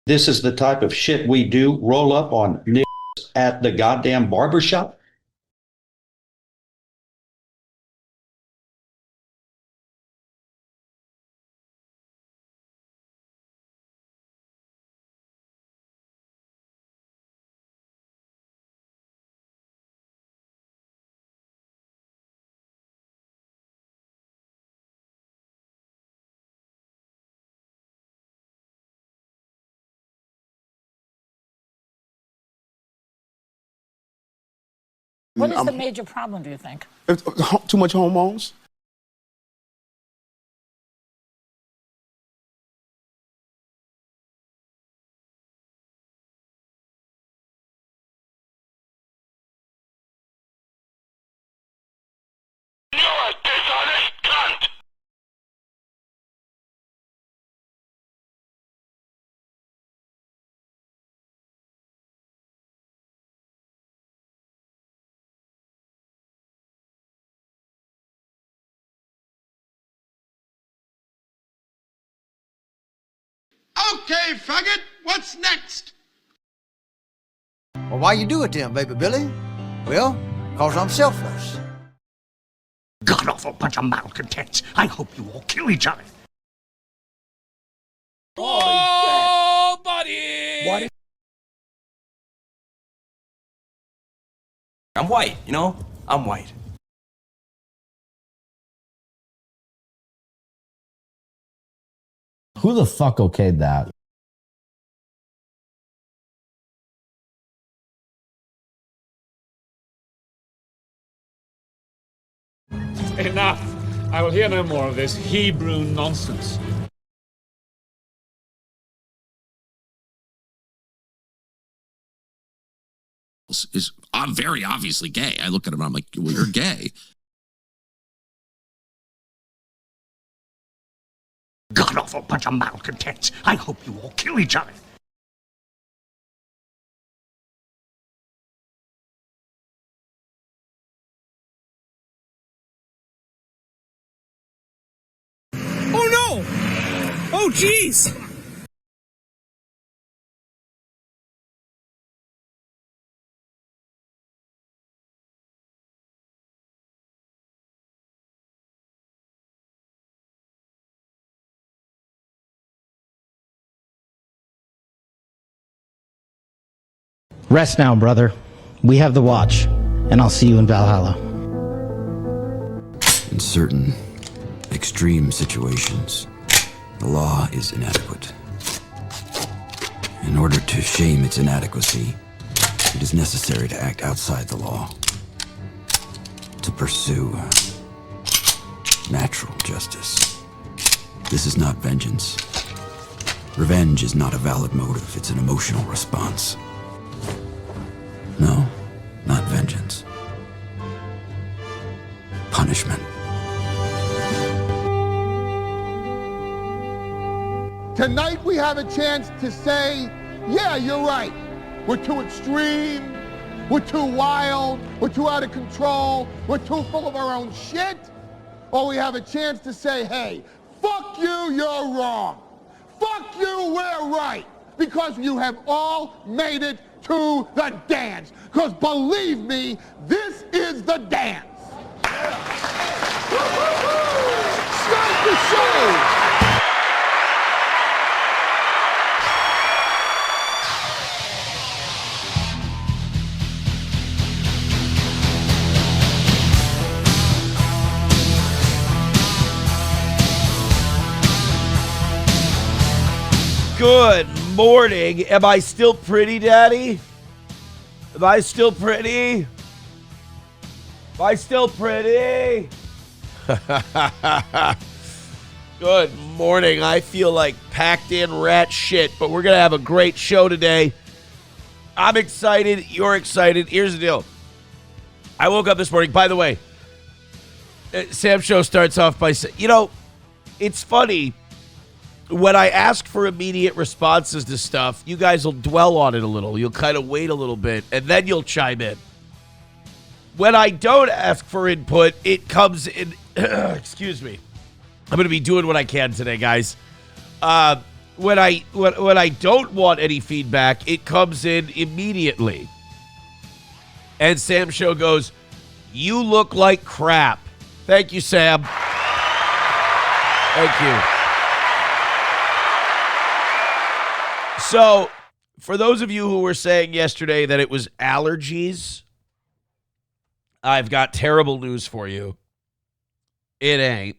This is the type of shit we do, roll up on niggas at the goddamn barbershop. What is the major problem, do you think? Too much hormones. You're a dishonest cunt! Okay, faggot, what's next? Well, why you do it then, baby Billy? Well, cause I'm selfless. God-awful bunch of malcontents. I hope you all kill each other. Oh, buddy! What? I'm white, you know? I'm white. Who the fuck okayed that? Enough! I will hear no more of this Hebrew nonsense. I'm very obviously gay. I look at him and I'm like, well, you're gay. God-awful bunch of malcontents. I hope you all kill each other. Oh no! Oh jeez! Rest now, brother. We have the watch, and I'll see you in Valhalla. In certain extreme situations, the law is inadequate. In order to shame its inadequacy, it is necessary to act outside the law, to pursue natural justice. This is not vengeance. Revenge is not a valid motive, it's an emotional response. No, not vengeance. Punishment. Tonight we have a chance to say, yeah, you're right. We're too extreme, we're too wild, we're too out of control, we're too full of our own shit. Or we have a chance to say, hey, fuck you, you're wrong. Fuck you, we're right. Because you have all made it to the dance. Because believe me, this is the dance. Start the show. Good morning. Am I still pretty, Daddy? Am I still pretty? Am I still pretty? Good morning. I feel like packed in rat shit, but we're going to have a great show today. I'm excited. You're excited. Here's the deal. I woke up this morning. By the way, Sam's show starts off by saying, you know, it's funny. When I ask for immediate responses to stuff, you guys will dwell on it a little. You'll kind of wait a little bit, and then you'll chime in. When I don't ask for input, it comes in... excuse me. I'm going to be doing what I can today, guys. when I don't want any feedback, it comes in immediately. And Sam Show goes, "You look like crap." Thank you, Sam. Thank you. So, for those of you who were saying yesterday that it was allergies, I've got terrible news for you. It ain't.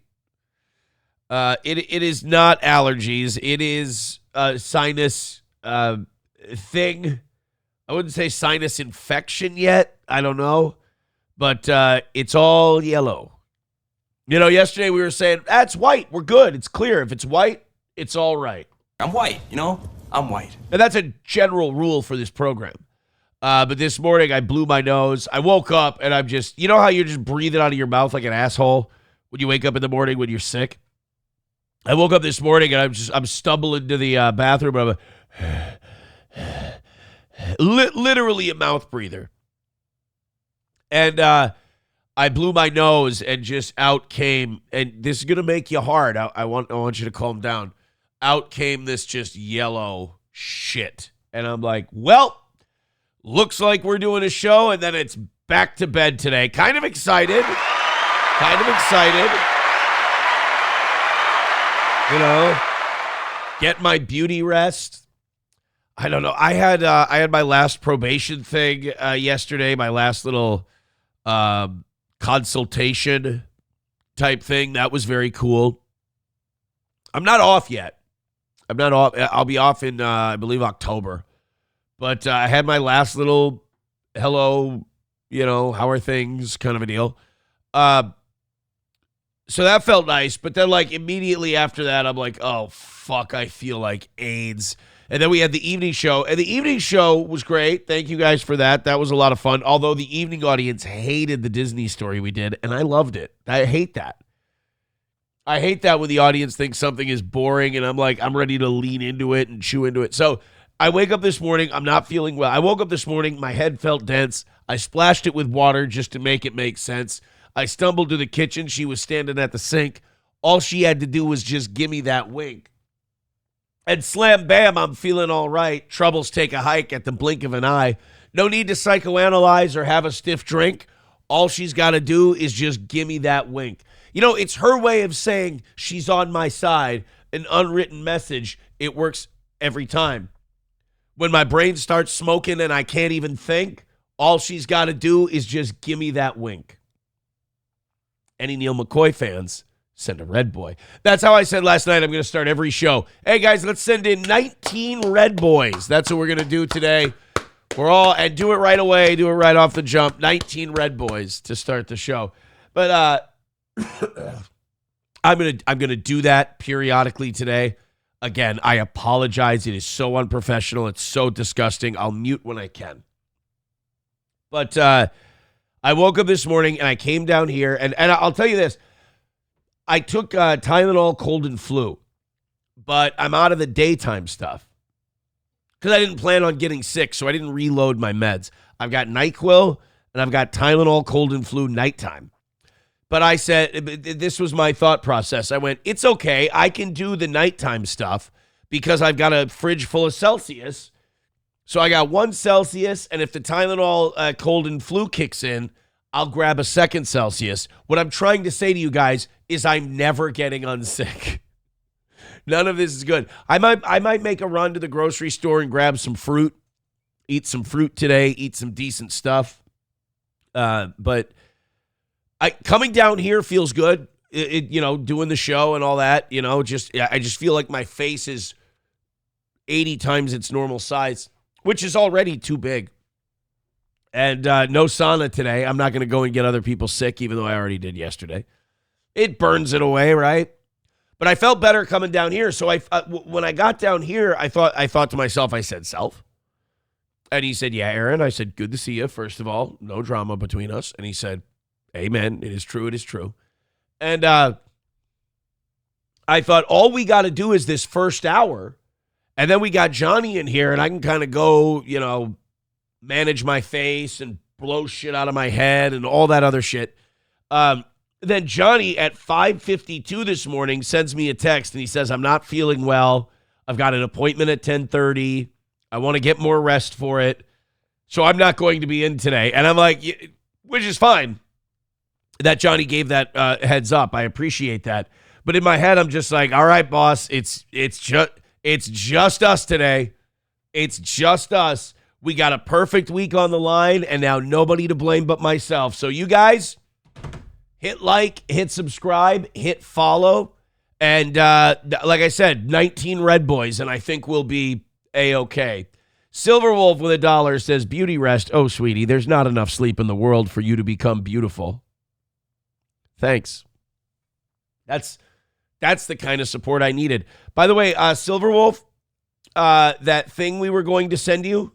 It is not allergies. It is a sinus thing. I wouldn't say sinus infection yet. I don't know. But it's all yellow. You know, yesterday we were saying, that's white. We're good. It's clear. If it's white, it's all right. I'm white, you know? I'm white. And that's a general rule for this program. But this morning I blew my nose. I woke up and I'm just, you know how you're just breathing out of your mouth like an asshole when you wake up in the morning when you're sick? I woke up this morning and I'm stumbling to the bathroom and I'm literally a mouth breather. And I blew my nose and just out came, and this is going to make you hard. I want you to calm down. Out came this just yellow shit. And I'm like, well, looks like we're doing a show, and then it's back to bed today. Kind of excited. You know, get my beauty rest. I don't know. I had my last probation thing yesterday, my last little consultation type thing. That was very cool. I'm not off yet. I'm not off. I'll be off in, I believe, October. But I had my last little hello, you know, how are things kind of a deal. So that felt nice. But then, like, immediately after that, I'm like, oh, fuck, I feel like AIDS. And then we had the evening show. And the evening show was great. Thank you guys for that. That was a lot of fun. Although the evening audience hated the Disney story we did. And I loved it. I hate that. I hate that when the audience thinks something is boring. And I'm like, I'm ready to lean into it and chew into it. So I wake up this morning. I'm not feeling well. I woke up this morning. My head felt dense. I splashed it with water just to make it make sense. I stumbled to the kitchen. She was standing at the sink. All she had to do was just give me that wink. And slam, bam, I'm feeling all right. Troubles take a hike at the blink of an eye. No need to psychoanalyze or have a stiff drink. All she's got to do is just give me that wink. You know, it's her way of saying she's on my side, an unwritten message. It works every time. When my brain starts smoking and I can't even think, all she's got to do is just give me that wink. Any Neil McCoy fans, send a red boy. That's how I said last night I'm going to start every show. Hey, guys, let's send in 19 red boys. That's what we're going to do today. And do it right away. Do it right off the jump. 19 red boys to start the show. But I'm gonna do that periodically today. Again, I apologize. It is so unprofessional. It's so disgusting. I'll mute when I can. But I woke up this morning and I came down here, and I'll tell you this. I took Tylenol cold and flu, but I'm out of the daytime stuff because I didn't plan on getting sick, so I didn't reload my meds. I've got NyQuil and I've got Tylenol cold and flu nighttime. But I said, this was my thought process. I went, it's okay. I can do the nighttime stuff because I've got a fridge full of Celsius. So I got 1 Celsius, and if the Tylenol cold and flu kicks in, I'll grab a 2nd Celsius. What I'm trying to say to you guys is I'm never getting unsick. None of this is good. I might make a run to the grocery store and grab some fruit, eat some fruit today, eat some decent stuff. But coming down here feels good. Doing the show and all that, I just feel like my face is 80 times its normal size, which is already too big. And no sauna today. I'm not going to go and get other people sick, even though I already did yesterday. It burns it away, right? But I felt better coming down here. So when I got down here, I thought to myself, I said, Self. And he said, yeah, Aaron. I said, good to see you, first of all. No drama between us. And he said, amen. It is true. It is true. And I thought, all we got to do is this first hour. And then we got Johnny in here, and I can kind of go, manage my face and blow shit out of my head and all that other shit. Then Johnny at 5:52 this morning sends me a text, and he says, I'm not feeling well. I've got an appointment at 10:30. I want to get more rest for it. So I'm not going to be in today. And I'm like, which is fine that Johnny gave that heads up. I appreciate that. But in my head, I'm just like, all right, boss, it's just us today. It's just us. We got a perfect week on the line, and now nobody to blame but myself. So you guys, hit like, hit subscribe, hit follow. And like I said, 19 Red Boys, and I think we'll be A-okay. Silverwolf with $1 says, beauty rest. Oh, sweetie, there's not enough sleep in the world for you to become beautiful. Thanks. That's the kind of support I needed. By the way, Silverwolf, that thing we were going to send you,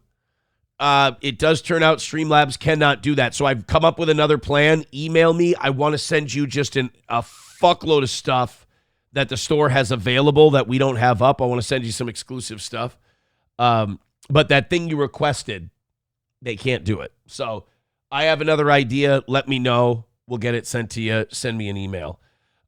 it does turn out Streamlabs cannot do that. So I've come up with another plan. Email me. I want to send you just a fuckload of stuff that the store has available that we don't have up. I want to send you some exclusive stuff. But that thing you requested, they can't do it. So I have another idea. Let me know. We'll get it sent to you. Send me an email.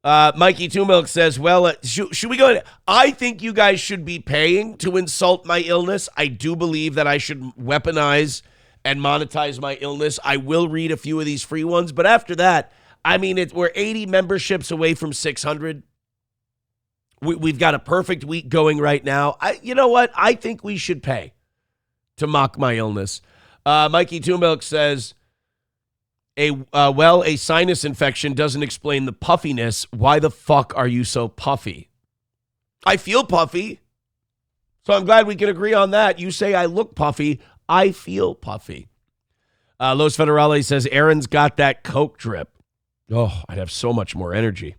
Mikey Two Milk says, well, should we go? I think you guys should be paying to insult my illness. I do believe that I should weaponize and monetize my illness. I will read a few of these free ones. But after that, I mean, we're 80 memberships away from 600. We've got a perfect week going right now. You know what? I think we should pay to mock my illness. Mikey Two Milk says, a sinus infection doesn't explain the puffiness. Why the fuck are you so puffy? I feel puffy. So I'm glad we can agree on that. You say I look puffy. I feel puffy. Los Federales says, Aaron's got that Coke drip. Oh, I'd have so much more energy.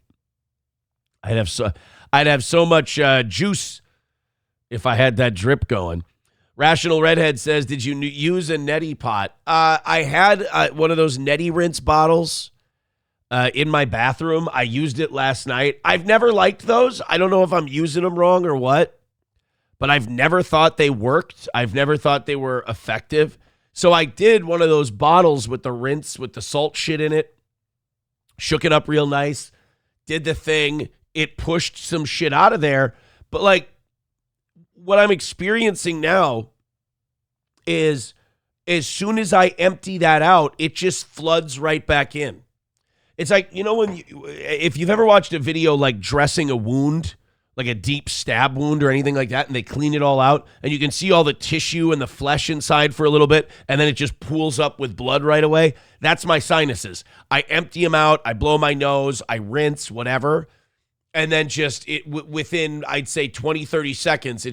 I'd have so much juice if I had that drip going. Rational Redhead says, did you use a neti pot? I had one of those neti rinse bottles in my bathroom. I used it last night. I've never liked those. I don't know if I'm using them wrong or what, but I've never thought they worked. I've never thought they were effective. So I did one of those bottles with the rinse, with the salt shit in it, shook it up real nice, did the thing. It pushed some shit out of there. But like, what I'm experiencing now is as soon as I empty that out, it just floods right back in. It's like, you know, if you've ever watched a video like dressing a wound, like a deep stab wound or anything like that, and they clean it all out, and you can see all the tissue and the flesh inside for a little bit, and then it just pools up with blood right away. That's my sinuses. I empty them out. I blow my nose. I rinse, whatever. And then just within, I'd say 20, 30 seconds,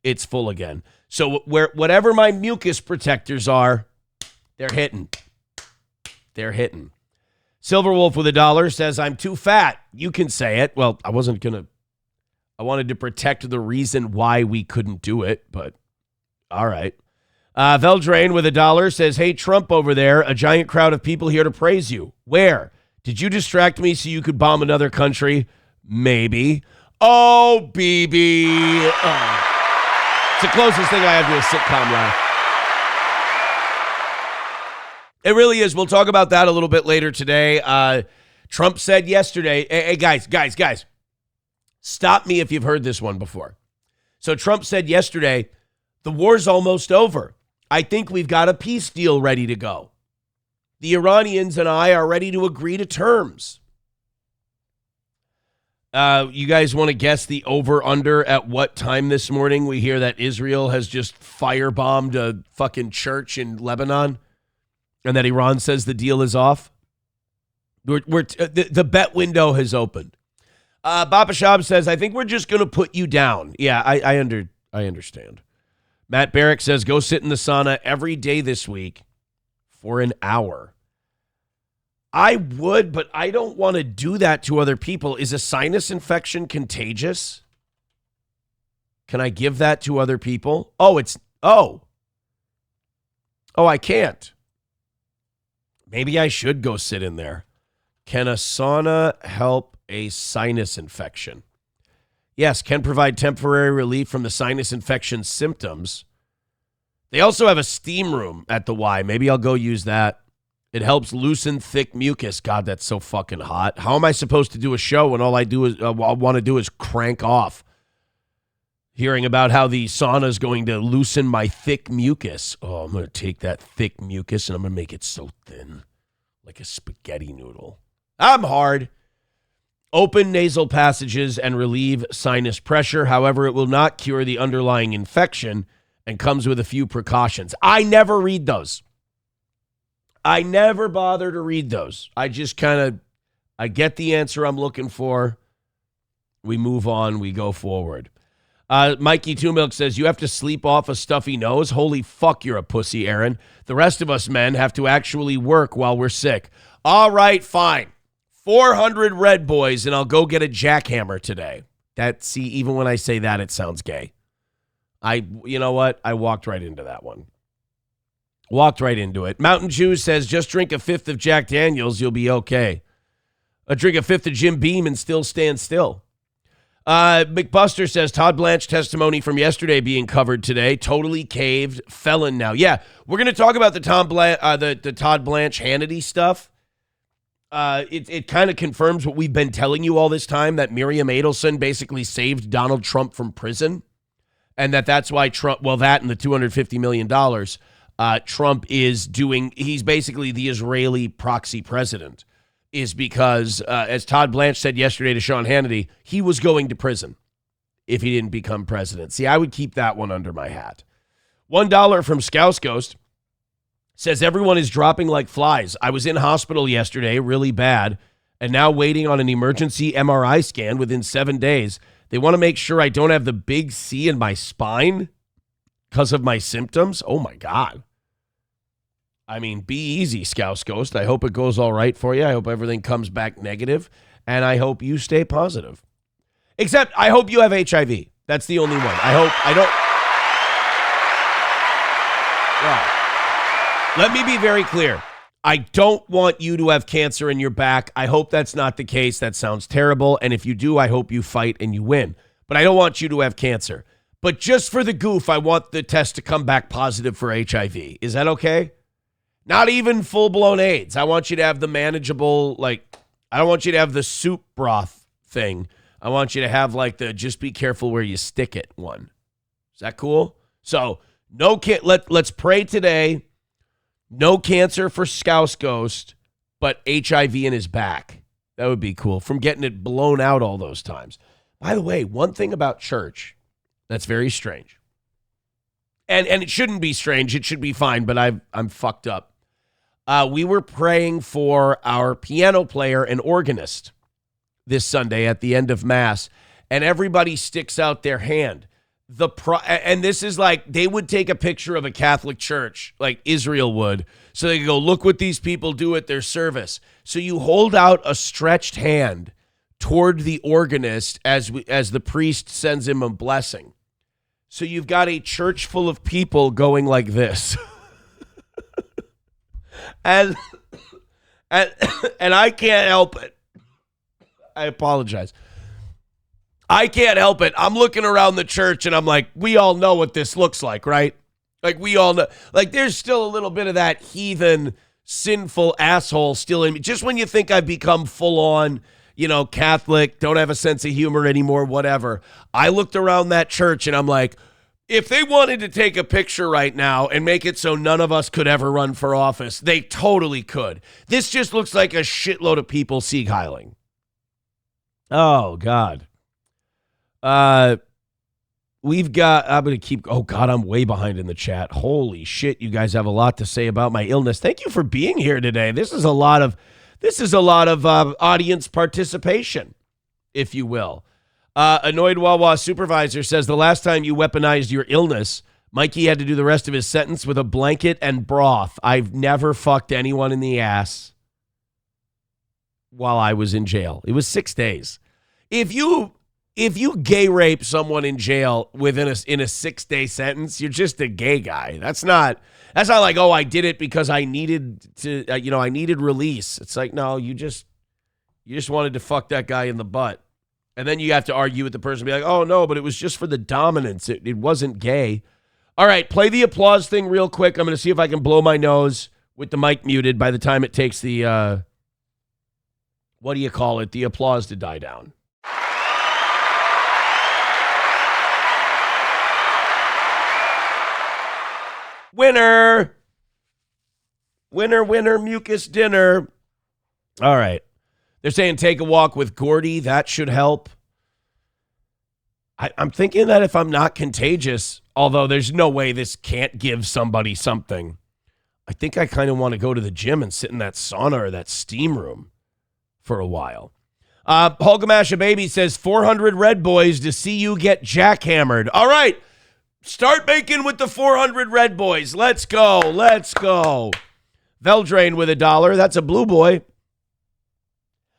it's full again. So whatever my mucus protectors are, they're hitting. They're hitting. Silverwolf with $1 says, I'm too fat. You can say it. Well, I wanted to protect the reason why we couldn't do it, but all right. Veldrain with $1 says, hey, Trump over there, a giant crowd of people here to praise you. Where? Did you distract me so you could bomb another country? Maybe. Oh, BB. Oh. It's the closest thing I have to a sitcom laugh. It really is. We'll talk about that a little bit later today. Trump said yesterday, hey, guys, stop me if you've heard this one before. So Trump said yesterday, the war's almost over. I think we've got a peace deal ready to go. The Iranians and I are ready to agree to terms. You guys want to guess the over-under at what time this morning we hear that Israel has just firebombed a fucking church in Lebanon and that Iran says the deal is off? The bet window has opened. Baba Shab says, I think we're just going to put you down. Yeah, I understand. Matt Barrick says, go sit in the sauna every day this week for an hour. I would, but I don't want to do that to other people. Is a sinus infection contagious? Can I give that to other people? Oh, I can't. Maybe I should go sit in there. Can a sauna help a sinus infection? Yes, can provide temporary relief from the sinus infection symptoms. They also have a steam room at the Y. Maybe I'll go use that. It helps loosen thick mucus. God, that's so fucking hot. How am I supposed to do a show when all I do is want to do is crank off? hearing about how the sauna is going to loosen my thick mucus. Oh, I'm going to take that thick mucus and I'm going to make it so thin, like a spaghetti noodle. I'm hard. Open nasal passages and relieve sinus pressure. However, it will not cure the underlying infection and comes with a few precautions. I never read those. I never bother to read those. I just I get the answer I'm looking for. We move on. We go forward. Mikey Two Milk says, you have to sleep off a stuffy nose? Holy fuck, you're a pussy, Aaron. The rest of us men have to actually work while we're sick. All right, fine. 400 Red Boys, and I'll go get a jackhammer today. See, even when I say that, it sounds gay. You know what? I walked right into that one. Walked right into it. Mountain Jew says, just drink a fifth of Jack Daniels, you'll be okay. Drink a fifth of Jim Beam and still stand still. McBuster says, Todd Blanche testimony from yesterday being covered today. Totally caved. Felon now. Yeah, we're going to talk about the Todd Blanche Hannity stuff. It kind of confirms what we've been telling you all this time, that Miriam Adelson basically saved Donald Trump from prison. And that's why Trump, that and the $250 million, Trump is doing, he's basically the Israeli proxy president, is because, as Todd Blanche said yesterday to Sean Hannity, he was going to prison if he didn't become president. See, I would keep that one under my hat. $1 from Scouse Ghost says, everyone is dropping like flies. I was in hospital yesterday, really bad, and now waiting on an emergency MRI scan within 7 days. They want to make sure I don't have the big C in my spine because of my symptoms. Oh, my God. I mean, be easy, Scouse Ghost. I hope it goes all right for you. I hope everything comes back negative, and I hope you stay positive. Except I hope you have HIV. That's the only one. I don't. Yeah. Let me be very clear. I don't want you to have cancer in your back. I hope that's not the case. That sounds terrible. And if you do, I hope you fight and you win. But I don't want you to have cancer. But just for the goof, I want the test to come back positive for HIV. Is that okay? Not even full-blown AIDS. I want you to have the manageable, I don't want you to have the soup broth thing. I want you to have, the just be careful where you stick it one. Is that cool? So, let's pray today. No cancer for Scouse Ghost, but HIV in his back. That would be cool. From getting it blown out all those times. By the way, one thing about church that's very strange. And it shouldn't be strange. It should be fine, but I'm fucked up. We were praying for our piano player and organist this Sunday at the end of Mass, and everybody sticks out their hand. And this is they would take a picture of a Catholic church, like Israel would, so they could go, look what these people do at their service. So you hold out a stretched hand toward the organist as the priest sends him a blessing. So you've got a church full of people going like this. And I can't help it. I apologize. I can't help it. I'm looking around the church and I'm like, we all know what this looks like, right? We all know. There's still a little bit of that heathen, sinful asshole still in me. Just when you think I've become full on, Catholic, don't have a sense of humor anymore, whatever. I looked around that church and I'm like, if they wanted to take a picture right now and make it so none of us could ever run for office, they totally could. This just looks like a shitload of people Sieg Heiling. Oh, God. We've got, I'm going to keep, oh, God, I'm way behind in the chat. Holy shit, you guys have a lot to say about my illness. Thank you for being here today. This is a lot of audience participation, if you will. Annoyed Wawa Supervisor says, the last time you weaponized your illness, Mikey had to do the rest of his sentence with a blanket and broth. I've never fucked anyone in the ass while I was in jail. It was 6 days. If you gay rape someone in jail in a 6-day sentence, you're just a gay guy. That's not like, oh, I did it because I needed to, I needed release. It's like, no, you just wanted to fuck that guy in the butt. And then you have to argue with the person and be like, oh, no, but it was just for the dominance. It wasn't gay. All right, play the applause thing real quick. I'm going to see if I can blow my nose with the mic muted by the time it takes the, what do you call it, the applause to die down. Winner. Winner, winner, mucus dinner. All right. They're saying take a walk with Gordy. That should help. I'm thinking that if I'm not contagious, although there's no way this can't give somebody something, I think I kind of want to go to the gym and sit in that sauna or that steam room for a while. Hulgamasha Baby says 400 Red Boys to see you get jackhammered. All right. Start making with the 400 Red Boys. Let's go. Let's go. Veldrain with $1. That's a blue boy.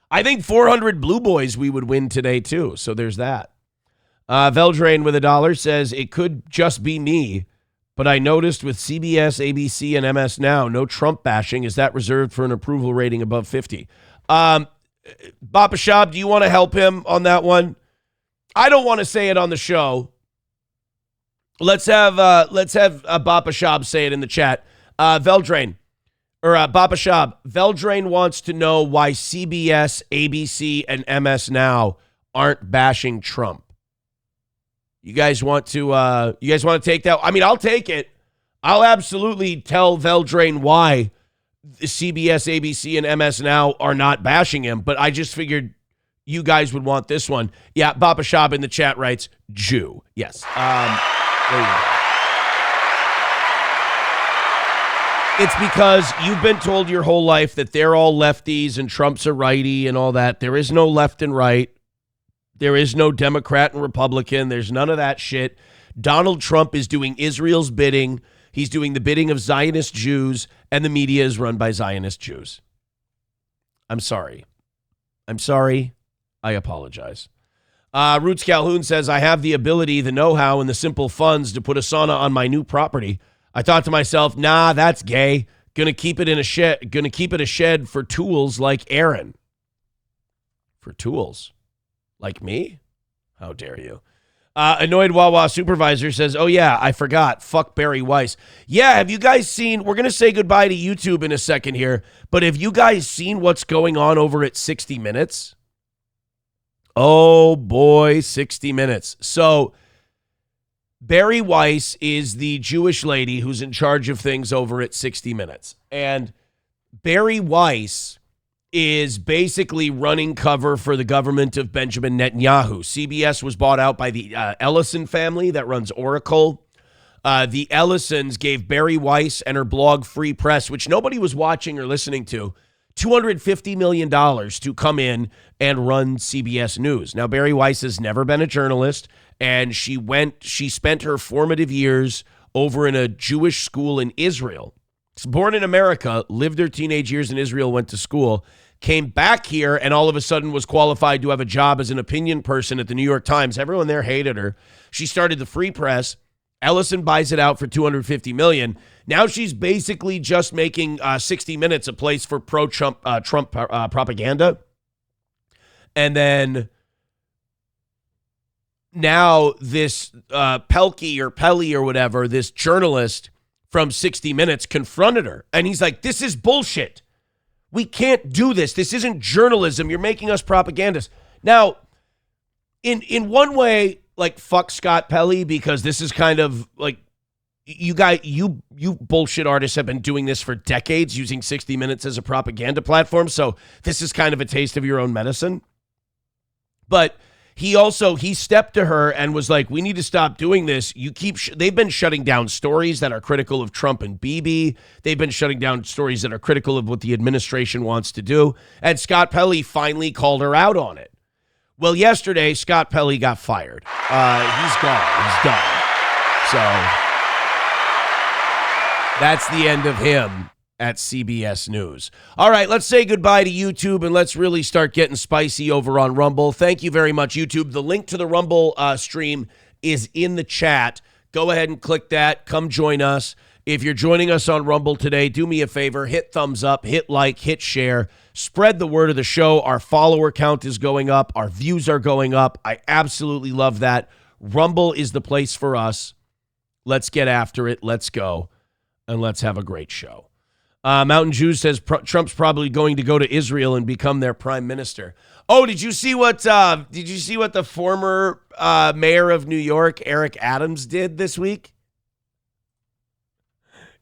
I think 400 blue boys we would win today too. So there's that. Veldrain with $1 says it could just be me, but I noticed with CBS, ABC, and MS Now, no Trump bashing. Is that reserved for an approval rating above 50? Bapa Shab, do you want to help him on that one? I don't want to say it on the show. Let's have Bapa Shab say it in the chat. Veldrain. Or Bapa Shab, Veldrain wants to know why CBS, ABC, and MS Now aren't bashing Trump. You guys want to take that? I mean, I'll take it. I'll absolutely tell Veldrain why CBS, ABC, and MS Now are not bashing him, but I just figured you guys would want this one. Yeah, Bapa Shab in the chat writes, Jew. Yes. There you go. It's because you've been told your whole life that they're all lefties and Trump's a righty and all that. There is no left and right. There is no Democrat and Republican. There's none of that shit. Donald Trump is doing Israel's bidding. He's doing the bidding of Zionist Jews, and the media is run by Zionist Jews. I'm sorry. I apologize. Roots Calhoun says, I have the ability, the know-how, and the simple funds to put a sauna on my new property. I thought to myself, nah, that's gay. Gonna keep it in a shed. Gonna keep it a shed for tools like Aaron. For tools? Like me? How dare you? Annoyed Wawa Supervisor says, oh yeah, I forgot. Fuck Barry Weiss. Yeah, have you guys seen, we're going to say goodbye to YouTube in a second here, but have you guys seen what's going on over at 60 Minutes? Oh boy, 60 Minutes. So Barry Weiss is the Jewish lady who's in charge of things over at 60 Minutes. And Barry Weiss is basically running cover for the government of Benjamin Netanyahu. CBS was bought out by the Ellison family that runs Oracle. The Ellisons gave Barry Weiss and her blog Free Press, which nobody was watching or listening to, $250 million to come in and run CBS News. Now, Barry Weiss has never been a journalist, and she spent her formative years over in a Jewish school in Israel. Born in America, lived her teenage years in Israel, went to school, came back here, and all of a sudden was qualified to have a job as an opinion person at the New York Times. Everyone there hated her. She started the Free Press. Ellison buys it out for $250 million. Now she's basically just making 60 Minutes a place for pro-Trump propaganda. And then now this Pelkey or Pelly or whatever, this journalist from 60 Minutes confronted her. And he's like, this is bullshit. We can't do this. This isn't journalism. You're making us propagandists. Now, in one way, like, fuck Scott Pelley, because this is kind of like, you bullshit artists have been doing this for decades, using 60 Minutes as a propaganda platform. So this is kind of a taste of your own medicine. But he stepped to her and was like, we need to stop doing this. They've been shutting down stories that are critical of Trump and Bibi. They've been shutting down stories that are critical of what the administration wants to do. And Scott Pelley finally called her out on it. Well, yesterday, Scott Pelley got fired. He's gone. He's done. So that's the end of him at CBS News. All right, let's say goodbye to YouTube and let's really start getting spicy over on Rumble. Thank you very much, YouTube. The link to the Rumble stream is in the chat. Go ahead and click that. Come join us. If you're joining us on Rumble today, do me a favor. Hit thumbs up, hit like, hit share. Spread the word of the show. Our follower count is going up. Our views are going up. I absolutely love that. Rumble is the place for us. Let's get after it. Let's go. And let's have a great show. Mountain Jew says Trump's probably going to go to Israel and become their prime minister. Oh, did you see what the former mayor of New York, Eric Adams, did this week?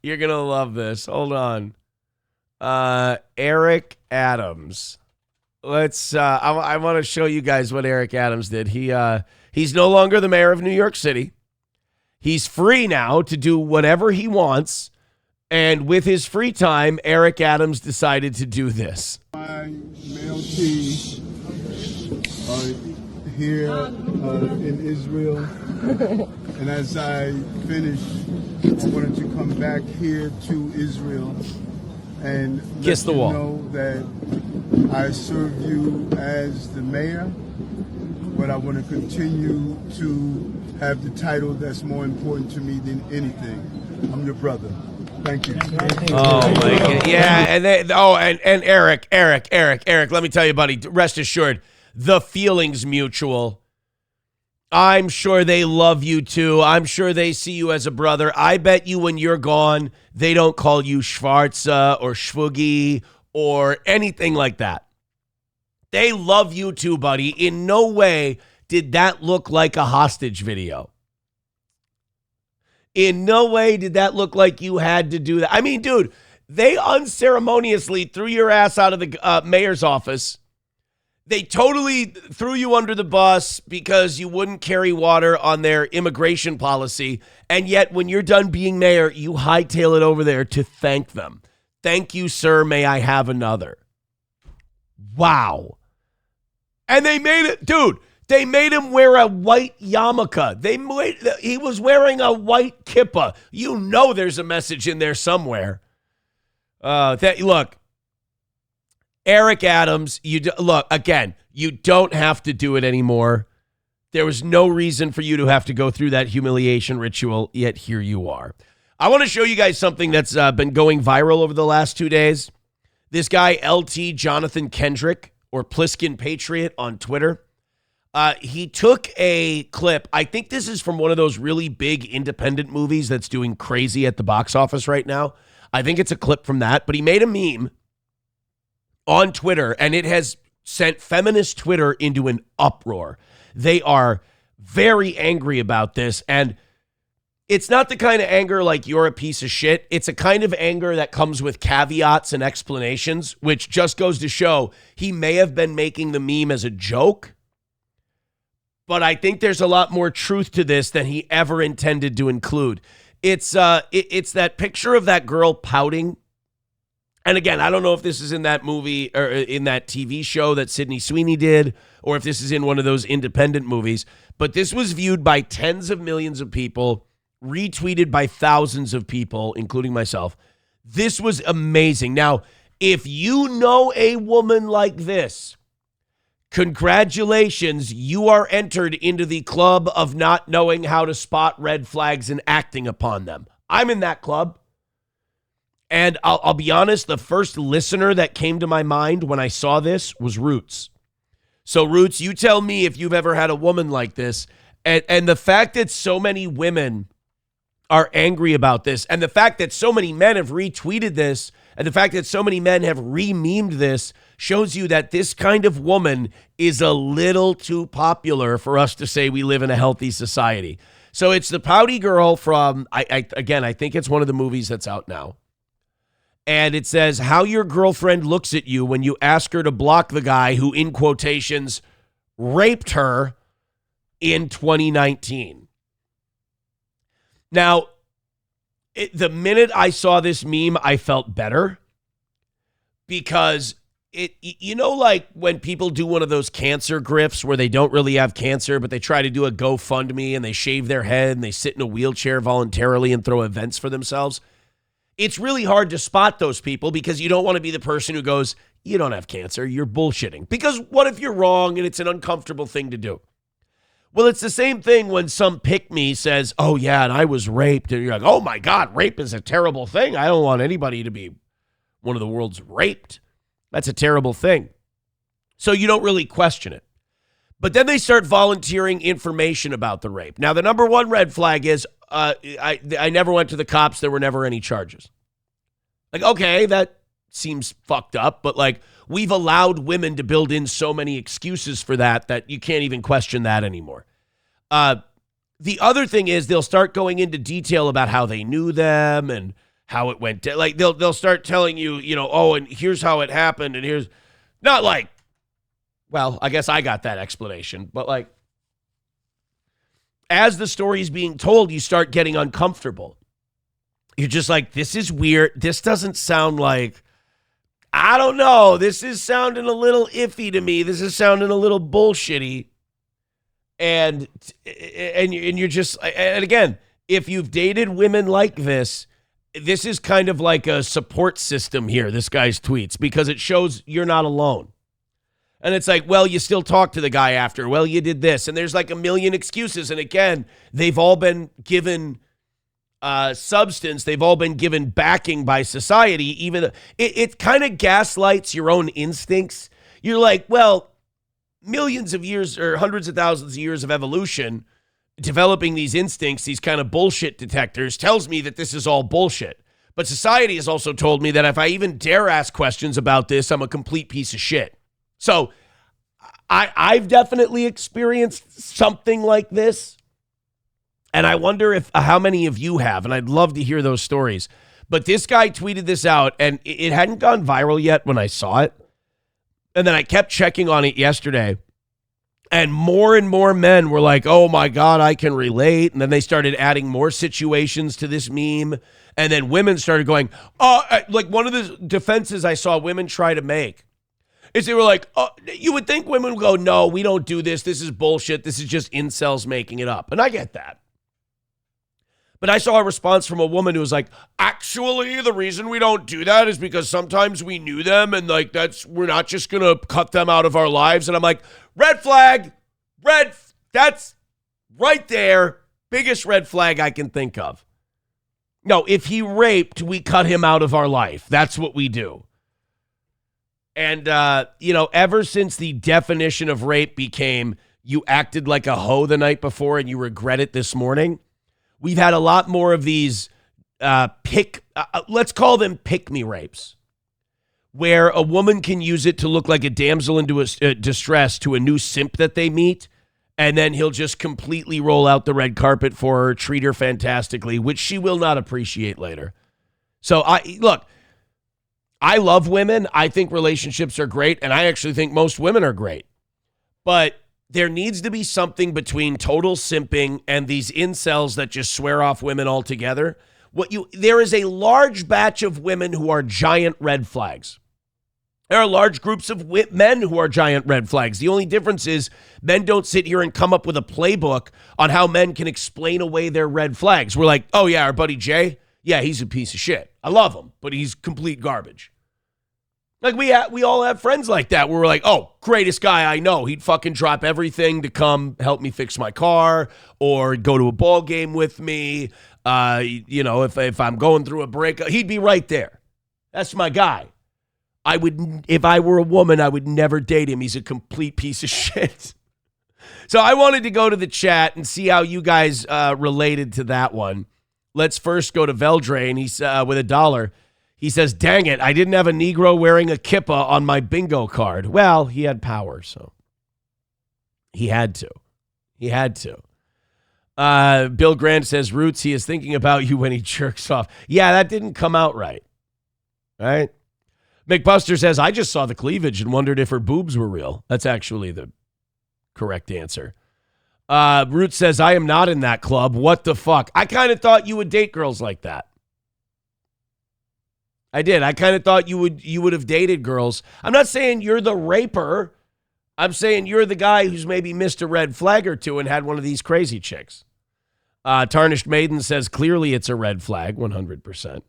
You're going to love this. Hold on. Eric Adams. I want to show you guys what Eric Adams did. He's no longer the mayor of New York City. He's free now to do whatever he wants. And with his free time, Eric Adams decided to do this. My male team here in Israel. And as I finish, I wanted to come back here to Israel and kiss the wall. Know that I serve you as the mayor, but I want to continue to have the title that's more important to me than anything. I'm your brother. Thank you. Oh my God. Yeah, and Eric, let me tell you, buddy, rest assured, the feeling's mutual. I'm sure they love you too. I'm sure they see you as a brother. I bet you when you're gone, they don't call you Schwarza or Schwoogie or anything like that. They love you too, buddy. In no way did that look like a hostage video. In no way did that look like you had to do that. I mean, dude, they unceremoniously threw your ass out of the mayor's office. They totally threw you under the bus because you wouldn't carry water on their immigration policy. And yet, when you're done being mayor, you hightail it over there to thank them. Thank you, sir. May I have another? Wow. And they made it, dude. They made him wear a white yarmulke. He was wearing a white kippah. You know there's a message in there somewhere. Look, Eric Adams, you don't have to do it anymore. There was no reason for you to have to go through that humiliation ritual, yet here you are. I want to show you guys something that's been going viral over the last 2 days. This guy, LT Jonathan Kendrick, or Pliskin Patriot on Twitter, he took a clip. I think this is from one of those really big independent movies that's doing crazy at the box office right now. I think it's a clip from that, but he made a meme on Twitter, and it has sent feminist Twitter into an uproar. They are very angry about this, and it's not the kind of anger like you're a piece of shit. It's a kind of anger that comes with caveats and explanations, which just goes to show he may have been making the meme as a joke, but I think there's a lot more truth to this than he ever intended to include. It's that picture of that girl pouting. And again, I don't know if this is in that movie or in that TV show that Sydney Sweeney did, or if this is in one of those independent movies, but this was viewed by tens of millions of people, retweeted by thousands of people, including myself. This was amazing. Now, if you know a woman like this, congratulations, you are entered into the club of not knowing how to spot red flags and acting upon them. I'm in that club. And I'll be honest, the first listener that came to my mind when I saw this was Roots. So, Roots, you tell me if you've ever had a woman like this. And the fact that so many women are angry about this, and the fact that so many men have retweeted this, and the fact that so many men have re-memed this shows you that this kind of woman is a little too popular for us to say we live in a healthy society. So it's the pouty girl from, I think it's one of the movies that's out now. And it says how your girlfriend looks at you when you ask her to block the guy who, in quotations, raped her in 2019. Now, the minute I saw this meme, I felt better because like when people do one of those cancer grifts where they don't really have cancer, but they try to do a GoFundMe and they shave their head and they sit in a wheelchair voluntarily and throw events for themselves. It's really hard to spot those people because you don't want to be the person who goes, you don't have cancer, you're bullshitting. Because what if you're wrong and it's an uncomfortable thing to do? Well, it's the same thing when some pick-me says, oh, yeah, and I was raped. And you're like, oh, my God, rape is a terrible thing. I don't want anybody to be one of the world's raped. That's a terrible thing. So you don't really question it. But then they start volunteering information about the rape. Now, the number one red flag is I never went to the cops. There were never any charges. Like, okay, that seems fucked up. But, like, we've allowed women to build in so many excuses for that you can't even question that anymore. The other thing is they'll start going into detail about how they knew them and how it went down. Like they'll start telling you, oh, and here's how it happened, and here's not like, well, I guess I got that explanation, but like as the story is being told, you start getting uncomfortable. You're just like, this is weird. This doesn't sound like, I don't know. This is sounding a little iffy to me. This is sounding a little bullshitty. And you're just, and again, if you've dated women like this is kind of like a support system here, this guy's tweets, because it shows you're not alone. And it's like, well, you still talk to the guy after. Well, you did this. And there's like a million excuses. And again, they've all been given substance. They've all been given backing by society. Even it kind of gaslights your own instincts. You're like, well, millions of years or hundreds of thousands of years of evolution, developing these instincts, these kind of bullshit detectors, tells me that this is all bullshit. But society has also told me that if I even dare ask questions about this, I'm a complete piece of shit. So I've definitely experienced something like this. And I wonder if how many of you have, and I'd love to hear those stories. But this guy tweeted this out, and it hadn't gone viral yet when I saw it. And then I kept checking on it yesterday. And more men were like, oh my God, I can relate. And then they started adding more situations to this meme. And then women started going, like one of the defenses I saw women try to make is they were like, oh, you would think women would go, no, we don't do this. This is bullshit. This is just incels making it up. And I get that. But I saw a response from a woman who was like, actually, the reason we don't do that is because sometimes we knew them and like we're not just going to cut them out of our lives. And I'm like, red flag, that's right there. Biggest red flag I can think of. No, if he raped, we cut him out of our life. That's what we do. And, ever since the definition of rape became you acted like a hoe the night before and you regret it this morning, we've had a lot more of these let's call them pick-me rapes, where a woman can use it to look like a damsel into distress to a new simp that they meet, and then he'll just completely roll out the red carpet for her, treat her fantastically, which she will not appreciate later. So, I love women. I think relationships are great, and I actually think most women are great. But there needs to be something between total simping and these incels that just swear off women altogether. There is a large batch of women who are giant red flags. There are large groups of men who are giant red flags. The only difference is men don't sit here and come up with a playbook on how men can explain away their red flags. We're like, oh yeah, our buddy Jay, yeah, he's a piece of shit. I love him, but he's complete garbage. Like we all have friends like that where we're like, oh, greatest guy I know. He'd fucking drop everything to come help me fix my car or go to a ball game with me. If I'm going through a breakup, he'd be right there. That's my guy. If I were a woman, I would never date him. He's a complete piece of shit. So I wanted to go to the chat and see how you guys related to that one. Let's first go to Veldrain. He's with $1. He says, dang it, I didn't have a Negro wearing a kippa on my bingo card. Well, he had power, so he had to. Bill Grant says, Roots, he is thinking about you when he jerks off. Yeah, that didn't come out right. Right? McBuster says, I just saw the cleavage and wondered if her boobs were real. That's actually the correct answer. Roots says, I am not in that club. What the fuck? I kind of thought you would date girls like that. I did. I kind of thought you would have dated girls. I'm not saying you're the raper. I'm saying you're the guy who's maybe missed a red flag or two and had one of these crazy chicks. Tarnished Maiden says, clearly it's a red flag, 100%.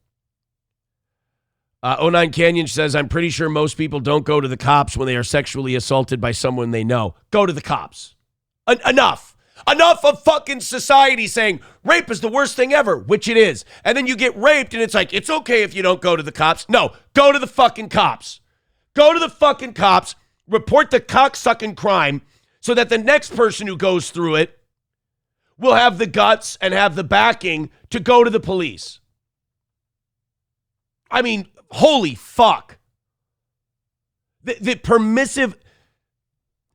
09 Canyon says, I'm pretty sure most people don't go to the cops when they are sexually assaulted by someone they know. Go to the cops. Enough. Enough of fucking society saying rape is the worst thing ever, which it is. And then you get raped and it's like, it's okay if you don't go to the cops. No, go to the fucking cops. Go to the fucking cops, report the cocksucking crime so that the next person who goes through it will have the guts and have the backing to go to the police. I mean, holy fuck. The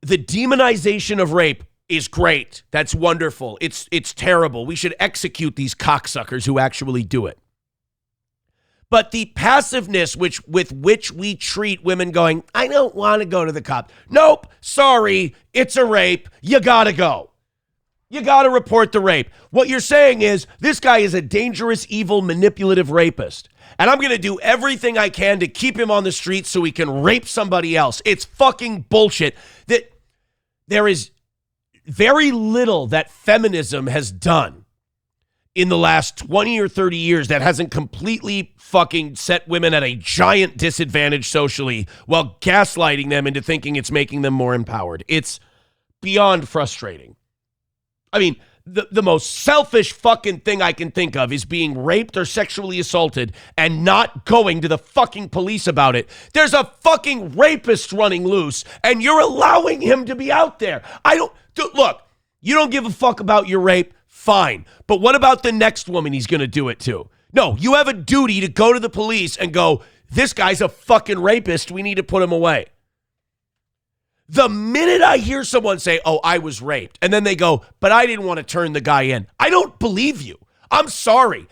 demonization of rape is great. That's wonderful. It's terrible. We should execute these cocksuckers who actually do it. But the passiveness with which we treat women going, I don't want to go to the cop. Nope, sorry, it's a rape. You got to go. You got to report the rape. What you're saying is this guy is a dangerous, evil, manipulative rapist. And I'm going to do everything I can to keep him on the street so he can rape somebody else. It's fucking bullshit. That there is very little that feminism has done in the last 20 or 30 years that hasn't completely fucking set women at a giant disadvantage socially while gaslighting them into thinking it's making them more empowered. It's beyond frustrating. I mean, the most selfish fucking thing I can think of is being raped or sexually assaulted and not going to the fucking police about it. There's a fucking rapist running loose and you're allowing him to be out there. Look, you don't give a fuck about your rape. Fine. But what about the next woman he's going to do it to? No, you have a duty to go to the police and go, this guy's a fucking rapist. We need to put him away. The minute I hear someone say, oh, I was raped, and then they go, but I didn't want to turn the guy in, I don't believe you. I'm sorry.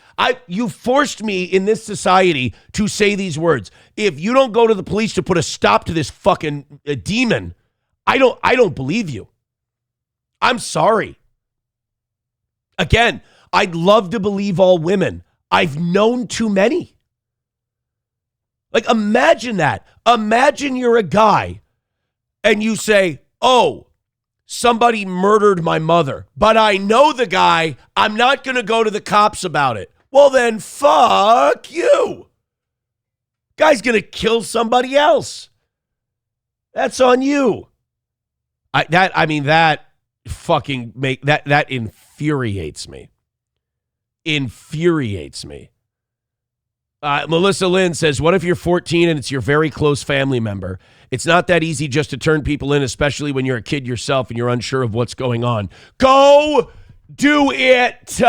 You forced me in this society to say these words. If you don't go to the police to put a stop to this fucking demon, I don't believe you. I'm sorry. Again, I'd love to believe all women. I've known too many. Like, imagine that. Imagine you're a guy and you say, oh, somebody murdered my mother, but I know the guy. I'm not going to go to the cops about it. Well, then fuck you. Guy's going to kill somebody else. That's on you. That infuriates me. Infuriates me. Melissa Lynn says, what if you're 14 and it's your very close family member? It's not that easy just to turn people in, especially when you're a kid yourself and you're unsure of what's going on. Go do it.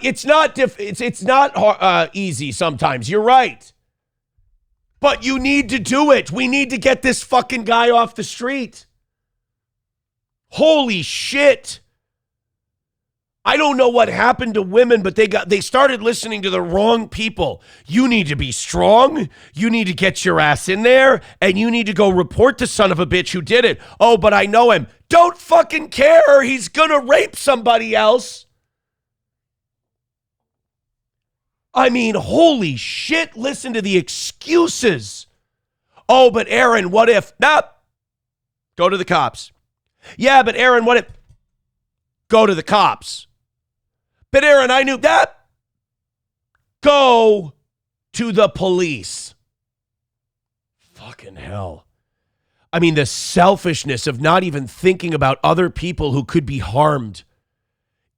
It's not easy sometimes. You're right. But you need to do it. We need to get this fucking guy off the street. Holy shit. I don't know what happened to women, but they started listening to the wrong people. You need to be strong. You need to get your ass in there, and you need to go report the son of a bitch who did it. Oh, but I know him. Don't fucking care. He's gonna rape somebody else. I mean, holy shit. Listen to the excuses. Oh, but Aaron, what if? Nope. Go to the cops. Yeah, but Aaron, what if? Go to the cops. But Aaron, I knew that. Go to the police. Fucking hell. I mean, the selfishness of not even thinking about other people who could be harmed.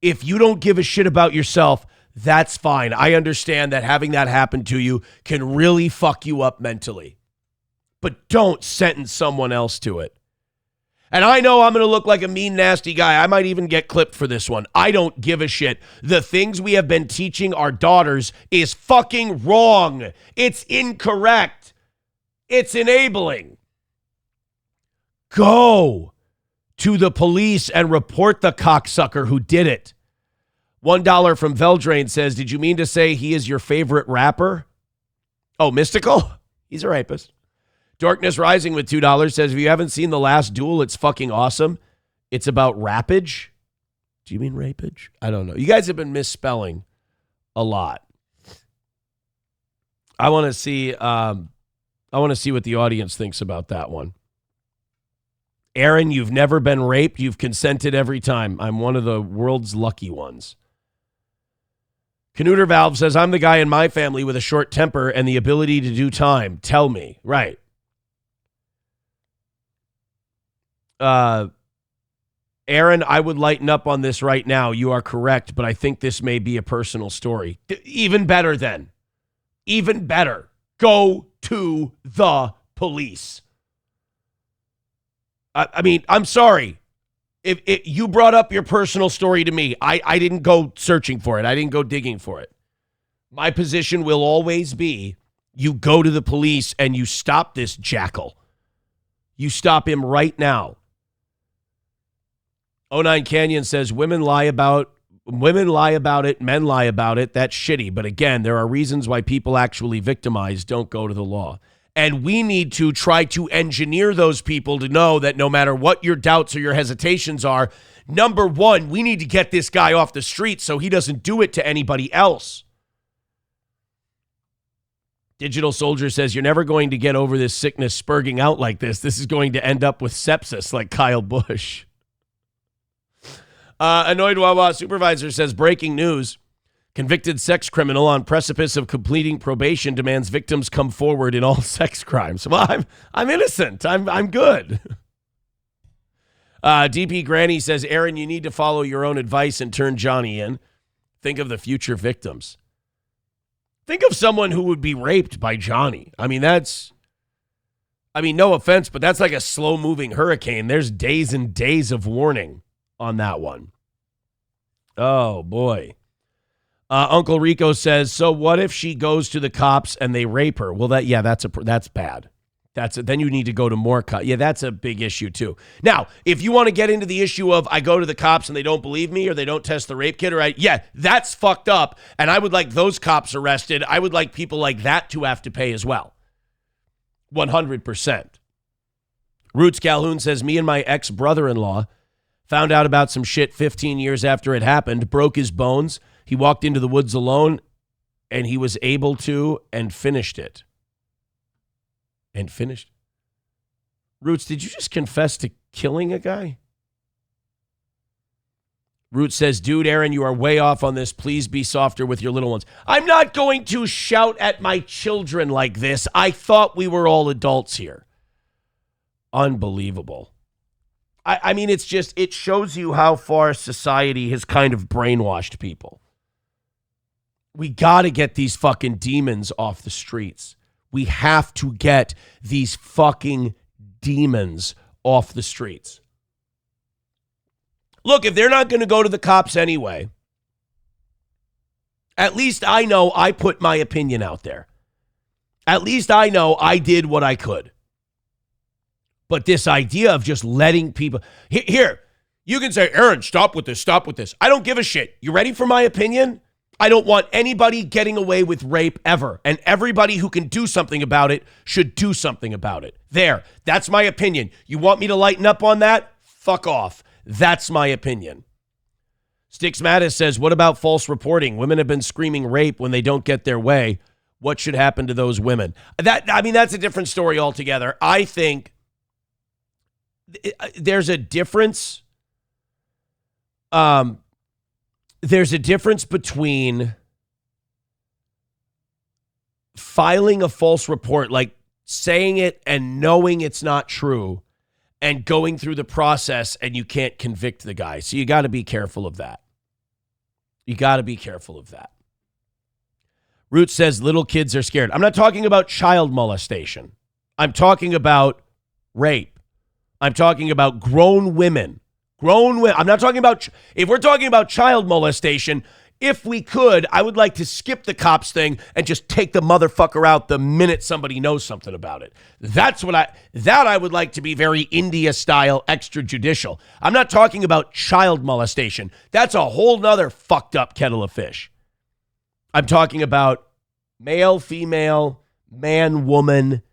If you don't give a shit about yourself, that's fine. I understand that having that happen to you can really fuck you up mentally. But don't sentence someone else to it. And I know I'm going to look like a mean, nasty guy. I might even get clipped for this one. I don't give a shit. The things we have been teaching our daughters is fucking wrong. It's incorrect. It's enabling. Go to the police and report the cocksucker who did it. $1 from Veldrain says, did you mean to say he is your favorite rapper? Oh, Mystical? He's a rapist. Darkness Rising with $2 says, if you haven't seen The Last Duel, it's fucking awesome. It's about rapage. Do you mean rapage? I don't know. You guys have been misspelling a lot. I want to see what the audience thinks about that one. Aaron, you've never been raped. You've consented every time. I'm one of the world's lucky ones. Canuter Valve says, I'm the guy in my family with a short temper and the ability to do time. Tell me. Right. Aaron, I would lighten up on this right now. You are correct, but I think this may be a personal story. Even better then. Even better. Go to the police. I mean, I'm sorry. If you brought up your personal story to me, I didn't go searching for it. I didn't go digging for it. My position will always be you go to the police and you stop this jackal. You stop him right now. 09 Canyon says women lie about Women lie about it. Men lie about it. That's shitty. But again, there are reasons why people actually victimized don't go to the law. And we need to try to engineer those people to know that no matter what your doubts or your hesitations are, number one, we need to get this guy off the street so he doesn't do it to anybody else. Digital Soldier says, you're never going to get over this sickness spurging out like this. This is going to end up with sepsis like Kyle Busch. Annoyed Wawa Supervisor says, breaking news. Convicted sex criminal on precipice of completing probation demands victims come forward in all sex crimes. Well, I'm innocent. I'm good. DP Granny says, Aaron, you need to follow your own advice and turn Johnny in. Think of the future victims. Think of someone who would be raped by Johnny. No offense, but that's like a slow-moving hurricane. There's days and days of warning on that one. Oh, boy. Uncle Rico says, so what if she goes to the cops and they rape her? Well, that's bad. Then you need to go to more cops. Yeah, that's a big issue too. Now, if you want to get into the issue of I go to the cops and they don't believe me or they don't test the rape kit, that's fucked up. And I would like those cops arrested. I would like people like that to have to pay as well. 100%. Roots Calhoun says, me and my ex-brother-in-law found out about some shit 15 years after it happened, broke his bones. He walked into the woods alone, and he was able to and finished it. Roots, did you just confess to killing a guy? Roots says, dude, Aaron, you are way off on this. Please be softer with your little ones. I'm not going to shout at my children like this. I thought we were all adults here. Unbelievable. It shows you how far society has kind of brainwashed people. We got to get these fucking demons off the streets. We have to get these fucking demons off the streets. Look, if they're not going to go to the cops anyway, at least I know I put my opinion out there. At least I know I did what I could. But this idea of just letting people... Here, you can say, Aaron, stop with this. I don't give a shit. You ready for my opinion? I don't want anybody getting away with rape ever. And everybody who can do something about it should do something about it. There. That's my opinion. You want me to lighten up on that? Fuck off. That's my opinion. Styx Mattis says, what about false reporting? Women have been screaming rape when they don't get their way. What should happen to those women? That's a different story altogether. I think there's a difference. There's a difference between filing a false report, like saying it and knowing it's not true, and going through the process and you can't convict the guy. So you got to be careful of that. Root says little kids are scared. I'm not talking about child molestation. I'm talking about rape. I'm talking about grown women. I'm not talking about, if we're talking about child molestation, if we could, I would like to skip the cops thing and just take the motherfucker out the minute somebody knows something about it. I would like to be very India style extrajudicial. I'm not talking about child molestation. That's a whole nother fucked up kettle of fish. I'm talking about male, female, man, woman,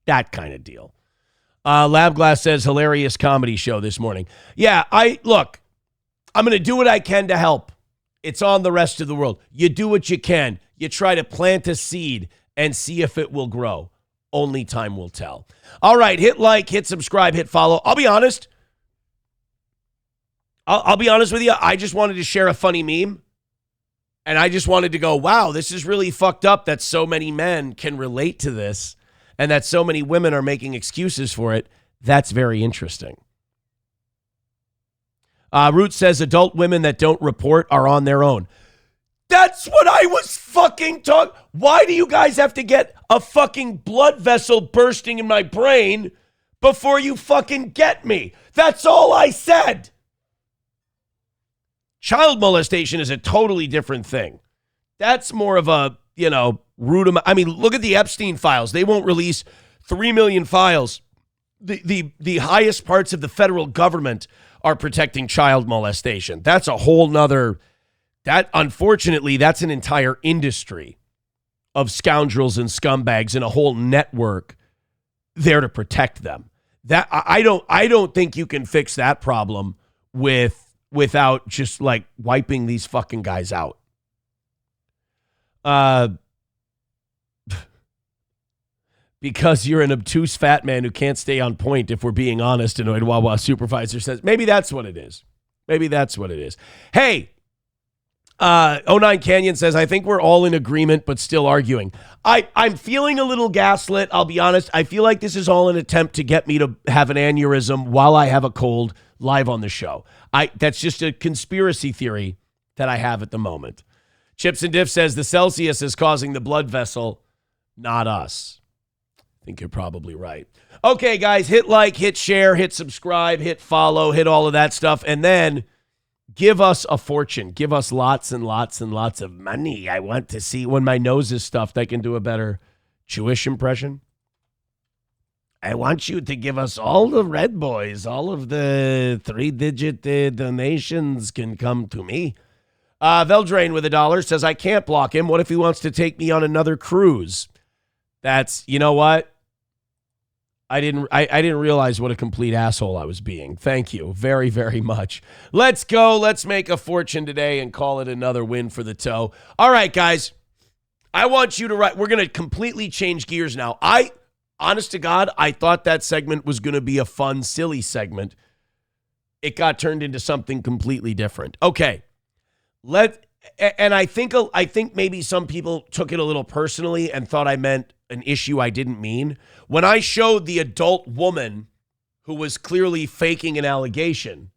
that kind of deal. Labglass says, hilarious comedy show this morning. Yeah, I'm going to do what I can to help. It's on the rest of the world. You do what you can. You try to plant a seed and see if it will grow. Only time will tell. All right, hit like, hit subscribe, hit follow. I'll be honest. I'll be honest with you. I just wanted to share a funny meme. And I just wanted to go, wow, this is really fucked up that so many men can relate to this. And that so many women are making excuses for it. That's very interesting. Root says adult women that don't report are on their own. That's what I was fucking talking. Why do you guys have to get a fucking blood vessel bursting in my brain before you fucking get me? That's all I said. Child molestation is a totally different thing. That's more of a, look at the Epstein files. They won't release 3 million files. The highest parts of the federal government are protecting child molestation. That's a whole nother Unfortunately, that's an entire industry of scoundrels and scumbags and a whole network there to protect them. That I don't think you can fix that problem without just like wiping these fucking guys out. Because you're an obtuse fat man who can't stay on point, if we're being honest, annoyed Wawa supervisor says. Maybe that's what it is. Hey, 09 Canyon says, I think we're all in agreement, but still arguing. I'm feeling a little gaslit. I'll be honest. I feel like this is all an attempt to get me to have an aneurysm while I have a cold live on the show. That's just a conspiracy theory that I have at the moment. Chips and Diff says the Celsius is causing the blood vessel, not us. I think you're probably right. Okay, guys, hit like, hit share, hit subscribe, hit follow, hit all of that stuff, and then give us a fortune. Give us lots and lots and lots of money. I want to see when my nose is stuffed, I can do a better Jewish impression. I want you to give us all the red boys. All of the 3-digit donations can come to me. Veldrain with $1 says, I can't block him. What if he wants to take me on another cruise? That's, you know what? I didn't realize what a complete asshole I was being. Thank you very, very much. Let's go. Let's make a fortune today and call it another win for the toe. All right, guys. I want you to write. We're going to completely change gears now. Honest to God, I thought that segment was going to be a fun, silly segment. It got turned into something completely different. Okay. And I think maybe some people took it a little personally and thought I meant an issue I didn't mean. When I showed the adult woman who was clearly faking an allegation,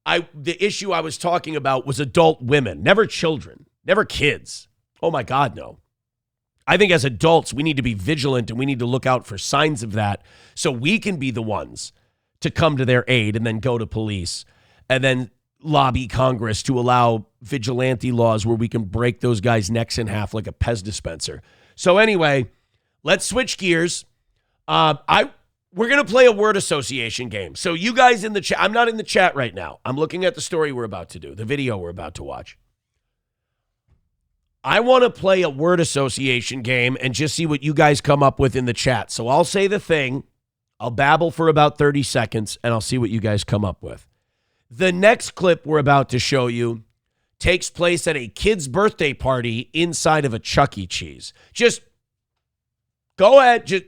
the issue I was talking about was adult women, never children, never kids. Oh my God, no. I think as adults, we need to be vigilant and we need to look out for signs of that so we can be the ones to come to their aid and then go to police and then lobby Congress to allow vigilante laws where we can break those guys' necks in half like a Pez dispenser. So anyway, let's switch gears. We're going to play a word association game. So you guys in the chat, I'm not in the chat right now. I'm looking at the story we're about to do, the video we're about to watch. I want to play a word association game and just see what you guys come up with in the chat. So I'll say the thing, I'll babble for about 30 seconds, and I'll see what you guys come up with. The next clip we're about to show you takes place at a kid's birthday party inside of a Chuck E. Cheese. Just go ahead. Just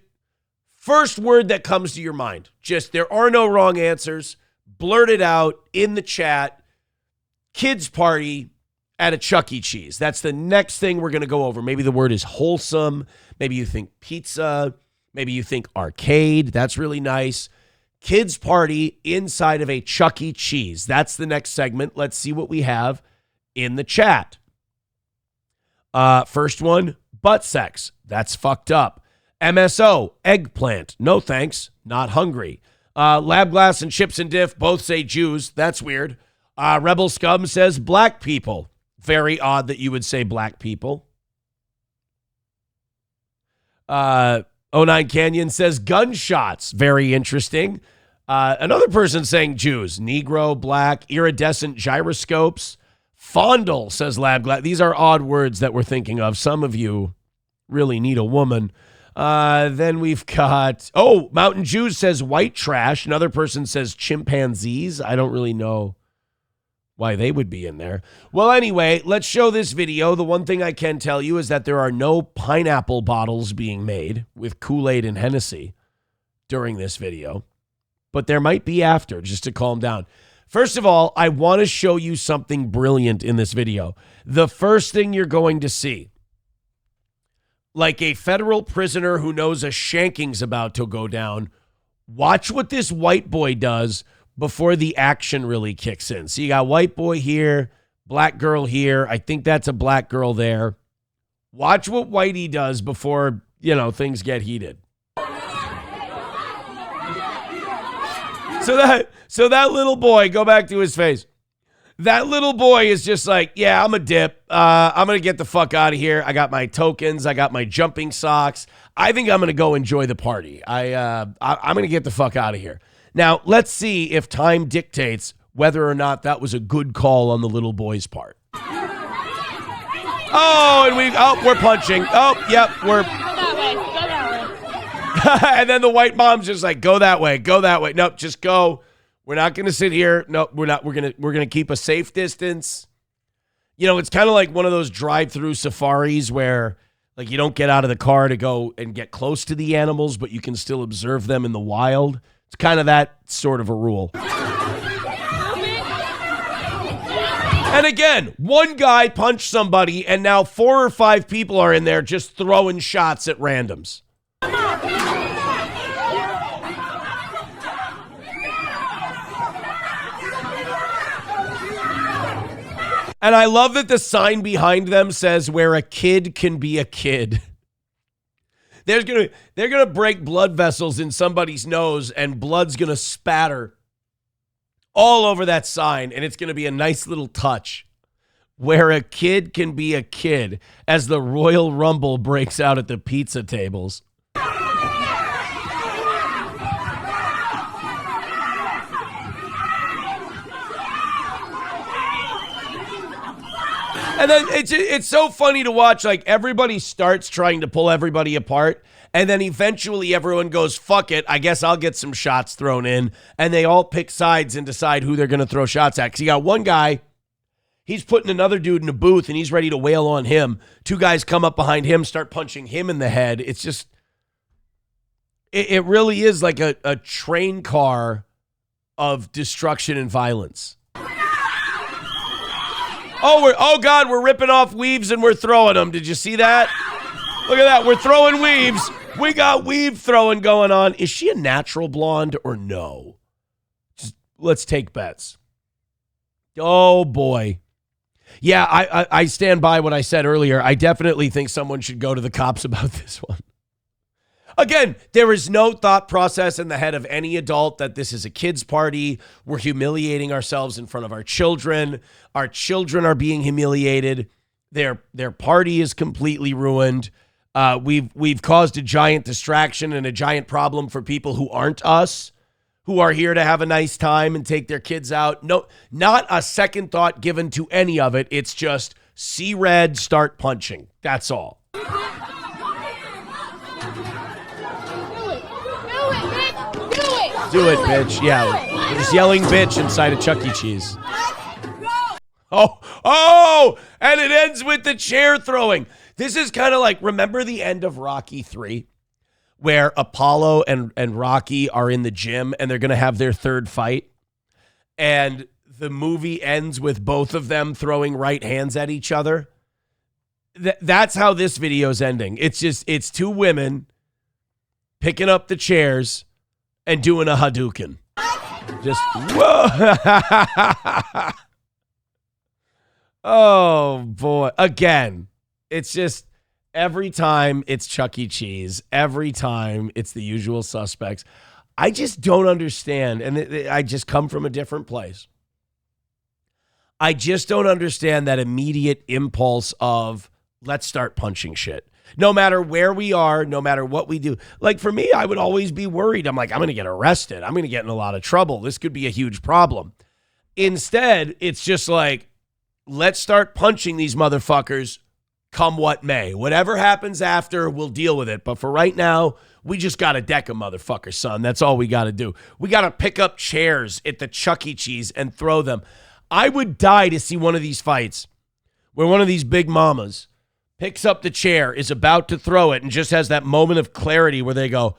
first word that comes to your mind. Just there are no wrong answers. Blurt it out in the chat. Kids party at a Chuck E. Cheese. That's the next thing we're going to go over. Maybe the word is wholesome. Maybe you think pizza. Maybe you think arcade. That's really nice. Kids party inside of a Chuck E. Cheese. That's the next segment. Let's see what we have in the chat. First one, butt sex. That's fucked up. MSO, eggplant. No thanks. Not hungry. Lab Glass and Chips and Diff both say Jews. That's weird. Rebel Scum says black people. Very odd that you would say black people. 09 Canyon says gunshots. Very interesting. Another person saying Jews. Negro, black, iridescent gyroscopes. Fondle, says Lab Glass. These are odd words that we're thinking of. Some of you really need a woman. Then we've got, Mountain Jews says white trash. Another person says chimpanzees. I don't really know why they would be in there. Well, anyway, let's show this video. The one thing I can tell you is that there are no pineapple bottles being made with Kool-Aid and Hennessy during this video, but there might be after, just to calm down. First of all, I want to show you something brilliant in this video. The first thing you're going to see, like a federal prisoner who knows a shanking's about to go down, watch what this white boy does before the action really kicks in. So you got white boy here, black girl here. I think that's a black girl there. Watch what Whitey does before, things get heated. So that little boy, go back to his face. That little boy is just like, yeah, I'm a dip. I'm going to get the fuck out of here. I got my tokens. I got my jumping socks. I think I'm going to go enjoy the party. I'm going to get the fuck out of here. Now, let's see if time dictates whether or not that was a good call on the little boy's part. Oh, and we're punching. Oh, yep, we're. Go that way. Go that way. And then the white mom's just like, go that way. Nope, just go. We're not going to sit here. No, we're not. We're going to keep a safe distance. You know, it's kind of like one of those drive-through safaris where like you don't get out of the car to go and get close to the animals, but you can still observe them in the wild. It's kind of that sort of a rule. And again, one guy punched somebody, and now 4 or 5 people are in there just throwing shots at randoms. And I love that the sign behind them says where a kid can be a kid. They're gonna break blood vessels in somebody's nose, and blood's gonna spatter all over that sign, and it's gonna be a nice little touch. Where a kid can be a kid as the Royal Rumble breaks out at the pizza tables. And then it's so funny to watch, like everybody starts trying to pull everybody apart, and then eventually everyone goes, fuck it, I guess I'll get some shots thrown in, and they all pick sides and decide who they're going to throw shots at. Because you got one guy, he's putting another dude in a booth, and he's ready to wail on him. 2 guys come up behind him, start punching him in the head. It's just, it really is like a train car of destruction and violence. Oh God, we're ripping off weaves and we're throwing them. Did you see that? Look at that. We're throwing weaves. We got weave throwing going on. Is she a natural blonde or no? Just, let's take bets. Oh boy. Yeah, I stand by what I said earlier. I definitely think someone should go to the cops about this one. Again, there is no thought process in the head of any adult that this is a kid's party. We're humiliating ourselves in front of our children. Our children are being humiliated. Their party is completely ruined. We've caused a giant distraction and a giant problem for people who aren't us, who are here to have a nice time and take their kids out. No, not a second thought given to any of it. It's just see red, start punching. That's all. Do it, bitch. Yeah, we're just yelling bitch inside a Chuck E. Cheese. Oh, and it ends with the chair throwing. This is kind of like, remember the end of Rocky 3, where Apollo and Rocky are in the gym and they're going to have their third fight? And the movie ends with both of them throwing right hands at each other. That's how this video's ending. It's 2 women picking up the chairs and doing a Hadouken. Just, whoa. Oh, boy. Again, it's just every time it's Chuck E. Cheese. Every time it's the usual suspects. I just don't understand. And I just come from a different place. I just don't understand that immediate impulse of let's start punching shit. No matter where we are, no matter what we do. Like for me, I would always be worried. I'm like, I'm going to get arrested. I'm going to get in a lot of trouble. This could be a huge problem. Instead, it's just like, let's start punching these motherfuckers come what may. Whatever happens after, we'll deal with it. But for right now, we just got to deck a motherfucker, son. That's all we got to do. We got to pick up chairs at the Chuck E. Cheese and throw them. I would die to see one of these fights where one of these big mamas picks up the chair, is about to throw it, and just has that moment of clarity where they go,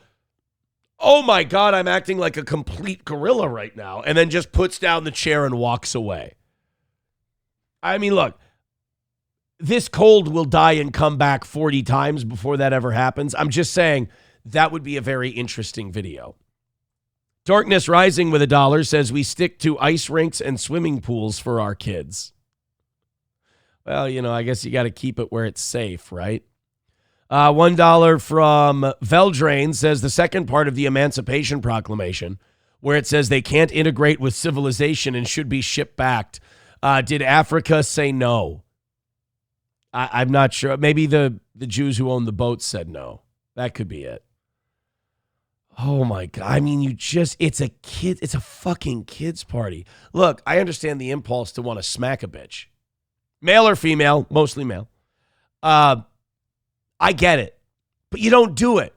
oh my God, I'm acting like a complete gorilla right now, and then just puts down the chair and walks away. I mean, look, this cold will die and come back 40 times before that ever happens. I'm just saying that would be a very interesting video. Darkness Rising with $1 says we stick to ice rinks and swimming pools for our kids. Well, you know, I guess you got to keep it where it's safe, right? $1 from Veldrain says the second part of the Emancipation Proclamation, where it says they can't integrate with civilization and should be shipped back. Did Africa say no? I'm not sure. Maybe the Jews who own the boats said no. That could be it. Oh my God. I mean, it's a fucking kids party. Look, I understand the impulse to want to smack a bitch. Male or female, mostly male. I get it. But you don't do it.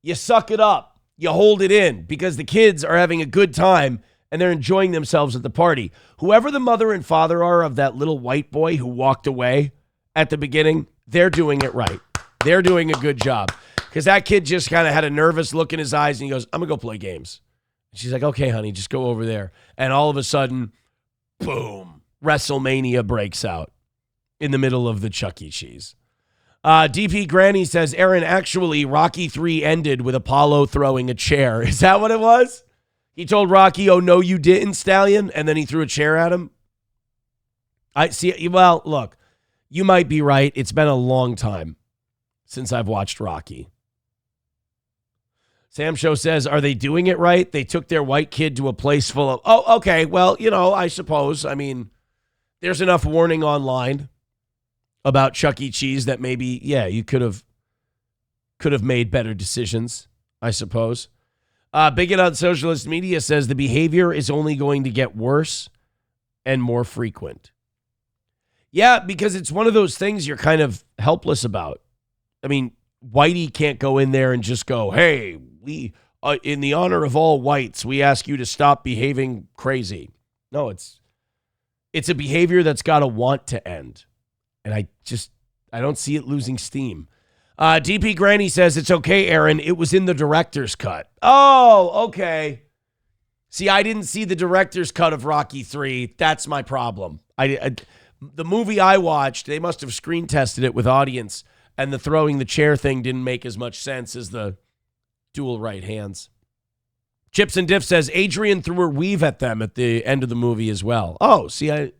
You suck it up. You hold it in because the kids are having a good time and they're enjoying themselves at the party. Whoever the mother and father are of that little white boy who walked away at the beginning, they're doing it right. They're doing a good job. Because that kid just kind of had a nervous look in his eyes and he goes, I'm going to go play games. And she's like, okay, honey, just go over there. And all of a sudden, boom, WrestleMania breaks out in the middle of the Chuck E. Cheese. DP Granny says, Aaron, actually, Rocky 3 ended with Apollo throwing a chair. Is that what it was? He told Rocky, oh, no, you didn't, Stallion, and then he threw a chair at him? I see. Well, look, you might be right. It's been a long time since I've watched Rocky. Sam Show says, are they doing it right? They took their white kid to a place full of, oh, okay, well, I suppose. I mean, there's enough warning online about Chuck E. Cheese that maybe, yeah, you could have made better decisions, I suppose. Bigot on Socialist Media says the behavior is only going to get worse and more frequent. Yeah, because it's one of those things you're kind of helpless about. I mean, Whitey can't go in there and just go, hey, we, in the honor of all whites, we ask you to stop behaving crazy. No, it's a behavior that's got to want to end. And I don't see it losing steam. DP Granny says, it's okay, Aaron. It was in the director's cut. Oh, okay. See, I didn't see the director's cut of Rocky 3. That's my problem. The movie I watched, they must have screen tested it with audience, and the throwing the chair thing didn't make as much sense as the dual right hands. Chips and Diff says, Adrian threw her weave at them at the end of the movie as well. Oh, see,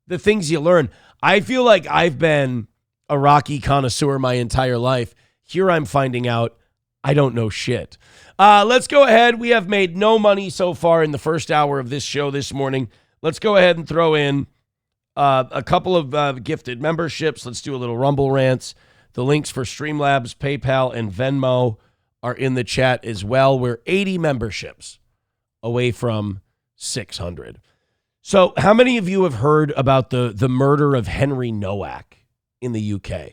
the things you learn. I feel like I've been a Rocky connoisseur my entire life. Here I'm finding out I don't know shit. Let's go ahead. We have made no money so far in the first hour of this show this morning. Let's go ahead and throw in a couple of gifted memberships. Let's do a little Rumble Rants. The links for Streamlabs, PayPal, and Venmo are in the chat as well. We're 80 memberships away from 600. So how many of you have heard about the murder of Henry Nowak in the UK?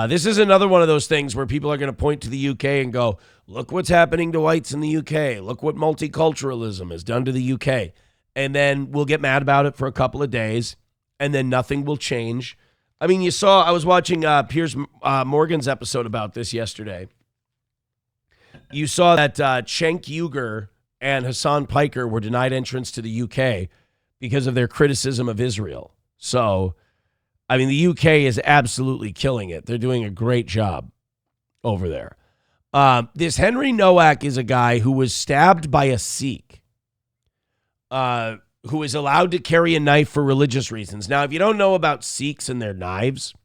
This is another one of those things where people are going to point to the UK and go, look what's happening to whites in the UK. Look what multiculturalism has done to the UK. And then we'll get mad about it for a couple of days, and then nothing will change. I mean, I was watching Piers Morgan's episode about this yesterday. You saw that Cenk Uygur and Hassan Piker were denied entrance to the UK because of their criticism of Israel. So, I mean, the UK is absolutely killing it. They're doing a great job over there. This Henry Nowak is a guy who was stabbed by a Sikh, who is allowed to carry a knife for religious reasons. Now, if you don't know about Sikhs and their knives,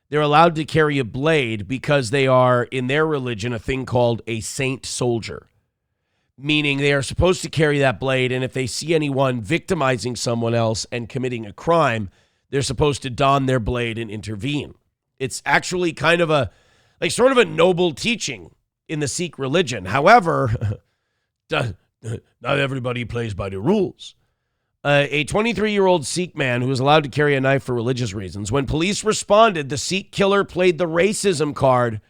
they're allowed to carry a blade because they are, in their religion, a thing called a saint soldier, meaning they are supposed to carry that blade, and if they see anyone victimizing someone else and committing a crime, they're supposed to don their blade and intervene. It's actually kind of sort of a noble teaching in the Sikh religion. However, not everybody plays by the rules. A 23-year-old Sikh man who was allowed to carry a knife for religious reasons. When police responded, the Sikh killer played the racism card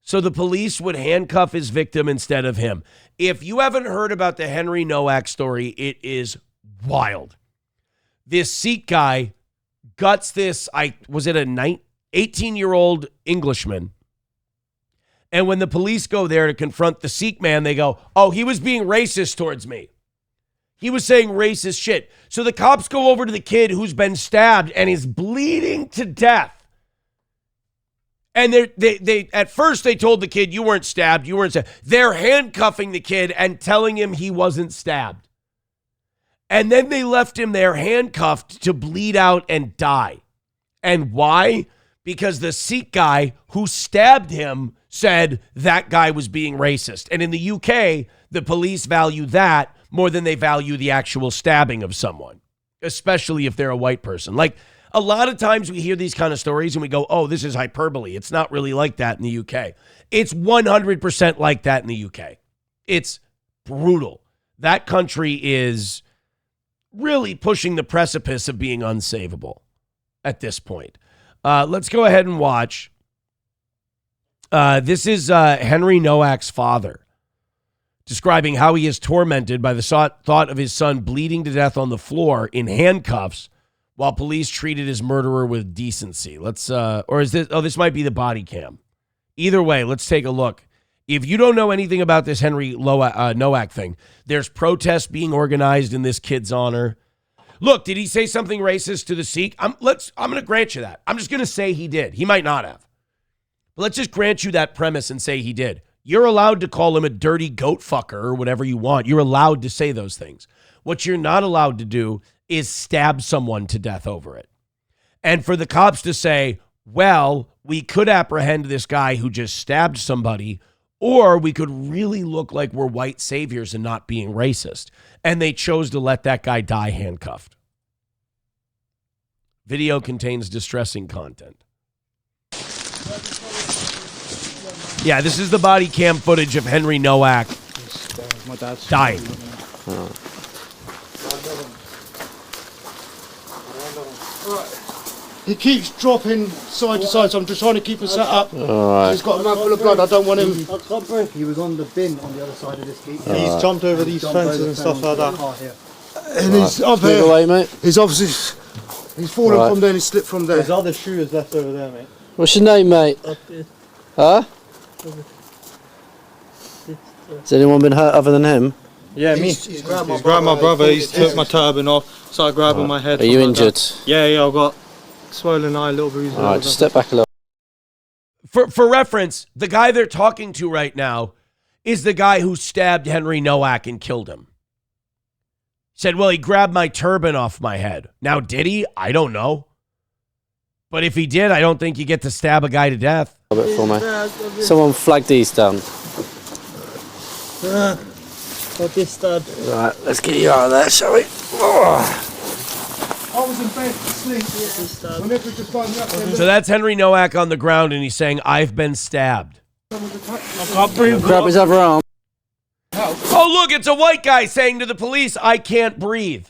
so the police would handcuff his victim instead of him. If you haven't heard about the Henry Nowak story, it is wild. This Sikh guy guts this, 18-year-old Englishman. And when the police go there to confront the Sikh man, they go, oh, he was being racist towards me. He was saying racist shit. So the cops go over to the kid who's been stabbed and is bleeding to death. And they at first they told the kid, you weren't stabbed. They're handcuffing the kid and telling him he wasn't stabbed. And then they left him there handcuffed to bleed out and die. And why? Because the Sikh guy who stabbed him said that guy was being racist. And in the UK, the police value that more than they value the actual stabbing of someone, especially if they're a white person. Like, a lot of times we hear these kind of stories and we go, oh, this is hyperbole. It's not really like that in the UK. It's 100% like that in the UK. It's brutal. That country is really pushing the precipice of being unsavable at this point. Let's go ahead and watch. This is Henry Nowak's father describing how he is tormented by the thought of his son bleeding to death on the floor in handcuffs while police treated his murderer with decency. This might be the body cam. Either way, let's take a look. If you don't know anything about this Henry Nowak thing, there's protests being organized in this kid's honor. Look, did he say something racist to the Sikh? I'm going to grant you that. I'm just going to say he did. He might not have. But let's just grant you that premise and say he did. You're allowed to call him a dirty goat fucker or whatever you want. You're allowed to say those things. What you're not allowed to do is stab someone to death over it. And for the cops to say, well, we could apprehend this guy who just stabbed somebody, or we could really look like we're white saviors and not being racist. And they chose to let that guy die handcuffed. Video contains distressing content. Yeah, this is the body cam footage of Henry Nowak dying. He keeps dropping side to side, so I'm just trying to keep him set up. Right. He's got a mouthful of blood. I don't want him. He was on the bin on the other side of this gate. He's jumped over these fences and stuff like that. And he's up Move here. away, mate. He's obviously fallen from there and he slipped from there. There's other shooters left over there, mate. What's your name, mate? Huh? Has anyone been hurt other than him? Yeah, me. He's grabbed my brother. He's took my turban off. Started grabbing my head. Are you injured? Yeah, I've got swollen eye, a little bruise. All right, just step back a little. For reference, the guy they're talking to right now is the guy who stabbed Henry Nowak and killed him. Said, well, he grabbed my turban off my head. Now, did he? I don't know. But if he did, I don't think you get to stab a guy to death. A bit for me. Someone flag these down. Got this stud. Right, let's get you out of there, shall we? I was in bed asleep. So that's Henry Nowak on the ground, and he's saying, I've been stabbed. Grab his other arm. Oh, look, it's a white guy saying to the police, I can't breathe.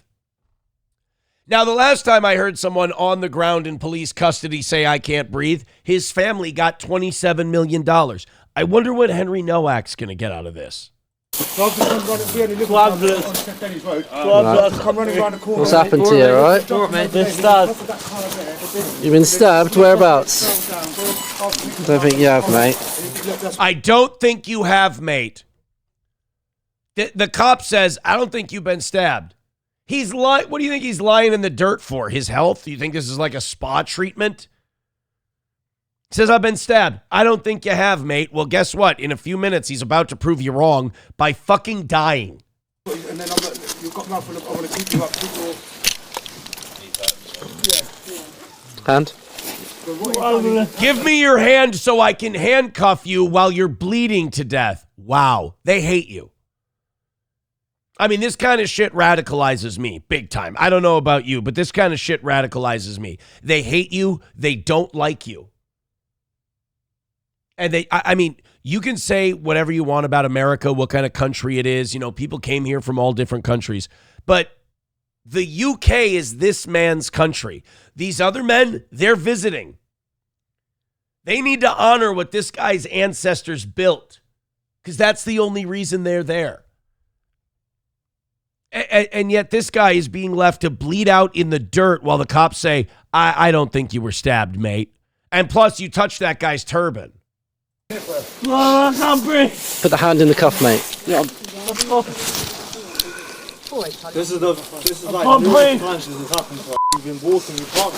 Now, the last time I heard someone on the ground in police custody say, I can't breathe, his family got $27 million. I wonder what Henry Nowak's going to get out of this. What's happened to you, right? You've been stabbed? Whereabouts? Don't think you have, mate. I don't think you have, mate. The cop says, I don't think you've been stabbed. He's lying. What do you think he's lying in the dirt for? His health? You think this is like a spa treatment? He says, I've been stabbed. I don't think you have, mate. Well, guess what? In a few minutes, he's about to prove you wrong by fucking dying. And then you've got mouthful of, I want to keep you up. Hand? Give me your hand so I can handcuff you while you're bleeding to death. Wow. They hate you. I mean, this kind of shit radicalizes me big time. I don't know about you, but this kind of shit radicalizes me. They hate you. They don't like you. And I mean, you can say whatever you want about America, what kind of country it is. You know, people came here from all different countries. But the UK is this man's country. These other men, they're visiting. They need to honor what this guy's ancestors built, because that's the only reason they're there. And yet this guy is being left to bleed out in the dirt while the cops say, I don't think you were stabbed, mate. And plus, you touched that guy's turban. Oh, I can't breathe. Put the hand in the cuff, mate. Yeah. This is like numerous times this has happened. You've been walking, you parked.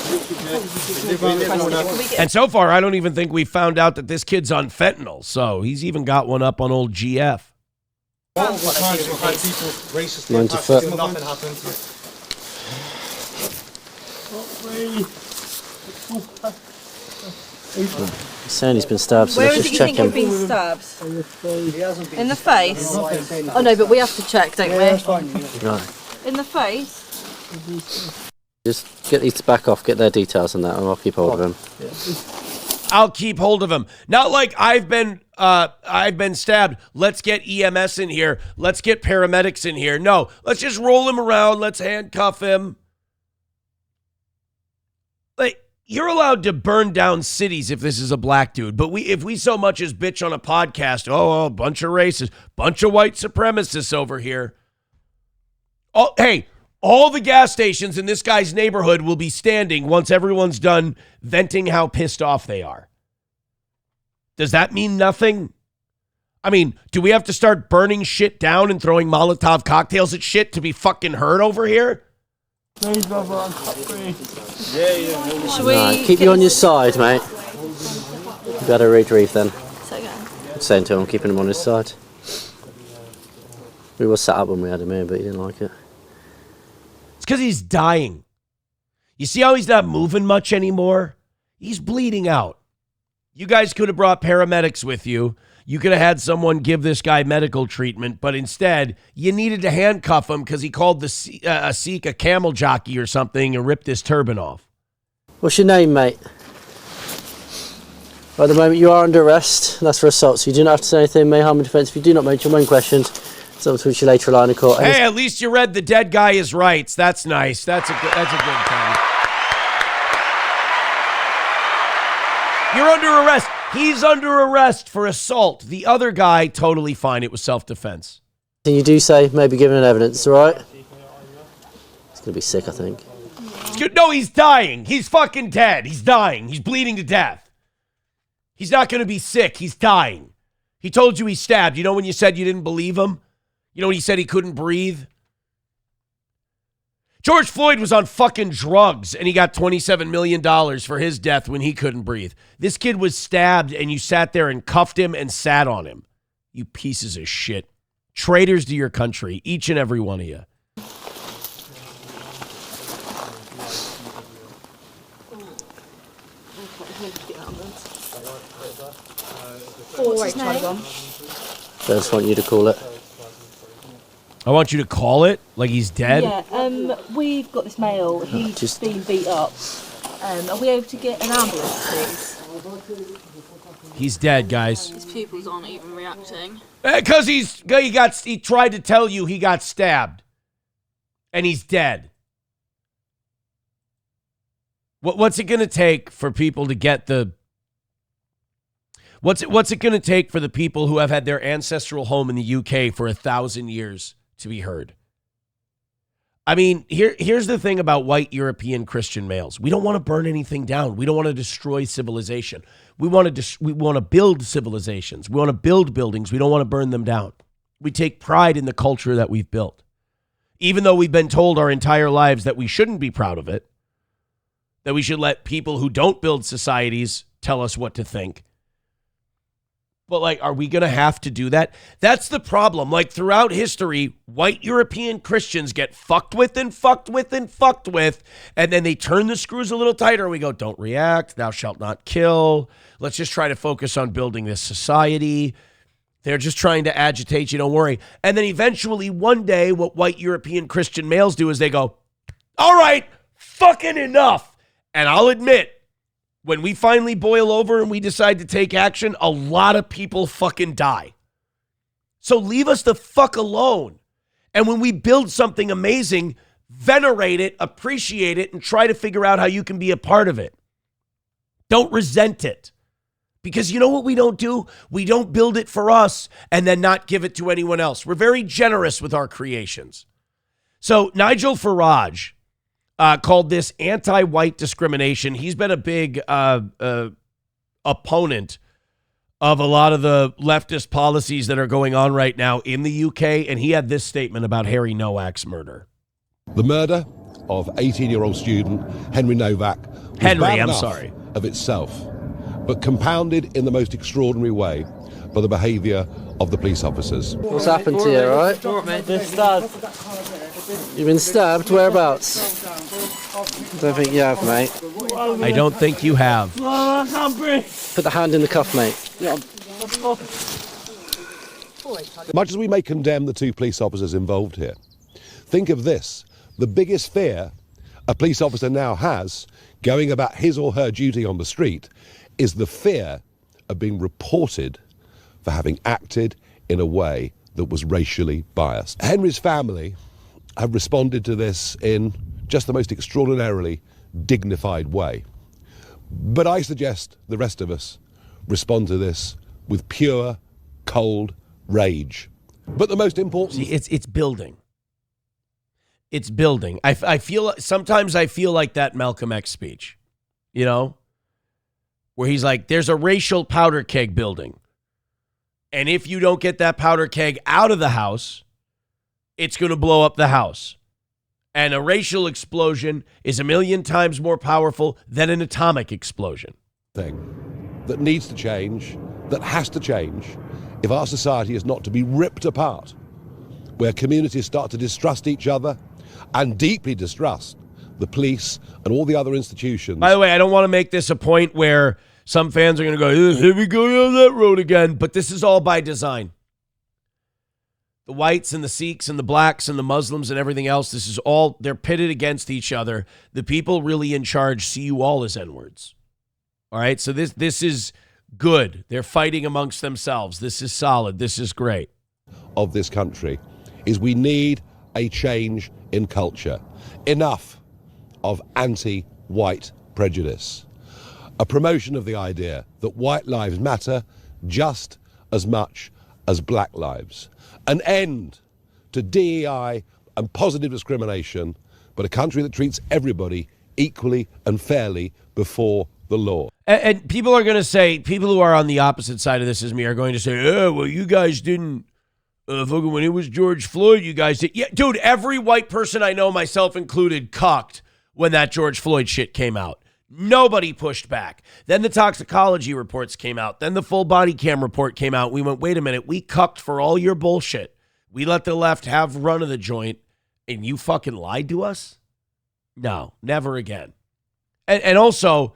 And so far, I don't even think we found out that this kid's on fentanyl. So he's even got one up on old GF. Multiple times we've had people racist Mind your foot. nothing happened. He's saying he's been stabbed, so Where let's is it just you check think you've him. been stabbed? In the face? Oh no, but we have to check, don't we? Right. In the face? Just get these back off, get their details and that, and I'll keep hold of him. I'll keep hold of him. Not like I've been stabbed. Let's get EMS in here. Let's get paramedics in here. No, let's just roll him around. Let's handcuff him. Like, you're allowed to burn down cities if this is a black dude. But if we so much as bitch on a podcast, a bunch of racists, bunch of white supremacists over here. Oh, hey, all the gas stations in this guy's neighborhood will be standing once everyone's done venting how pissed off they are. Does that mean nothing? I mean, do we have to start burning shit down and throwing Molotov cocktails at shit to be fucking heard over here? Keep you on your side, mate. You better retrieve then. Saying to him, keeping him on his side. We were set up when we had him here, but he didn't like it. It's because he's dying. You see how he's not moving much anymore? He's bleeding out. You guys could have brought paramedics with you. You could have had someone give this guy medical treatment, but instead, you needed to handcuff him because he called a Sikh a camel jockey or something and ripped his turban off. What's your name, mate? At the moment, you are under arrest. That's for assault, so you do not have to say anything. May harm in defence if you do not mention main questions. So we'll switch you later line of court. Hey, at least you read the dead guy his rights. That's nice. That's a good thing. You're under arrest. He's under arrest for assault. The other guy, totally fine. It was self-defense. And you do say maybe giving an evidence, all right? He's going to be sick, I think. No, he's dying. He's fucking dead. He's dying. He's bleeding to death. He's not going to be sick. He's dying. He told you he stabbed. You know when you said you didn't believe him? You know when he said he couldn't breathe? George Floyd was on fucking drugs and he got $27 million for his death when he couldn't breathe. This kid was stabbed and you sat there and cuffed him and sat on him. You pieces of shit. Traitors to your country, each and every one of you. I just want you to call it. I want you to call it like he's dead? Yeah, we've got this male. He's just been beat up. Are we able to get an ambulance, please? He's dead, guys. His pupils aren't even reacting. Because he tried to tell you he got stabbed. And he's dead. What's it going to take for people to get the... What's it going to take for the people who have had their ancestral home in the UK for 1,000 years to be heard? I mean, here's the thing about white European Christian males. We don't want to burn anything down. We don't want to destroy civilization. We want to build civilizations. We want to build buildings. We don't want to burn them down. We take pride in the culture that we've built. Even though we've been told our entire lives that we shouldn't be proud of it, that we should let people who don't build societies tell us what to think. But, like, are we going to have to do that? That's the problem. Like, throughout history, white European Christians get fucked with and fucked with and fucked with, and then they turn the screws a little tighter, and we go, don't react, thou shalt not kill. Let's just try to focus on building this society. They're just trying to agitate you, don't worry. And then eventually, one day, what white European Christian males do is they go, all right, fucking enough. And I'll admit, when we finally boil over and we decide to take action, a lot of people fucking die. So leave us the fuck alone. And when we build something amazing, venerate it, appreciate it, and try to figure out how you can be a part of it. Don't resent it. Because you know what we don't do? We don't build it for us and then not give it to anyone else. We're very generous with our creations. So Nigel Farage called this anti-white discrimination. He's been a big opponent of a lot of the leftist policies that are going on right now in the UK, and he had this statement about Harry Nowak's murder. The murder of 18-year-old student Henry Nowak was bad enough of itself, but compounded in the most extraordinary way by the behaviour of the police officers. What's happened to you, all right? Been stabbed. You've been stabbed? Whereabouts? I don't think you have, mate. I don't think you have. Put the hand in the cuff, mate. Much as we may condemn the two police officers involved here, think of this. The biggest fear a police officer now has going about his or her duty on the street is the fear of being reported for having acted in a way that was racially biased. Henry's family have responded to this in just the most extraordinarily dignified way. But I suggest the rest of us respond to this with pure, cold rage. But the most important... See, it's building. It's building. I feel sometimes I feel like that Malcolm X speech, you know, where he's like, there's a racial powder keg building. And if you don't get that powder keg out of the house, it's going to blow up the house. And a racial explosion is 1,000,000 times more powerful than an atomic explosion. Thing that needs to change, that has to change, if our society is not to be ripped apart, where communities start to distrust each other and deeply distrust the police and all the other institutions. By the way, I don't want to make this a point where some fans are going to go, here we go down that road again, but this is all by design. The whites and the Sikhs and the blacks and the Muslims and everything else, this is all, they're pitted against each other. The people really in charge see you all as N-words. All right, so this is good. They're fighting amongst themselves. This is solid. This is great. Of this country is we need a change in culture. Enough of anti-white prejudice. A promotion of the idea that white lives matter just as much as black lives. An end to DEI and positive discrimination, but a country that treats everybody equally and fairly before the law. And people are going to say, people who are on the opposite side of this as me are going to say, oh, well, you guys didn't, when it was George Floyd, you guys did. Yeah, dude, every white person I know, myself included, cucked when that George Floyd shit came out. Nobody pushed back. Then the toxicology reports came out. Then the full body cam report came out. We went, wait a minute, we cucked for all your bullshit. We let the left have run of the joint, and you fucking lied to us? No, never again. And also,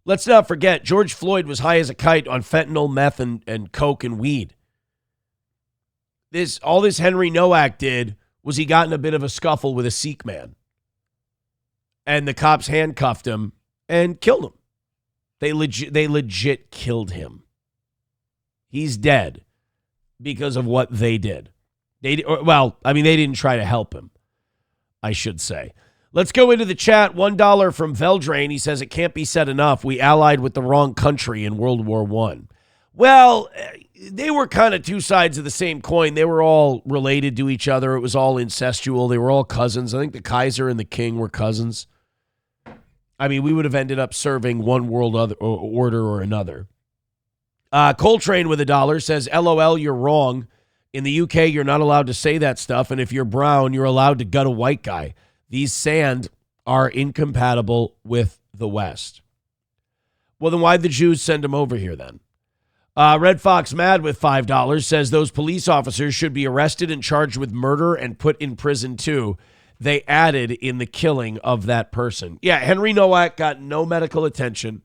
let's not forget, George Floyd was high as a kite on fentanyl, meth, and coke and weed. All this Henry Nowak did was he got in a bit of a scuffle with a Sikh man. And the cops handcuffed him and killed him. They legit killed him. He's dead because of what they did. They didn't try to help him, I should say. Let's go into the chat. $1 from Veldrain. He says, it can't be said enough. We allied with the wrong country in World War I. Well, they were kind of two sides of the same coin. They were all related to each other. It was all incestual. They were all cousins. I think the Kaiser and the King were cousins. I mean, we would have ended up serving one world order or another. Coltrane with $1 says, LOL, you're wrong. In the UK, you're not allowed to say that stuff. And if you're brown, you're allowed to gut a white guy. These sand are incompatible with the West. Well, then why'd the Jews send them over here then? Red Fox Mad with $5 says those police officers should be arrested and charged with murder and put in prison too. They added in the killing of that person. Yeah, Henry Nowak got no medical attention.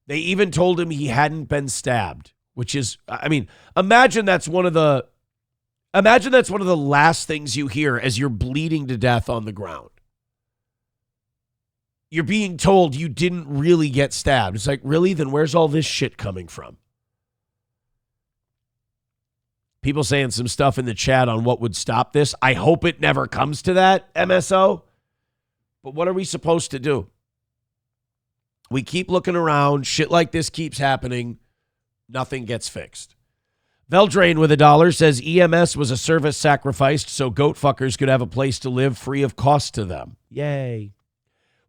They even told him he hadn't been stabbed, which is, I mean, imagine that's one of the last things you hear as you're bleeding to death on the ground. You're being told you didn't really get stabbed. It's like, really? Then where's all this shit coming from? People saying some stuff in the chat on what would stop this. I hope it never comes to that, MSO. But what are we supposed to do? We keep looking around. Shit like this keeps happening. Nothing gets fixed. Veldrain with $1 says EMS was a service sacrificed so goat fuckers could have a place to live free of cost to them. Yay.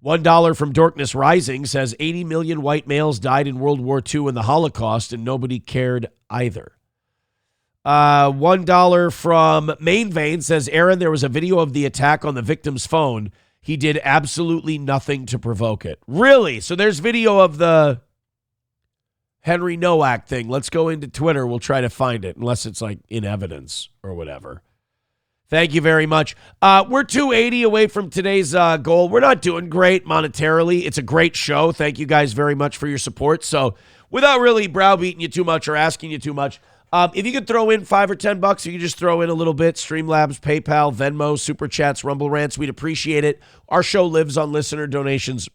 $1 from Dorkness Rising says 80 million white males died in World War II and the Holocaust and nobody cared either. $1 from Main Vein says, Aaron, there was a video of the attack on the victim's phone. He did absolutely nothing to provoke it. Really? So there's video of the Henry Nowak thing. Let's go into Twitter. We'll try to find it, unless it's like in evidence or whatever. Thank you very much. We're 280 away from today's goal. We're not doing great monetarily. It's a great show. Thank you guys very much for your support. So without really browbeating you too much or asking you too much, if you could throw in $5 or $10, you could just throw in a little bit. Streamlabs, PayPal, Venmo, Super Chats, Rumble Rants. We'd appreciate it. Our show lives on listener donations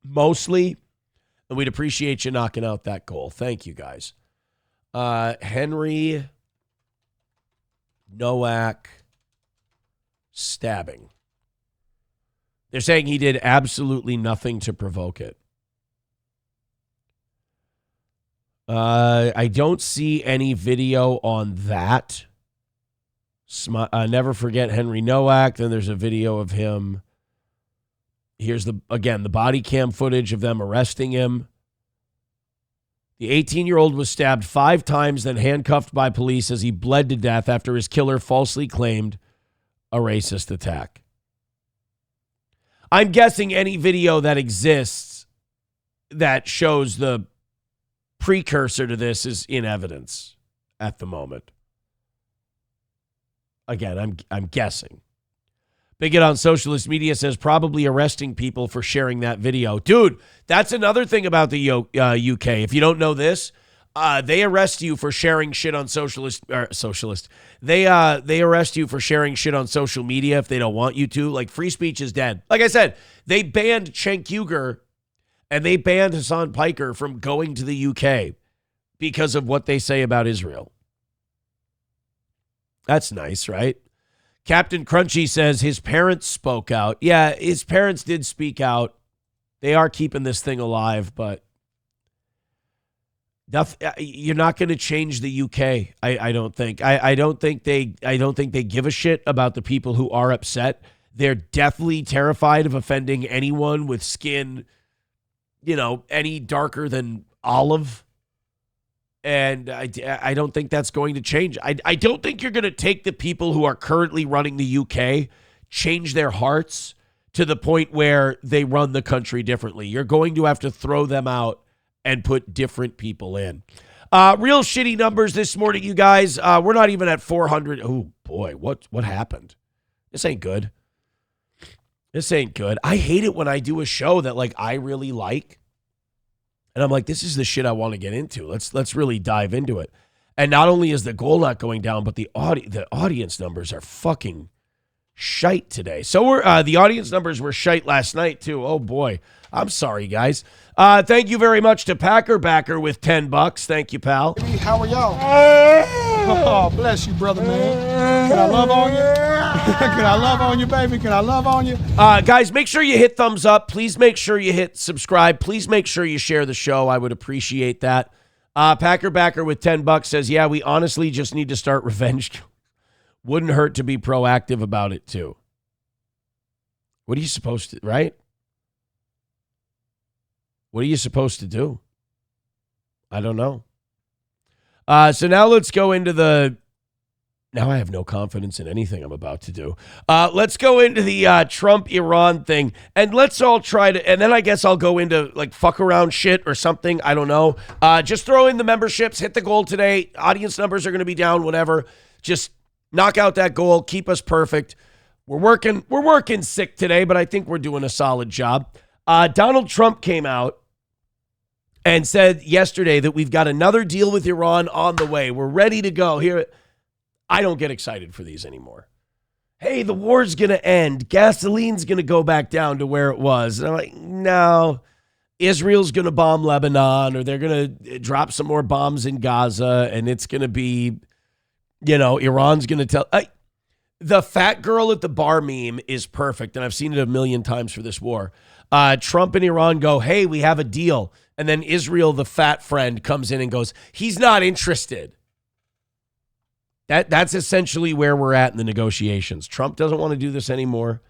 mostly, and we'd appreciate you knocking out that goal. Thank you, guys. Henry Nowak stabbing. They're saying he did absolutely nothing to provoke it. I don't see any video on that. Never forget Henry Nowak. Then there's a video of him. Here's the body cam footage of them arresting him. The 18-year-old was stabbed 5 times, then handcuffed by police as he bled to death after his killer falsely claimed a racist attack. I'm guessing any video that exists that shows the precursor to this is in evidence at the moment. Again, I'm guessing. Bigot on socialist media says probably arresting people for sharing that video. Dude, that's another thing about the UK. If you don't know this, they arrest you for sharing shit on socialist. They arrest you for sharing shit on social media if they don't want you to. Like, free speech is dead. Like I said, they banned Cenk Uygur and they banned Hassan Piker from going to the UK because of what they say about Israel. That's nice, right? Captain Crunchy says his parents spoke out. Yeah, his parents did speak out. They are keeping this thing alive, but you're not going to change the UK. I don't think. I don't think they give a shit about the people who are upset. They're definitely terrified of offending anyone with skin, any darker than olive. And I don't think that's going to change. I don't think you're going to take the people who are currently running the UK, change their hearts to the point where they run the country differently. You're going to have to throw them out and put different people in. Real shitty numbers this morning, you guys. We're not even at 400. Oh, boy, what happened? This ain't good. This ain't good. I hate it when I do a show that, I really like. And I'm like, this is the shit I want to get into. Let's really dive into it. And not only is the goal not going down, but the audience numbers are fucking shite today. So the audience numbers were shite last night too. Oh boy, I'm sorry guys. Thank you very much to Packer Backer with $10. Thank you, pal. How are y'all? Oh, bless you, brother, man. Can I love on you? Can I love on you, baby? Can I love on you? Guys, make sure you hit thumbs up. Please make sure you hit subscribe. Please make sure you share the show. I would appreciate that. Packer Backer with $10 says, yeah, we honestly just need to start revenge. Wouldn't hurt to be proactive about it, too. What are you supposed to, right? What are you supposed to do? I don't know. So now let's go into now I have no confidence in anything I'm about to do. Let's go into the Trump-Iran thing, and let's all try to, and then I guess I'll go into fuck around shit or something. I don't know. Just throw in the memberships, hit the goal today. Audience numbers are going to be down, whatever. Just knock out that goal, keep us perfect. We're working sick today, but I think we're doing a solid job. Donald Trump came out and said yesterday that we've got another deal with Iran on the way. We're ready to go. Here, I don't get excited for these anymore. Hey, the war's going to end. Gasoline's going to go back down to where it was. And I'm like, no. Israel's going to bomb Lebanon, or they're going to drop some more bombs in Gaza, and it's going to be, Iran's going to tell. The fat girl at the bar meme is perfect, and I've seen it a million times for this war. Trump and Iran go, hey, we have a deal. And then Israel, the fat friend, comes in and goes, he's not interested. That's essentially where we're at in the negotiations. Trump doesn't want to do this anymore.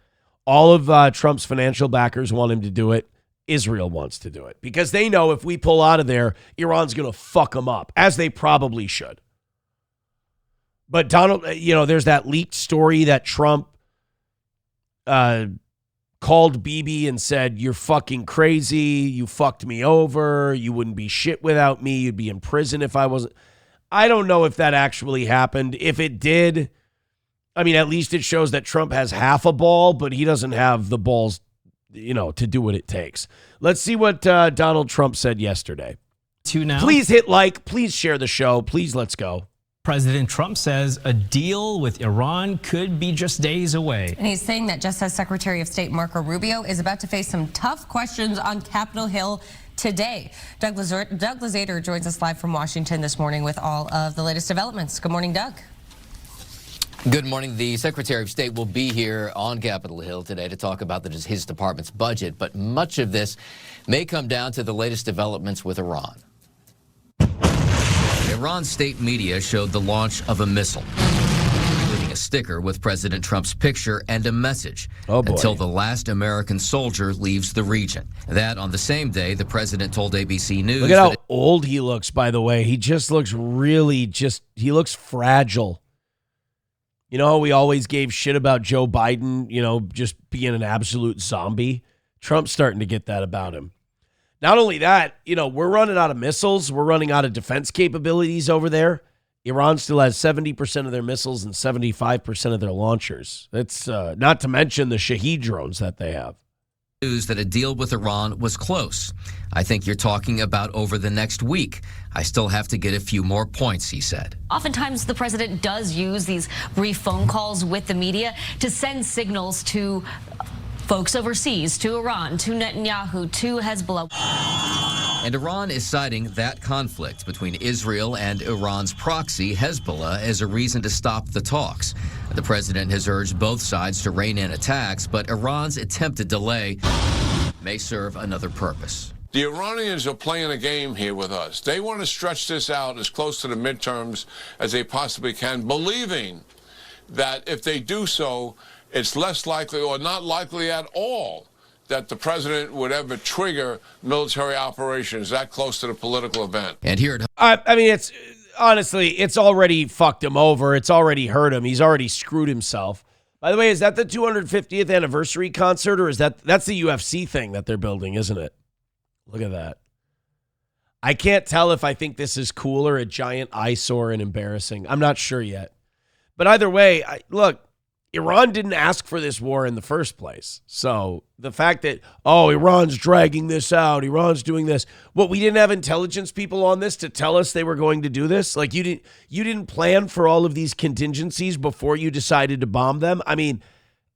All of Trump's financial backers want him to do it. Israel wants to do it because they know if we pull out of there, Iran's going to fuck them up, as they probably should. But Donald, there's that leaked story that Trump called Bibi and said, you're fucking crazy. You fucked me over. You wouldn't be shit without me. You'd be in prison if I wasn't. I don't know if that actually happened. If it did, at least it shows that Trump has half a ball, but he doesn't have the balls, to do what it takes. Let's see what Donald Trump said yesterday. Please hit like. Please share the show. Please, let's go. President Trump says a deal with Iran could be just days away. And he's saying that just as Secretary of State Marco Rubio is about to face some tough questions on Capitol Hill today. Doug Lazater joins us live from Washington this morning with all of the latest developments. Good morning, Doug. Good morning. The Secretary of State will be here on Capitol Hill today to talk about his department's budget, but much of this may come down to the latest developments with Iran. Iran's state media showed the launch of a missile, including a sticker with President Trump's picture and a message until the last American soldier leaves the region. That on the same day, the president told ABC News Look at how old he looks, by the way. He just looks he looks fragile. You know how we always gave shit about Joe Biden, just being an absolute zombie? Trump's starting to get that about him. Not only that, we're running out of missiles. We're running out of defense capabilities over there. Iran still has 70% of their missiles and 75% of their launchers. That's not to mention the Shahed drones that they have. News that a deal with Iran was close. I think you're talking about over the next week. I still have to get a few more points, he said. Oftentimes, the president does use these brief phone calls with the media to send signals to folks overseas, to Iran, to Netanyahu, to Hezbollah. And Iran is citing that conflict between Israel and Iran's proxy, Hezbollah, as a reason to stop the talks. The president has urged both sides to rein in attacks, but Iran's attempted delay may serve another purpose. The Iranians are playing a game here with us. They want to stretch this out as close to the midterms as they possibly can, believing that if they do so, it's less likely or not likely at all that the president would ever trigger military operations that close to the political event. And here I mean, it's already fucked him over. It's already hurt him. He's already screwed himself. By the way, is that the 250th anniversary concert, or is that's the UFC thing that they're building, isn't it? Look at that. I can't tell if I think this is cool or a giant eyesore and embarrassing. I'm not sure yet. But either way, look, Iran didn't ask for this war in the first place. So the fact that, Iran's dragging this out, Iran's doing this. We didn't have intelligence people on this to tell us they were going to do this? Like you didn't plan for all of these contingencies before you decided to bomb them? I mean,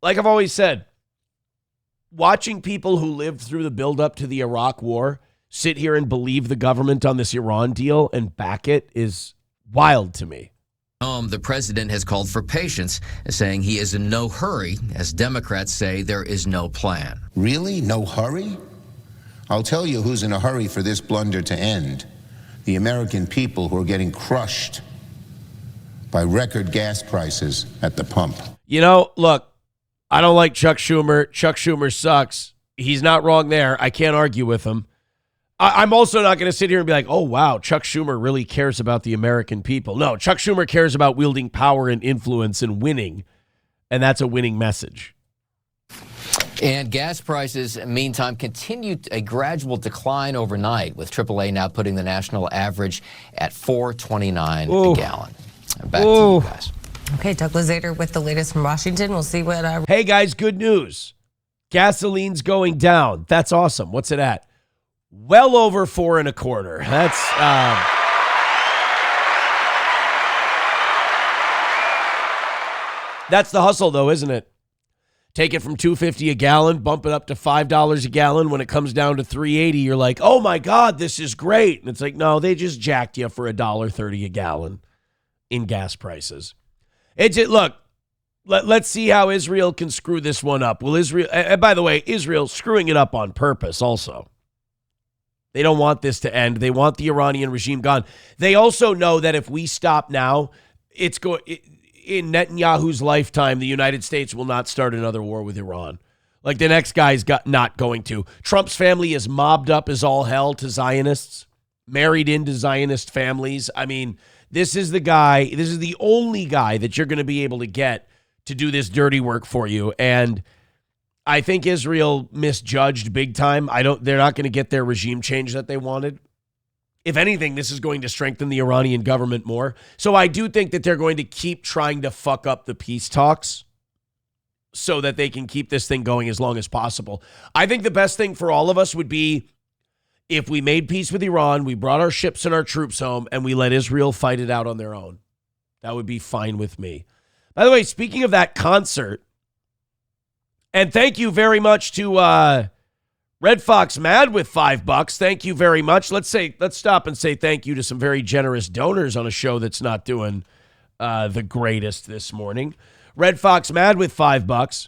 like I've always said, watching people who lived through the buildup to the Iraq war sit here and believe the government on this Iran deal and back it is wild to me. The president has called for patience, saying he is in no hurry, as Democrats say there is no plan. Really? No hurry? I'll tell you who's in a hurry for this blunder to end. The American people who are getting crushed by record gas prices at the pump. Look, I don't like Chuck Schumer. Chuck Schumer sucks. He's not wrong there. I can't argue with him. I'm also not going to sit here and be like, oh, wow, Chuck Schumer really cares about the American people. No, Chuck Schumer cares about wielding power and influence and winning, and that's a winning message. And gas prices, meantime, continued a gradual decline overnight, with AAA now putting the national average at $4.29 a gallon. Back to you guys. Okay, Doug Lazader with the latest from Washington. We'll see what... Hey, guys, good news. Gasoline's going down. That's awesome. What's it at? Well over $4.25. That's the hustle, though, isn't it? Take it from $2.50 a gallon, bump it up to $5 a gallon. When it comes down to $3.80, you're like, oh my God, this is great. And it's like, no, they just jacked you for $1.30 a gallon in gas prices. Look, let's see how Israel can screw this one up. Will Israel? And by the way, Israel's screwing it up on purpose also. They don't want this to end. They want the Iranian regime gone. They also know that if we stop now, in Netanyahu's lifetime, the United States will not start another war with Iran. Like the next guy's not going to. Trump's family is mobbed up as all hell to Zionists, married into Zionist families. I mean, this is the only guy that you're going to be able to get to do this dirty work for you. And I think Israel misjudged big time. They're not going to get their regime change that they wanted. If anything, this is going to strengthen the Iranian government more. So I do think that they're going to keep trying to fuck up the peace talks so that they can keep this thing going as long as possible. I think the best thing for all of us would be if we made peace with Iran, we brought our ships and our troops home, and we let Israel fight it out on their own. That would be fine with me. By the way, speaking of that concert, and thank you very much to Red Fox Mad with $5. Thank you very much. Let's stop and say thank you to some very generous donors on a show that's not doing the greatest this morning. Red Fox Mad with $5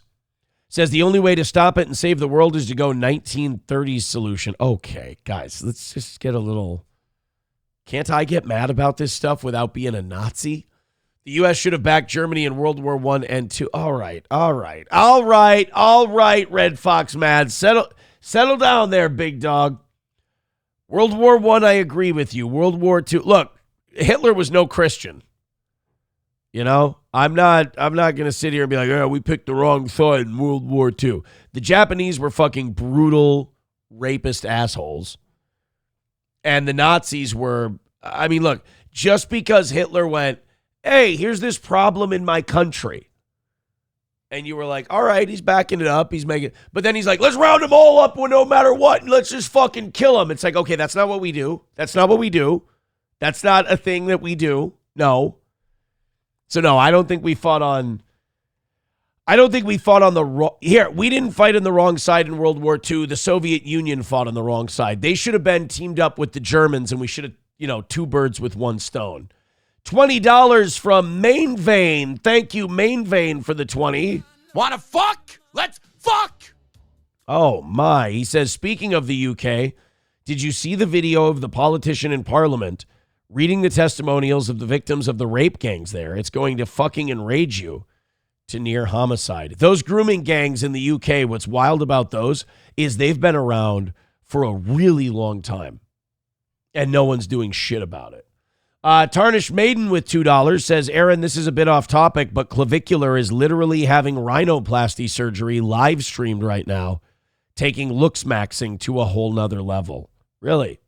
says the only way to stop it and save the world is to go 1930s solution. Okay, guys, let's just get a little Can't I get mad about this stuff without being a Nazi? The U.S. should have backed Germany in World War I and II. All right, Red Fox Mad. Settle down there, big dog. World War I agree with you. World War II. Look, Hitler was no Christian. You know, I'm not going to sit here and be like, oh, we picked the wrong side in World War II. The Japanese were fucking brutal, rapist assholes. And the Nazis were, I mean, look, just because Hitler went, hey, here's this problem in my country. And you were like, all right, he's backing it up. He's making, but then he's like, let's round them all up no matter what. And let's just fucking kill them. It's like, okay, that's not what we do. That's not what we do. That's not a thing that we do. No. So no, I don't think we fought on the wrong, here, we didn't fight on the wrong side in World War II. The Soviet Union fought on the wrong side. They should have been teamed up with the Germans and we should have, two birds with one stone. $20 from Main Vein. Thank you, Main Vein, for the 20. Wanna fuck? Let's fuck! Oh my, he says, speaking of the UK, did you see the video of the politician in Parliament reading the testimonials of the victims of the rape gangs there? It's going to fucking enrage you to near homicide. Those grooming gangs in the UK, what's wild about those is they've been around for a really long time and no one's doing shit about it. Tarnished Maiden with $2 says, Aaron, this is a bit off topic, but Clavicular is literally having rhinoplasty surgery live streamed right now, taking looks maxing to a whole nother level. Really?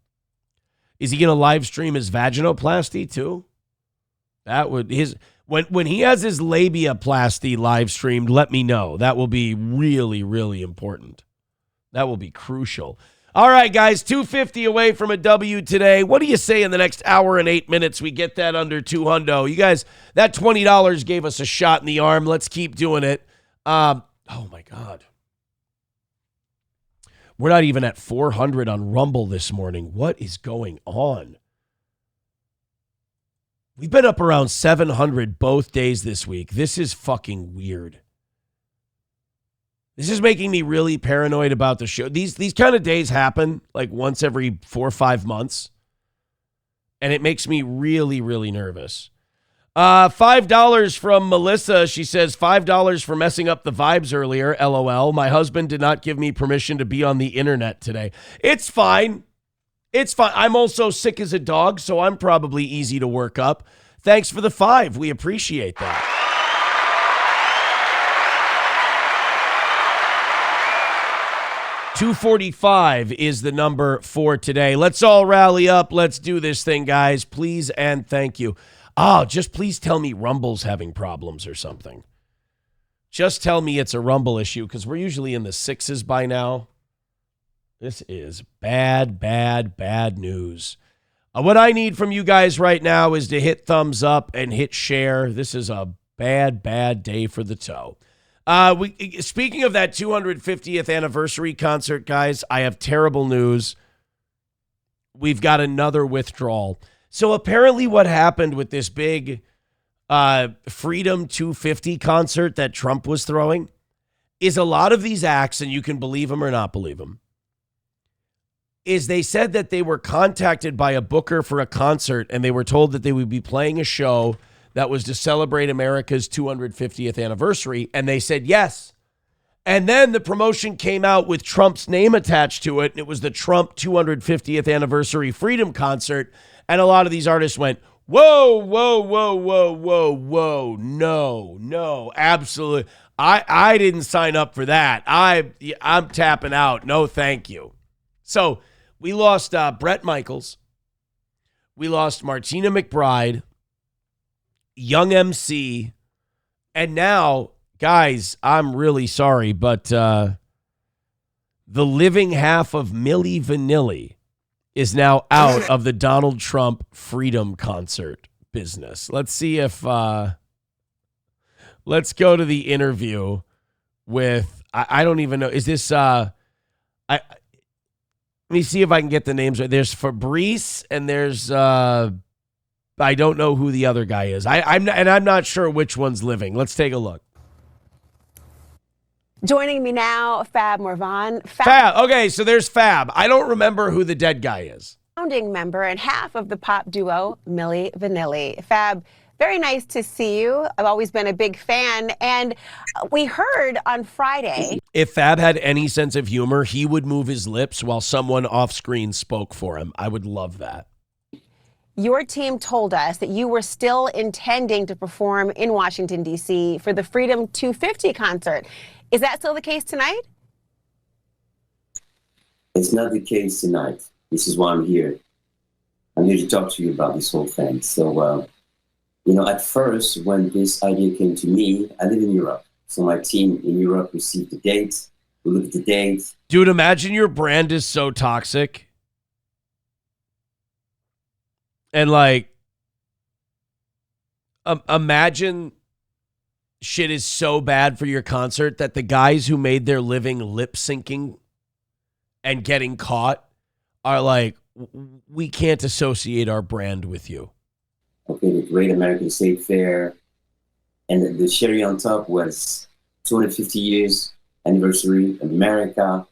Is he going to live stream his vaginoplasty too? That would when he has his labiaplasty live streamed, let me know. That will be really, really important. That will be crucial. All right, guys, 250 away from a W today. What do you say in the next hour and 8 minutes we get that under 200? You guys, that $20 gave us a shot in the arm. Let's keep doing it. Oh, my God. We're not even at 400 on Rumble this morning. What is going on? We've been up around 700 both days this week. This is fucking weird. This is making me really paranoid about the show. These kind of days happen like once every 4 or 5 months. And it makes me really, really nervous. $5 from Melissa. She says, $5 for messing up the vibes earlier. LOL. My husband did not give me permission to be on the internet today. It's fine. It's fine. I'm also sick as a dog, so I'm probably easy to work up. Thanks for the 5. We appreciate that. $245 is the number for today. Let's all rally up. Let's do this thing, guys. Please and thank you. Oh, just please tell me Rumble's having problems or something. Just tell me it's a Rumble issue because we're usually in the 6s by now. This is bad, bad, bad news. What I need from you guys right now is to hit thumbs up and hit share. This is a bad, bad day for the toe. Speaking of that 250th anniversary concert, guys, I have terrible news. We've got another withdrawal. So apparently what happened with this big Freedom 250 concert that Trump was throwing is a lot of these acts, and you can believe them or not believe them, is they said that they were contacted by a booker for a concert and they were told that they would be playing a show that was to celebrate America's 250th anniversary, and they said yes. And then the promotion came out with Trump's name attached to it, and it was the Trump 250th anniversary Freedom concert, and a lot of these artists went, whoa, whoa, whoa, whoa, whoa, whoa, no, absolutely. I didn't sign up for that. I'm tapping out. No, thank you. So we lost Bret Michaels. We lost Martina McBride, Young MC, and now, guys, I'm really sorry, but the living half of Milli Vanilli is now out of the Donald Trump Freedom concert business. Let's see if let's go to the interview with I don't even know. Is this let me see if I can get the names right. There's Fabrice and there's I don't know who the other guy is. I'm not sure which one's living. Let's take a look. Joining me now, Fab Morvan. Fab. Okay, so there's Fab. I don't remember who the dead guy is. founding member and half of the pop duo Milli Vanilli. Fab, very nice to see you. I've always been a big fan. And we heard on Friday. If Fab had any sense of humor, he would move his lips while someone off screen spoke for him. I would love that. Your team told us that you were still intending to perform in Washington, D.C. for the Freedom 250 concert. Is that still the case tonight? It's not the case tonight. This is why I'm here. I'm here to talk to you about this whole thing. So, at first, when this idea came to me, I live in Europe. So my team in Europe received the date. We looked at the date. Dude, imagine your brand is so toxic. And imagine shit is so bad for your concert that the guys who made their living lip syncing and getting caught are like, we can't associate our brand with you. Okay, the Great American State Fair. And the cherry on top was 250 years anniversary of America.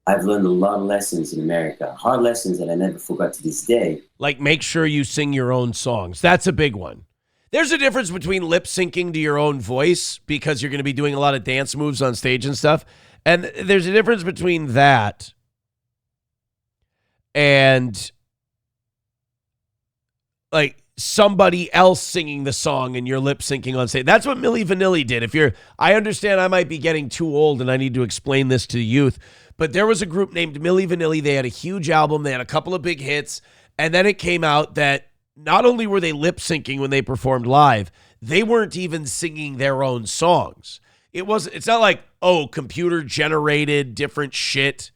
I've learned a lot of lessons in America, hard lessons that I never forgot to this day. Like, make sure you sing your own songs. That's a big one. There's a difference between lip syncing to your own voice because you're going to be doing a lot of dance moves on stage and stuff. And there's a difference between that and like somebody else singing the song and you're lip syncing on stage. That's what Milli Vanilli did. I understand I might be getting too old and I need to explain this to the youth, but there was a group named Milli Vanilli. They had a huge album. They had a couple of big hits. And then it came out that not only were they lip syncing when they performed live, they weren't even singing their own songs. It's not like, computer generated different shit.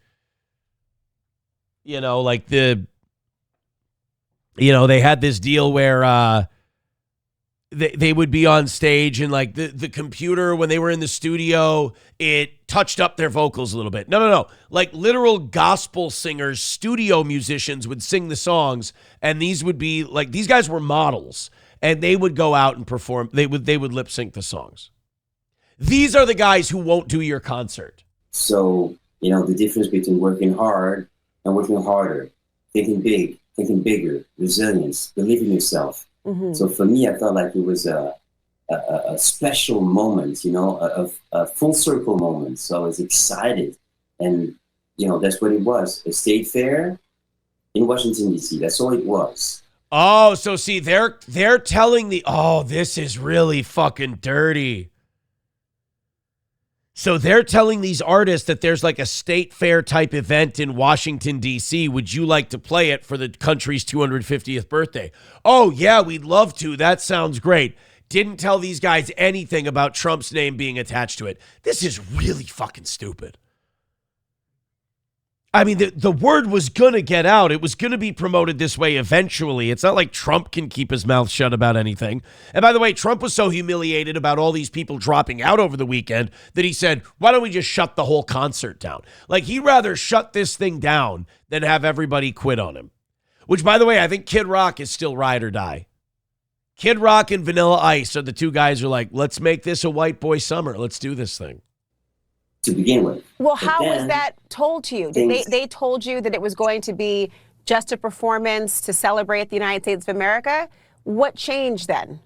Like they had this deal where they would be on stage and like the computer, when they were in the studio, it touched up their vocals a little bit. No. Like literal gospel singers, studio musicians would sing the songs, and these would be like, these guys were models, and they would go out and perform. They would lip sync the songs. These are the guys who won't do your concert. So, the difference between working hard and working harder, thinking big, thinking bigger, resilience, believe in yourself. Mm-hmm. So for me, I felt like it was a special moment, a full circle moment. So I was excited. And, that's what it was. A state fair in Washington, D.C. That's all it was. Oh, so see, they're telling this is really fucking dirty. So they're telling these artists that there's like a state fair type event in Washington, D.C. Would you like to play it for the country's 250th birthday? Oh, yeah, we'd love to. That sounds great. Didn't tell these guys anything about Trump's name being attached to it. This is really fucking stupid. I mean, the word was going to get out. It was going to be promoted this way eventually. It's not like Trump can keep his mouth shut about anything. And by the way, Trump was so humiliated about all these people dropping out over the weekend that he said, why don't we just shut the whole concert down? Like, he'd rather shut this thing down than have everybody quit on him. Which, by the way, I think Kid Rock is still ride or die. Kid Rock and Vanilla Ice are the two guys who are like, let's make this a white boy summer. Let's do this thing. To begin with. Well, how was that told to you? Did they told you that it was going to be just a performance to celebrate the United States of America? What changed then?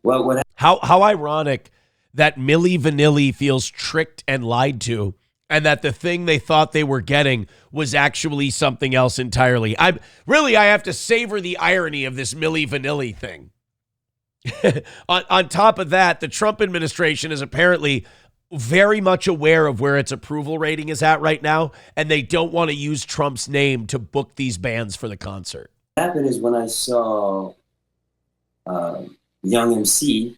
Well, how ironic that Milli Vanilli feels tricked and lied to, and that the thing they thought they were getting was actually something else entirely. I have to savor the irony of this Milli Vanilli thing. On top of that, the Trump administration is apparently very much aware of where its approval rating is at right now, and they don't want to use Trump's name to book these bands for the concert. What happened is when I saw Young MC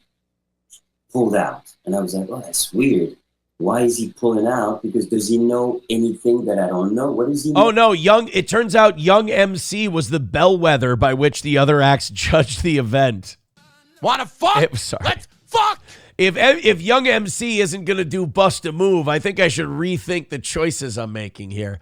pulled out, and I was like, that's weird. Why is he pulling out? Because does he know anything that I don't know? What does he know? Oh, no, it turns out Young MC was the bellwether by which the other acts judged the event. Wanna fuck? Sorry. Let's fuck! If Young MC isn't going to do Bust a Move, I think I should rethink the choices I'm making here.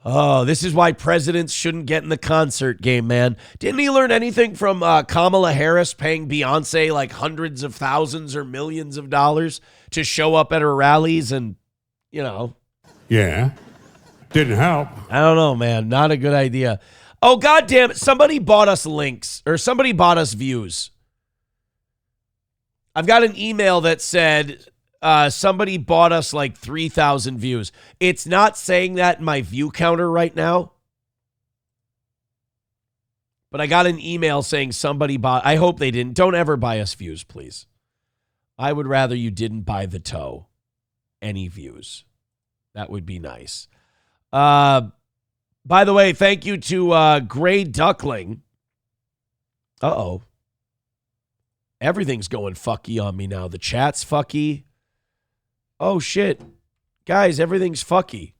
Oh, this is why presidents shouldn't get in the concert game, man. Didn't he learn anything from Kamala Harris paying Beyonce like hundreds of thousands or millions of dollars to show up at her rallies and, Yeah. Didn't help. I don't know, man. Not a good idea. Oh, goddamn it. Somebody bought us links, or somebody bought us views. I've got an email that said somebody bought us like 3,000 views. It's not saying that in my view counter right now. But I got an email saying somebody bought. I hope they didn't. Don't ever buy us views, please. I would rather you didn't buy the toe any views. That would be nice. By the way, thank you to Gray Duckling. Uh-oh. Everything's going fucky on me now. The chat's fucky. Oh, shit. Guys, everything's fucky.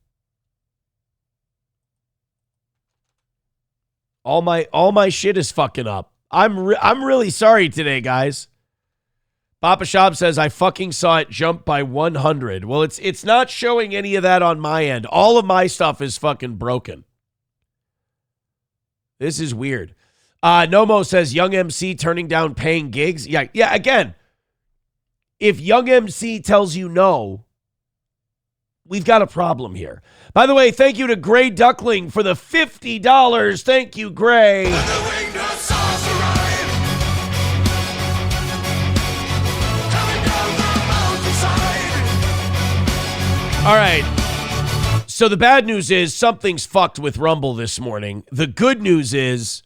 All my shit is fucking up. I'm really sorry today, guys. Papa Shop says, I fucking saw it jump by 100. Well, it's not showing any of that on my end. All of my stuff is fucking broken. This is weird. Nomo says, Young MC turning down paying gigs. Yeah, again, if Young MC tells you no, we've got a problem here. By the way, thank you to Gray Duckling for the $50. Thank you, Gray. All right. So the bad news is something's fucked with Rumble this morning. The good news is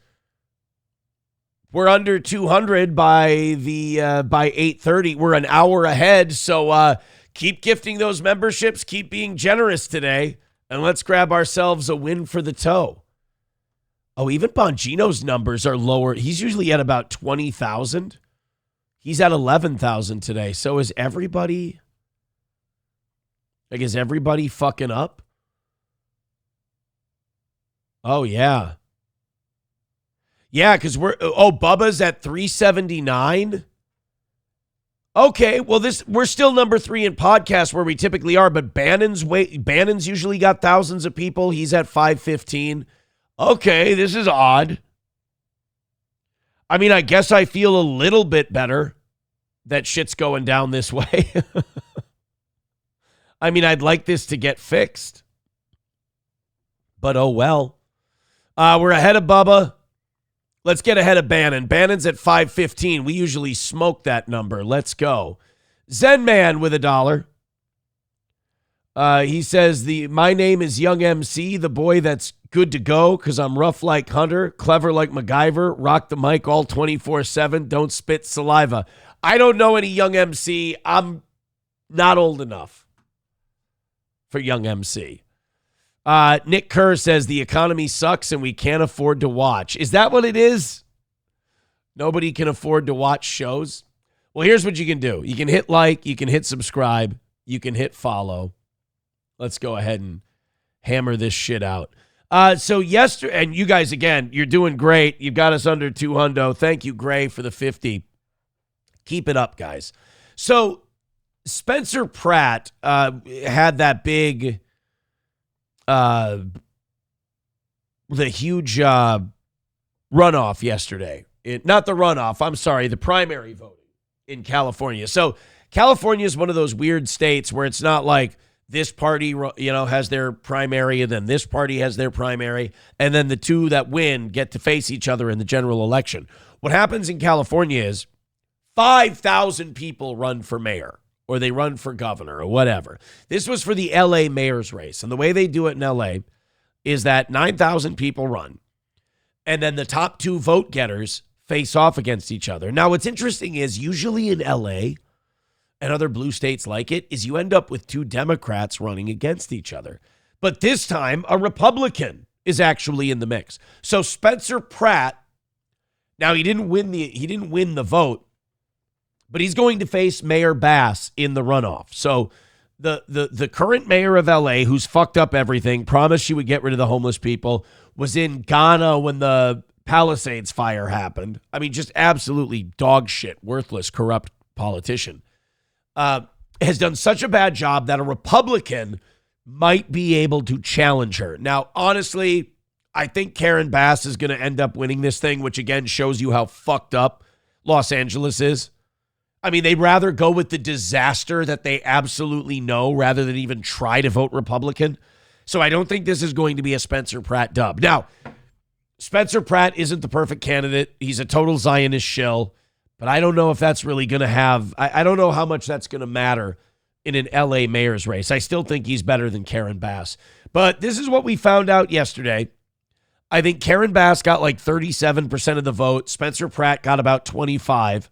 we're under 200 by 8:30. We're an hour ahead. So keep gifting those memberships. Keep being generous today. And let's grab ourselves a win for the toe. Oh, even Bongino's numbers are lower. He's usually at about 20,000. He's at 11,000 today. So is everybody... is everybody fucking up? Oh, yeah. Yeah, because Bubba's at 379. Okay, well, we're still number 3 in podcast where we typically are, but Bannon's usually got thousands of people. He's at 515. Okay, this is odd. I mean, I guess I feel a little bit better that shit's going down this way. I mean, I'd like this to get fixed. But oh well. We're ahead of Bubba. Let's get ahead of Bannon. Bannon's at 515. We usually smoke that number. Let's go. Zen Man with $1. He says, my name is Young MC, the boy that's good to go because I'm rough like Hunter, clever like MacGyver, rock the mic all 24/7, don't spit saliva. I don't know any Young MC. I'm not old enough for Young MC. Nick Kerr says the economy sucks and we can't afford to watch. Is that what it is? Nobody can afford to watch shows? Well, here's what you can do. You can hit like, you can hit subscribe, you can hit follow. Let's go ahead and hammer this shit out. So yesterday, and you guys, again, you're doing great. You've got us under 200. Thank you, Gray, for the 50. Keep it up, guys. So Spencer Pratt had that big... the huge runoff yesterday. Not the runoff, I'm sorry, the primary voting in California. So California is one of those weird states where it's not like this party, has their primary and then this party has their primary, and then the two that win get to face each other in the general election. What happens in California is 5,000 people run for mayor, or they run for governor or whatever. This was for the LA mayor's race. And the way they do it in LA is that 9,000 people run. And then the top 2 vote getters face off against each other. Now, what's interesting is usually in LA and other blue states like it is you end up with 2 Democrats running against each other. But this time, a Republican is actually in the mix. So Spencer Pratt, now he didn't win the vote, but he's going to face Mayor Bass in the runoff. So the current mayor of LA, who's fucked up everything, promised she would get rid of the homeless people, was in Ghana when the Palisades fire happened. I mean, just absolutely dog shit, worthless, corrupt politician. Has done such a bad job that a Republican might be able to challenge her. Now, honestly, I think Karen Bass is going to end up winning this thing, which again shows you how fucked up Los Angeles is. I mean, they'd rather go with the disaster that they absolutely know rather than even try to vote Republican. So I don't think this is going to be a Spencer Pratt dub. Now, Spencer Pratt isn't the perfect candidate. He's a total Zionist shill, but I don't know if that's really going to have, I don't know how much that's going to matter in an LA mayor's race. I still think he's better than Karen Bass. But this is what we found out yesterday. I think Karen Bass got like 37% of the vote. Spencer Pratt got about 25%.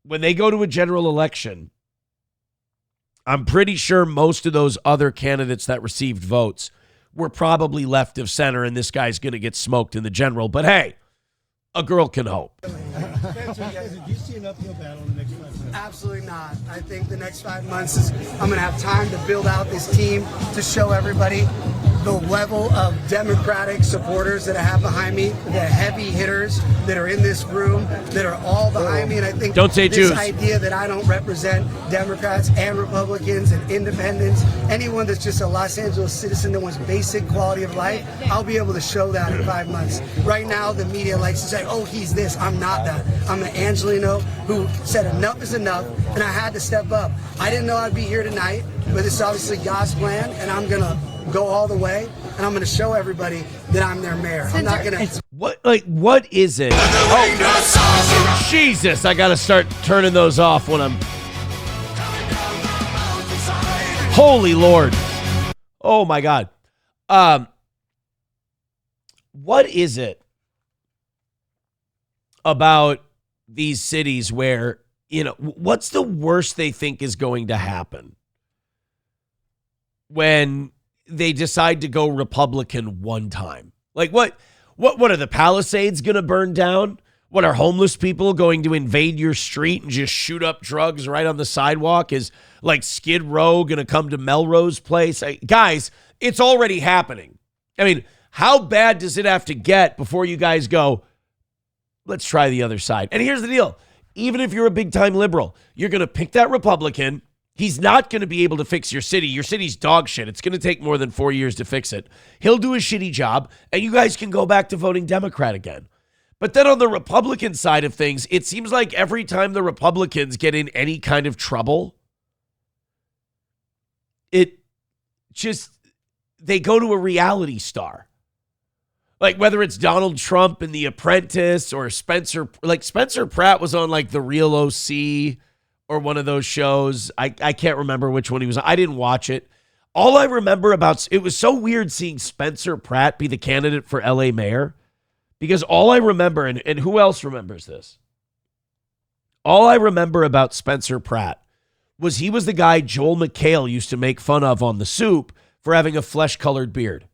When they go to a general election, I'm pretty sure most of those other candidates that received votes were probably left of center, and this guy's going to get smoked in the general. But hey, a girl can hope. Spencer, do you see an uphill battle in the next 5 months? Absolutely not. I think the next 5 months I'm going to have time to build out this team to show everybody the level of Democratic supporters that I have behind me, the heavy hitters that are in this room, that are all behind me. And I think Don't say this Jews. idea that I don't represent Democrats and Republicans and independents, anyone that's just a Los Angeles citizen that wants basic quality of life, I'll be able to show that in 5 months. Right now, the media likes to say, oh, he's this. I'm not that. I'm an Angelino who said enough is enough, and I had to step up. I didn't know I'd be here tonight, but it's obviously God's plan, and I'm going to go all the way, and I'm going to show everybody that I'm their mayor. I'm not going to... What is it? Oh, Jesus, I got to start turning those off when I'm... Holy Lord. Oh, my God. What is it about these cities where, what's the worst they think is going to happen when they decide to go Republican one time? Like what are the Palisades going to burn down? What are homeless people going to invade your street and just shoot up drugs right on the sidewalk? Is like Skid Row going to come to Melrose Place? Guys, it's already happening. I mean, how bad does it have to get before you guys go, let's try the other side? And here's the deal. Even if you're a big time liberal, you're going to pick that Republican. He's not going to be able to fix your city. Your city's dog shit. It's going to take more than 4 years to fix it. He'll do a shitty job, and you guys can go back to voting Democrat again. But then on the Republican side of things, it seems like every time the Republicans get in any kind of trouble, they go to a reality star. Like whether it's Donald Trump in The Apprentice or Spencer Pratt was on like The Real OC or one of those shows. I can't remember which one he was on. I didn't watch it. All I remember about it was so weird seeing Spencer Pratt be the candidate for LA mayor, because all I remember, and who else remembers this? All I remember about Spencer Pratt was he was the guy Joel McHale used to make fun of on The Soup for having a flesh-colored beard.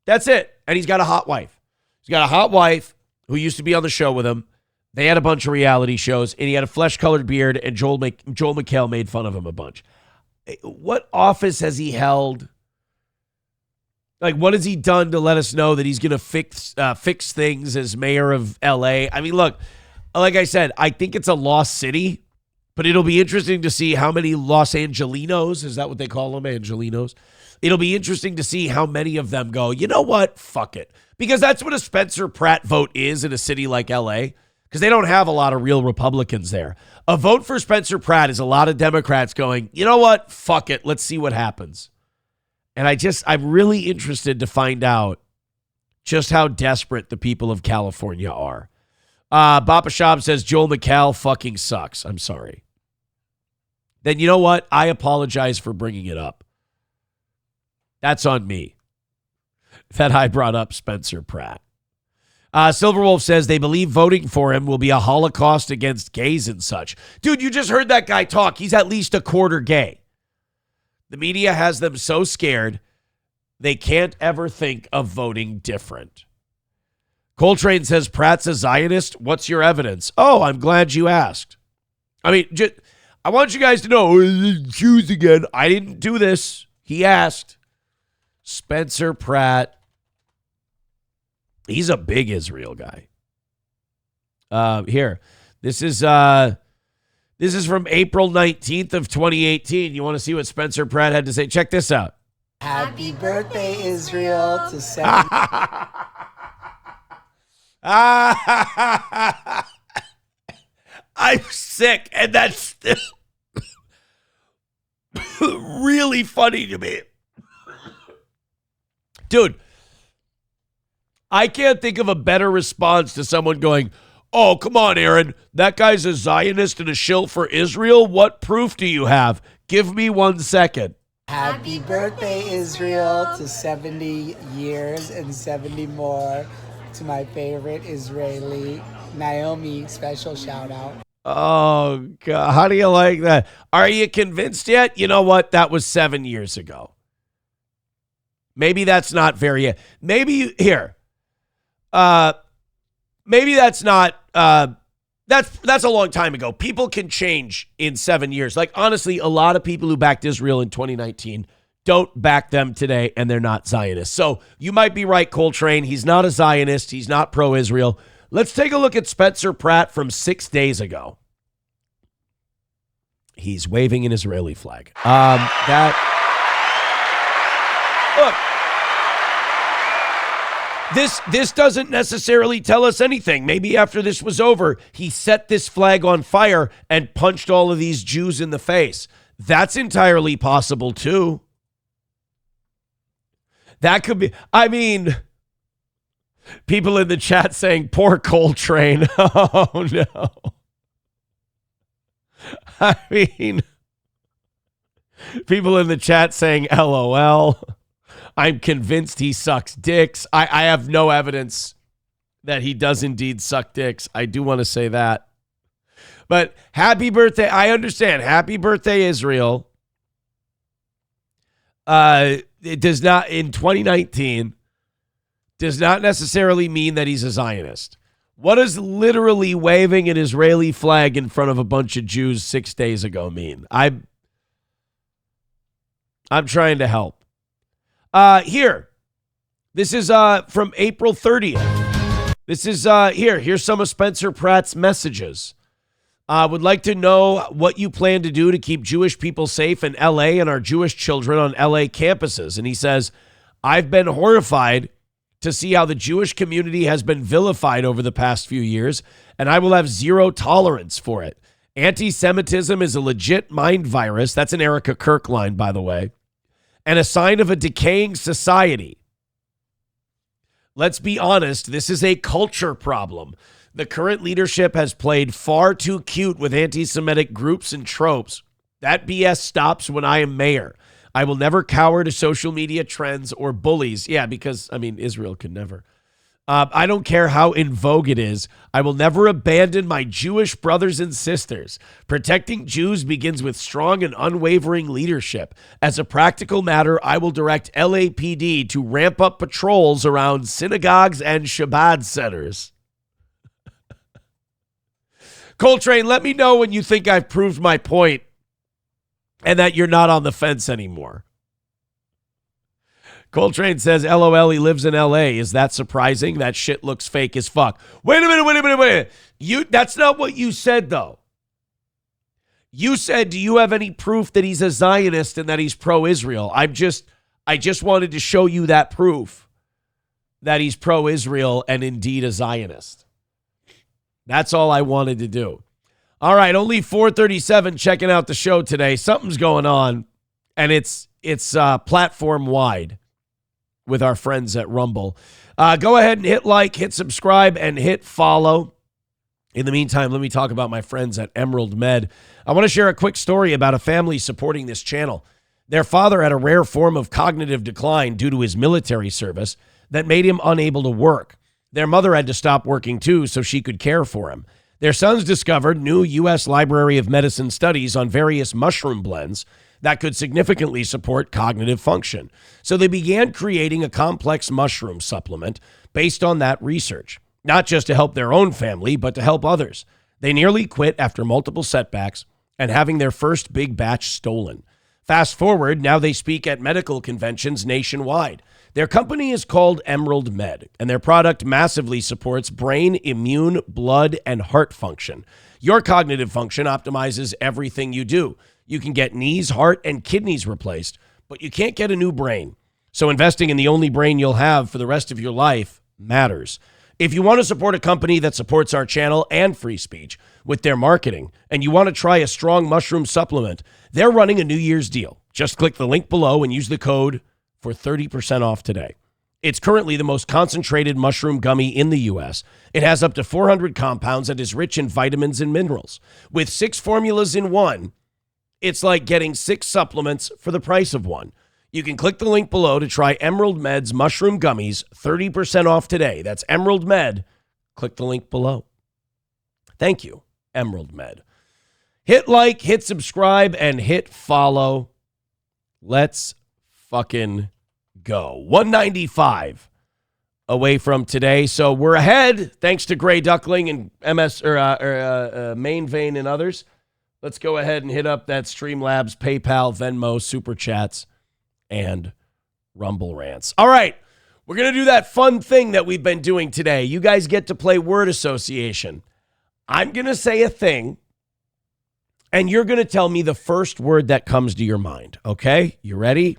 That's it. And he's got a hot wife. He's got a hot wife who used to be on the show with him. They had a bunch of reality shows, and he had a flesh-colored beard, and Joel McHale made fun of him a bunch. What office has he held? Like, what has he done to let us know that he's going to fix things as mayor of L.A.? I mean, look, like I said, I think it's a lost city, but it'll be interesting to see how many Los Angelinos, is that what they call them, Angelinos? It'll be interesting to see how many of them go, you know what, fuck it. Because that's what a Spencer Pratt vote is in a city like L.A., because they don't have a lot of real Republicans there. A vote for Spencer Pratt is a lot of Democrats going, you know what, fuck it, let's see what happens. And I'm really interested to find out just how desperate the people of California are. Bapa Shab says Joel McHale fucking sucks. I'm sorry. Then you know what? I apologize for bringing it up. That's on me that I brought up Spencer Pratt. Silverwolf says they believe voting for him will be a holocaust against gays and such. Dude, you just heard that guy talk. He's at least a quarter gay. The media has them so scared they can't ever think of voting different. Coltrane says Pratt's a Zionist. What's your evidence? Oh, I'm glad you asked. I mean, I want you guys to know, Jews again. I didn't do this. He asked. Spencer Pratt. He's a big Israel guy. Here. This is from April 19th of 2018. You want to see what Spencer Pratt had to say? Check this out. Happy birthday, Israel, to 7. I'm sick, and that's still really funny to me. Dude, I can't think of a better response to someone going, oh, come on, Aaron. That guy's a Zionist and a shill for Israel. What proof do you have? Give me 1 second. Happy birthday, Israel, to 70 years and 70 more. To my favorite Israeli, Naomi, special shout out. Oh, God. How do you like that? Are you convinced yet? You know what? That was 7 years ago. Maybe that's not very... Maybe here. Maybe that's not... That's a long time ago. People can change in 7 years. Like, honestly, a lot of people who backed Israel in 2019 don't back them today, and they're not Zionists. So you might be right, Coltrane. He's not a Zionist. He's not pro-Israel. Let's take a look at Spencer Pratt from 6 days ago. He's waving an Israeli flag. Look, this doesn't necessarily tell us anything. Maybe after this was over, he set this flag on fire and punched all of these Jews in the face. That's entirely possible too. That could be, I mean, people in the chat saying, poor Coltrane. Oh, no. I mean, people in the chat saying, LOL. I'm convinced he sucks dicks. I have no evidence that he does indeed suck dicks. I do want to say that. But happy birthday. I understand. Happy birthday, Israel. It does not, in 2019, does not necessarily mean that he's a Zionist. What does literally waving an Israeli flag in front of a bunch of Jews 6 days ago mean? I'm trying to help. Here. This is from April 30th. This is here's some of Spencer Pratt's messages. Would like to know what you plan to do to keep Jewish people safe in LA and our Jewish children on LA campuses. And he says, I've been horrified to see how the Jewish community has been vilified over the past few years, and I will have zero tolerance for it. Anti-Semitism is a legit mind virus. That's an Erica Kirk line, by the way. And a sign of a decaying society. Let's be honest, this is a culture problem. The current leadership has played far too cute with anti-Semitic groups and tropes. That BS stops when I am mayor. I will never cower to social media trends or bullies. Yeah, because, I mean, Israel could never. I don't care how in vogue it is. I will never abandon my Jewish brothers and sisters. Protecting Jews begins with strong and unwavering leadership. As a practical matter, I will direct LAPD to ramp up patrols around synagogues and Shabbat centers. Coltrane, let me know when you think I've proved my point and that you're not on the fence anymore. Coltrane says, LOL, he lives in LA. Is that surprising? That shit looks fake as fuck. Wait a minute. That's not what you said, though. You said, do you have any proof that he's a Zionist and that he's pro-Israel? I just wanted to show you that proof that he's pro-Israel and indeed a Zionist. That's all I wanted to do. All right, only 437 checking out the show today. Something's going on, and it's platform-wide with our friends at Rumble. Go ahead and hit like, hit subscribe, and hit follow. In the meantime, let me talk about my friends at Emerald Med. I want to share a quick story about a family supporting this channel. Their father had a rare form of cognitive decline due to his military service that made him unable to work. Their mother had to stop working too so she could care for him. Their sons discovered new U.S. Library of Medicine studies on various mushroom blends that could significantly support cognitive function. So they began creating a complex mushroom supplement based on that research, not just to help their own family, but to help others. They nearly quit after multiple setbacks and having their first big batch stolen. Fast forward, now they speak at medical conventions nationwide. Their company is called Emerald Med, and their product massively supports brain, immune, blood, and heart function. Your cognitive function optimizes everything you do. You can get knees, heart, and kidneys replaced, but you can't get a new brain. So investing in the only brain you'll have for the rest of your life matters. If you want to support a company that supports our channel and free speech with their marketing, and you want to try a strong mushroom supplement, they're running a New Year's deal. Just click the link below and use the code for 30% off today. It's currently the most concentrated mushroom gummy in the U.S. It has up to 400 compounds and is rich in vitamins and minerals. With 6 formulas in one, it's like getting 6 supplements for the price of one. You can click the link below to try Emerald Med's mushroom gummies, 30% off today. That's Emerald Med. Click the link below. Thank you, Emerald Med. Hit like, hit subscribe, and hit follow. Let's fucking go. 195 away from today. So we're ahead thanks to Gray Duckling and Main Vein and others. Let's go ahead and hit up that Streamlabs, PayPal, Venmo, Super Chats, and Rumble Rants. All right. We're going to do that fun thing that we've been doing today. You guys get to play word association. I'm going to say a thing, and you're going to tell me the first word that comes to your mind. Okay? You ready?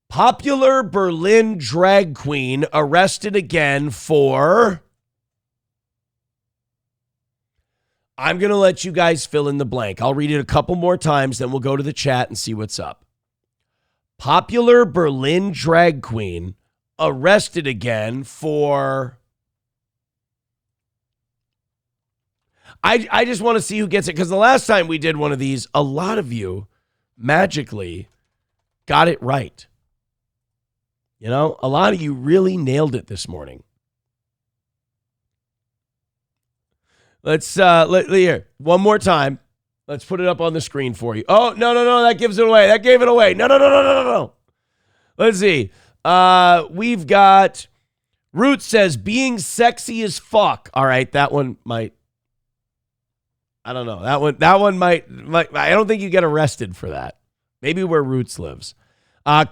Popular Berlin drag queen arrested again for... I'm going to let you guys fill in the blank. I'll read it a couple more times, then we'll go to the chat and see what's up. Popular Berlin drag queen arrested again for... I just want to see who gets it, because the last time we did one of these, a lot of you magically got it right. You know, a lot of you really nailed it this morning. Let's here one more time. Let's put it up on the screen for you. Oh, no, that gives it away. That gave it away. No. Let's see. We've got Root says being sexy as fuck. All right, that one might. I don't know. That one might. I don't think you get arrested for that. Maybe where Roots lives.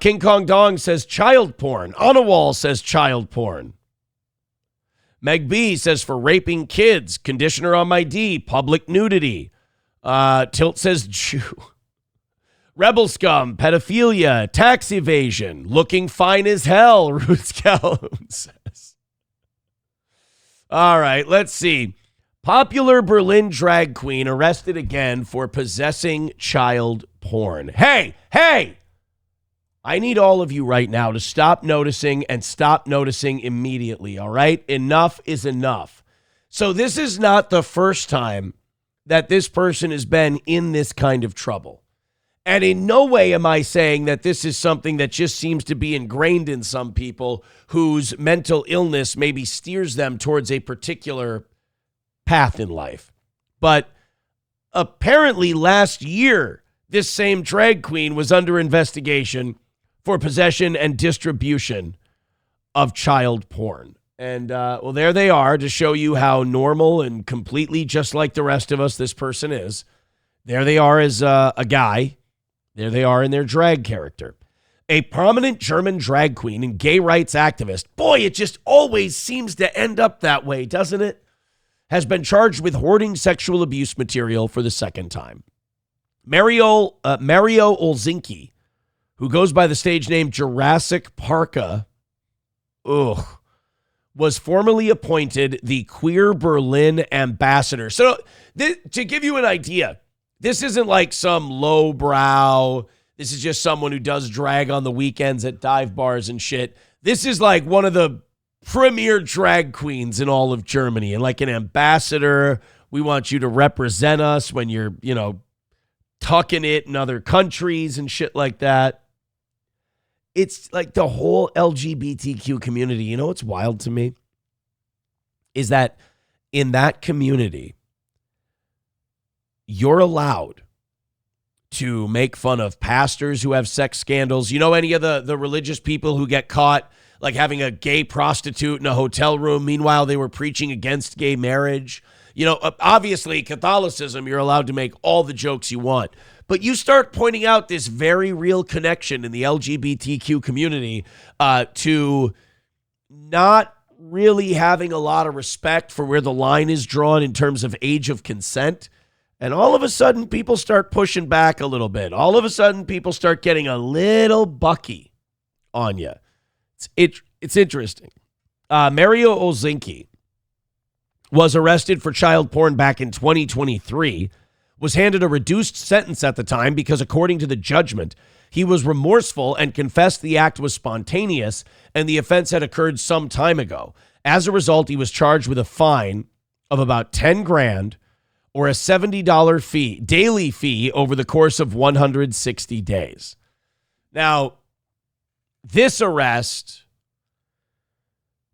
King Kong Dong says child porn. On a Wall says child porn. Meg B says for raping kids. Conditioner on my D. Public nudity. Tilt says Jew. Rebel scum. Pedophilia. Tax evasion. Looking fine as hell. Roots Calhoun says. All right, let's see. Popular Berlin drag queen arrested again for possessing child porn. Hey! I need all of you right now to stop noticing and stop noticing immediately, all right? Enough is enough. So this is not the first time that this person has been in this kind of trouble. And in no way am I saying that this is something that just seems to be ingrained in some people whose mental illness maybe steers them towards a particular path in life. But apparently last year, this same drag queen was under investigation for possession and distribution of child porn. And, well, there they are to show you how normal and completely just like the rest of us this person is. There they are as a guy. There they are in their drag character. A prominent German drag queen and gay rights activist, boy, it just always seems to end up that way, doesn't it? Has been charged with hoarding sexual abuse material for the second time. Mario Olzinski, who goes by the stage name Jurassic Parka, was formally appointed the Queer Berlin ambassador. So to give you an idea, this isn't like some lowbrow, this is just someone who does drag on the weekends at dive bars and shit. This is like one of the premier drag queens in all of Germany, and like an ambassador. We want you to represent us when you're, tucking it in other countries and shit like that. It's like the whole LGBTQ community. You know what's wild to me? Is that in that community, you're allowed to make fun of pastors who have sex scandals. You know, any of the religious people who get caught like having a gay prostitute in a hotel room. Meanwhile, they were preaching against gay marriage. Obviously, Catholicism, you're allowed to make all the jokes you want. But you start pointing out this very real connection in the LGBTQ community to not really having a lot of respect for where the line is drawn in terms of age of consent. And all of a sudden, people start pushing back a little bit. All of a sudden, people start getting a little bucky on you. It's interesting. Mario Olzinski was arrested for child porn back in 2023 was handed a reduced sentence at the time because, according to the judgment, he was remorseful and confessed the act was spontaneous and the offense had occurred some time ago. As a result, he was charged with a fine of about 10 grand or a $70 fee, daily fee over the course of 160 days. Now, this arrest,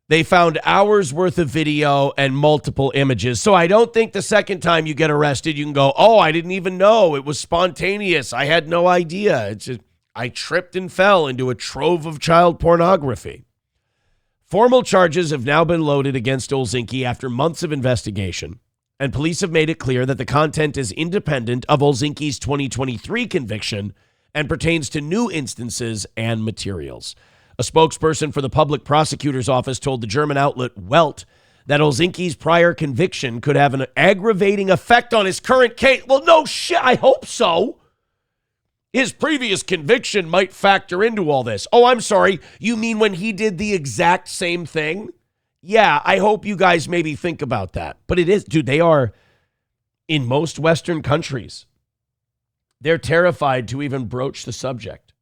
they found hours worth of video and multiple images. So I don't think the second time you get arrested, you can go, oh, I didn't even know. It was spontaneous. I had no idea. It's just, I tripped and fell into a trove of child pornography. Formal charges have now been loaded against Olzinski after months of investigation, and police have made it clear that the content is independent of Olzinski's 2023 conviction and pertains to new instances and materials. A spokesperson for the public prosecutor's office told the German outlet Welt that Olzinski's prior conviction could have an aggravating effect on his current case. Well, no shit, I hope so. His previous conviction might factor into all this. Oh, I'm sorry. You mean when he did the exact same thing? Yeah, I hope you guys maybe think about that. But it is, dude, they are, in most Western countries, they're terrified to even broach the subject.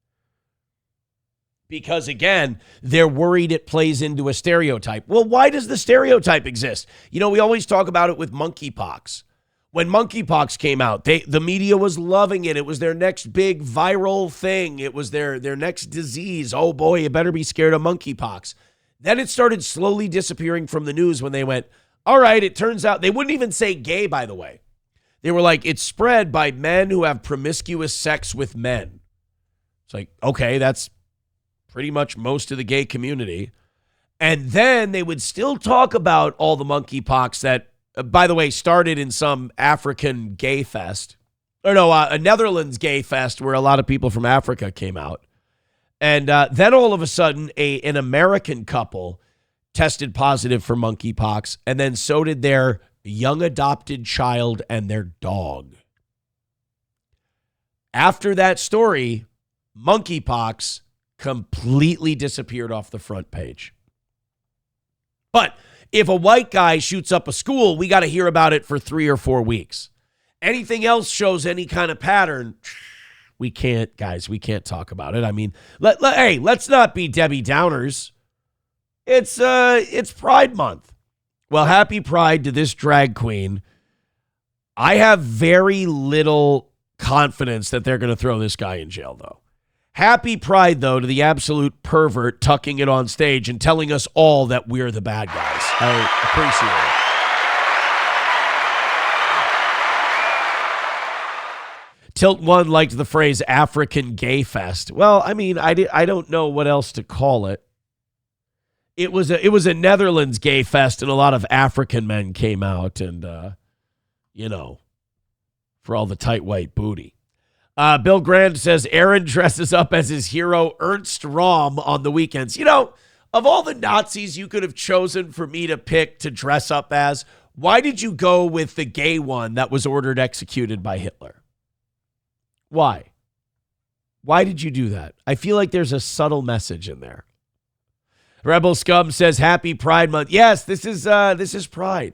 Because, again, they're worried it plays into a stereotype. Well, why does the stereotype exist? You know, we always talk about it with monkeypox. When monkeypox came out, the media was loving it. It was their next big viral thing. It was their next disease. Oh, boy, you better be scared of monkeypox. Then it started slowly disappearing from the news when they went, all right, it turns out, they wouldn't even say gay, by the way. They were like, it's spread by men who have promiscuous sex with men. It's like, okay, that's pretty much most of the gay community. And then they would still talk about all the monkeypox that, by the way, started in some African gay fest. Or no, a Netherlands gay fest where a lot of people from Africa came out. And then all of a sudden, an American couple tested positive for monkeypox, and then so did their young adopted child and their dog. After that story, monkeypox completely disappeared off the front page. But if a white guy shoots up a school, we got to hear about it for 3 or 4 weeks. Anything else shows any kind of pattern, we can't, guys, we can't talk about it. I mean, hey, let's not be Debbie Downers. It's Pride Month. Well, happy Pride to this drag queen. I have very little confidence that they're going to throw this guy in jail, though. Happy Pride, though, to the absolute pervert tucking it on stage and telling us all that we're the bad guys. I appreciate it. Tilt One liked the phrase African Gay Fest. Well, I mean, I don't know what else to call it. It was a Netherlands gay fest, and a lot of African men came out, and for all the tight white booty. Bill Grand says Aaron dresses up as his hero Ernst Röhm on the weekends. You know, of all the Nazis you could have chosen for me to pick to dress up as, why did you go with the gay one that was ordered executed by Hitler? Why? Why did you do that? I feel like there's a subtle message in there. Rebel Scum says Happy Pride Month. Yes, this is Pride.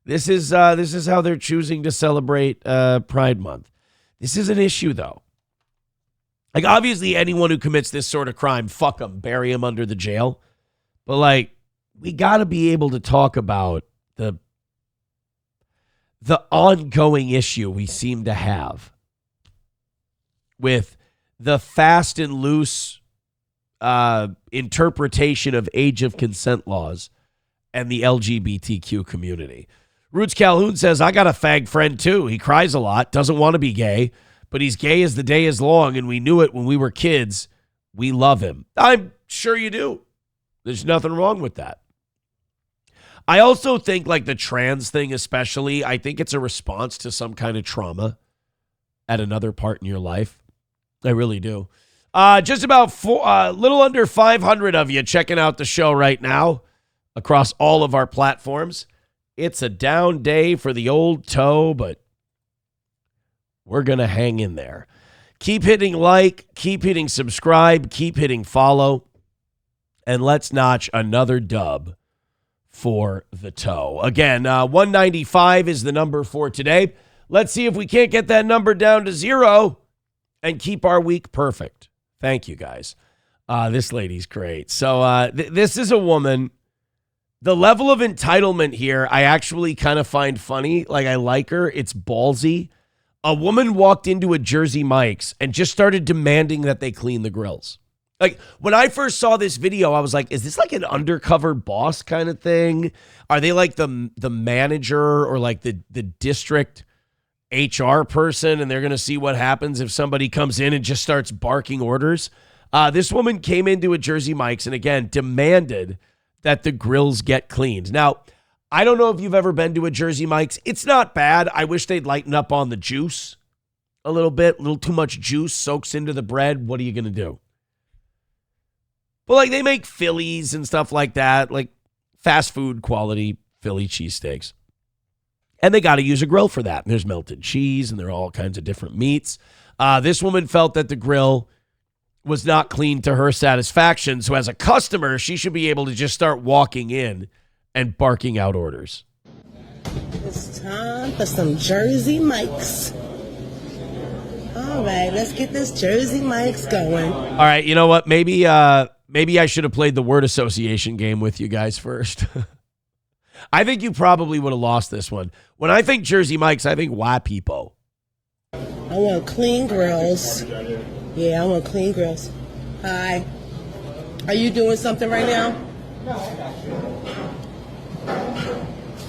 This is how they're choosing to celebrate Pride Month. This is an issue, though. Like, obviously, anyone who commits this sort of crime, fuck them, bury them under the jail. But, like, we got to be able to talk about the ongoing issue we seem to have with the fast and loose interpretation of age of consent laws and the LGBTQ community. Roots Calhoun says, I got a fag friend too. He cries a lot, doesn't want to be gay, but he's gay as the day is long, and we knew it when we were kids. We love him. I'm sure you do. There's nothing wrong with that. I also think, like, the trans thing especially, I think it's a response to some kind of trauma at another part in your life. I really do. Just about little under 500 of you checking out the show right now across all of our platforms. It's a down day for the old toe, but we're going to hang in there. Keep hitting like, keep hitting subscribe, keep hitting follow, and let's notch another dub for the toe. Again, 195 is the number for today. Let's see if we can't get that number down to 0 and keep our week perfect. Thank you, guys. This lady's great. So this is a woman. The level of entitlement here, I actually kind of find funny. Like, I like her. It's ballsy. A woman walked into a Jersey Mike's and just started demanding that they clean the grills. Like, when I first saw this video, I was like, is this like an undercover boss kind of thing? Are they like the manager or like the district HR person, and they're going to see what happens if somebody comes in and just starts barking orders? This woman came into a Jersey Mike's and, again, demanded that the grills get cleaned. Now, I don't know if you've ever been to a Jersey Mike's. It's not bad. I wish they'd lighten up on the juice a little bit. A little too much juice soaks into the bread. What are you going to do? But, like, they make Phillies and stuff like that, like fast food quality Philly cheesesteaks. And they got to use a grill for that. And there's melted cheese and there are all kinds of different meats. This woman felt that the grill was not clean to her satisfaction. So as a customer, she should be able to just start walking in and barking out orders. It's time for some Jersey Mike's. All right, let's get this Jersey Mike's going. All right, you know what? Maybe I should have played the word association game with you guys first. I think you probably would have lost this one. When I think Jersey Mike's, I think white people. I want clean grills. Yeah, I want clean grills. Hi. Are you doing something right now?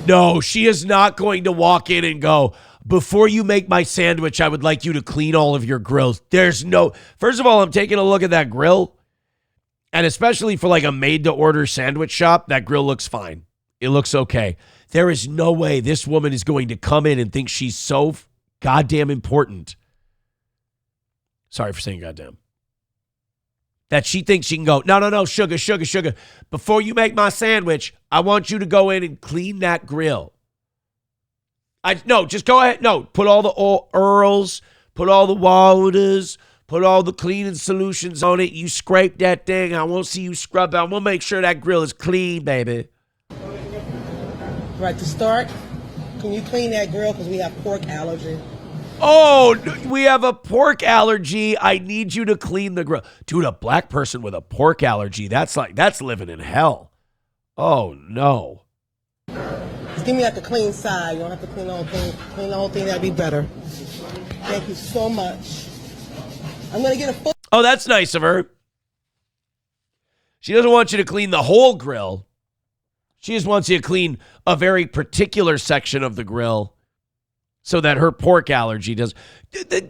No, she is not going to walk in and go, before you make my sandwich, I would like you to clean all of your grills. There's no... First of all, I'm taking a look at that grill. And especially for like a made-to-order sandwich shop, that grill looks fine. It looks okay. There is no way this woman is going to come in and think she's so goddamn important. Sorry for saying goddamn. That she thinks she can go, no, sugar. Before you make my sandwich, I want you to go in and clean that grill. No, just go ahead. No, put all the Earls, put all the waters, put all the cleaning solutions on it. You scrape that thing. I won't see you scrub it. I want to make sure that grill is clean, baby. Right, to start, can you clean that grill because we have pork allergy? Oh, we have a pork allergy. I need you to clean the grill. Dude, a black person with a pork allergy, that's living in hell. Oh, no. Just give me like a clean side. You don't have to clean the whole thing. Clean the whole thing, that'd be better. Thank you so much. I'm going to get a foot. Oh, that's nice of her. She doesn't want you to clean the whole grill. She just wants you to clean a very particular section of the grill so that her pork allergy does.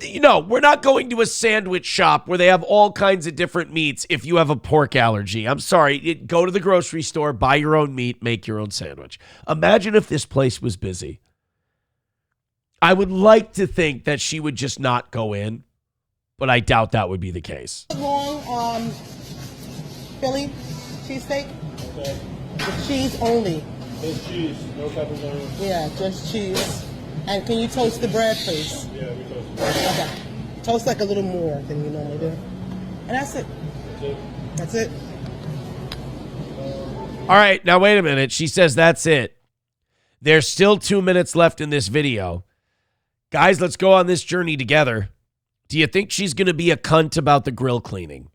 You know, we're not going to a sandwich shop where they have all kinds of different meats if you have a pork allergy. I'm sorry. Go to the grocery store, buy your own meat, make your own sandwich. Imagine if this place was busy. I would like to think that she would just not go in, but I doubt that would be the case. Long Philly cheesesteak? Okay. With cheese only. Just cheese, no pepperoni. Yeah, just cheese. And can you toast the bread, please? Yeah, we toast the bread. Okay. Toast like a little more than you normally do. And that's it. That's it. All right, now wait a minute. She says that's it. There's still 2 minutes left in this video. Guys, let's go on this journey together. Do you think she's going to be a cunt about the grill cleaning?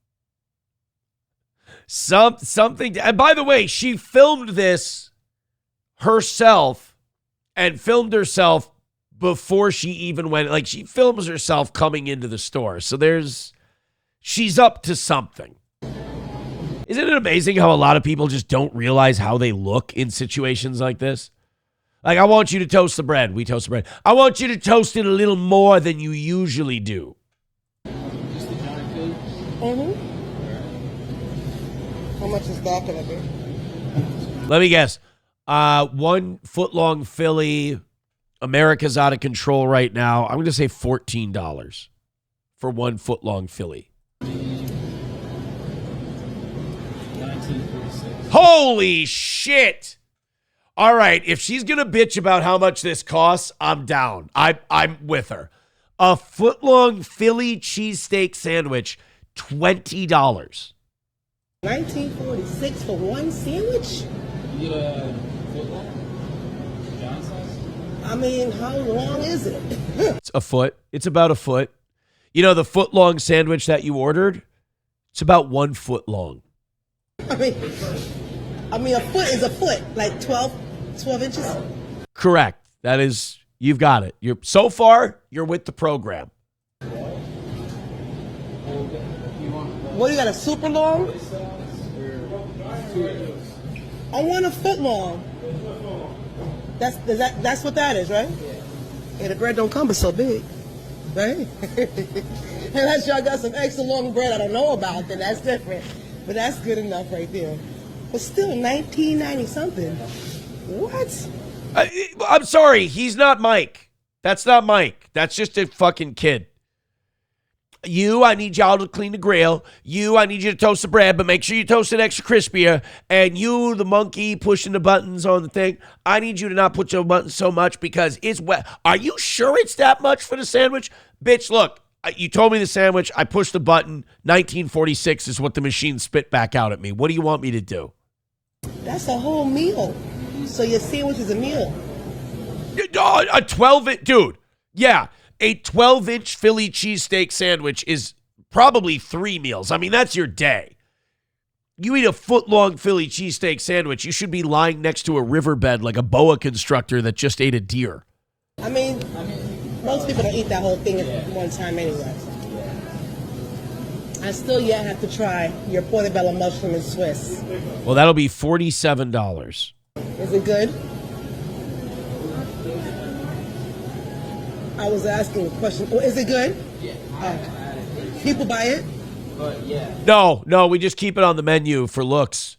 Something. And by the way, she filmed this herself and filmed herself before she even went. Like, she films herself coming into the store. So she's up to something. Isn't it amazing how a lot of people just don't realize how they look in situations like this? Like, I want you to toast the bread. We toast the bread. I want you to toast it a little more than you usually do. Mm-hmm. How much is that going to be? Let me guess. 1 foot-long Philly. America's out of control right now. I'm going to say $14 for 1 foot-long Philly. Holy shit! All right, if she's going to bitch about how much this costs, I'm down. I'm with her. A foot-long Philly cheesesteak sandwich, $20. $19.46 for one sandwich? Yeah, I mean, how long is it? It's a foot. It's about a foot. You know, the foot-long sandwich that you ordered, it's about 1 foot long. I mean, a foot is a foot, like 12 inches? Correct. That is, you've got it. So far, you're with the program. What, you got a super long? I want a foot long. That's what that is, right? Yeah, the bread don't come but so big, right? Unless y'all got some extra long bread I don't know about, then that's different. But that's good enough right there. But still, 1990 something. What? I'm sorry, he's not Mike. That's not Mike. That's just a fucking kid. I need y'all to clean the grill. I need you to toast the bread, but make sure you toast it extra crispier. And you, the monkey pushing the buttons on the thing, I need you to not push your buttons so much because it's wet. Are you sure it's that much for the sandwich? Bitch, look, you told me the sandwich. I pushed the button. 1946 is what the machine spit back out at me. What do you want me to do? That's a whole meal. So your sandwich is a meal. A 12-inch, dude. Yeah. A 12-inch Philly cheesesteak sandwich is probably 3 meals. I mean, that's your day. You eat a foot-long Philly cheesesteak sandwich, you should be lying next to a riverbed like a boa constrictor that just ate a deer. I mean, most people don't eat that whole thing at one time anyway. I still yet have to try your portobello mushroom and Swiss. Well, that'll be $47. Is it good? I was asking a question. Oh, is it good? Yeah. People buy it? Yeah. No, we just keep it on the menu for looks.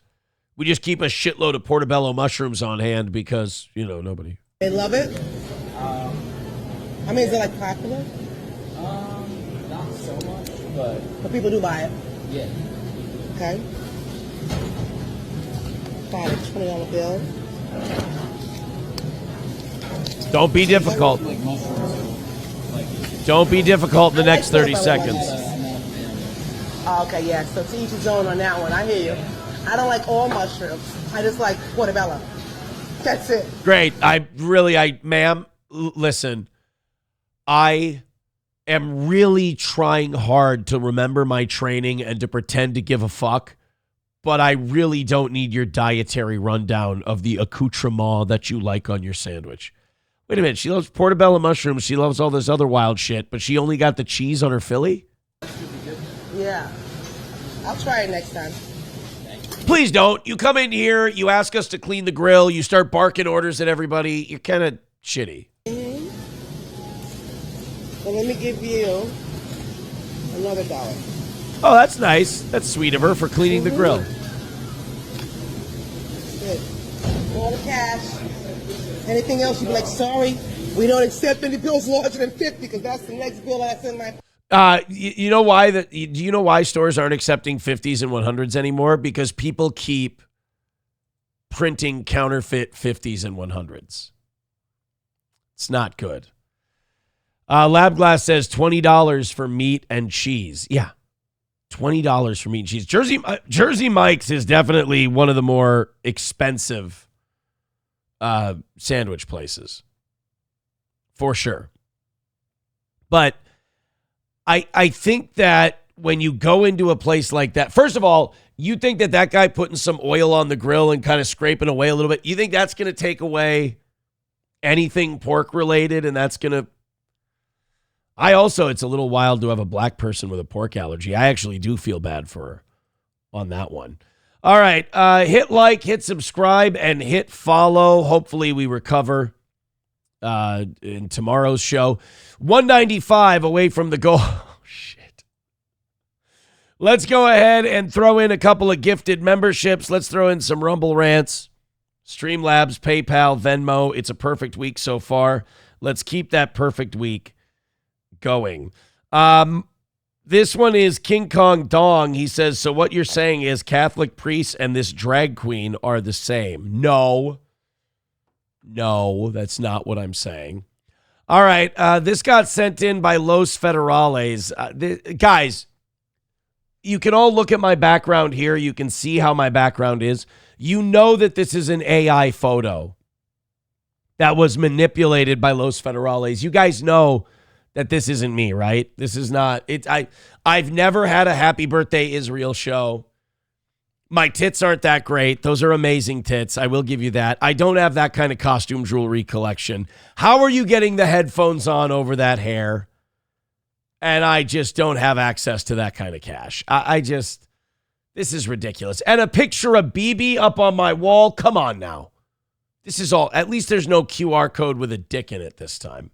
We just keep a shitload of portobello mushrooms on hand because, nobody. They love it? I mean, is it like popular? Not so much, but people do buy it? Yeah. Okay. Got a $20 bill. Don't be difficult. Don't be difficult in the next 30 seconds. Oh, okay, yeah. So to each his own on that one. I hear you. I don't like all mushrooms. I just like portobello. That's it. Great. Ma'am, listen. I am really trying hard to remember my training and to pretend to give a fuck, but I really don't need your dietary rundown of the accoutrement that you like on your sandwich. Wait a minute. She loves portobello mushrooms. She loves all this other wild shit, but she only got the cheese on her Philly? Yeah. I'll try it next time. Please don't. You come in here, you ask us to clean the grill, you start barking orders at everybody. You're kind of shitty. Mm-hmm. Well, let me give you another $1. Oh, that's nice. That's sweet of her for cleaning the grill. Good. All the cash. Anything else, you'd be like, sorry, we don't accept any bills larger than 50 because that's the next bill that's in my... You know why do you know why stores aren't accepting 50s and 100s anymore? Because people keep printing counterfeit 50s and 100s. It's not good. Labglass says $20 for meat and cheese. Yeah, $20 for meat and cheese. Jersey Mike's is definitely one of the more expensive sandwich places, for sure. But I think that when you go into a place like that, first of all, you think that guy putting some oil on the grill and kind of scraping away a little bit, you think that's going to take away anything pork related, and that's going to... it's a little wild to have a black person with a pork allergy. I actually do feel bad for her on that one. All right, hit like, hit subscribe, and hit follow. Hopefully we recover in tomorrow's show. 195 away from the goal. Oh, shit. Let's go ahead and throw in a couple of gifted memberships. Let's throw in some Rumble Rants, Streamlabs, PayPal, Venmo. It's a perfect week so far. Let's keep that perfect week going. This one is King Kong Dong. He says, so what you're saying is Catholic priests and this drag queen are the same. No, that's not what I'm saying. All right, this got sent in by Los Federales. Guys, you can all look at my background here. You can see how my background is. You know that this is an AI photo. that was manipulated by Los Federales. You guys know that this isn't me, right? This is not it. I've never had a Happy Birthday Israel show. My tits aren't that great. Those are amazing tits. I will give you that. I don't have that kind of costume jewelry collection. How are you getting the headphones on over that hair? And I just don't have access to that kind of cash. This is ridiculous. And a picture of BB up on my wall. Come on now. This is all, at least there's no QR code with a dick in it this time.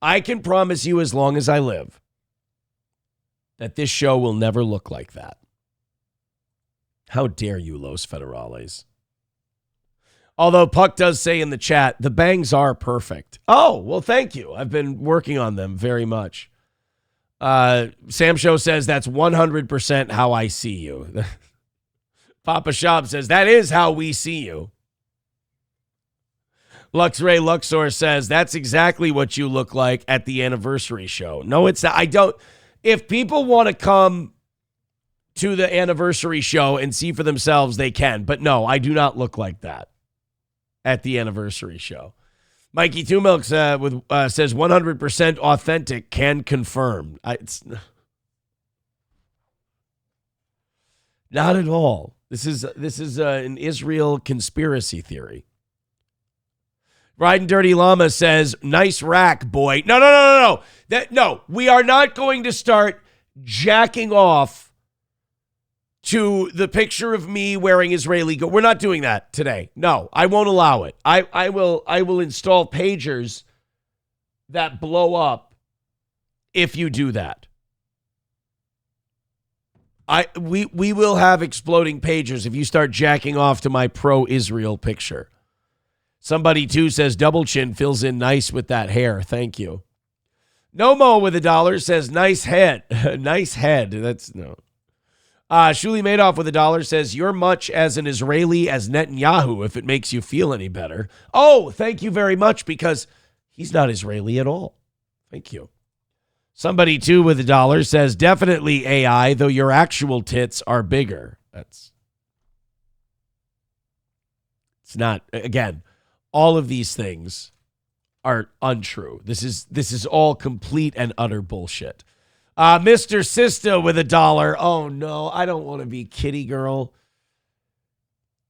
I can promise you, as long as I live, that this show will never look like that. How dare you, Los Federales? Although Puck does say in the chat, the bangs are perfect. Oh, well, thank you. I've been working on them very much. Sam Show says that's 100% how I see you. Papa Shop says that is how we see you. Luxray Luxor says that's exactly what you look like at the anniversary show. No, it's not. I don't. If people want to come to the anniversary show and see for themselves, they can. But no, I do not look like that at the anniversary show. Mikey Two Milks says 100% authentic, can confirm. It's not at all. This is an Israel conspiracy theory. Riding Dirty Llama says, nice rack, boy. No. No, we are not going to start jacking off to the picture of me wearing Israeli We're not doing that today. No, I won't allow it. I will install pagers that blow up if you do that. We will have exploding pagers if you start jacking off to my pro-Israel picture. Somebody, too, says double chin fills in nice with that hair. Thank you. Nomo with $1 says nice head. Nice head. That's no. Shuli Madoff with $1 says you're much as an Israeli as Netanyahu if it makes you feel any better. Oh, thank you very much, because he's not Israeli at all. Thank you. Somebody, too, with $1 says definitely AI, though your actual tits are bigger. It's not, again, all of these things are untrue. This is all complete and utter bullshit. Mr. Sista with $1. Oh, no, I don't want to be kitty girl.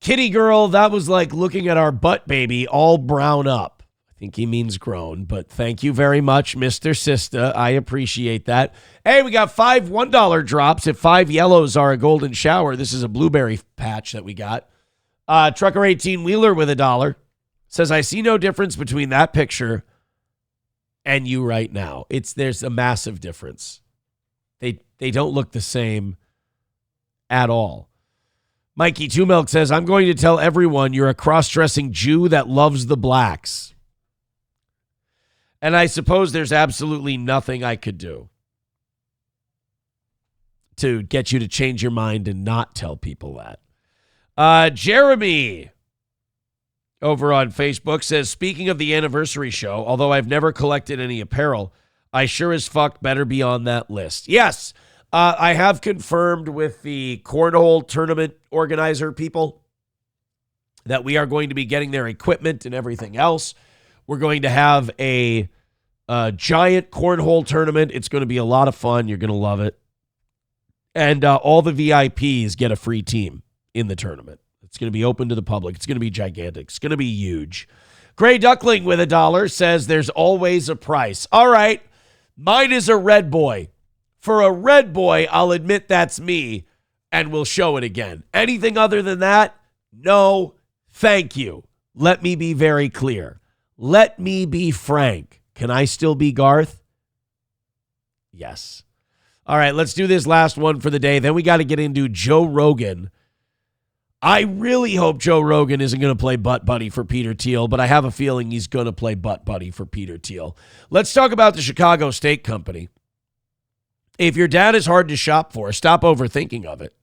Kitty girl, that was like looking at our butt baby all brown up. I think he means grown, but thank you very much, Mr. Sista. I appreciate that. Hey, we got 5 $1 drops. If 5 yellows are a golden shower, this is a blueberry patch that we got. Trucker 18 Wheeler with $1 says, I see no difference between that picture and you right now. There's a massive difference. They don't look the same at all. Mikey Two Milk says, I'm going to tell everyone you're a cross-dressing Jew that loves the blacks. And I suppose there's absolutely nothing I could do to get you to change your mind and not tell people that. Jeremy over on Facebook says, speaking of the anniversary show, although I've never collected any apparel, I sure as fuck better be on that list. Yes, I have confirmed with the cornhole tournament organizer people that we are going to be getting their equipment and everything else. We're going to have a giant cornhole tournament. It's going to be a lot of fun. You're going to love it. And all the VIPs get a free team in the tournament. It's going to be open to the public. It's going to be gigantic. It's going to be huge. Gray Duckling with $1 says there's always a price. All right. Mine is a red boy. For a red boy, I'll admit that's me, and we'll show it again. Anything other than that, no, thank you. Let me be very clear. Let me be frank. Can I still be Garth? Yes. All right, let's do this last one for the day. Then we got to get into Joe Rogan. I really hope Joe Rogan isn't going to play butt buddy for Peter Thiel, but I have a feeling he's going to play butt buddy for Peter Thiel. Let's talk about the Chicago Steak Company. If your dad is hard to shop for, stop overthinking of it.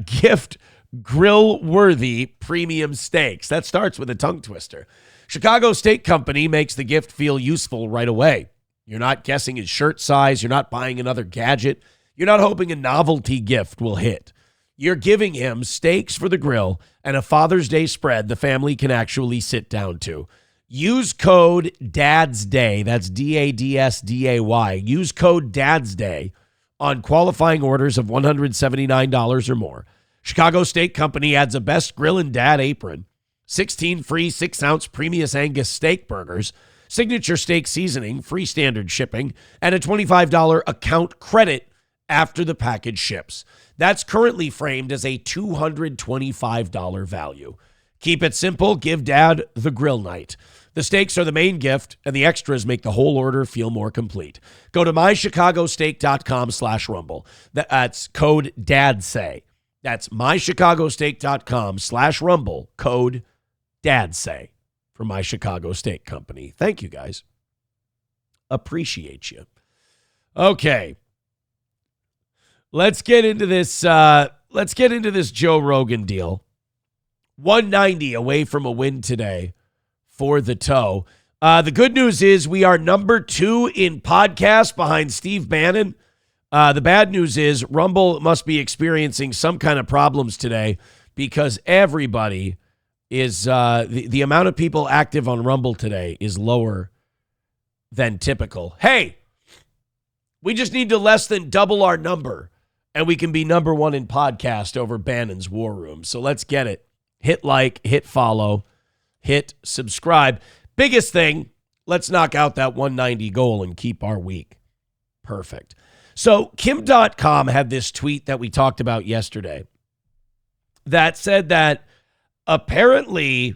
Gift grill-worthy premium steaks. That starts with a tongue twister. Chicago Steak Company makes the gift feel useful right away. You're not guessing his shirt size. You're not buying another gadget. You're not hoping a novelty gift will hit. You're giving him steaks for the grill and a Father's Day spread the family can actually sit down to. Use code DADSDAY. That's DADSDAY. Use code DADSDAY on qualifying orders of $179 or more. Chicago Steak Company adds a Best Grill and Dad apron, 16 free 6-ounce Premium Angus steak burgers, signature steak seasoning, free standard shipping, and a $25 account credit after the package ships. That's currently framed as a $225 value. Keep it simple. Give Dad the grill night. The steaks are the main gift, and the extras make the whole order feel more complete. Go to mychicagosteak.com/rumble. That's code DADSAY. That's mychicagosteak.com/rumble. Code DADSAY for My Chicago Steak Company. Thank you, guys. Appreciate you. Okay. Let's get into this. Let's get into this Joe Rogan deal. 190 away from a win today for the toe. The good news is we are number 2 in podcast behind Steve Bannon. The bad news is Rumble must be experiencing some kind of problems today because everybody is the amount of people active on Rumble today is lower than typical. Hey, we just need to less than double our number and we can be number 1 in podcast over Bannon's War Room. So let's get it. Hit like, hit follow, hit subscribe. Biggest thing, let's knock out that 190 goal and keep our week. Perfect. So Kim.com had this tweet that we talked about yesterday that said that apparently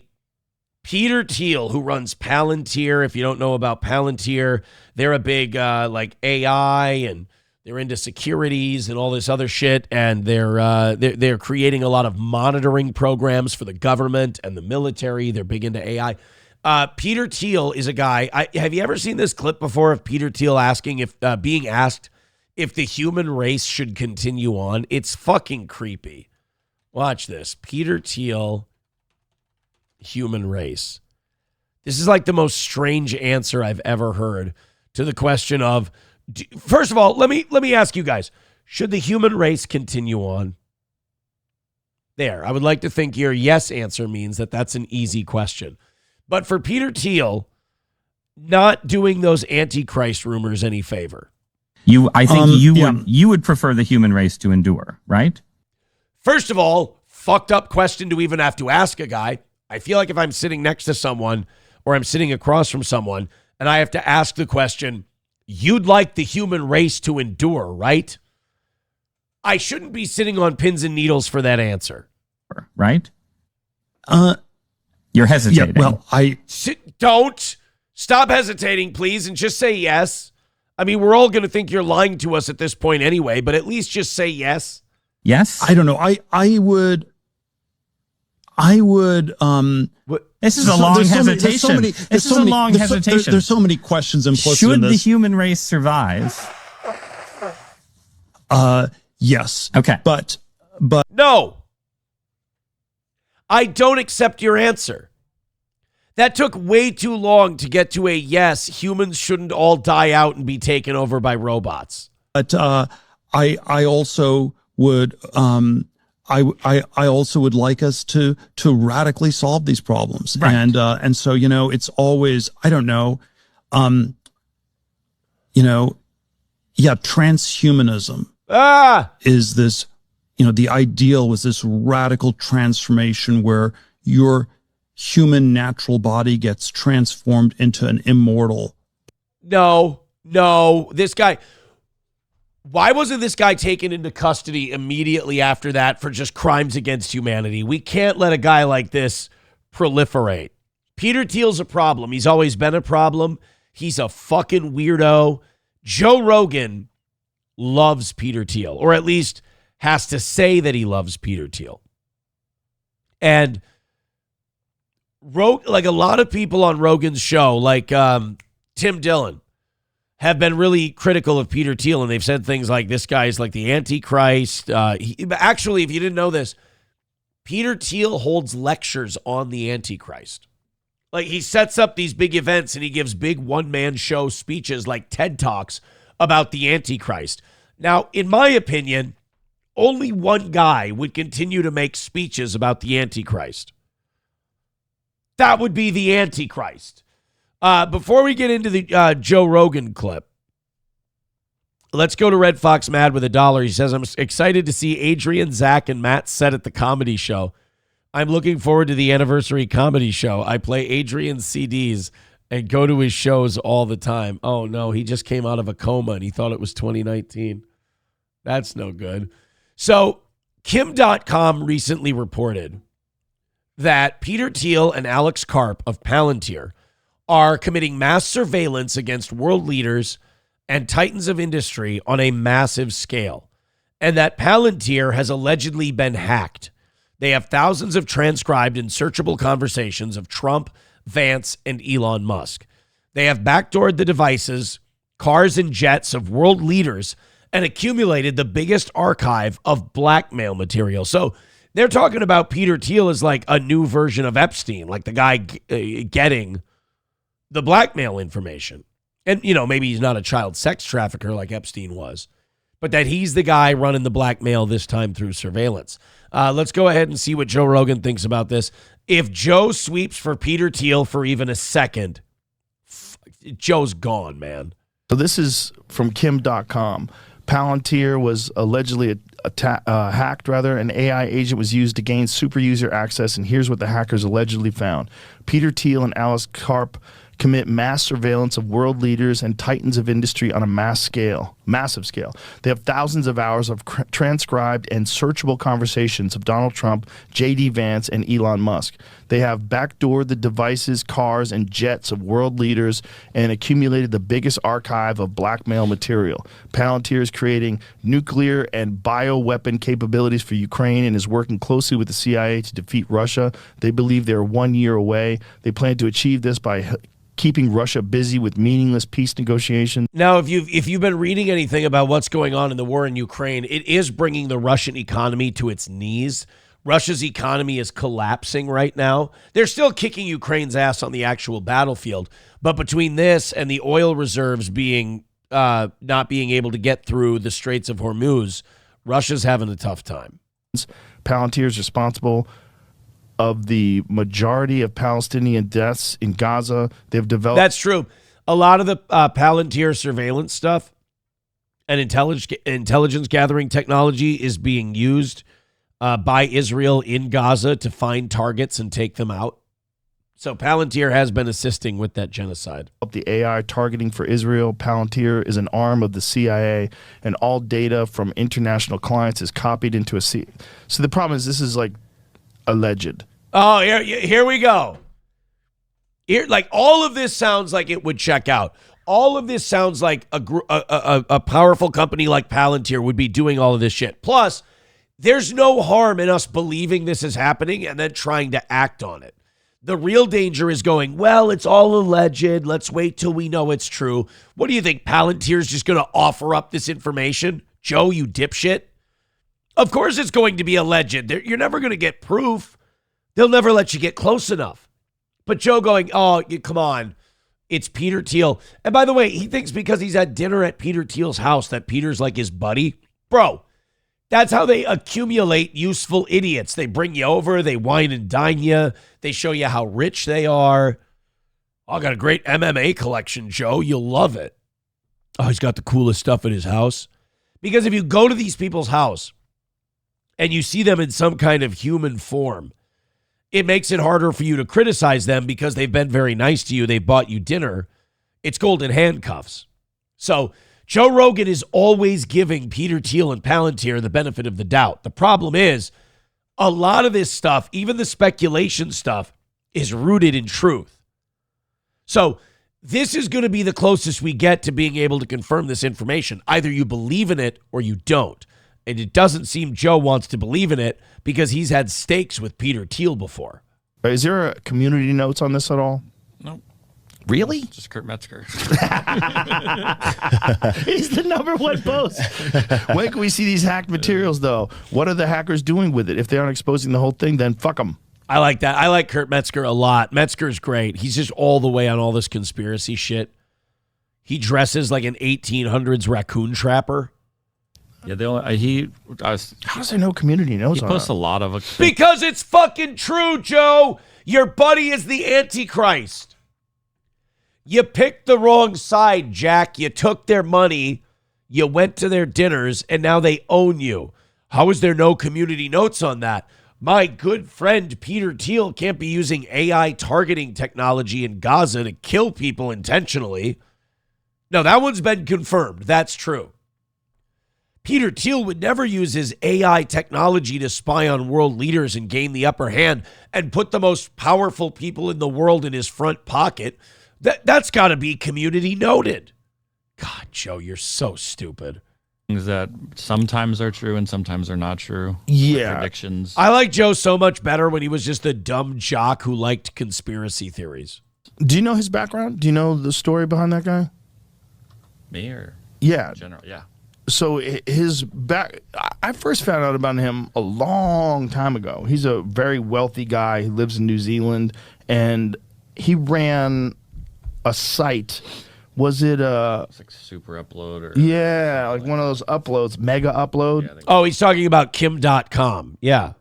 Peter Thiel, who runs Palantir, if you don't know about Palantir, they're a big like AI and they're into securities and all this other shit, and they're creating a lot of monitoring programs for the government and the military. They're big into AI. Peter Thiel is a guy. Have you ever seen this clip before of Peter Thiel being asked if the human race should continue on? It's fucking creepy. Watch this. Peter Thiel, human race. This is like the most strange answer I've ever heard to the question of, first of all, let me ask you guys, should the human race continue on? There, I would like to think your yes answer means that that's an easy question. But for Peter Thiel, not doing those Antichrist rumors any favor. I think you would prefer the human race to endure, right? First of all, fucked up question to even have to ask a guy. I feel like if I'm sitting next to someone or I'm sitting across from someone and I have to ask the question, you'd like the human race to endure, right? I shouldn't be sitting on pins and needles for that answer. Right? You're hesitating. Yeah, well, don't stop hesitating, please, and just say yes. I mean, we're all going to think you're lying to us at this point anyway, but at least just say yes. Yes? I don't know. I would. This is a long hesitation. This is a long hesitation. There's so many questions implicit in this. Should the human race survive? Yes. Okay. But no. I don't accept your answer. That took way too long to get to a yes, humans shouldn't all die out and be taken over by robots. But I also would I also would like us to radically solve these problems. Right. And so, it's always, I don't know, transhumanism is this, the ideal was this radical transformation where your human natural body gets transformed into an immortal. No, this guy, why wasn't this guy taken into custody immediately after that for just crimes against humanity? We can't let a guy like this proliferate. Peter Thiel's a problem. He's always been a problem. He's a fucking weirdo. Joe Rogan loves Peter Thiel, or at least has to say that he loves Peter Thiel. And like a lot of people on Rogan's show, like Tim Dillon, have been really critical of Peter Thiel, and they've said things like this guy's like the Antichrist. Actually, if you didn't know this, Peter Thiel holds lectures on the Antichrist. Like, he sets up these big events and he gives big one-man show speeches like TED Talks about the Antichrist. Now, in my opinion, only one guy would continue to make speeches about the Antichrist. That would be the Antichrist. Before we get into the Joe Rogan clip, let's go to Red Fox Mad with $1. He says, I'm excited to see Adrian, Zach, and Matt set at the comedy show. I'm looking forward to the anniversary comedy show. I play Adrian's CDs and go to his shows all the time. Oh, no, he just came out of a coma and he thought it was 2019. That's no good. So Kim.com recently reported that Peter Thiel and Alex Karp of Palantir are committing mass surveillance against world leaders and titans of industry on a massive scale, and that Palantir has allegedly been hacked. They have thousands of transcribed and searchable conversations of Trump, Vance, and Elon Musk. They have backdoored the devices, cars, and jets of world leaders and accumulated the biggest archive of blackmail material. So they're talking about Peter Thiel as like a new version of Epstein, like the guy getting the blackmail information. And, you know, maybe he's not a child sex trafficker like Epstein was, but that he's the guy running the blackmail this time through surveillance. Let's go ahead and see what Joe Rogan thinks about this. If Joe sweeps for Peter Thiel for even a second, Joe's gone, man. So this is from Kim.com. Palantir was allegedly hacked, An AI agent was used to gain super user access, and here's what the hackers allegedly found. Peter Thiel and Alice Karp commit mass surveillance of world leaders and titans of industry on a massive scale. They have thousands of hours of transcribed and searchable conversations of Donald Trump, J.D. Vance, and Elon Musk. They have backdoored the devices, cars, and jets of world leaders and accumulated the biggest archive of blackmail material. Palantir is creating nuclear and bioweapon capabilities for Ukraine and is working closely with the CIA to defeat Russia. They believe they're 1 year away. They plan to achieve this by keeping Russia busy with meaningless peace negotiations. Now, if you've been reading anything about what's going on in the war in Ukraine, it is bringing the Russian economy to its knees. Russia's economy is collapsing right now. They're still kicking Ukraine's ass on the actual battlefield, but between this and the oil reserves being not being able to get through the Straits of Hormuz, Russia's having a tough time. Palantir is responsible of the majority of Palestinian deaths in Gaza. They've developed... That's true. A lot of the Palantir surveillance stuff and intelligence gathering technology is being used by Israel in Gaza to find targets and take them out. So Palantir has been assisting with that genocide. The AI targeting for Israel. Palantir is an arm of the CIA, and all data from international clients is copied into a... So the problem is this is like alleged. Oh, here we go. Here, like all of this sounds like it would check out. All of this sounds like a powerful company like Palantir would be doing all of this shit. Plus, there's no harm in us believing this is happening and then trying to act on it. The real danger is going, well, it's all alleged. Let's wait till we know it's true. What do you think? Palantir's just going to offer up this information? Joe, you dipshit. Of course it's going to be alleged. You're never going to get proof. They'll never let you get close enough. But Joe going, oh, come on. It's Peter Thiel. And by the way, he thinks because he's had dinner at Peter Thiel's house that Peter's like his buddy. Bro, that's how they accumulate useful idiots. They bring you over. They wine and dine you. They show you how rich they are. Oh, I got a great MMA collection, Joe. You'll love it. Oh, he's got the coolest stuff in his house. Because if you go to these people's house, and you see them in some kind of human form, it makes it harder for you to criticize them because they've been very nice to you. They bought you dinner. It's golden handcuffs. So Joe Rogan is always giving Peter Thiel and Palantir the benefit of the doubt. The problem is a lot of this stuff, even the speculation stuff, is rooted in truth. So this is going to be the closest we get to being able to confirm this information. Either you believe in it or you don't. And it doesn't seem Joe wants to believe in it because he's had stakes with Peter Thiel before. Is there a community notes on this at all? Nope. Really? Just Kurt Metzger. He's the #1 post. When can we see these hacked materials, though? What are the hackers doing with it? If they aren't exposing the whole thing, then fuck them. I like that. I like Kurt Metzger a lot. Metzger's great. He's just all the way on all this conspiracy shit. He dresses like an 1800s raccoon trapper. Yeah, they only, How does there no community notes he on posts it? a lot of Because it's fucking true, Joe. Your buddy is the Antichrist. You picked the wrong side, Jack. You took their money, you went to their dinners, and now they own you. How is there no community notes on that? My good friend Peter Thiel can't be using AI targeting technology in Gaza to kill people intentionally. No, that one's been confirmed. That's true. Peter Thiel would never use his AI technology to spy on world leaders and gain the upper hand and put the most powerful people in the world in his front pocket. That's got to be community noted. God, Joe, you're so stupid. things that sometimes are true and sometimes are not true. Yeah. Predictions. I like Joe so much better when he was just a dumb jock who liked conspiracy theories. Do you know his background? Do you know the story behind that guy? Me or? Yeah. In general, yeah. So his back, I first found out about him a long time ago. He's a very wealthy guy. He lives in New Zealand, and he ran a site. Was it It's like Super Upload or yeah, like one of those uploads, Mega Upload? Oh, he's talking about Kim.com. Yeah.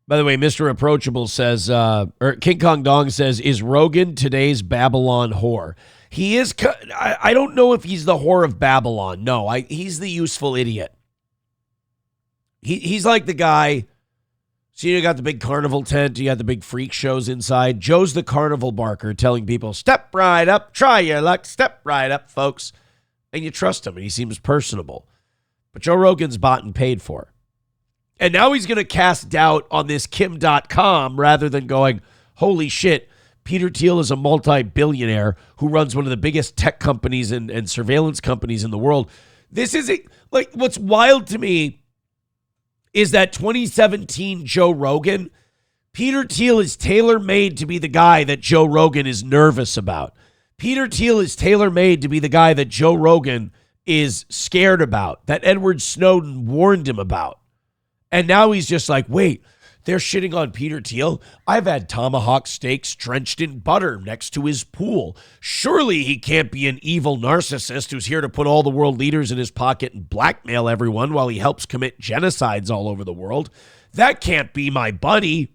By the way, Mr. Approachable says, or King Kong Dong says, is Rogan today's Babylon whore? He is. I don't know if he's the whore of Babylon. No, he's the useful idiot. He's like the guy. So you got the big carnival tent. You got the big freak shows inside. Joe's the carnival barker telling people, step right up, try your luck, step right up, folks. And you trust him, and he seems personable. But Joe Rogan's bought and paid for. And now he's going to cast doubt on this Kim.com rather than going, holy shit, Peter Thiel is a multi-billionaire who runs one of the biggest tech companies and surveillance companies in the world. This isn't, like, what's wild to me is that 2017 Joe Rogan, Peter Thiel is tailor-made to be the guy that Joe Rogan is nervous about. Peter Thiel is tailor-made to be the guy that Joe Rogan is scared about, that Edward Snowden warned him about. And now he's just like, wait, they're shitting on Peter Thiel? I've had tomahawk steaks drenched in butter next to his pool. Surely he can't be an evil narcissist who's here to put all the world leaders in his pocket and blackmail everyone while he helps commit genocides all over the world. That can't be my buddy.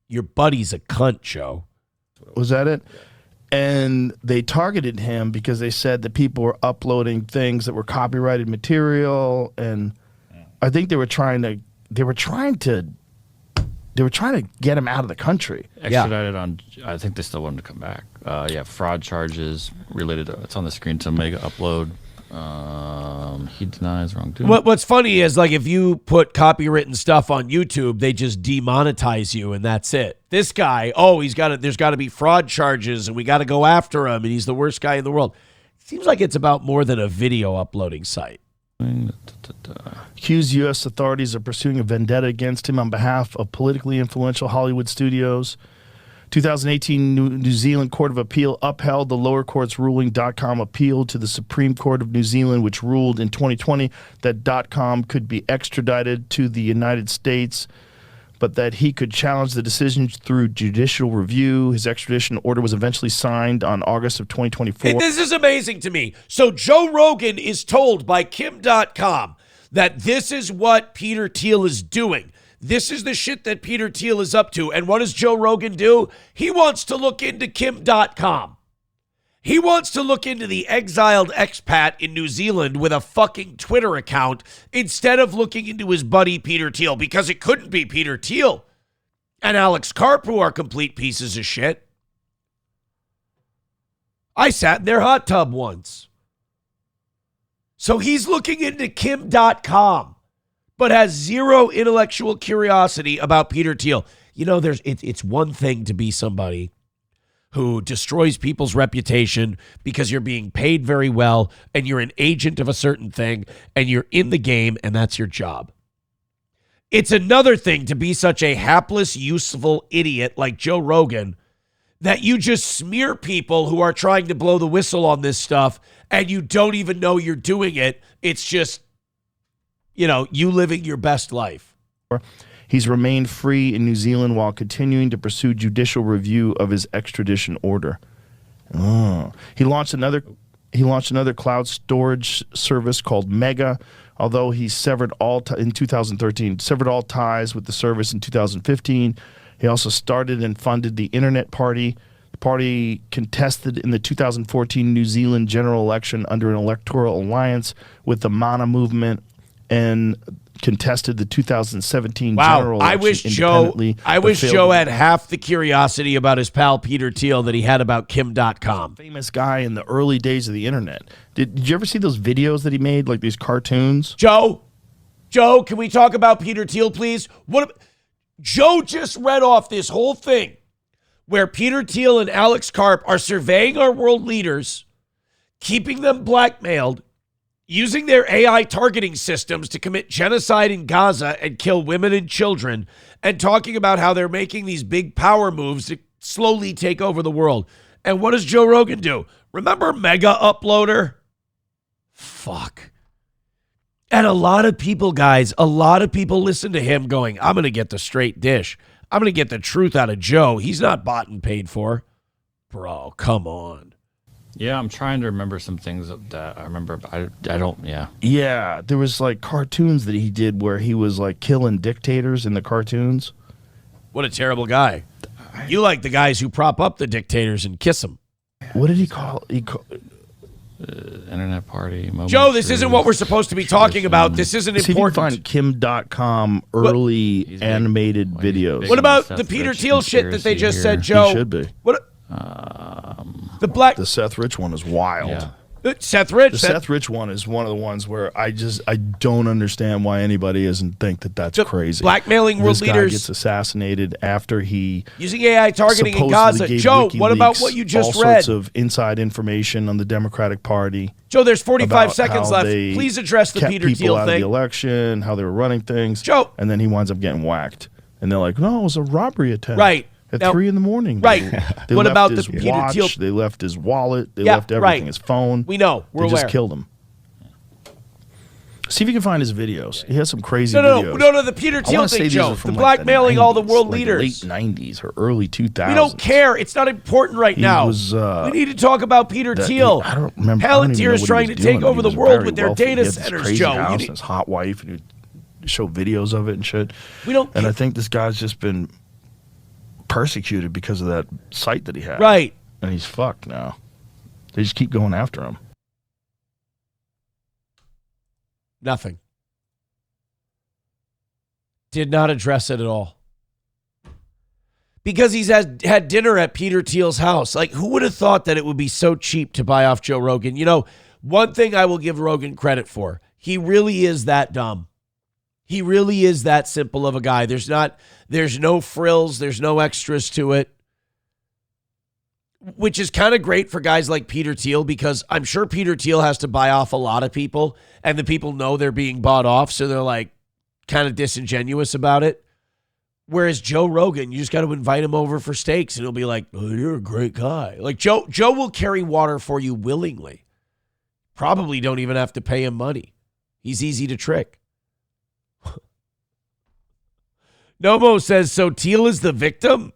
Your buddy's a cunt, Joe. Was that it? And they targeted him because they said that people were uploading things that were copyrighted material, and I think they were trying to get him out of the country. Extradited on, I think they still want him to come back. Yeah, fraud charges related to, it's on the screen, to Mega Upload. He denies wrongdoing. What's funny is, like, if you put copywritten stuff on YouTube, they just demonetize you and that's it. This guy, there's got to be fraud charges and we got to go after him and he's the worst guy in the world. Seems like it's about more than a video uploading site. Accused U.S. authorities are pursuing a vendetta against him on behalf of politically influential Hollywood studios. 2018 New Zealand Court of Appeal upheld the lower court's ruling. .com appealed to the Supreme Court of New Zealand, which ruled in 2020 that .com could be extradited to the United States, but that he could challenge the decision through judicial review. His extradition order was eventually signed on August of 2024. This is amazing to me. So Joe Rogan is told by Kim.com that this is what Peter Thiel is doing. This is the shit that Peter Thiel is up to. And what does Joe Rogan do? He wants to look into Kim.com. He wants to look into the exiled expat in New Zealand with a fucking Twitter account instead of looking into his buddy Peter Thiel, because it couldn't be Peter Thiel and Alex Karp, who are complete pieces of shit. I sat in their hot tub once. So he's looking into Kim.com, but has zero intellectual curiosity about Peter Thiel. You know, it's one thing to be somebody who destroys people's reputation because you're being paid very well and you're an agent of a certain thing and you're in the game and that's your job. It's another thing to be such a hapless, useful idiot like Joe Rogan that you just smear people who are trying to blow the whistle on this stuff and you don't even know you're doing it. It's just, you know, you living your best life. He's remained free in New Zealand while continuing to pursue judicial review of his extradition order. Oh. He launched another He launched another cloud storage service called Mega, although he severed in 2013, severed all ties with the service in 2015. He also started and funded the Internet Party. The party contested in the 2014 New Zealand general election under an electoral alliance with the Mana movement and contested the 2017 general election independently. I wish Joe had half the curiosity about his pal Peter Thiel that he had about Kim.com. Famous guy in the early days of the internet. Did you ever see those videos that he made, like these cartoons? Joe, can we talk about Peter Thiel, please? Joe just read off this whole thing where Peter Thiel and Alex Karp are surveying our world leaders, keeping them blackmailed, using their AI targeting systems to commit genocide in Gaza and kill women and children, and talking about how they're making these big power moves to slowly take over the world. And what does Joe Rogan do? Remember Mega Uploader? Fuck. And a lot of people, guys, listen to him going, I'm going to get the straight dish. I'm going to get the truth out of Joe. He's not bought and paid for. Bro, come on. Yeah, I'm trying to remember some things that I remember. I don't, yeah. Yeah, there was like cartoons that he did where he was like killing dictators in the cartoons. What a terrible guy. You like the guys who prop up the dictators and kiss them. What did he call? Internet Party. Joe, this isn't what we're supposed to be talking about. This isn't important. See if you can find Kim.com early animated videos. What about the Peter Thiel shit that they just said, Joe? He should be. What? The Seth Rich one is wild. Yeah. Seth Rich. The Seth Rich one is one of the ones where I don't understand why anybody doesn't think that that's crazy. Blackmailing world this guy leaders. Gets assassinated after he using AI targeting in Gaza. Joe, what about what you just all read? All sorts of inside information on the Democratic Party. Joe, there's 45 seconds left. Please address the Peter Thiel people out thing. Of the election, how they were running things. Joe, and then he winds up getting whacked, and they're like, "No, it was a robbery attempt." Right. At 3 a.m. Right. They What left about his the Peter watch, Thiel? They left his wallet. They left everything. His phone. We know. We're They aware. just killed him. See if you can find his videos. He has some crazy No, videos. the Peter I Thiel wanna say thing, these Joe. are from The like blackmailing all the 90s, world like leaders. Late 90s or early 2000s. We don't care. It's not important right He now. was, we need to talk about Peter Thiel. I don't remember. I don't even Palantir know is what he trying was to take doing. over He the was world very with their wealthy. He data had this centers, crazy Joe. House and his hot wife, and he'd show videos of it and shit. We don't. And I think this guy's just been persecuted because of that site that he had. Right. And he's fucked now. They just keep going after him. Nothing. Did not address it at all. Because he's had dinner at Peter Thiel's house. Like, who would have thought that it would be so cheap to buy off Joe Rogan? You know, one thing I will give Rogan credit for, he really is that dumb. He really is that simple of a guy. There's no frills, there's no extras to it. Which is kind of great for guys like Peter Thiel, because I'm sure Peter Thiel has to buy off a lot of people, and the people know they're being bought off, so they're like kind of disingenuous about it. Whereas Joe Rogan, you just got to invite him over for steaks, and he'll be like, "Oh, you're a great guy." Like Joe will carry water for you willingly. Probably don't even have to pay him money. He's easy to trick. Nomo says, so Thiel is the victim?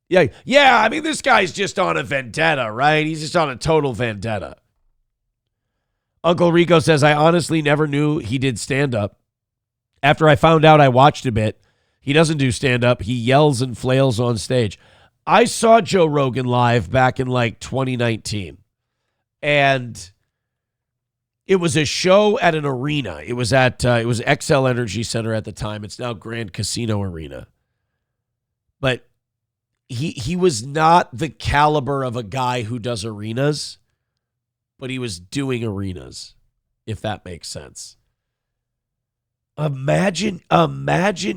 Yeah. I mean, this guy's just on a vendetta, right? He's just on a total vendetta. Uncle Rico says, I honestly never knew he did stand-up. After I found out, I watched a bit. He doesn't do stand-up. He yells and flails on stage. I saw Joe Rogan live back in like 2019. And it was a show at an arena. It was at XL Energy Center at the time. It's now Grand Casino Arena. But he was not the caliber of a guy who does arenas, but he was doing arenas, if that makes sense. Imagine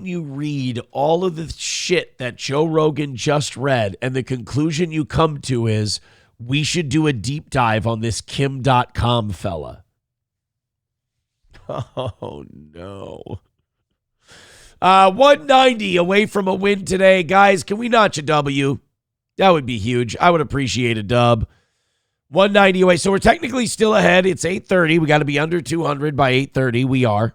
you read all of the shit that Joe Rogan just read, and the conclusion you come to is we should do a deep dive on this Kim.com fella. Oh, no. 190 away from a win today. Guys, can we notch a W? That would be huge. I would appreciate a dub. 190 away. So we're technically still ahead. It's 8:30. We got to be under 200 by 8:30. We are.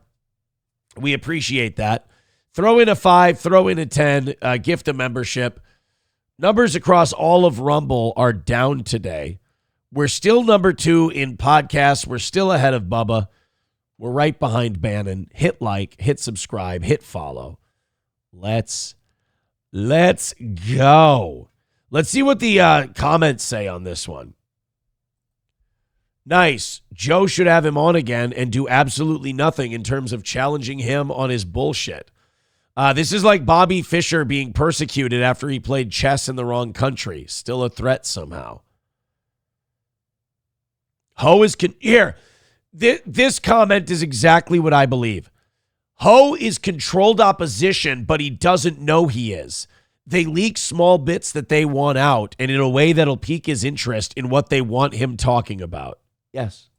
We appreciate that. Throw in a 5, throw in a 10, gift a membership. Numbers across all of Rumble are down today. We're still number 2 in podcasts. We're still ahead of Bubba. We're right behind Bannon. Hit like, hit subscribe, hit follow. Let's go. Let's see what the comments say on this one. Nice. Joe should have him on again and do absolutely nothing in terms of challenging him on his bullshit. This is like Bobby Fischer being persecuted after he played chess in the wrong country. Still a threat somehow. Ho is here. This comment is exactly what I believe. Ho is controlled opposition, but he doesn't know he is. They leak small bits that they want out, and in a way that'll pique his interest in what they want him talking about. Yes.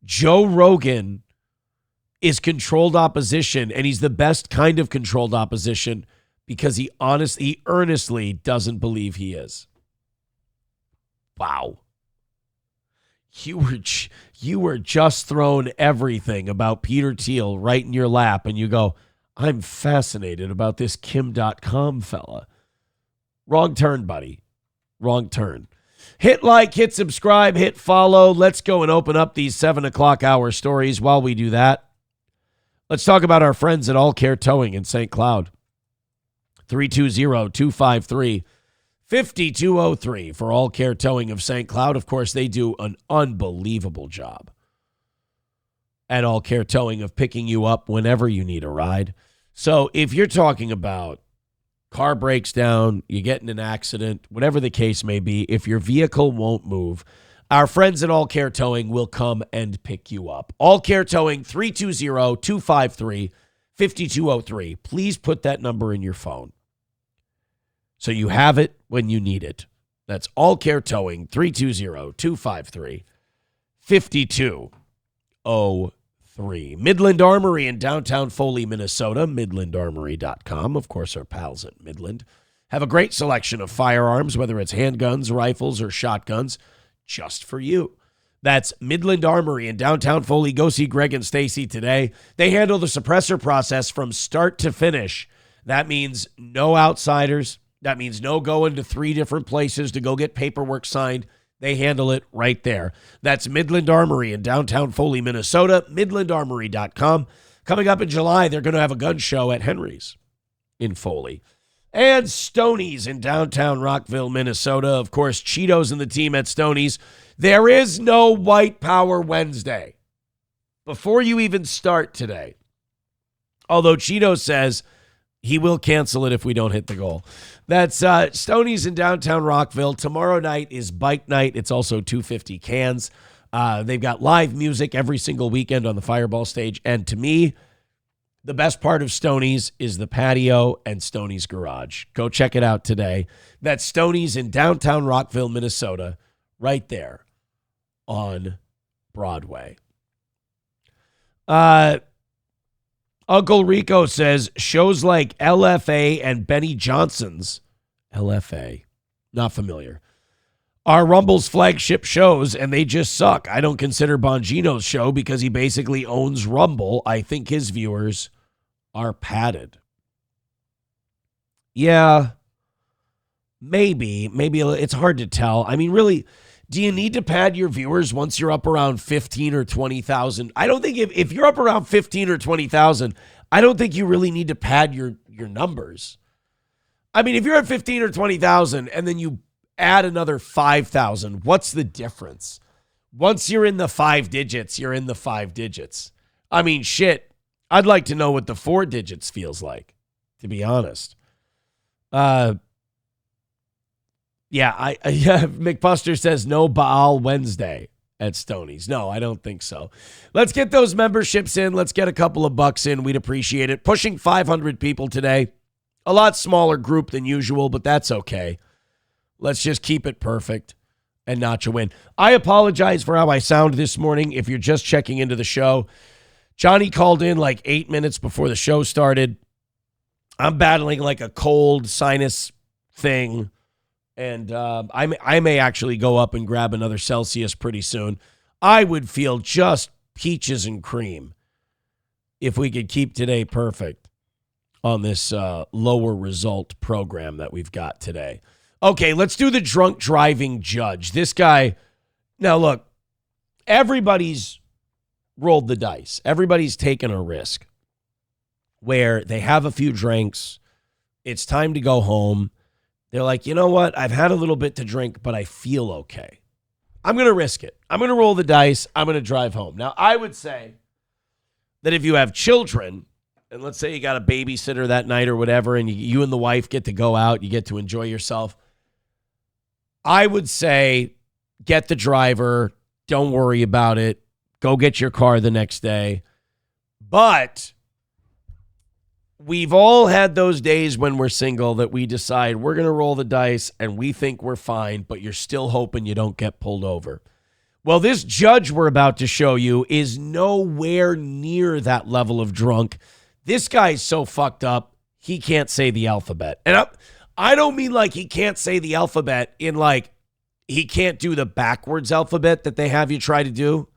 Joe Rogan is controlled opposition, and he's the best kind of controlled opposition because he earnestly doesn't believe he is. Wow. You were just thrown everything about Peter Thiel right in your lap, and you go, I'm fascinated about this Kim.com fella. Wrong turn, buddy. Wrong turn. Hit like, hit subscribe, hit follow. Let's go and open up these 7 o'clock hour stories. While we do that, let's talk about our friends at All Care Towing in St. Cloud. 320-253-5203 for All Care Towing of St. Cloud. Of course, they do an unbelievable job at All Care Towing of picking you up whenever you need a ride. So if you're talking about car breaks down, you get in an accident, whatever the case may be, if your vehicle won't move, our friends at All Care Towing will come and pick you up. All Care Towing, 320-253-5203. Please put that number in your phone so you have it when you need it. That's All Care Towing, 320-253-5203. Midland Armory in downtown Foley, Minnesota, midlandarmory.com. Of course, our pals at Midland have a great selection of firearms, whether it's handguns, rifles, or shotguns, just for you. That's Midland Armory in downtown Foley. Go see Greg and Stacy today. They handle the suppressor process from start to finish. That means no outsiders. That means no going to 3 different places to go get paperwork signed. They handle it right there. That's Midland Armory in downtown Foley, Minnesota, midlandarmory.com. Coming up in July, they're going to have a gun show at Henry's in Foley. And Stoney's in downtown Rockville, Minnesota. Of course, Cheetos and the team at Stoney's. There is no White Power Wednesday before you even start today. Although Cheetos says he will cancel it if we don't hit the goal. That's Stoney's in downtown Rockville. Tomorrow night is bike night. It's also 250 cans. They've got live music every single weekend on the Fireball stage. And to me, the best part of Stoney's is the patio and Stoney's garage. Go check it out today. That's Stoney's in downtown Rockville, Minnesota, right there on Broadway. Uncle Rico says shows like LFA and Benny Johnson's, LFA, not familiar, are Rumble's flagship shows, and they just suck. I don't consider Bongino's show because he basically owns Rumble. I think his viewers are padded. Yeah, maybe it's hard to tell. I mean, really, do you need to pad your viewers once you're up around 15 or 20,000? I don't think if you're up around 15 or 20,000, I don't think you really need to pad your numbers. I mean, if you're at 15 or 20,000 and then you add another 5,000, what's the difference? Once you're in the 5 digits, you're in the 5 digits. I mean, shit, I'd like to know what the 4 digits feels like, to be honest. Yeah, McBuster says no Baal Wednesday at Stoney's. No, I don't think so. Let's get those memberships in. Let's get a couple of bucks in. We'd appreciate it. Pushing 500 people today. A lot smaller group than usual, but that's okay. Let's just keep it perfect and notch a win. I apologize for how I sound this morning. If you're just checking into the show, Johnny called in like 8 minutes before the show started. I'm battling like a cold sinus thing. And I may actually go up and grab another Celsius pretty soon. I would feel just peaches and cream if we could keep today perfect on this lower result program that we've got today. Okay, let's do the drunk driving judge. This guy, now look, everybody's rolled the dice. Everybody's taken a risk where they have a few drinks. It's time to go home. They're like, you know what? I've had a little bit to drink, but I feel okay. I'm going to risk it. I'm going to roll the dice. I'm going to drive home. Now, I would say that if you have children, and let's say you got a babysitter that night or whatever, and you and the wife get to go out, you get to enjoy yourself, I would say get the driver. Don't worry about it. Go get your car the next day. But we've all had those days when we're single that we decide we're going to roll the dice and we think we're fine, but you're still hoping you don't get pulled over. Well, this judge we're about to show you is nowhere near that level of drunk. This guy's so fucked up, he can't say the alphabet. And I don't mean like he can't say the alphabet in like he can't do the backwards alphabet that they have you try to do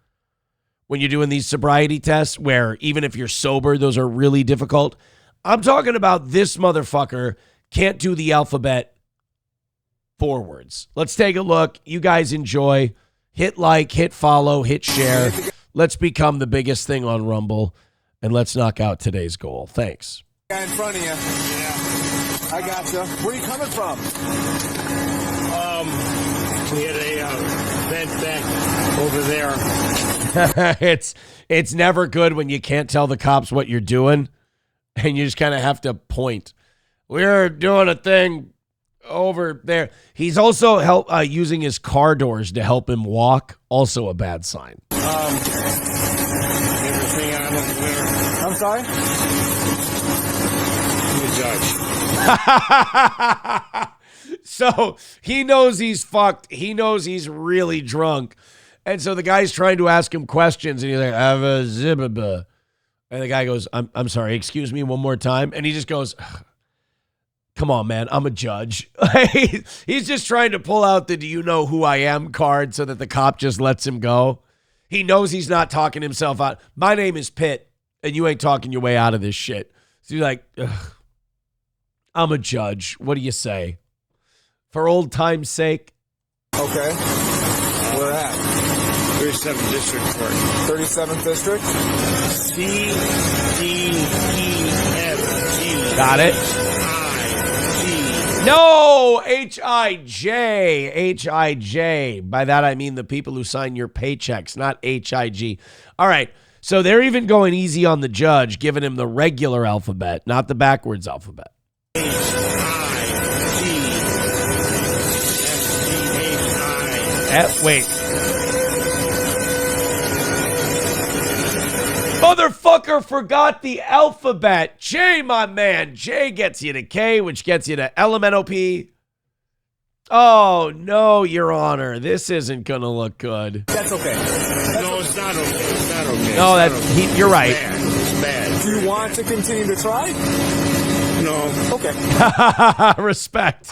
when you're doing these sobriety tests, where even if you're sober, those are really difficult. I'm talking about this motherfucker can't do the alphabet forwards. Let's take a look. You guys enjoy. Hit like, hit follow, hit share. Let's become the biggest thing on Rumble, and let's knock out today's goal. Thanks. Guy in front of you. Yeah. I gotcha. Where are you coming from? We had a vent back over there. It's never good when you can't tell the cops what you're doing, and you just kind of have to point. We're doing a thing over there. He's also using his car doors to help him walk. Also a bad sign. Everything on over there. I'm sorry? The judge. So he knows he's fucked. He knows he's really drunk. And so the guy's trying to ask him questions, and he's like, "Have a zibba." And the guy goes, I'm sorry, excuse me one more time. And he just goes, come on, man, I'm a judge. He's just trying to pull out the "do you know who I am" card so that the cop just lets him go. He knows he's not talking himself out. My name is Pitt, and you ain't talking your way out of this shit. So you're like, I'm a judge. What do you say? For old time's sake. Okay. Where at? 37th District Court. 37th District? C-D-E-F-G. Got it. No, H-I-J. H-I-J. By that, I mean the people who sign your paychecks, not H-I-G. All right. So they're even going easy on the judge, giving him the regular alphabet, not the backwards alphabet. Wait. Motherfucker forgot the alphabet. J, my man. J gets you to K, which gets you to LMNOP. Oh, no, Your Honor. This isn't going to look good. That's okay. No, it's not okay. It's not okay. No, you're right. It's bad. Do you want to continue to try? No. Okay. Respect.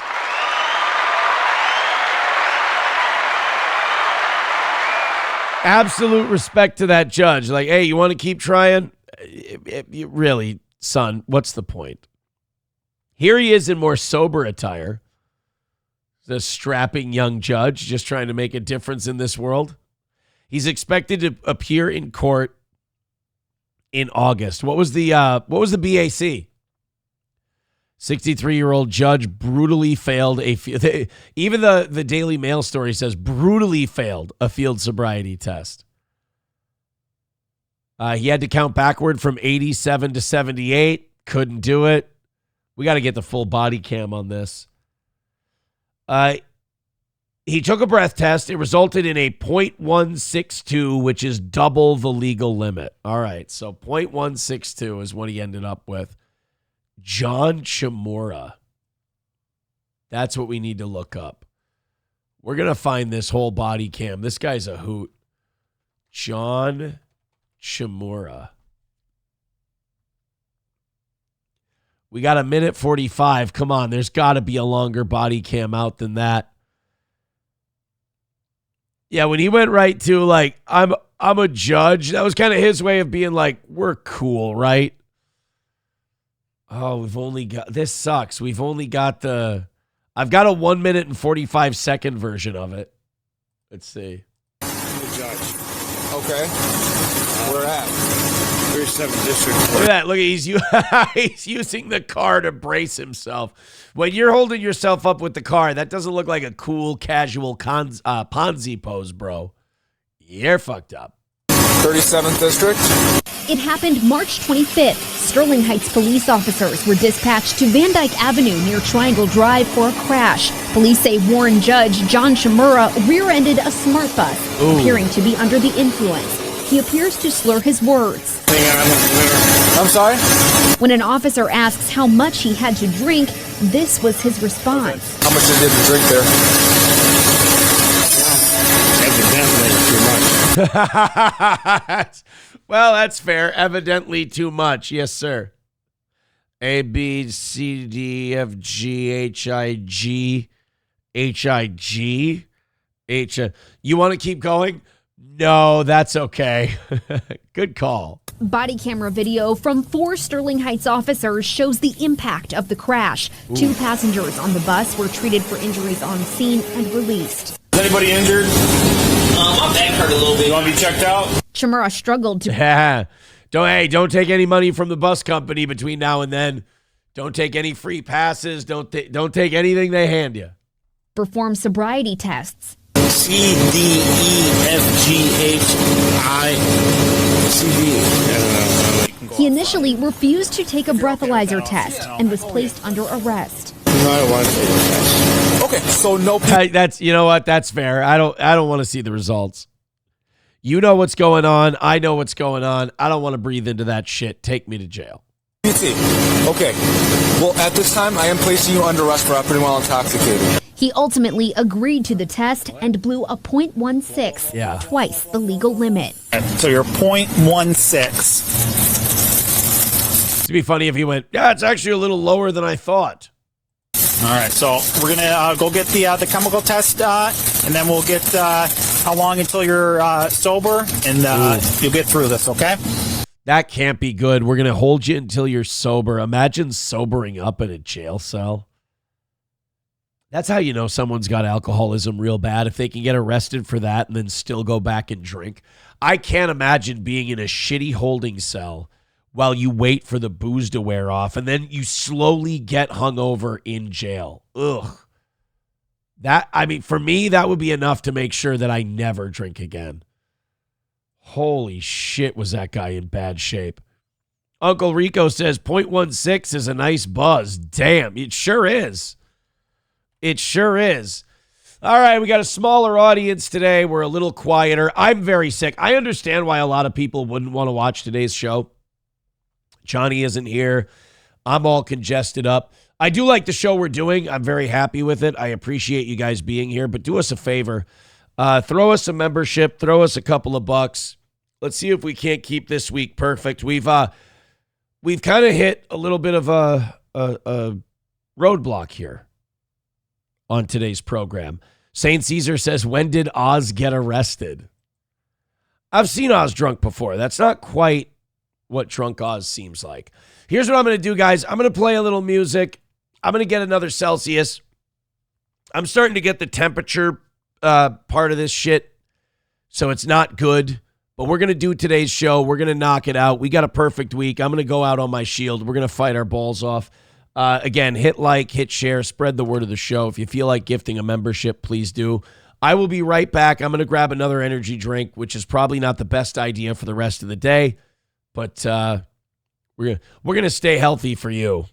Absolute respect to that judge. Like, hey, you want to keep trying? Really, son, what's the point? Here he is in more sober attire. The strapping young judge just trying to make a difference in this world. He's expected to appear in court in August. What was the BAC? 63-year-old judge brutally failed even the Daily Mail story says brutally failed a field sobriety test. He had to count backward from 87 to 78. Couldn't do it. We got to get the full body cam on this. He took a breath test. It resulted in a .162, which is double the legal limit. All right, so .162 is what he ended up with. John Chamorro. That's what we need to look up. We're going to find this whole body cam. This guy's a hoot. John Chamorro. We got a minute 45. Come on, there's got to be a longer body cam out than that. Yeah, when he went right to like, I'm a judge, that was kind of his way of being like, we're cool, right? Oh, this sucks. We've only got the I've got a 1 minute and 45-second version of it. Let's see. The judge. Okay. Where at? 37th district. Look at that. Look, he's using the car to brace himself. When you're holding yourself up with the car, that doesn't look like a cool, casual Ponzi pose, bro. You're fucked up. 37th district. It happened March 25th. Sterling Heights police officers were dispatched to Van Dyke Avenue near Triangle Drive for a crash. Police say Warren Judge John Shimura rear-ended a smart bus, appearing to be under the influence. He appears to slur his words. I'm sorry? When an officer asks how much he had to drink, this was his response. How much did you drink there? Evidently too much. Well, that's fair. Evidently too much. Yes, sir. A, B, C, D, F, G, H, I, G, H, I, G, H. You want to keep going? No, that's okay. Good call. Body camera video from 4 Sterling Heights officers shows the impact of the crash. 2 passengers on the bus were treated for injuries on scene and released. Is anybody injured? My back hurt a little bit. You want to be checked out? Shimura struggled to... Yeah. Don't take any money from the bus company between now and then. Don't take any free passes. Don't take anything they hand you. Perform sobriety tests. C, D, E, F, G, H, I, C, D. He initially refused to take a breathalyzer test and was placed under arrest. No, I don't want to take the test. Okay, so no. That's, you know what? That's fair. I don't want to see the results. You know what's going on. I know what's going on. I don't want to breathe into that shit. Take me to jail. Okay. Well, at this time, I am placing you under arrest for operating while intoxicated. He ultimately agreed to the test and blew a .16, twice the legal limit. So you're .16. It'd be funny if he went, yeah, it's actually a little lower than I thought. All right, so we're gonna go get the chemical test, and then we'll get how long until you're sober, and you'll get through this, okay? That can't be good. We're gonna hold you until you're sober. Imagine sobering up in a jail cell. That's how you know someone's got alcoholism real bad, if they can get arrested for that and then still go back and drink. I can't imagine being in a shitty holding cell while you wait for the booze to wear off and then you slowly get hungover in jail. Ugh. For me, that would be enough to make sure that I never drink again. Holy shit, was that guy in bad shape. Uncle Rico says 0.16 is a nice buzz. Damn, it sure is. It sure is. All right, we got a smaller audience today. We're a little quieter. I'm very sick. I understand why a lot of people wouldn't want to watch today's show. Johnny isn't here. I'm all congested up. I do like the show we're doing. I'm very happy with it. I appreciate you guys being here, but do us a favor. Throw us a membership. Throw us a couple of bucks. Let's see if we can't keep this week perfect. We've kind of hit a little bit of a roadblock here on today's program. St. Caesar says, when did Oz get arrested? I've seen Oz drunk before. That's not quite what drunk Oz seems like. Here's what I'm going to do, guys. I'm going to play a little music. I'm going to get another Celsius. I'm starting to get the temperature part of this shit, so it's not good. But we're going to do today's show. We're going to knock it out. We got a perfect week. I'm going to go out on my shield. We're going to fight our balls off. Again, hit like, hit share, spread the word of the show. If you feel like gifting a membership, please do. I will be right back. I'm going to grab another energy drink, which is probably not the best idea for the rest of the day, but we're gonna stay healthy for you.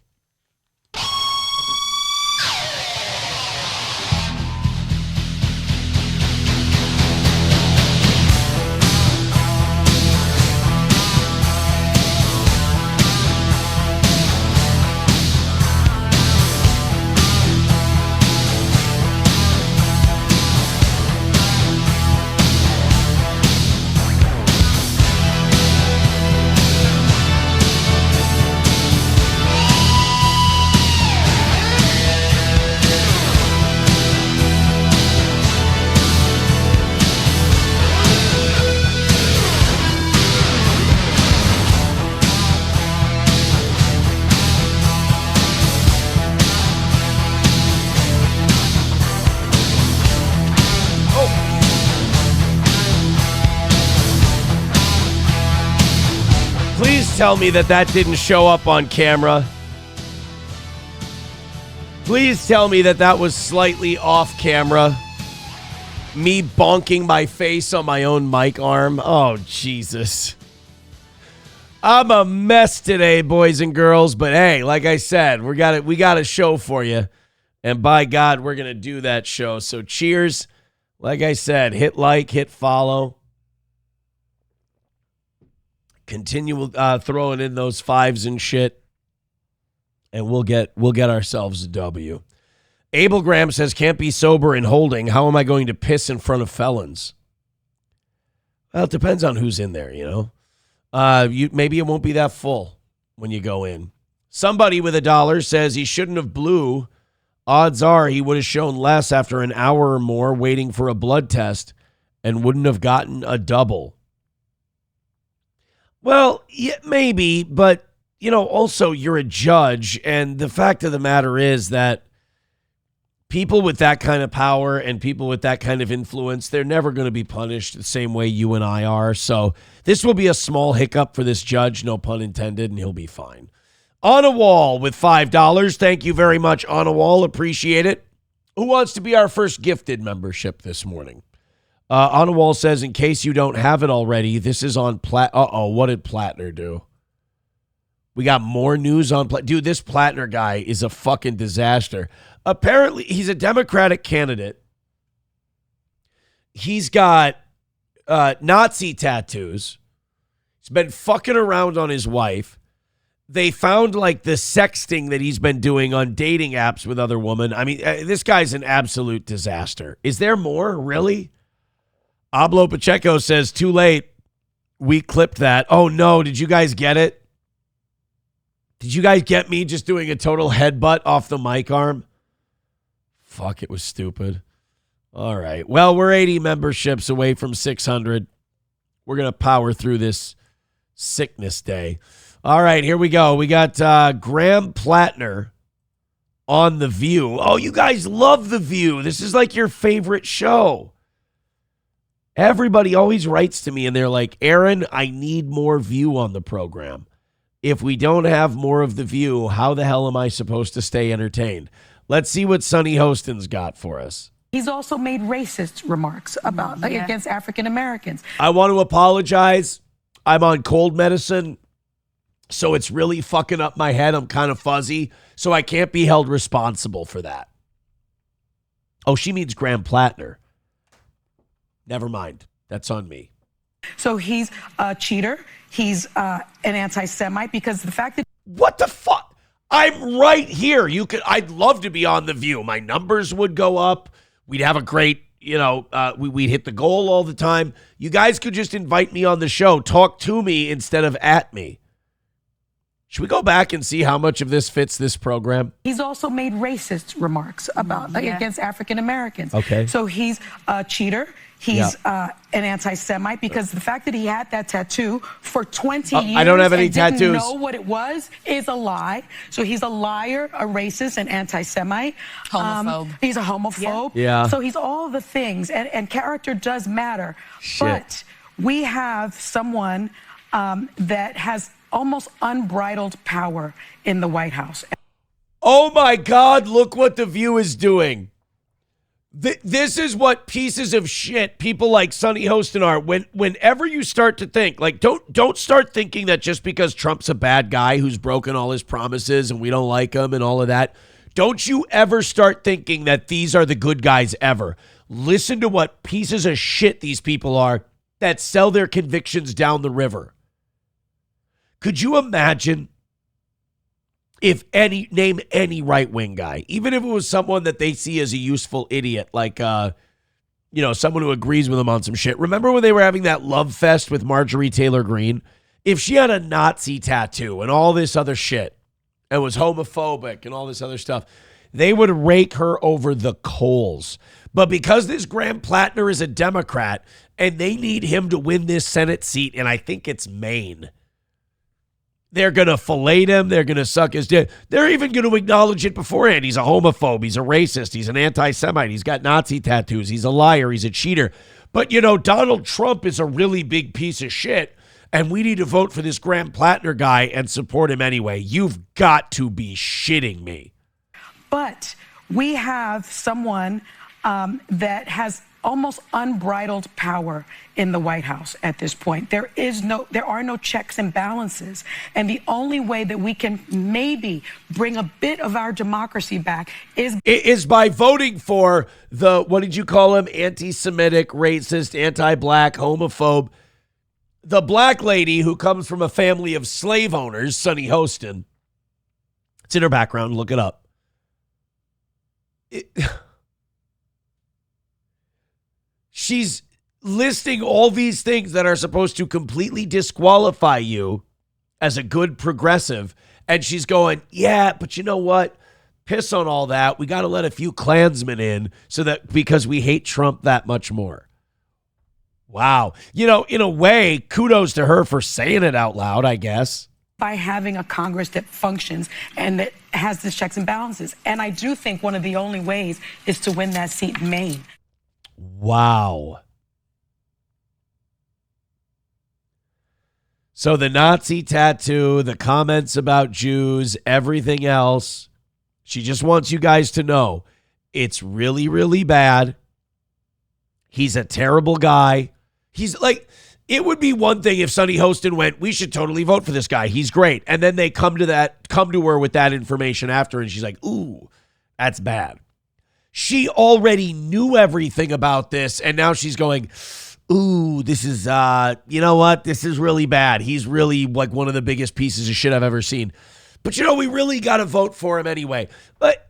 Please tell me that didn't show up on camera. Please tell me that was slightly off camera. Me bonking my face on my own mic arm. Oh, Jesus. I'm a mess today, boys and girls. But hey, like I said, we got a show for you. And by God, we're going to do that show. So cheers. Like I said, hit like, hit follow. Continue throwing in those fives and shit. And we'll get ourselves a W. Abel Graham says, can't be sober and holding. How am I going to piss in front of felons? Well, it depends on who's in there, you know. Maybe it won't be that full when you go in. Somebody with $1 says he shouldn't have blew. Odds are he would have shown less after an hour or more waiting for a blood test and wouldn't have gotten a double. Well, yeah, maybe, but, you know, also you're a judge, and the fact of the matter is that people with that kind of power and people with that kind of influence, they're never going to be punished the same way you and I are. So this will be a small hiccup for this judge, no pun intended, and he'll be fine. On a Wall with $5. Thank you very much, On a Wall. Appreciate it. Who wants to be our first gifted membership this morning? On a Wall says, in case you don't have it already, this is on Uh-oh, what did Plattner do? We got more news on Dude, this Plattner guy is a fucking disaster. Apparently, he's a Democratic candidate. He's got Nazi tattoos. He's been fucking around on his wife. They found like the sexting that he's been doing on dating apps with other women. I mean, this guy's an absolute disaster. Is there more? Really? Ablo Pacheco says, too late. We clipped that. Oh no, did you guys get it? Did you guys get me just doing a total headbutt off the mic arm? Fuck, it was stupid. All right. Well, we're 80 memberships away from 600. We're going to power through this sickness day. All right, here we go. We got Graham Plattner on The View. Oh, you guys love The View. This is like your favorite show. Everybody always writes to me and they're like, Aaron, I need more View on the program. If we don't have more of The View, how the hell am I supposed to stay entertained? Let's see what Sonny Hostin's got for us. He's also made racist remarks against African Americans. I want to apologize. I'm on cold medicine, so it's really fucking up my head. I'm kind of fuzzy, so I can't be held responsible for that. Oh, she means Graham Plattner. Never mind. That's on me. So he's a cheater. He's an anti-Semite because the fact that... What the fuck? I'm right here. I'd love to be on The View. My numbers would go up. We'd have a great, we'd hit the goal all the time. You guys could just invite me on the show. Talk to me instead of at me. Should we go back and see how much of this fits this program? He's also made racist remarks against African Americans. Okay. So he's a cheater. He's an anti-Semite because the fact that he had that tattoo for 20 years I don't have any and tattoos. didn't know what it was is a lie. So he's a liar, a racist, an anti-Semite. Homophobe. He's a homophobe. Yeah. So he's all the things, and character does matter. Shit. But we have someone that has almost unbridled power in the White House. Oh my God, look what The View is doing. This is what pieces of shit people like Sonny Hostin are. Whenever you start to think, like, don't start thinking that just because Trump's a bad guy who's broken all his promises and we don't like him and all of that, don't you ever start thinking that these are the good guys ever. Listen to what pieces of shit these people are that sell their convictions down the river. Could you imagine if name any right-wing guy, even if it was someone that they see as a useful idiot, like, someone who agrees with them on some shit. Remember when they were having that love fest with Marjorie Taylor Greene? If she had a Nazi tattoo and all this other shit and was homophobic and all this other stuff, they would rake her over the coals. But because this Graham Plattner is a Democrat and they need him to win this Senate seat, and I think it's Maine, they're going to fillet him. They're going to suck his dick. They're even going to acknowledge it beforehand. He's a homophobe. He's a racist. He's an anti-Semite. He's got Nazi tattoos. He's a liar. He's a cheater. But, Donald Trump is a really big piece of shit. and we need to vote for this Graham Plattner guy and support him anyway. You've got to be shitting me. But we have someone that has almost unbridled power in the White House at this point. There are no checks and balances. And the only way that we can maybe bring a bit of our democracy back is by voting for the, what did you call him? Anti-Semitic, racist, anti-black, homophobe. The black lady who comes from a family of slave owners, Sunny Hostin. It's in her background. Look it up. She's listing all these things that are supposed to completely disqualify you as a good progressive. And she's going, yeah, but you know what? Piss on all that. We got to let a few Klansmen in because we hate Trump that much more. Wow. You know, in a way, kudos to her for saying it out loud, I guess. by having a Congress that functions and that has the checks and balances. And I do think one of the only ways is to win that seat in Maine. Wow. So the Nazi tattoo, the comments about Jews, everything else, she just wants you guys to know it's really, really bad. He's a terrible guy. He's like, it would be one thing if Sunny Hostin went, we should totally vote for this guy. He's great. And then they come to her with that information after, and she's like, ooh, that's bad. She already knew everything about this, and now she's going, ooh, this is, you know what? This is really bad. He's really like one of the biggest pieces of shit I've ever seen. But, you know, we really got to vote for him anyway. But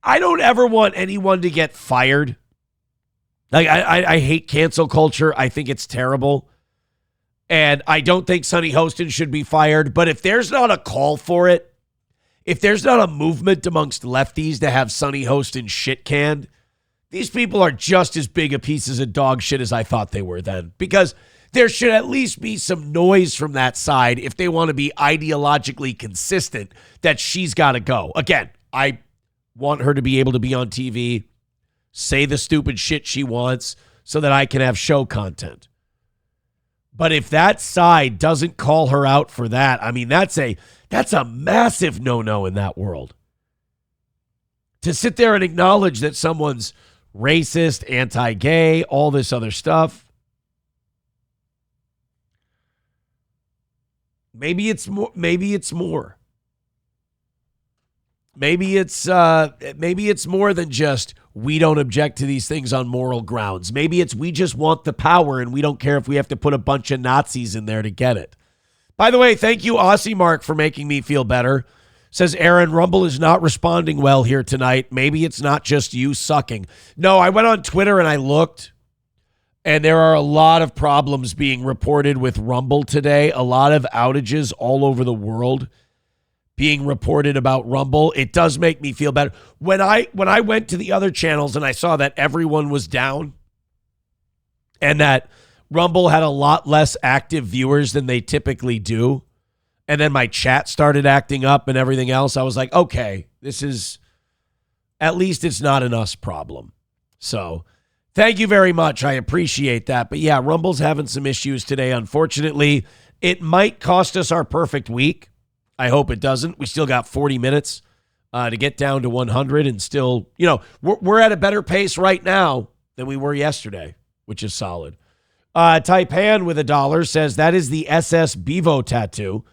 I don't ever want anyone to get fired. Like, I hate cancel culture. I think it's terrible. And I don't think Sunny Hostin should be fired. But if there's not a call for it, if there's not a movement amongst lefties to have Sunny Hostin shit canned, these people are just as big a pieces of dog shit as I thought they were then. Because there should at least be some noise from that side if they want to be ideologically consistent that she's got to go. Again, I want her to be able to be on TV, say the stupid shit she wants so that I can have show content. But if that side doesn't call her out for that, I mean, that's a massive no-no in that world. To sit there and acknowledge that someone's racist, anti-gay, all this other stuff. Maybe it's more. Maybe it's more. Maybe it's more than just we don't object to these things on moral grounds. Maybe it's we just want the power and we don't care if we have to put a bunch of Nazis in there to get it. By the way, thank you, Aussie Mark, for making me feel better. Says Aaron, Rumble is not responding well here tonight. Maybe it's not just you sucking. No, I went on Twitter and I looked, and there are a lot of problems being reported with Rumble today. A lot of outages all over the world being reported about Rumble. It does make me feel better. When I went to the other channels and I saw that everyone was down and that Rumble had a lot less active viewers than they typically do, and then my chat started acting up and everything else, I was like, okay, this is, at least it's not an us problem. So thank you very much. I appreciate that. But yeah, Rumble's having some issues today. Unfortunately, it might cost us our perfect week. I hope it doesn't. We still got 40 minutes to get down to 100 and still, you know, we're at a better pace right now than we were yesterday, which is solid. Taipan with $1 says that is the SS Bevo tattoo.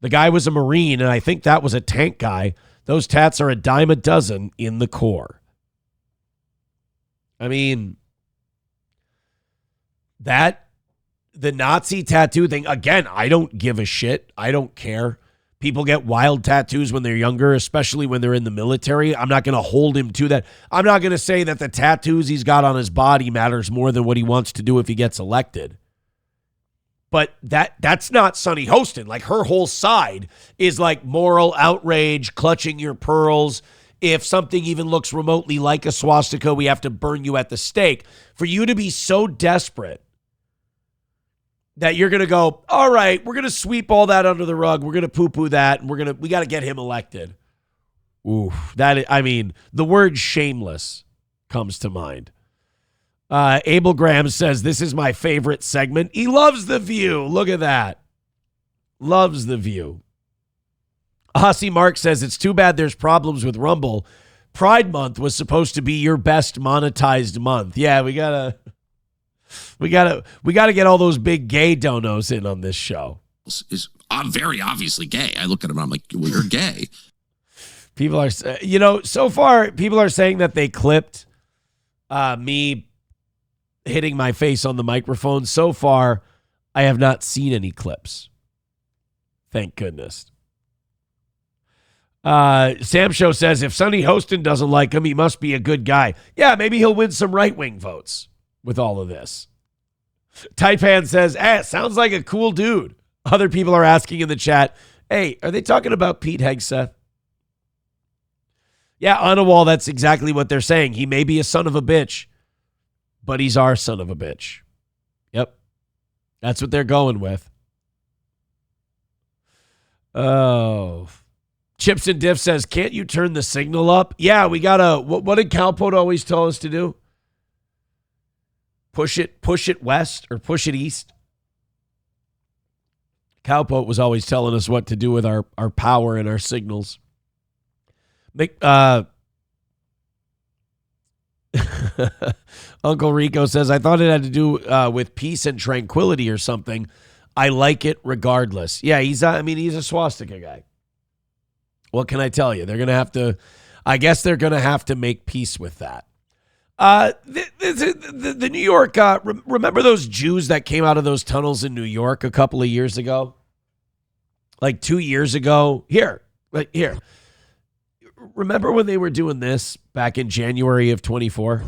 The guy was a Marine, and I think that was a tank guy. Those tats are a dime a dozen in the core. I mean, the Nazi tattoo thing, again, I don't give a shit. I don't care. People get wild tattoos when they're younger, especially when they're in the military. I'm not going to hold him to that. I'm not going to say that the tattoos he's got on his body matters more than what he wants to do if he gets elected. But that's not Sunny Hostin. Like, her whole side is like moral outrage, clutching your pearls. If something even looks remotely like a swastika, we have to burn you at the stake. For you to be so desperate that you're going to go, all right, we're going to sweep all that under the rug. We're going to poo-poo that, and we got to get him elected. Ooh, the word shameless comes to mind. Abel Graham says, this is my favorite segment. He loves The View. Look at that. Loves The View. Hossie Mark says, it's too bad there's problems with Rumble. Pride Month was supposed to be your best monetized month. Yeah, we gotta get all those big gay donos in on this show. Is very obviously gay. I look at him, I'm like, well, you're gay. People are, so far, people are saying that they clipped me hitting my face on the microphone. So far, I have not seen any clips. Thank goodness. Sam Show says, if Sonny Hostin doesn't like him, he must be a good guy. Yeah, maybe he'll win some right-wing votes with all of this. Taipan says, sounds like a cool dude. Other people are asking in the chat, hey, are they talking about Pete Hegseth? Yeah, on a wall, that's exactly what they're saying. He may be a son of a bitch, but he's our son of a bitch. Yep. That's what they're going with. Oh. Chips and Diff says, can't you turn the signal up? Yeah, we gotta, what did Cowpote always tell us to do? Push it west or push it east. Cowpote was always telling us what to do with our power and our signals. Uncle Rico says, I thought it had to do with peace and tranquility or something. I like it regardless. Yeah, he's a swastika guy. What can I tell you? They're going to have to, I guess they're going to have to make peace with that. The New York, remember those Jews that came out of those tunnels in New York a couple of years ago? Like 2 years ago? Here. Remember when they were doing this back in January of 24?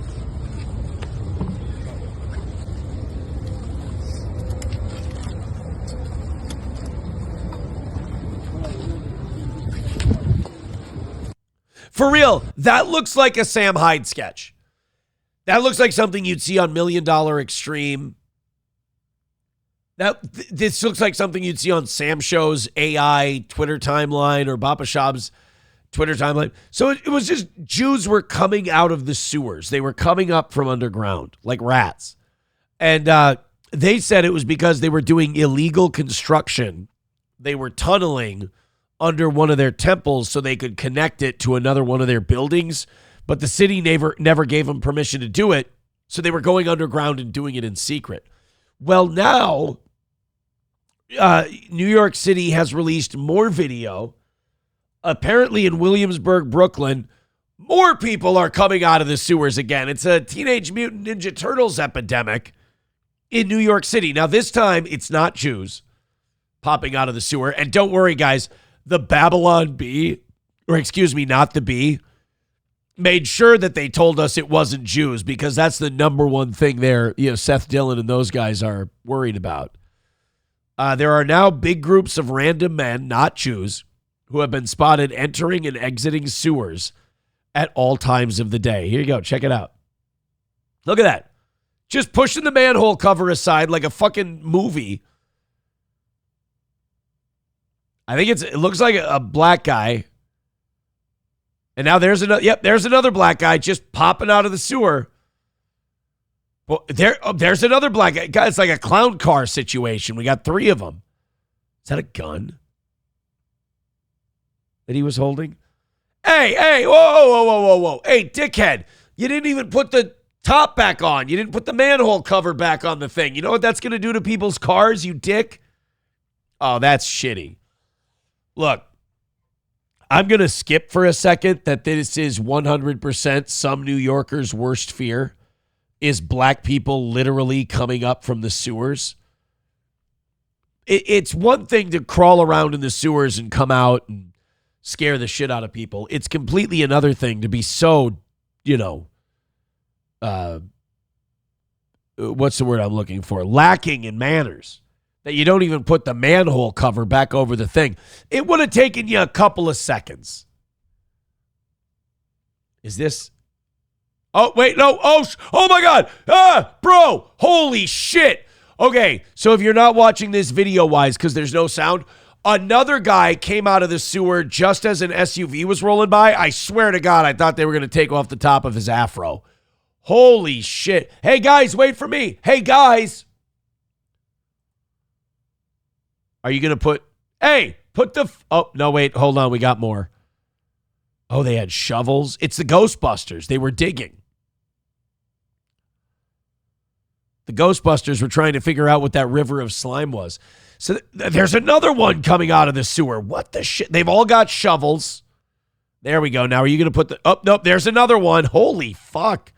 For real, that looks like a Sam Hyde sketch. That looks like something you'd see on $1 Million Extreme. This looks like something you'd see on Sam Show's AI Twitter timeline or Bapa Shab's Twitter timeline. So it was just Jews were coming out of the sewers. They were coming up from underground like rats. And they said it was because they were doing illegal construction. They were tunneling under one of their temples so they could connect it to another one of their buildings. But the city never gave them permission to do it. So they were going underground and doing it in secret. Well, now New York City has released more video. Apparently in Williamsburg, Brooklyn, more people are coming out of the sewers again. It's a Teenage Mutant Ninja Turtles epidemic in New York City. Now, this time, it's not Jews popping out of the sewer. And don't worry, guys, the Babylon Bee, or excuse me, not the Bee, made sure that they told us it wasn't Jews because that's the number one thing there, Seth Dillon and those guys are worried about. There are now big groups of random men, not Jews, who have been spotted entering and exiting sewers at all times of the day. Here you go. Check it out. Look at that. Just pushing the manhole cover aside like a fucking movie. I think it looks like a black guy. And now there's another black guy just popping out of the sewer. Well, there's another black guy. It's like a clown car situation. We got 3 of them. Is that a gun that he was holding? Hey, whoa. Hey, dickhead, you didn't even put the top back on. You didn't put the manhole cover back on the thing. You know what that's going to do to people's cars, you dick? Oh, that's shitty. Look, I'm going to skip for a second that this is 100% some New Yorkers' worst fear is black people literally coming up from the sewers. It's one thing to crawl around in the sewers and come out and scare the shit out of people. It's completely another thing to be so, what's the word I'm looking for? Lacking in manners. That you don't even put the manhole cover back over the thing. It would have taken you a couple of seconds. Is this? Oh, wait, no. Oh my God. Bro, holy shit. Okay, so if you're not watching this video-wise because there's no sound, another guy came out of the sewer just as an SUV was rolling by. I swear to God, I thought they were going to take off the top of his afro. Holy shit. Hey, guys, wait for me. Hey, guys. Are you going to put... Hey, put the... Oh, no, wait. Hold on. We got more. Oh, they had shovels. It's the Ghostbusters. They were digging. The Ghostbusters were trying to figure out what that river of slime was. So there's another one coming out of the sewer. What the shit? They've all got shovels. There we go. Now, are you going to put the... Oh, nope. There's another one. Holy fuck.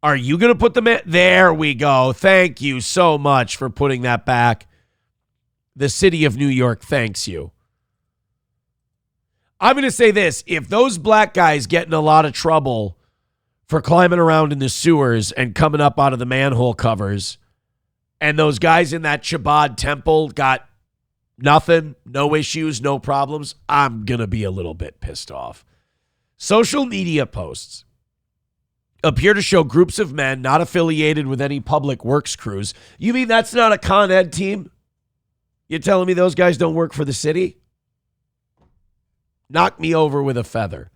Are you going to put them in? There we go. Thank you so much for putting that back. The city of New York thanks you. I'm going to say this. If those black guys get in a lot of trouble for climbing around in the sewers and coming up out of the manhole covers, and those guys in that Chabad temple got nothing, no issues, no problems, I'm going to be a little bit pissed off. Social media posts appear to show groups of men not affiliated with any public works crews. You mean that's not a Con Ed team? You're telling me those guys don't work for the city? Knock me over with a feather.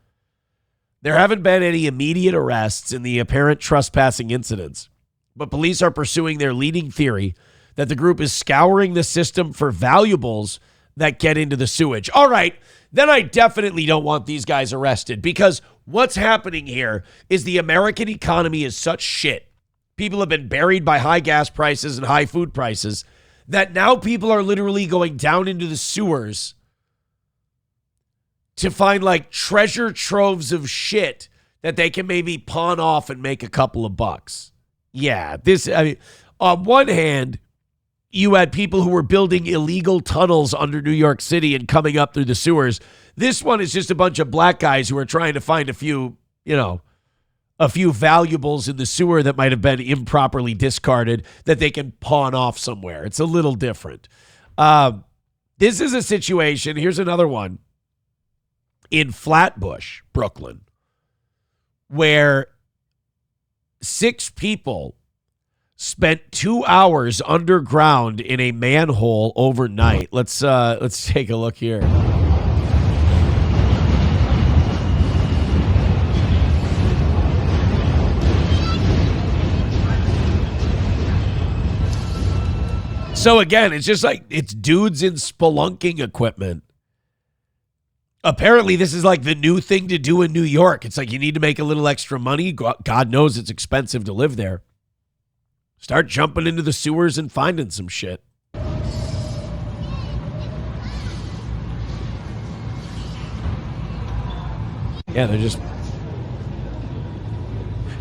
There haven't been any immediate arrests in the apparent trespassing incidents, but police are pursuing their leading theory that the group is scouring the system for valuables that get into the sewage. All right, then I definitely don't want these guys arrested, because what's happening here is the American economy is such shit. People have been buried by high gas prices and high food prices that now people are literally going down into the sewers to find like treasure troves of shit that they can maybe pawn off and make a couple of bucks. Yeah, on one hand, you had people who were building illegal tunnels under New York City and coming up through the sewers. This one is just a bunch of black guys who are trying to find a few valuables in the sewer that might have been improperly discarded that they can pawn off somewhere. It's a little different. This is a situation. Here's another one in Flatbush, Brooklyn, where 6 people spent 2 hours underground in a manhole overnight. Let's take a look here. So again, it's just like it's dudes in spelunking equipment. Apparently, this is like the new thing to do in New York. It's like you need to make a little extra money. God knows it's expensive to live there. Start jumping into the sewers and finding some shit. Yeah, they're just...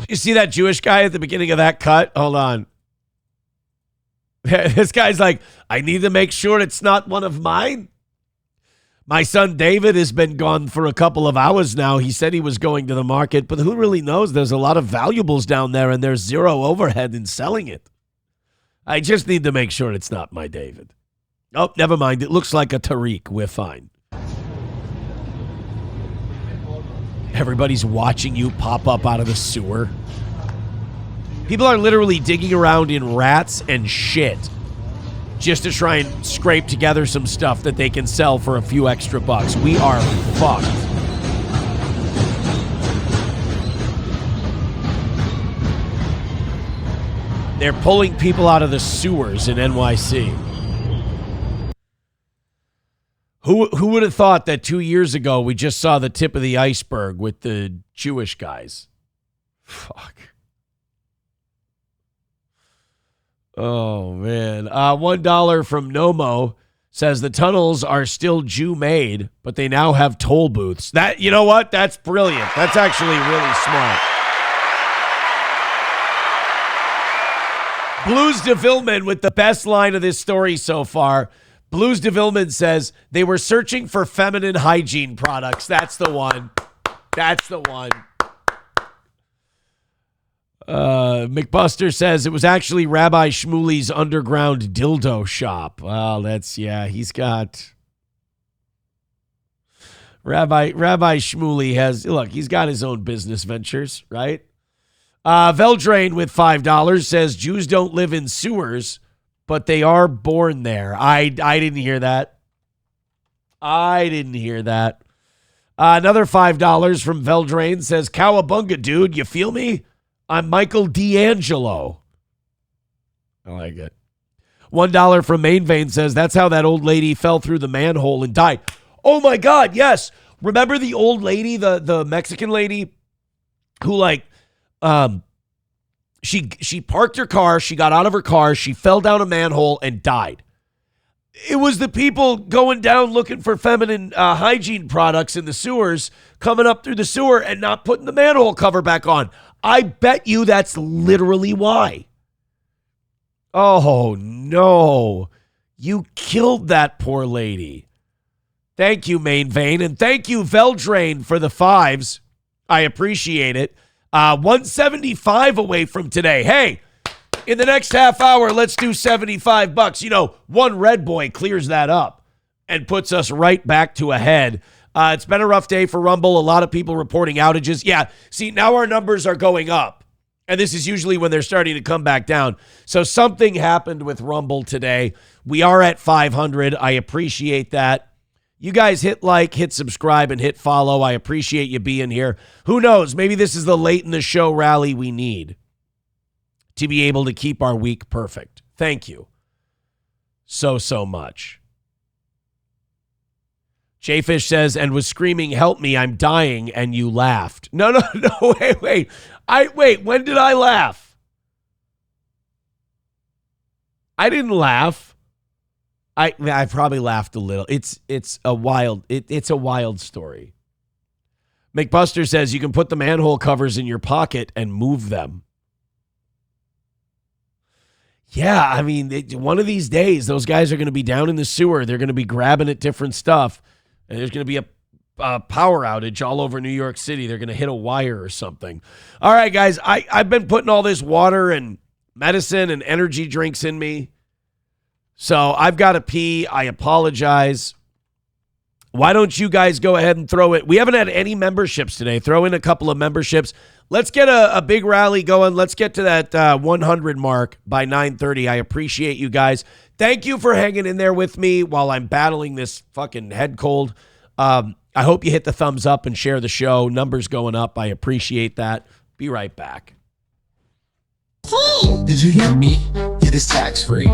You see that Jewish guy at the beginning of that cut? Hold on. This guy's like, I need to make sure it's not one of mine. My son David has been gone for a couple of hours now. He said he was going to the market, but who really knows? There's a lot of valuables down there, and there's zero overhead in selling it. I just need to make sure it's not my David. Oh, never mind. It looks like a Tariq. We're fine. Everybody's watching you pop up out of the sewer. People are literally digging around in rats and shit just to try and scrape together some stuff that they can sell for a few extra bucks. We are fucked. They're pulling people out of the sewers in NYC. Who would have thought that 2 years ago we just saw the tip of the iceberg with the Jewish guys? Fuck. Oh, man. $1 from Nomo says the tunnels are still Jew-made, but they now have toll booths. That, you know what? That's brilliant. That's actually really smart. Blues DeVilman with the best line of this story so far. Blues DeVilman says they were searching for feminine hygiene products. That's the one. That's the one. McBuster says it was actually Rabbi Shmuley's underground dildo shop. Well, that's, yeah, he's got... Rabbi Shmuley has, look, he's got his own business ventures, right? Veldrain with $5 says Jews don't live in sewers, but they are born there. I didn't hear that. I didn't hear that. Another $5 from Veldrain says, Cowabunga, dude, you feel me? I'm Michael D'Angelo. I like it. $1 from Main Vein says, that's how that old lady fell through the manhole and died. Oh my God, yes. Remember the old lady, the Mexican lady who she parked her car, she got out of her car, she fell down a manhole and died. It was the people going down looking for feminine hygiene products in the sewers, coming up through the sewer and not putting the manhole cover back on. I bet you that's literally why. Oh, no. You killed that poor lady. Thank you, Main Vein. And thank you, Veldrain, for the 5s. I appreciate it. 175 away from today. Hey, in the next half hour, let's do $75. You know, one red boy clears that up and puts us right back to ahead. It's been a rough day for Rumble. A lot of people reporting outages. Yeah, see, now our numbers are going up. And this is usually when they're starting to come back down. So something happened with Rumble today. We are at 500. I appreciate that. You guys hit like, hit subscribe, and hit follow. I appreciate you being here. Who knows? Maybe this is the late in the show rally we need to be able to keep our week perfect. Thank you so much. Jayfish says, and was screaming, help me, I'm dying, and you laughed. No, wait. Wait, when did I laugh? I didn't laugh. I probably laughed a little. It's a wild story. McBuster says you can put the manhole covers in your pocket and move them. Yeah, I mean, one of these days, those guys are going to be down in the sewer. They're going to be grabbing at different stuff. And there's going to be a power outage all over New York City. They're going to hit a wire or something. All right, guys, I've been putting all this water and medicine and energy drinks in me. So I've got to pee. I apologize. Why don't you guys go ahead and throw it? We haven't had any memberships today. Throw in a couple of memberships. Let's get a big rally going. Let's get to that 100 mark by 9:30. I appreciate you guys. Thank you for hanging in there with me while I'm battling this fucking head cold. I hope you hit the thumbs up and share the show. Numbers going up. I appreciate that. Be right back. Did you hear me? It is tax-free.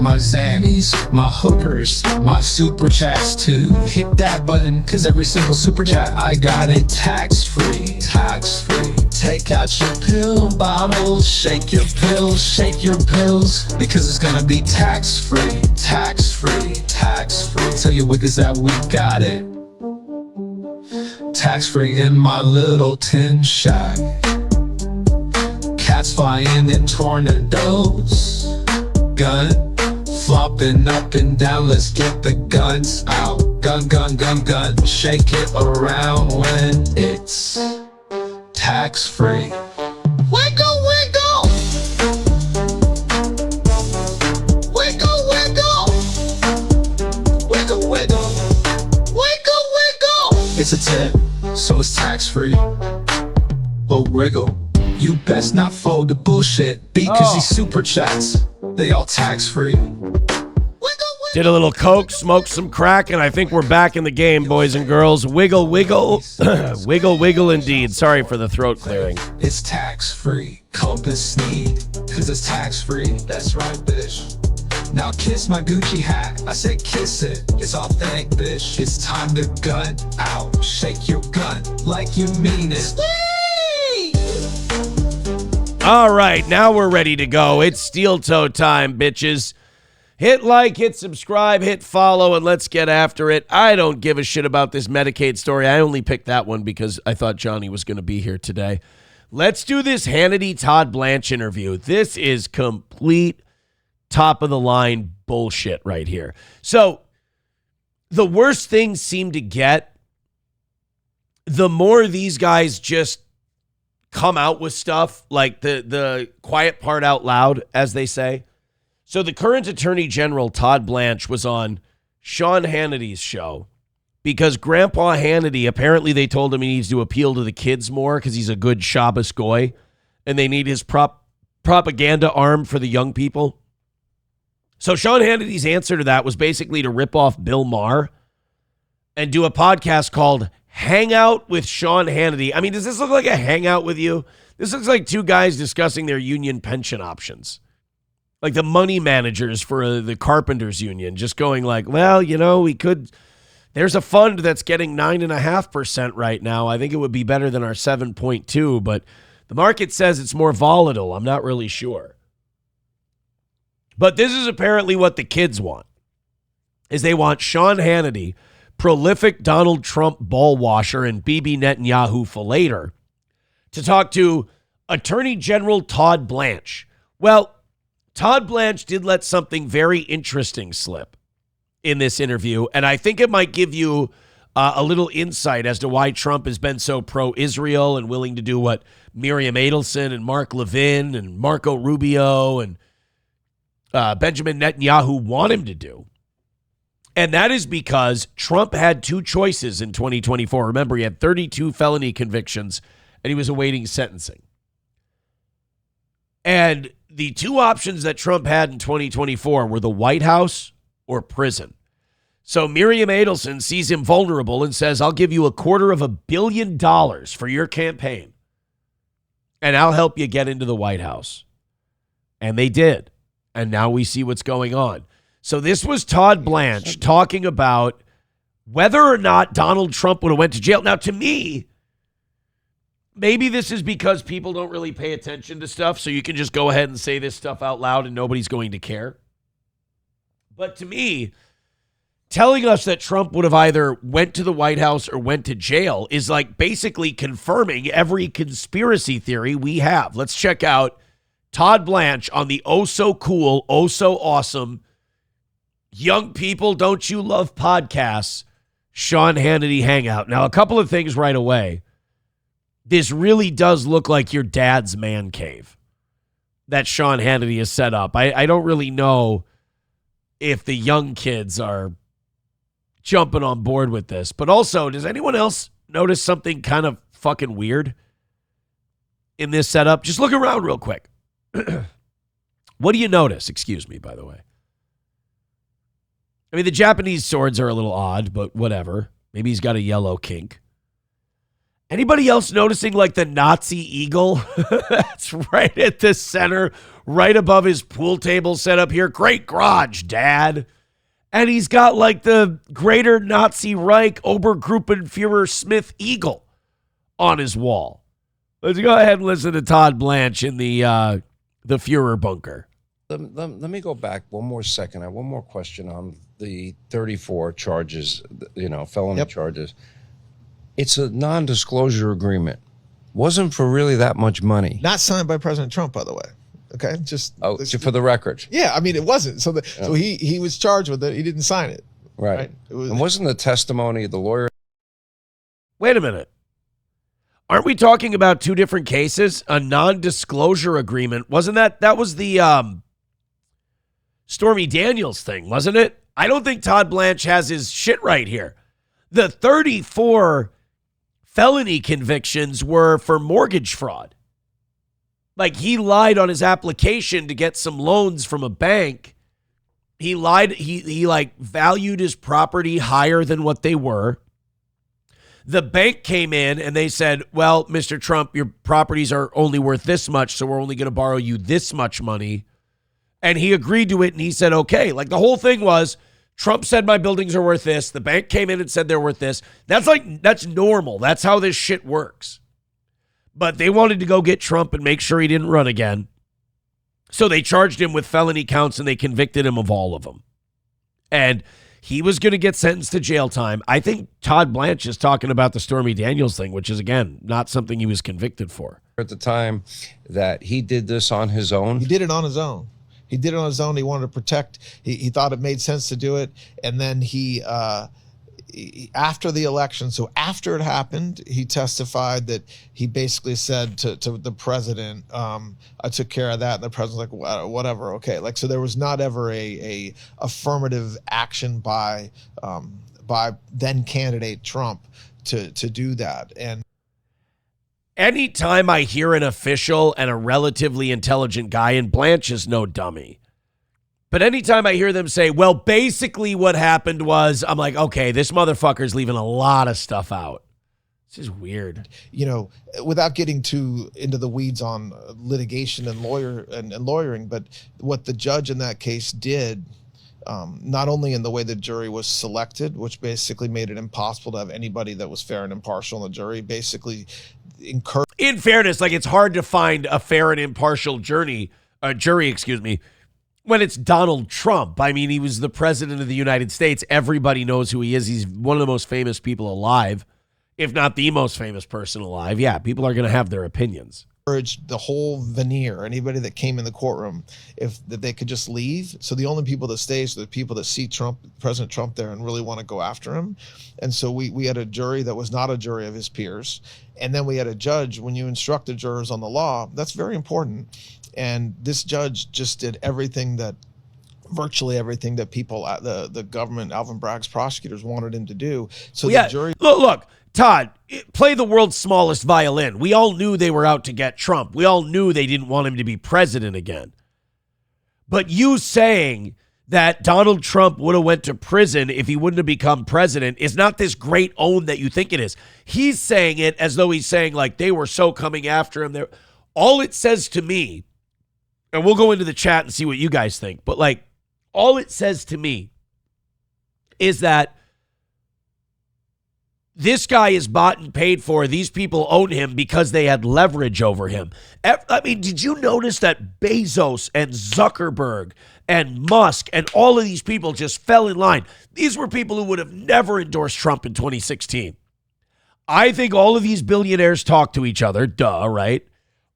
My Zannies, my hookers, my super chats too. Hit that button, cause every single super chat I got it tax-free. Tax-free. Take out your pill bottle, shake your pills, shake your pills, because it's gonna be tax-free. Tax-free. Tax-free. Tell you what is that, we got it. Tax-free in my little tin shack. Cats flying in tornadoes. Gun flopping up and down, let's get the guns out. Gun, gun, gun, gun. Shake it around when it's tax-free. Wiggle, wiggle. Wiggle, wiggle. Wiggle, wiggle. Wiggle, wiggle. It's a tip, so it's tax-free. But wiggle. You best not fold the bullshit, because these super chats, they all tax-free. Did a little coke, smoked some crack, and I think we're back in the game, boys and girls. Wiggle, wiggle. Wiggle, wiggle indeed. Sorry for the throat clearing. It's tax-free. Compass need, cause it's tax-free. That's right, bitch. Now kiss my Gucci hat. I said kiss it. It's authentic, bitch. It's time to gun out. Shake your gun like you mean it. All right, now we're ready to go. It's steel toe time, bitches. Hit like, hit subscribe, hit follow, and let's get after it. I don't give a shit about this Medicaid story. I only picked that one because I thought Johnny was going to be here today. Let's do this Hannity-Todd Blanche interview. This is complete top-of-the-line bullshit right here. So the worse things seem to get, the more these guys just come out with stuff, like the quiet part out loud, as they say. So the current Attorney General, Todd Blanche, was on Sean Hannity's show because Grandpa Hannity, apparently they told him he needs to appeal to the kids more because he's a good Shabbos goy, and they need his propaganda arm for the young people. So Sean Hannity's answer to that was basically to rip off Bill Maher and do a podcast called Hangout with Sean Hannity. I mean, does this look like a hangout with you? This looks like two guys discussing their union pension options. Like the money managers for the carpenters union just going like, well, we could, there's a fund that's getting 9.5% right now. I think it would be better than our 7.2, but the market says it's more volatile. I'm not really sure. But this is apparently what the kids want, is they want Sean Hannity, prolific Donald Trump ball washer and Bibi Netanyahu fillator, to talk to Attorney General Todd Blanche. Well, Todd Blanche did let something very interesting slip in this interview, and I think it might give you a little insight as to why Trump has been so pro-Israel and willing to do what Miriam Adelson and Mark Levin and Marco Rubio and Benjamin Netanyahu want him to do. And that is because Trump had two choices in 2024. Remember, he had 32 felony convictions, and he was awaiting sentencing. And the two options that Trump had in 2024 were the White House or prison. So Miriam Adelson sees him vulnerable and says, I'll give you $250 million for your campaign, and I'll help you get into the White House. And they did. And now we see what's going on. So this was Todd Blanche talking about whether or not Donald Trump would have went to jail. Now, to me, maybe this is because people don't really pay attention to stuff, so you can just go ahead and say this stuff out loud and nobody's going to care. But to me, telling us that Trump would have either went to the White House or went to jail is like basically confirming every conspiracy theory we have. Let's check out Todd Blanche on the oh so cool, oh so awesome, Young People Don't You Love podcasts, Sean Hannity Hangout. Now, a couple of things right away. This really does look like your dad's man cave that Sean Hannity has set up. I don't really know if the young kids are jumping on board with this. But also, does anyone else notice something kind of fucking weird in this setup? Just look around real quick. What do you notice? Excuse me, by the way. I mean, the Japanese swords are a little odd, but whatever. Maybe he's got a yellow kink. Anybody else noticing like the Nazi eagle? That's right at the center, right above his pool table set up here. Great garage, Dad. And he's got like the Greater Nazi Reich Obergruppenführer Smith eagle on his wall. Let's go ahead and listen to Todd Blanche in the Führer bunker. Let me go back one more second. I have one more question on the 34 charges, felony charges. It's a non-disclosure agreement. Wasn't for really that much money. Not signed by President Trump, by the way. Okay, just for the record. Yeah, I mean it wasn't. So so he was charged with it. He didn't sign it. Right. And wasn't the testimony of the lawyer? Wait a minute. Aren't we talking about two different cases? A non-disclosure agreement. Wasn't that was the Stormy Daniels thing, wasn't it? I don't think Todd Blanche has his shit right here. The 34 felony convictions were for mortgage fraud. Like he lied on his application to get some loans from a bank. He lied. He like valued his property higher than what they were. The bank came in and they said, well, Mr. Trump, your properties are only worth this much, so we're only going to borrow you this much money. And he agreed to it and he said, okay. Like the whole thing was Trump said my buildings are worth this. The bank came in and said they're worth this. That's normal. That's how this shit works. But they wanted to go get Trump and make sure he didn't run again. So they charged him with felony counts and they convicted him of all of them. And he was going to get sentenced to jail time. I think Todd Blanche is talking about the Stormy Daniels thing, which is, again, not something he was convicted for. At the time that he did this on his own? He did it on his own. He did it on his own. He wanted to protect. He thought it made sense to do it. And then he after the election, so after it happened, he testified that he basically said to the president, I took care of that. And the president's like, whatever, okay. Like, so there was not ever a affirmative action by then candidate Trump to do that. And anytime I hear an official and a relatively intelligent guy, and Blanche is no dummy, but anytime I hear them say, well, basically what happened was, I'm like, okay, this motherfucker's leaving a lot of stuff out. This is weird. You know, without getting too into the weeds on litigation and lawyering, but what the judge in that case did, not only in the way the jury was selected, which basically made it impossible to have anybody that was fair and impartial in the jury, basically encouraged. In fairness, like, it's hard to find a fair and impartial jury, when it's Donald Trump. I mean, he was the president of the United States. Everybody knows who he is. He's one of the most famous people alive, if not the most famous person alive. Yeah, people are going to have their opinions. Encouraged the whole veneer, anybody that came in the courtroom, that they could just leave. So the only people that stay are the people that see President Trump there and really want to go after him. And so we had a jury that was not a jury of his peers. And then we had a judge. When you instruct the jurors on the law, that's very important. And this judge just did virtually everything that people, the government, Alvin Bragg's prosecutors wanted him to do. So Well, yeah, the jury. Look, Todd, play the world's smallest violin. We all knew they were out to get Trump. We all knew they didn't want him to be president again. But you saying that Donald Trump would have went to prison if he wouldn't have become president is not this great own that you think it is. He's saying it as though he's saying, like, they were so coming after him. All it says to me, and we'll go into the chat and see what you guys think, but, like, all it says to me is that this guy is bought and paid for. These people own him because they had leverage over him. I mean, did you notice that Bezos and Zuckerberg and Musk and all of these people just fell in line? These were people who would have never endorsed Trump in 2016. I think all of these billionaires talk to each other. Duh, right?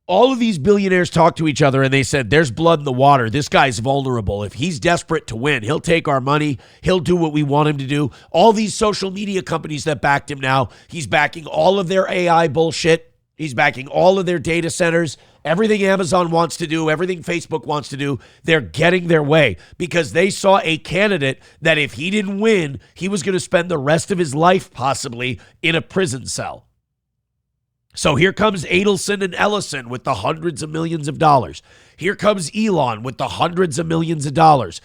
All of these billionaires talked to each other and they said, there's blood in the water. This guy's vulnerable. If he's desperate to win, he'll take our money. He'll do what we want him to do. All these social media companies that backed him now, he's backing all of their AI bullshit. He's backing all of their data centers. Everything Amazon wants to do, everything Facebook wants to do, they're getting their way because they saw a candidate that if he didn't win, he was going to spend the rest of his life possibly in a prison cell. So here comes Adelson and Ellison with the hundreds of millions of dollars. Here comes Elon with the hundreds of millions of dollars.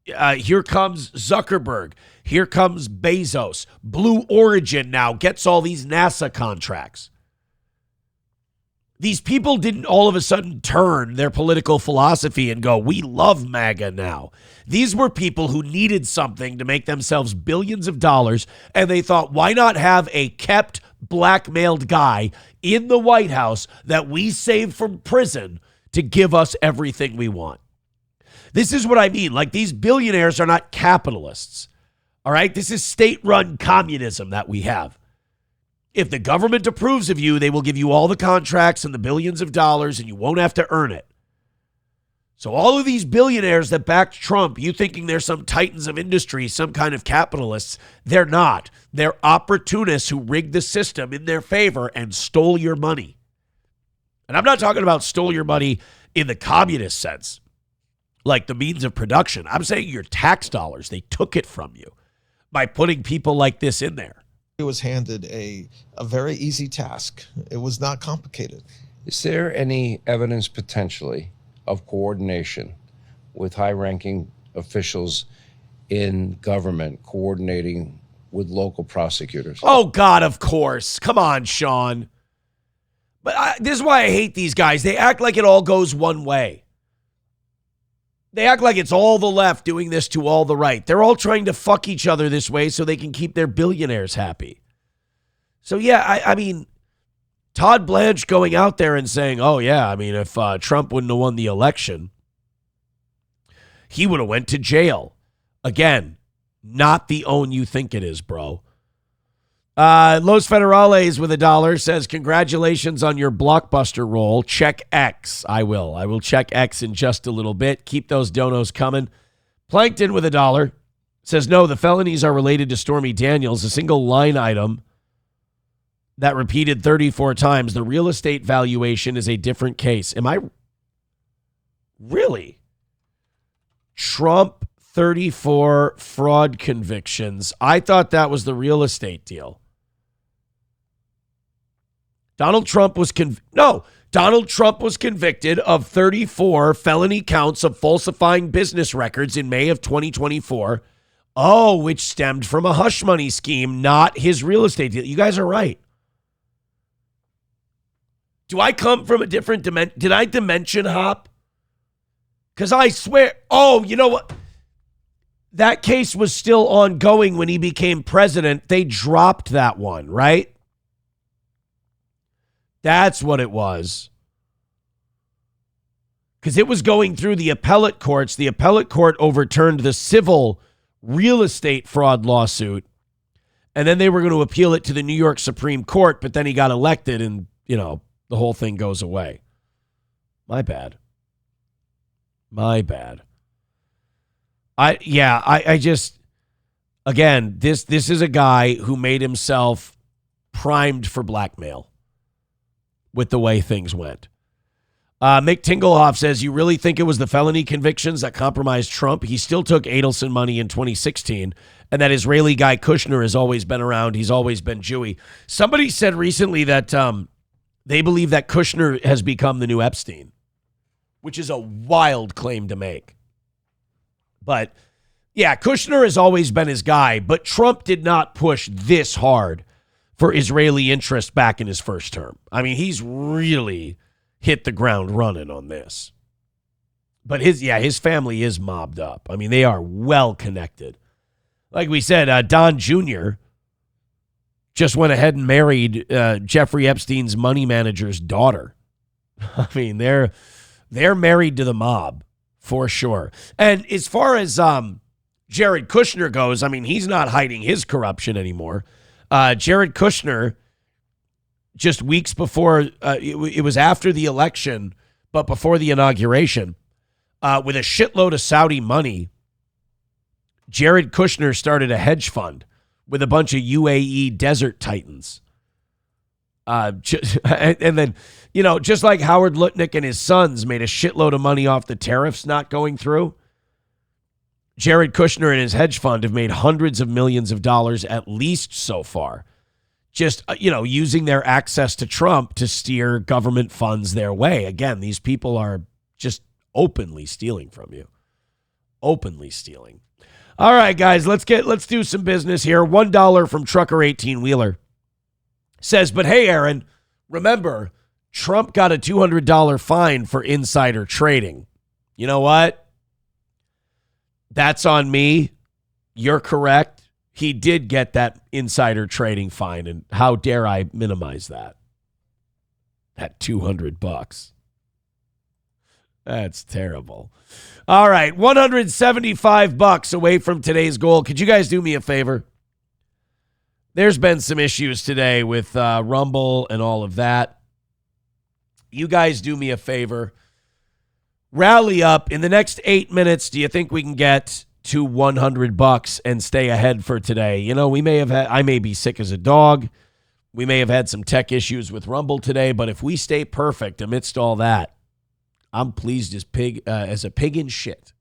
Here comes Zuckerberg. Here comes Bezos. Blue Origin now gets all these NASA contracts. These people didn't all of a sudden turn their political philosophy and go, we love MAGA now. These were people who needed something to make themselves billions of dollars, and they thought, why not have a kept blackmailed guy in the White House that we saved from prison to give us everything we want? This is what I mean. Like, these billionaires are not capitalists. All right? This is state-run communism that we have. If the government approves of you, they will give you all the contracts and the billions of dollars, and you won't have to earn it. So all of these billionaires that backed Trump, you thinking they're some titans of industry, some kind of capitalists, they're not. They're opportunists who rigged the system in their favor and stole your money. And I'm not talking about stole your money in the communist sense, like the means of production. I'm saying your tax dollars, they took it from you by putting people like this in there. He was handed a very easy task. It was not complicated. Is there any evidence potentially of coordination with high-ranking officials in government coordinating with local prosecutors? Oh, God, of course. Come on, Sean. But this is why I hate these guys. They act like it all goes one way. They act like it's all the left doing this to all the right. They're all trying to fuck each other this way so they can keep their billionaires happy. So, yeah, I mean, Todd Blanche going out there and saying, oh, yeah, I mean, if Trump wouldn't have won the election, he would have went to jail. Again, not the own you think it is, bro. Los Federales with $1 says, congratulations on your blockbuster role. Check X. I will check X in just a little bit. Keep those donos coming. Plankton with $1 says, no, the felonies are related to Stormy Daniels, a single line item that repeated 34 times. The real estate valuation is a different case. Am I really? Trump 34 fraud convictions. I thought that was the real estate deal. Donald Trump was convicted of 34 felony counts of falsifying business records in May of 2024. Oh, which stemmed from a hush money scheme, not his real estate deal. You guys are right. Do I come from a different dimension? Did I dimension hop? Because I swear, oh, you know what? That case was still ongoing when he became president. They dropped that one, right? That's what it was. Because it was going through the appellate courts. The appellate court overturned the civil real estate fraud lawsuit. And then they were going to appeal it to the New York Supreme Court, but then he got elected and, you know, the whole thing goes away. My bad. I just, again, this is a guy who made himself primed for blackmail with the way things went. Mick Tinglehoff says, you really think it was the felony convictions that compromised Trump? He still took Adelson money in 2016, and that Israeli guy Kushner has always been around. He's always been Jewy. Somebody said recently that they believe that Kushner has become the new Epstein, which is a wild claim to make. But, yeah, Kushner has always been his guy, but Trump did not push this hard for Israeli interest back in his first term. I mean, he's really hit the ground running on this. But his family is mobbed up. I mean, they are well connected. Like we said, Don Jr. just went ahead and married Jeffrey Epstein's money manager's daughter. I mean, they're married to the mob for sure. And as far as Jared Kushner goes, I mean, he's not hiding his corruption anymore. Jared Kushner, just weeks before, it was after the election, but before the inauguration, with a shitload of Saudi money, Jared Kushner started a hedge fund with a bunch of UAE desert titans. And then, you know, just like Howard Lutnick and his sons made a shitload of money off the tariffs not going through, Jared Kushner and his hedge fund have made hundreds of millions of dollars at least so far. Just, you know, using their access to Trump to steer government funds their way. Again, these people are just openly stealing from you. Openly stealing. All right, guys, let's do some business here. $1 from Trucker 18-Wheeler says, but hey, Aaron, remember, Trump got a $200 fine for insider trading. You know what? That's on me. You're correct. He did get that insider trading fine, and how dare I minimize that? That $200. That's terrible. All right, $175 away from today's goal. Could you guys do me a favor? There's been some issues today with Rumble and all of that. You guys do me a favor. Rally up. In the next 8 minutes, do you think we can get to $100 and stay ahead for today? You know, I may be sick as a dog. We may have had some tech issues with Rumble today, but if we stay perfect amidst all that, I'm pleased as a pig in shit,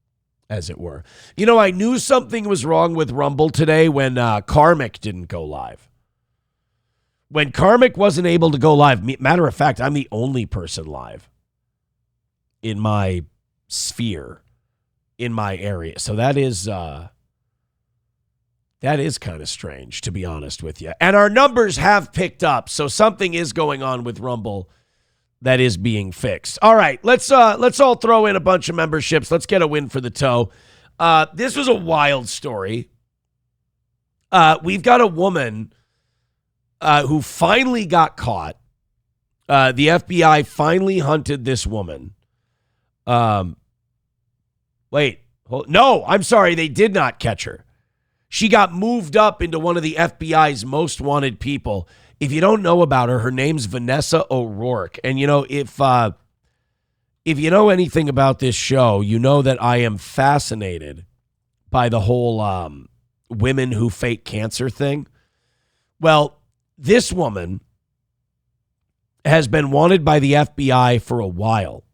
as it were. You know, I knew something was wrong with Rumble today when Karmic didn't go live. When Karmic wasn't able to go live, matter of fact, I'm the only person live in my sphere, in my area. So that is kind of strange, to be honest with you. And our numbers have picked up, so something is going on with Rumble that is being fixed. All right, let's all throw in a bunch of memberships. Let's get a win for the toe. This was a wild story. We've got a woman who finally got caught. The FBI finally hunted this woman. No, I'm sorry, they did not catch her. She got moved up into one of the FBI's most wanted people. If you don't know about her, her name's Vanessa O'Rourke. And, you know, if you know anything about this show, you know that I am fascinated by the whole women who fake cancer thing. Well, this woman has been wanted by the FBI for a while.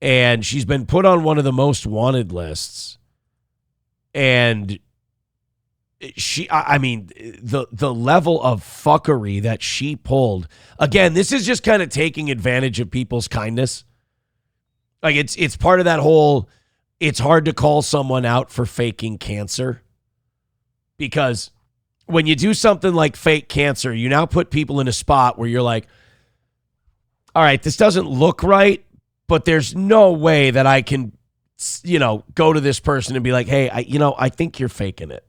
And she's been put on one of the most wanted lists. And the level of fuckery that she pulled. Again, this is just kind of taking advantage of people's kindness. Like it's part of that whole, it's hard to call someone out for faking cancer. Because when you do something like fake cancer, you now put people in a spot where you're like, all right, this doesn't look right, but there's no way that I can, go to this person and be like, hey, I think you're faking it.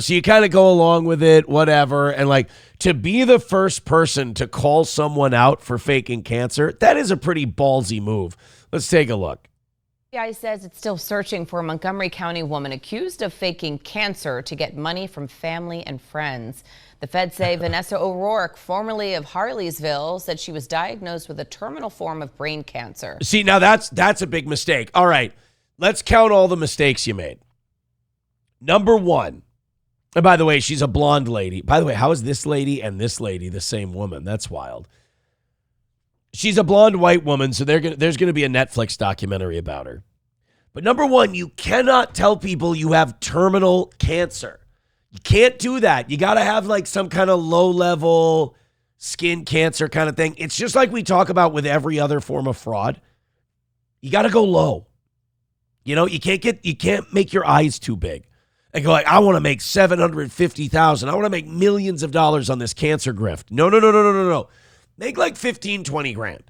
So you kind of go along with it, whatever. And like, to be the first person to call someone out for faking cancer, that is a pretty ballsy move. Let's take a look. FBI says it's still searching for a Montgomery County woman accused of faking cancer to get money from family and friends. The feds say Vanessa O'Rourke, formerly of Harleysville, said she was diagnosed with a terminal form of brain cancer. See, now that's a big mistake. All right, let's count all the mistakes you made. Number one, and by the way, she's a blonde lady. By the way, how is this lady and this lady the same woman? That's wild. She's a blonde white woman, so there's going to be a Netflix documentary about her. But number one, you cannot tell people you have terminal cancer. You can't do that. You got to have like some kind of low-level skin cancer kind of thing. It's just like we talk about with every other form of fraud. You got to go low. You can't make your eyes too big and go like, I want to make $750,000. I want to make millions of dollars on this cancer grift. No. Make like 15, 20 grand.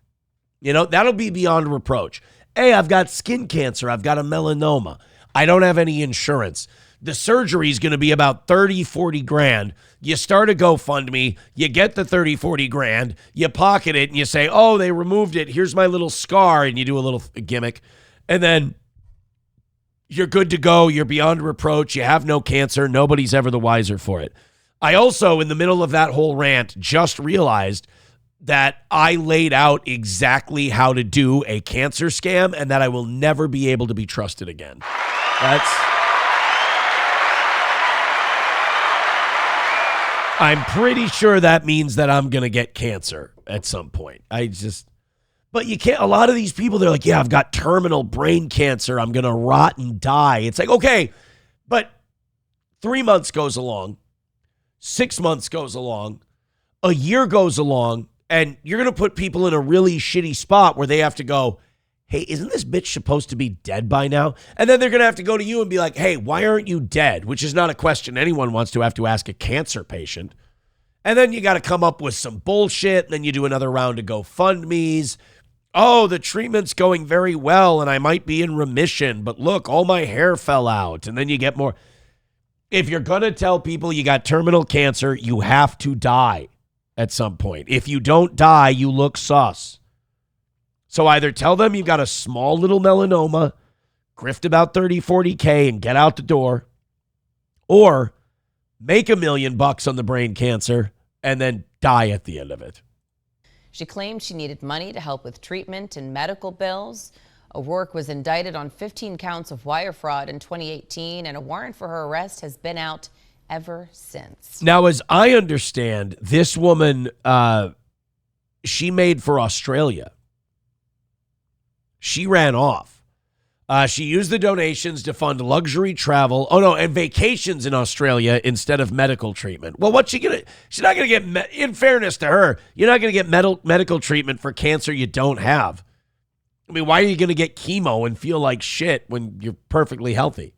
That'll be beyond reproach. Hey, I've got skin cancer. I've got a melanoma. I don't have any insurance. The surgery is going to be about 30, 40 grand. You start a GoFundMe. You get the 30, 40 grand. You pocket it and you say, oh, they removed it. Here's my little scar. And you do a little gimmick. And then you're good to go. You're beyond reproach. You have no cancer. Nobody's ever the wiser for it. I also, in the middle of that whole rant, just realized that I laid out exactly how to do a cancer scam and that I will never be able to be trusted again. I'm pretty sure that means that I'm going to get cancer at some point. But you can't, a lot of these people, they're like, yeah, I've got terminal brain cancer. I'm going to rot and die. It's like, okay, but 3 months goes along, 6 months goes along, a year goes along, and you're going to put people in a really shitty spot where they have to go, hey, isn't this bitch supposed to be dead by now? And then they're going to have to go to you and be like, hey, why aren't you dead? Which is not a question anyone wants to have to ask a cancer patient. And then you got to come up with some bullshit. And then you do another round of GoFundMes. Oh, the treatment's going very well and I might be in remission. But look, all my hair fell out. And then you get more. If you're going to tell people you got terminal cancer, you have to die at some point. If you don't die, you look sus. So either tell them you've got a small little melanoma, grift about 30, 40K and get out the door, or make $1 million on the brain cancer and then die at the end of it. She claimed she needed money to help with treatment and medical bills. O'Rourke was indicted on 15 counts of wire fraud in 2018, and a warrant for her arrest has been out ever since. Now, as I understand, this woman, she made for Australia. She ran off. She used the donations to fund luxury travel. Oh, no, and vacations in Australia instead of medical treatment. Well, what's she going to? She's not going to get, in fairness to her, you're not going to get medical treatment for cancer you don't have. I mean, why are you going to get chemo and feel like shit when you're perfectly healthy?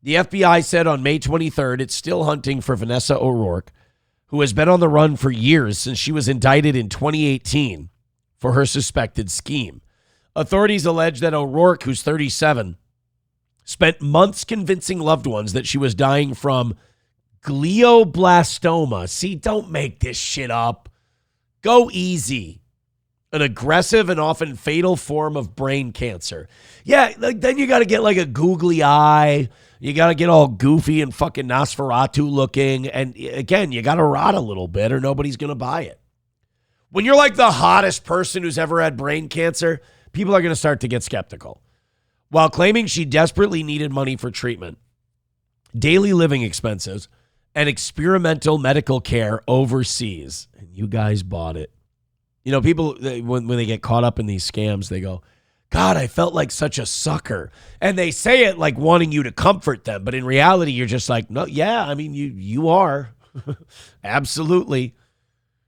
The FBI said on May 23rd, it's still hunting for Vanessa O'Rourke, who has been on the run for years since she was indicted in 2018 for her suspected scheme. Authorities allege that O'Rourke, who's 37, spent months convincing loved ones that she was dying from glioblastoma. See, don't make this shit up. Go easy. An aggressive and often fatal form of brain cancer. Yeah, like then you got to get like a googly eye. You got to get all goofy and fucking Nosferatu looking. And again, you got to rot a little bit or nobody's going to buy it. When you're like the hottest person who's ever had brain cancer, people are going to start to get skeptical. While claiming she desperately needed money for treatment, daily living expenses, and experimental medical care overseas. And you guys bought it. You know, people, when they get caught up in these scams, they go, God, I felt like such a sucker. And they say it like wanting you to comfort them. But in reality, you're just like, no, yeah, I mean, you are. Absolutely.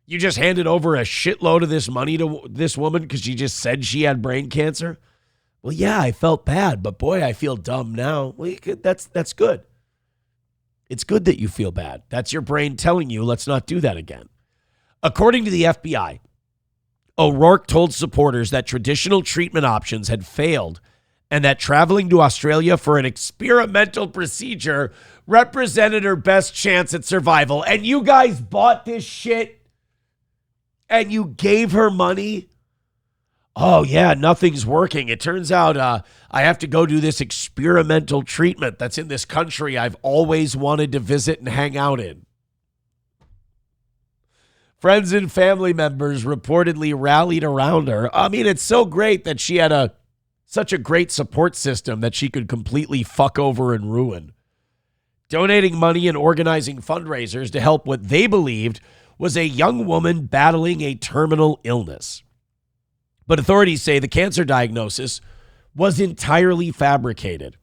You just handed over a shitload of this money to this woman because she just said she had brain cancer? Well, yeah, I felt bad, but boy, I feel dumb now. Well, that's good. It's good that you feel bad. That's your brain telling you, let's not do that again. According to the FBI, O'Rourke told supporters that traditional treatment options had failed and that traveling to Australia for an experimental procedure represented her best chance at survival. And you guys bought this shit and you gave her money? Oh, yeah, nothing's working. It turns out I have to go do this experimental treatment that's in this country I've always wanted to visit and hang out in. Friends and family members reportedly rallied around her. I mean, it's so great that she had such a great support system that she could completely fuck over and ruin. Donating money and organizing fundraisers to help what they believed was a young woman battling a terminal illness. But authorities say the cancer diagnosis was entirely fabricated.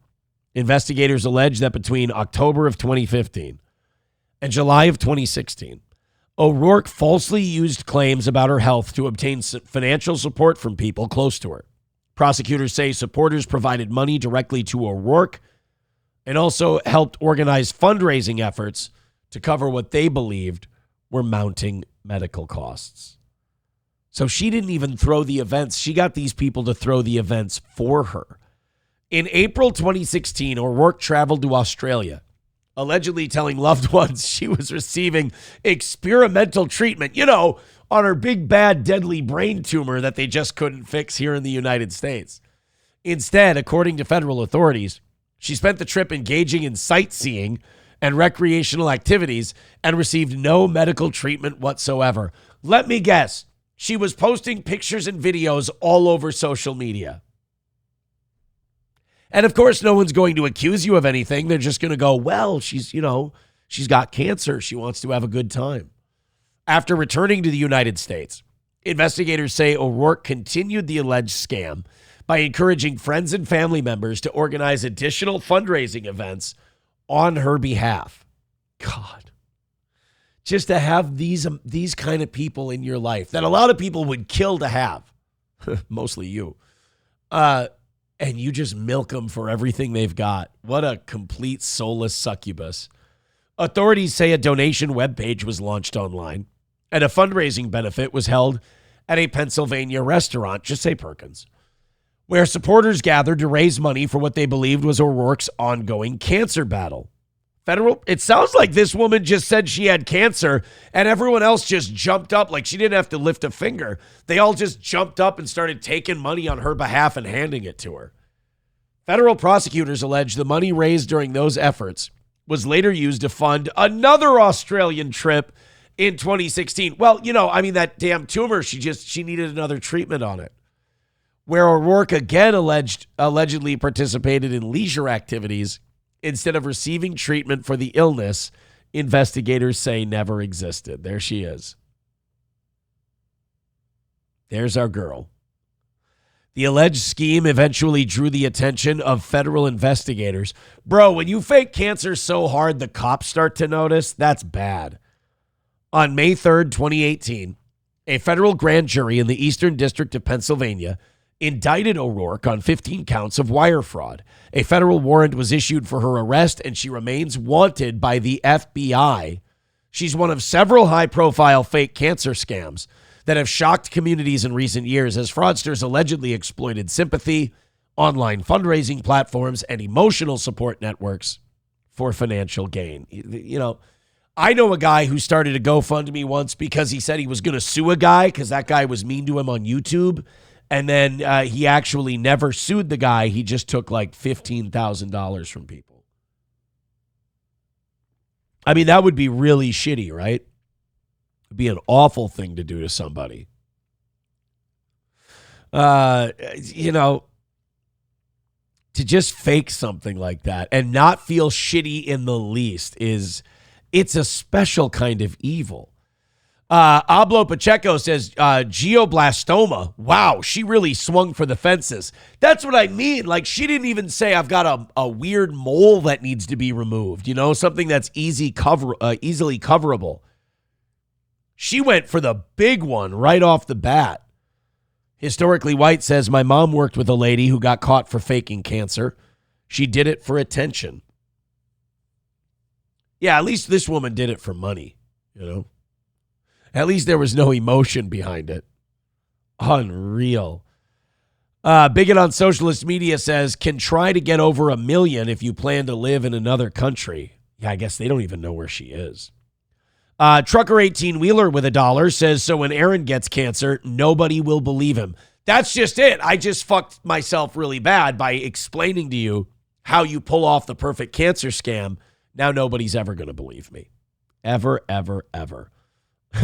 Investigators allege that between October of 2015 and July of 2016, O'Rourke falsely used claims about her health to obtain financial support from people close to her. Prosecutors say supporters provided money directly to O'Rourke and also helped organize fundraising efforts to cover what they believed were mounting medical costs. So she didn't even throw the events. She got these people to throw the events for her. In April 2016, O'Rourke traveled to Australia, allegedly telling loved ones she was receiving experimental treatment, on her big, bad, deadly brain tumor that they just couldn't fix here in the United States. Instead, according to federal authorities, she spent the trip engaging in sightseeing and recreational activities and received no medical treatment whatsoever. Let me guess. She was posting pictures and videos all over social media. And of course, no one's going to accuse you of anything. They're just going to go, well, she's got cancer. She wants to have a good time. After returning to the United States, investigators say O'Rourke continued the alleged scam by encouraging friends and family members to organize additional fundraising events on her behalf. God. Just to have these kind of people in your life that a lot of people would kill to have, mostly you, and you just milk them for everything they've got. What a complete soulless succubus. Authorities say a donation webpage was launched online and a fundraising benefit was held at a Pennsylvania restaurant, just say Perkins, where supporters gathered to raise money for what they believed was O'Rourke's ongoing cancer battle. It sounds like this woman just said she had cancer and everyone else just jumped up like she didn't have to lift a finger. They all just jumped up and started taking money on her behalf and handing it to her. Federal prosecutors allege the money raised during those efforts was later used to fund another Australian trip in 2016. Well, that damn tumor, she needed another treatment on it. Where O'Rourke again allegedly participated in leisure activities instead of receiving treatment for the illness investigators say never existed. There she is. There's our girl. The alleged scheme eventually drew the attention of federal investigators. Bro, when you fake cancer so hard the cops start to notice, that's bad. On May 3rd, 2018, a federal grand jury in the Eastern District of Pennsylvania indicted O'Rourke on 15 counts of wire fraud. A federal warrant was issued for her arrest, and she remains wanted by the FBI. She's one of several high-profile fake cancer scams that have shocked communities in recent years as fraudsters allegedly exploited sympathy, online fundraising platforms, and emotional support networks for financial gain. I know a guy who started a GoFundMe once because he said he was going to sue a guy because that guy was mean to him on YouTube. And then he actually never sued the guy. He just took like $15,000 from people. I mean, that would be really shitty, right? It'd be an awful thing to do to somebody. To just fake something like that and not feel shitty in the least it's a special kind of evil. Ablo Pacheco says, glioblastoma. Wow, she really swung for the fences. That's what I mean. Like, she didn't even say, I've got a weird mole that needs to be removed. Something that's easily coverable. She went for the big one right off the bat. Historically White says, my mom worked with a lady who got caught for faking cancer. She did it for attention. Yeah, at least this woman did it for money, At least there was no emotion behind it. Unreal. Bigot on socialist media says, can try to get over 1 million if you plan to live in another country. Yeah, I guess they don't even know where she is. Trucker 18-wheeler with $1 says, so when Aaron gets cancer, nobody will believe him. That's just it. I just fucked myself really bad by explaining to you how you pull off the perfect cancer scam. Now nobody's ever going to believe me. Ever, ever, ever.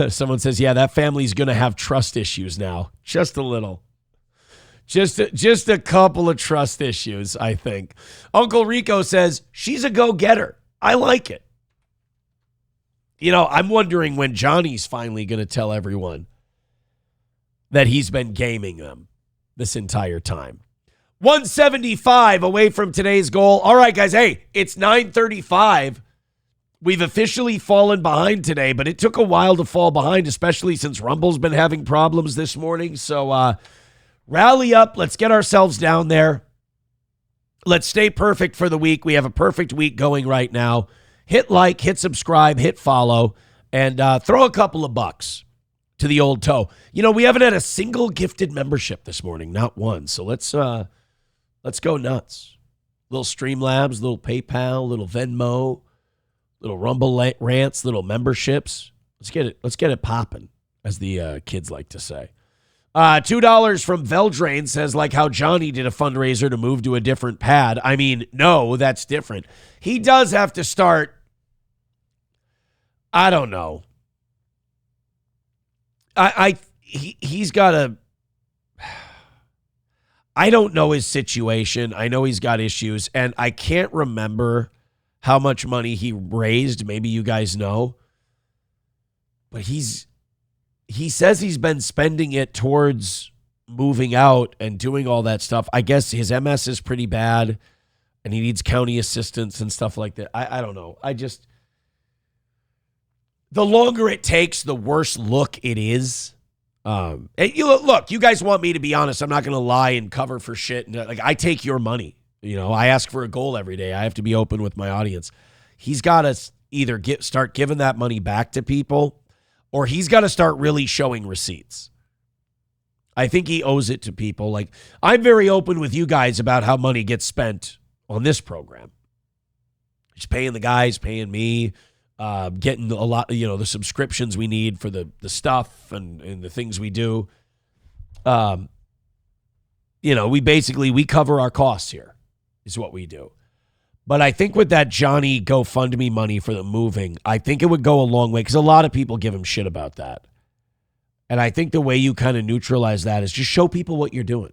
Someone says, yeah, that family's going to have trust issues now. Just a little. Just a couple of trust issues, I think. Uncle Rico says, she's a go-getter. I like it. You know, I'm wondering when Johnny's finally going to tell everyone that he's been gaming them this entire time. 175 away from today's goal. All right, guys. Hey, it's 9:35. We've officially fallen behind today, but it took a while to fall behind, especially since Rumble's been having problems this morning. So rally up. Let's get ourselves down there. Let's stay perfect for the week. We have a perfect week going right now. Hit like, hit subscribe, hit follow, and throw a couple of bucks to the old toe. You know, we haven't had a single gifted membership this morning, not one. So let's go nuts. Little Streamlabs, little PayPal, little Venmo, little Rumble rants, little memberships. Let's get it popping, as the kids like to say. $2 from Veldrain says, like how Johnny did a fundraiser to move to a different pad. I mean, no, that's different. He does have to start. I don't know. He's got a. I don't know his situation. I know he's got issues, and I can't remember how much money he raised. Maybe you guys know. But he says he's been spending it towards moving out and doing all that stuff. I guess his MS is pretty bad, and he needs county assistance and stuff like that. I don't know. The longer it takes, the worse look it is. Look, you guys want me to be honest. I'm not going to lie and cover for shit. And I take your money. You know, I ask for a goal every day. I have to be open with my audience. He's got to either start giving that money back to people, or he's got to start really showing receipts. I think he owes it to people. Like, I'm very open with you guys about how money gets spent on this program. He's paying the guys, paying me. Getting a lot, the subscriptions we need for the stuff and the things we do. We cover our costs here, is what we do. But I think with that Johnny GoFundMe money for the moving, I think it would go a long way, because a lot of people give him shit about that. And I think the way you kind of neutralize that is just show people what you're doing.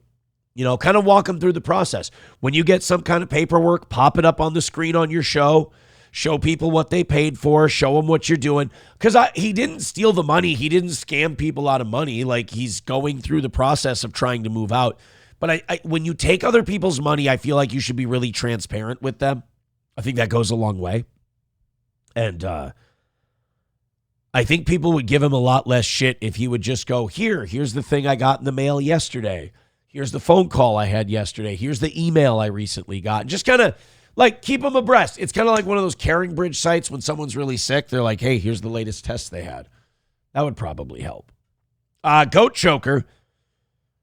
Kind of walk them through the process. When you get some kind of paperwork, pop it up on the screen on your show. Show people what they paid for. Show them what you're doing. Because he didn't steal the money. He didn't scam people out of money. Like, he's going through the process of trying to move out. But when you take other people's money, I feel like you should be really transparent with them. I think that goes a long way. And I think people would give him a lot less shit if he would just go, here's the thing I got in the mail yesterday. Here's the phone call I had yesterday. Here's the email I recently got. And just kind of, keep them abreast. It's kind of like one of those Caring Bridge sites when someone's really sick. They're like, hey, here's the latest test they had. That would probably help. Goat Choker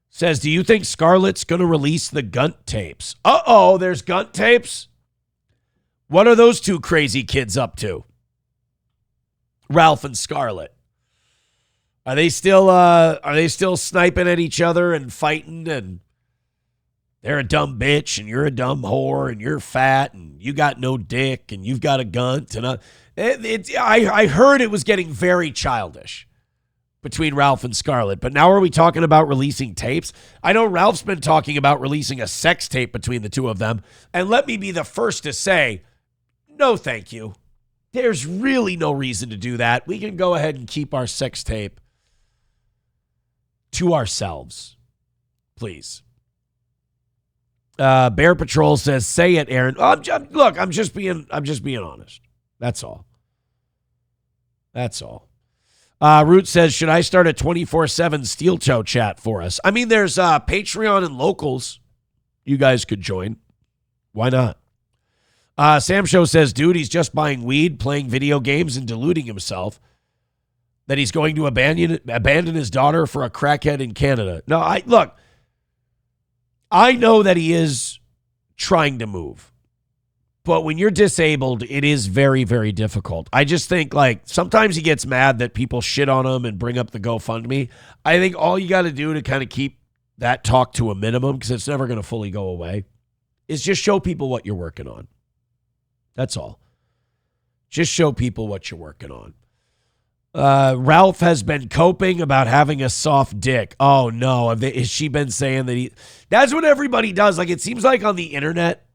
says, do you think Scarlett's going to release the Gunt tapes? Uh-oh, there's Gunt tapes? What are those two crazy kids up to? Ralph and Scarlett. Are they still sniping at each other and fighting, and they're a dumb bitch, and you're a dumb whore, and you're fat, and you got no dick, and you've got a Gunt. And I heard it was getting very childish between Ralph and Scarlett. But now are we talking about releasing tapes? I know Ralph's been talking about releasing a sex tape between the two of them. And let me be the first to say, no, thank you. There's really no reason to do that. We can go ahead and keep our sex tape to ourselves, please. Bear Patrol says, "Say it, Aaron." Look, I'm just being honest. That's all. Root says, "Should I start a 24/7 steel toe chat for us?" I mean, there's Patreon and locals. You guys could join. Why not? Sam Show says, "Dude, he's just buying weed, playing video games, and deluding himself." that he's going to abandon his daughter for a crackhead in Canada. No, I know that he is trying to move. But when you're disabled, it is very, very difficult. I just think, like, sometimes he gets mad that people shit on him and bring up the GoFundMe. I think all you got to do to kind of keep that talk to a minimum, because it's never going to fully go away, is just show people what you're working on. That's all. Just show people what you're working on. Ralph has been coping about having a soft dick. Oh, no. Has she been saying that that's what everybody does. Like, it seems like on the internet,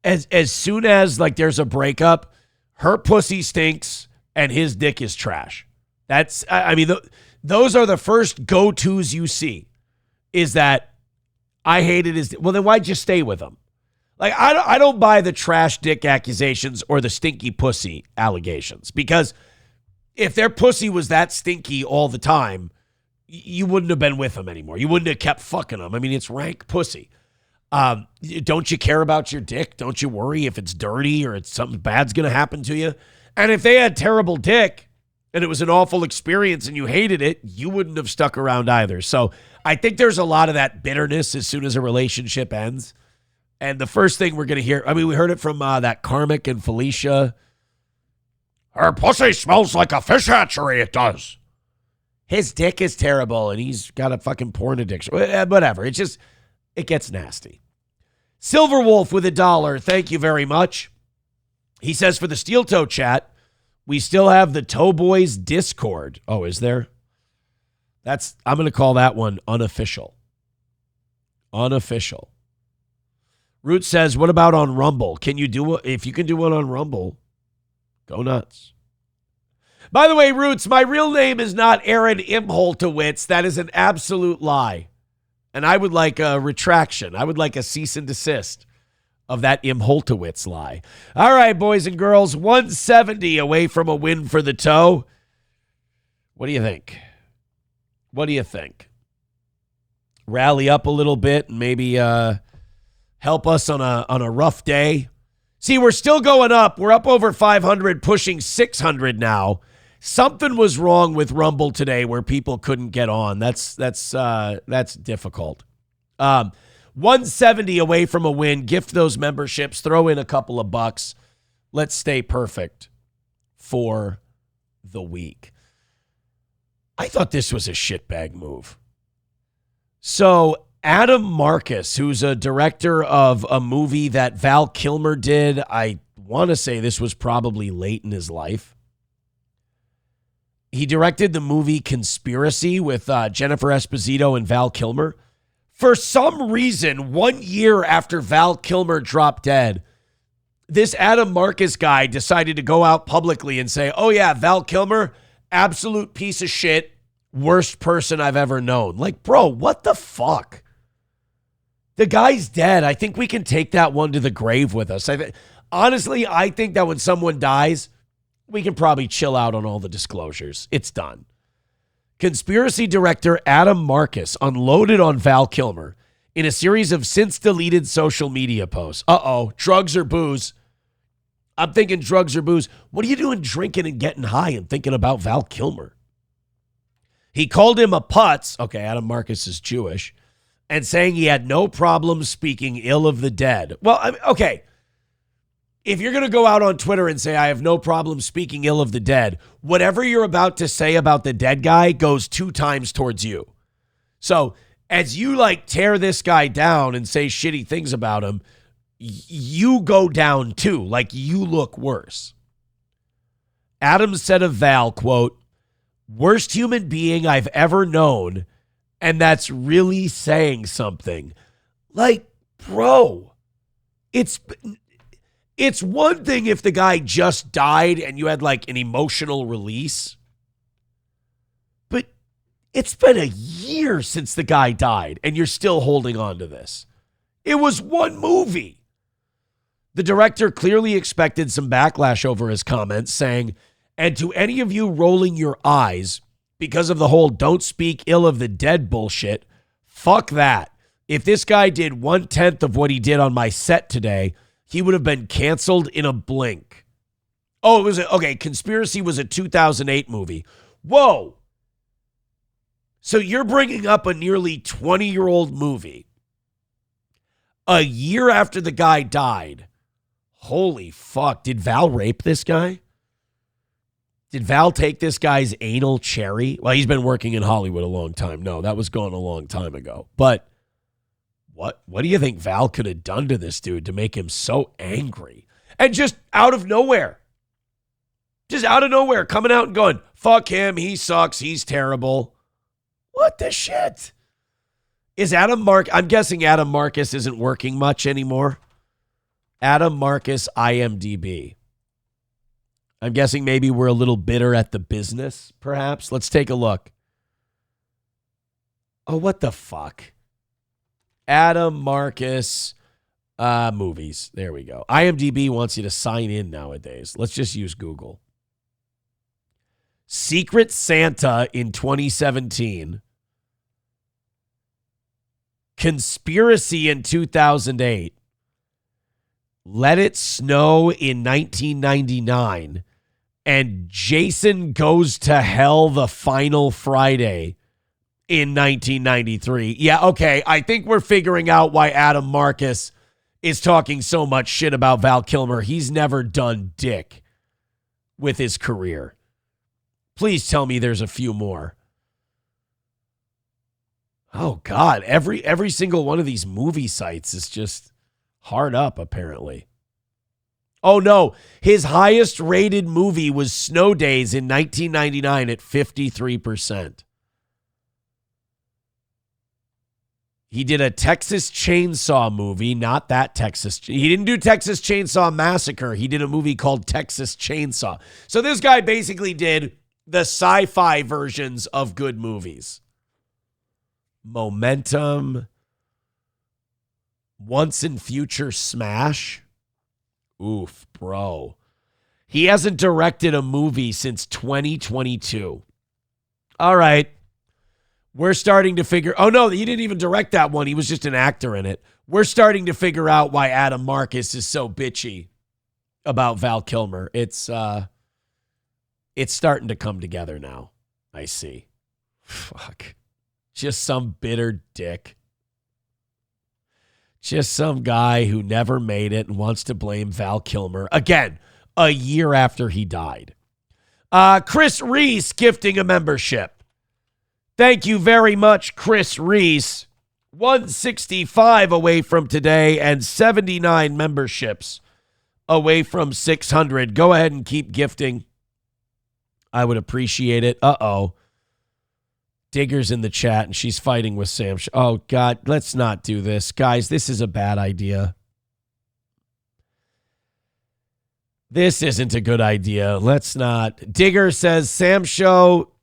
as soon as like there's a breakup, her pussy stinks and his dick is trash. Those are the first go-tos you see, is that I hated his. Well, then why'd you stay with him? Like, I don't buy the trash dick accusations or the stinky pussy allegations, because if their pussy was that stinky all the time, you wouldn't have been with him anymore. You wouldn't have kept fucking him. I mean, it's rank pussy. Don't you care about your dick? Don't you worry if it's dirty or it's something bad's going to happen to you? And if they had terrible dick and it was an awful experience and you hated it, you wouldn't have stuck around either. So I think there's a lot of that bitterness as soon as a relationship ends. And the first thing we're going to hear, we heard it from that Karmic and Felicia. Her pussy smells like a fish hatchery, it does. His dick is terrible and he's got a fucking porn addiction. Whatever. It gets nasty. Silver Wolf with $1. Thank you very much. He says, for the Steel Toe chat, we still have the Toe Boys Discord. Oh, is there? I'm going to call that one unofficial. Unofficial. Root says, what about on Rumble? If you can do one on Rumble, go nuts. By the way, Roots, my real name is not Aaron Imholtowitz. That is an absolute lie. And I would like a retraction. I would like a cease and desist of that Imholtowitz lie. All right, boys and girls, 170 away from a win for the Toe. What do you think? What do you think? Rally up a little bit and maybe help us on a rough day. See, we're still going up. We're up over 500, pushing 600 now. Something was wrong with Rumble today where people couldn't get on. That's difficult. 170 away from a win. Gift those memberships. Throw in a couple of bucks. Let's stay perfect for the week. I thought this was a shitbag move. So Adam Marcus, who's a director of a movie that Val Kilmer did, I want to say this was probably late in his life. He directed the movie Conspiracy with Jennifer Esposito and Val Kilmer. For some reason, 1 year after Val Kilmer dropped dead, this Adam Marcus guy decided to go out publicly and say, oh yeah, Val Kilmer, absolute piece of shit, worst person I've ever known. Like, bro, what the fuck? The guy's dead. I think we can take that one to the grave with us. Honestly, I think that when someone dies, we can probably chill out on all the disclosures. It's done. Conspiracy director Adam Marcus unloaded on Val Kilmer in a series of since-deleted social media posts. Drugs or booze. I'm thinking drugs or booze. What are you doing drinking and getting high and thinking about Val Kilmer? He called him a putz. Okay, Adam Marcus is Jewish. And saying he had no problem speaking ill of the dead. Well, okay. If you're going to go out on Twitter and say, I have no problem speaking ill of the dead, whatever you're about to say about the dead guy goes 2 times towards you. So as you tear this guy down and say shitty things about him, you go down too. Like, you look worse. Adam said of Val, quote, worst human being I've ever known, and that's really saying something. Like, bro, it's one thing if the guy just died and you had an emotional release. But it's been a year since the guy died and you're still holding on to this. It was one movie. The director clearly expected some backlash over his comments, saying, and to any of you rolling your eyes because of the whole don't speak ill of the dead bullshit, fuck that. If this guy did 1/10 of what he did on my set today, he would have been canceled in a blink. Oh, it was okay. Conspiracy was a 2008 movie. Whoa. So you're bringing up a nearly 20-year-old movie a year after the guy died. Holy fuck. Did Val rape this guy? Did Val take this guy's anal cherry? Well, he's been working in Hollywood a long time. No, that was gone a long time ago. But what do you think Val could have done to this dude to make him so angry? And just out of nowhere. Just out of nowhere, coming out and going, fuck him, he sucks, he's terrible. What the shit? I'm guessing Adam Marcus isn't working much anymore. Adam Marcus, IMDb. I'm guessing maybe we're a little bitter at the business, perhaps. Let's take a look. Oh, what the fuck? Adam Marcus movies. There we go. IMDb wants you to sign in nowadays. Let's just use Google. Secret Santa in 2017. Conspiracy in 2008. Let It Snow in 1999. And Jason Goes to Hell the Final Friday in 1993. Yeah, okay. I think we're figuring out why Adam Marcus is talking so much shit about Val Kilmer. He's never done dick with his career. Please tell me there's a few more. Oh, God. Every single one of these movie sites is just hard up, apparently. Oh, no. His highest rated movie was Snow Days in 1999 at 53%. He did a Texas Chainsaw movie, not that He didn't do Texas Chainsaw Massacre. He did a movie called Texas Chainsaw. So this guy basically did the sci-fi versions of good movies. Momentum. Once and Future Smash. Oof, bro. He hasn't directed a movie since 2022. All right. We're starting to figure... Oh, no, he didn't even direct that one. He was just an actor in it. We're starting to figure out why Adam Marcus is so bitchy about Val Kilmer. It's starting to come together now. I see. Fuck. Just some bitter dick. Just some guy who never made it and wants to blame Val Kilmer. Again, a year after he died. Chris Reese gifting a membership. Thank you very much, Chris Reese. 165 away from today and 79 memberships away from 600. Go ahead and keep gifting. I would appreciate it. Uh-oh. Digger's in the chat and she's fighting with Sam. Oh, God, let's not do this. Guys, this is a bad idea. This isn't a good idea. Let's not. Digger says, Sam Show...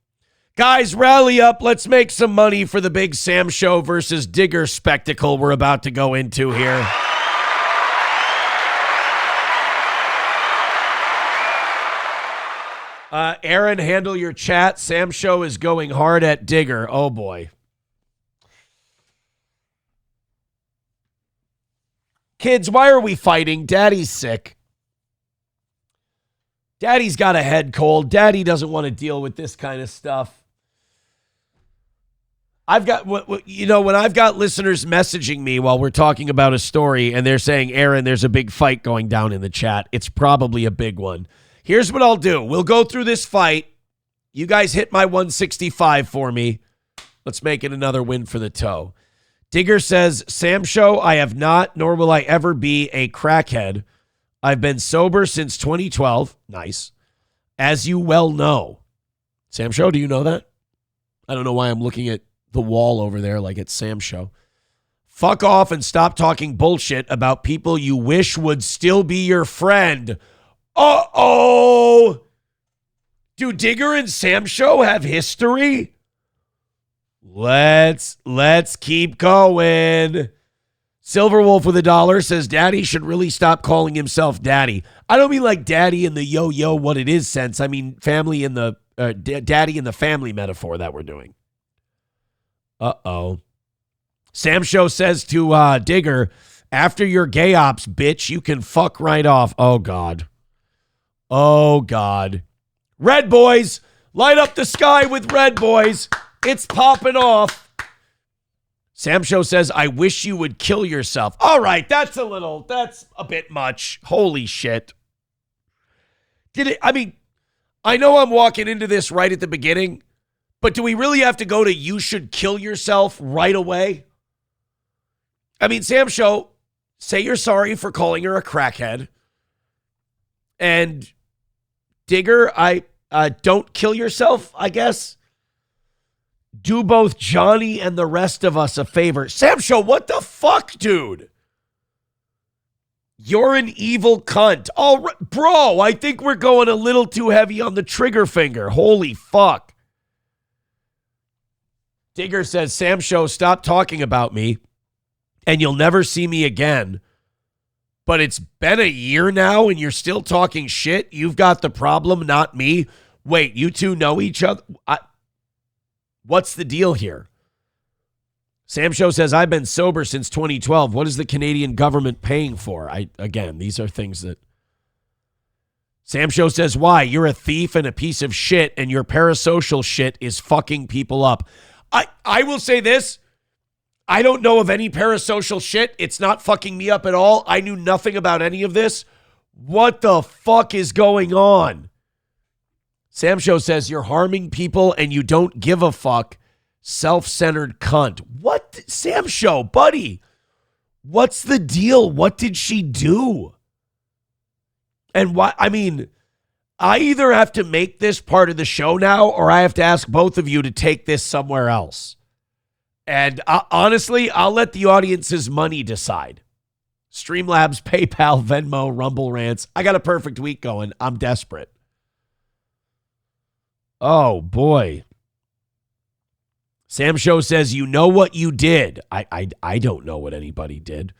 Guys, rally up. Let's make some money for the big Sam Show versus Digger spectacle we're about to go into here. Aaron, handle your chat. Sam Show is going hard at Digger. Oh, boy. Kids, why are we fighting? Daddy's sick. Daddy's got a head cold. Daddy doesn't want to deal with this kind of stuff. I've got, when I've got listeners messaging me while we're talking about a story and they're saying, Aaron, there's a big fight going down in the chat. It's probably a big one. Here's what I'll do. We'll go through this fight. You guys hit my 165 for me. Let's make it another win for the toe. Digger says, Sam Show, I have not, nor will I ever be a crackhead. I've been sober since 2012. Nice. As you well know. Sam Show, do you know that? I don't know why I'm looking at the wall over there like it's Sam Show. Fuck off and stop talking bullshit about people you wish would still be your friend. Uh-oh! Do Digger and Sam Show have history? Let's keep going. Silverwolf with $1 says, Daddy should really stop calling himself Daddy. I don't mean like Daddy in the yo-yo what it is sense. I mean family in the Daddy in the family metaphor that we're doing. Uh-oh. Sam Show says to Digger, after your gay ops, bitch, you can fuck right off. Oh, God. Oh, God. Red boys. Light up the sky with red boys. It's popping off. Sam Show says, I wish you would kill yourself. All right, that's a bit much. Holy shit. I know I'm walking into this right at the beginning, but do we really have to go to you should kill yourself right away? I mean, Sam Show, say you're sorry for calling her a crackhead. And Digger, don't kill yourself, I guess. Do both Johnny and the rest of us a favor. Sam Show, what the fuck, dude? You're an evil cunt. All right, bro, I think we're going a little too heavy on the trigger finger. Holy fuck. Digger says, Sam Show, stop talking about me, and you'll never see me again. But it's been a year now, and you're still talking shit? You've got the problem, not me. Wait, you two know each other? What's the deal here? Sam Show says, I've been sober since 2012. What is the Canadian government paying for? Again, these are things that... Sam Show says, why? You're a thief and a piece of shit, and your parasocial shit is fucking people up. I will say this. I don't know of any parasocial shit. It's not fucking me up at all. I knew nothing about any of this. What the fuck is going on? Sam Show says, you're harming people and you don't give a fuck. Self-centered cunt. What? Sam Show, buddy. What's the deal? What did she do? And why? I mean, I either have to make this part of the show now or I have to ask both of you to take this somewhere else. And honestly, I'll let the audience's money decide. Streamlabs, PayPal, Venmo, Rumble Rants. I got a perfect week going. I'm desperate. Oh, boy. Sam Show says, you know what you did. I don't know what anybody did.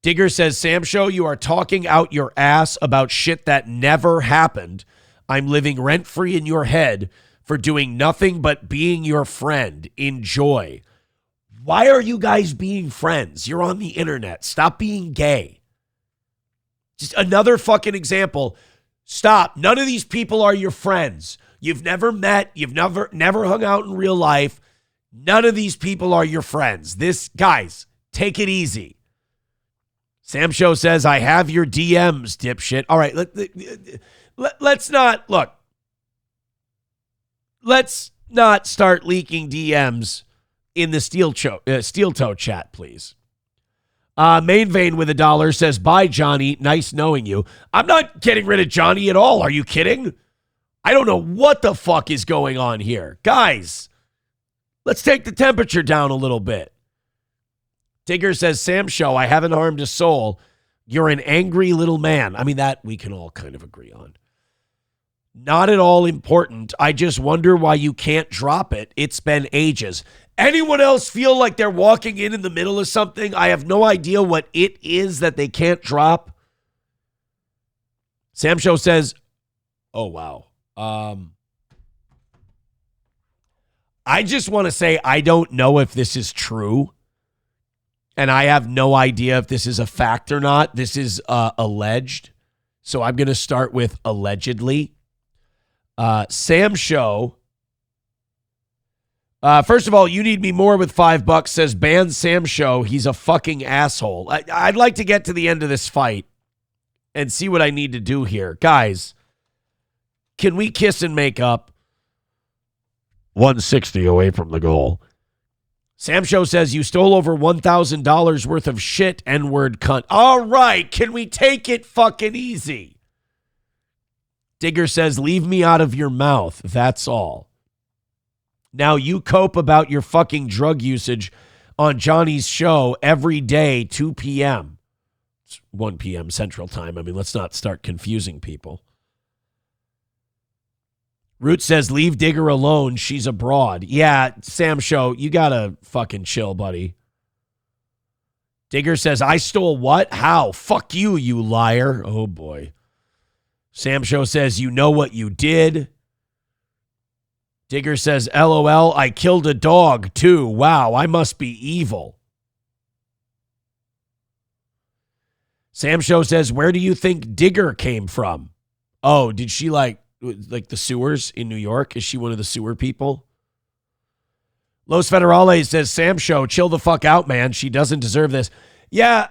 Digger says, Sam Show, you are talking out your ass about shit that never happened. I'm living rent-free in your head for doing nothing but being your friend. Enjoy. Why are you guys being friends? You're on the internet. Stop being gay. Just another fucking example. Stop. None of these people are your friends. You've never met. You've never hung out in real life. None of these people are your friends. Guys, take it easy. Sam Show says, I have your DMs, dipshit. All right, let's not, look. Let's not start leaking DMs in the Steel Toe chat, please. Main Vein with $1 says, bye, Johnny. Nice knowing you. I'm not getting rid of Johnny at all. Are you kidding? I don't know what the fuck is going on here. Guys, let's take the temperature down a little bit. Digger says, Sam Show, I haven't harmed a soul. You're an angry little man. I mean, that we can all kind of agree on. Not at all important. I just wonder why you can't drop it. It's been ages. Anyone else feel like they're walking in the middle of something? I have no idea what it is that they can't drop. Sam Show says, oh, wow. I just want to say I don't know if this is true. And I have no idea if this is a fact or not. This is alleged. So I'm going to start with allegedly. Sam Show. First of all, you need me more with $5 says ban Sam Show. He's a fucking asshole. I'd like to get to the end of this fight and see what I need to do here. Guys, can we kiss and make up? 160 away from the goal. Sam Show says you stole over $1,000 worth of shit, N-word cunt. All right, can we take it fucking easy? Digger says, leave me out of your mouth. That's all. Now you cope about your fucking drug usage on Johnny's show every day, 2 p.m. It's 1 p.m. Central Time. I mean, let's not start confusing people. Root says, leave Digger alone. She's abroad. Yeah, Sam Show, you gotta fucking chill, buddy. Digger says, I stole what? How? Fuck you, you liar. Oh, boy. Sam Show says, you know what you did. Digger says, LOL, I killed a dog, too. Wow, I must be evil. Sam Show says, where do you think Digger came from? Oh, did she like the sewers in New York? Is she one of the sewer people? Los Federales says, Sam Show, chill the fuck out, man. She doesn't deserve this. Yeah,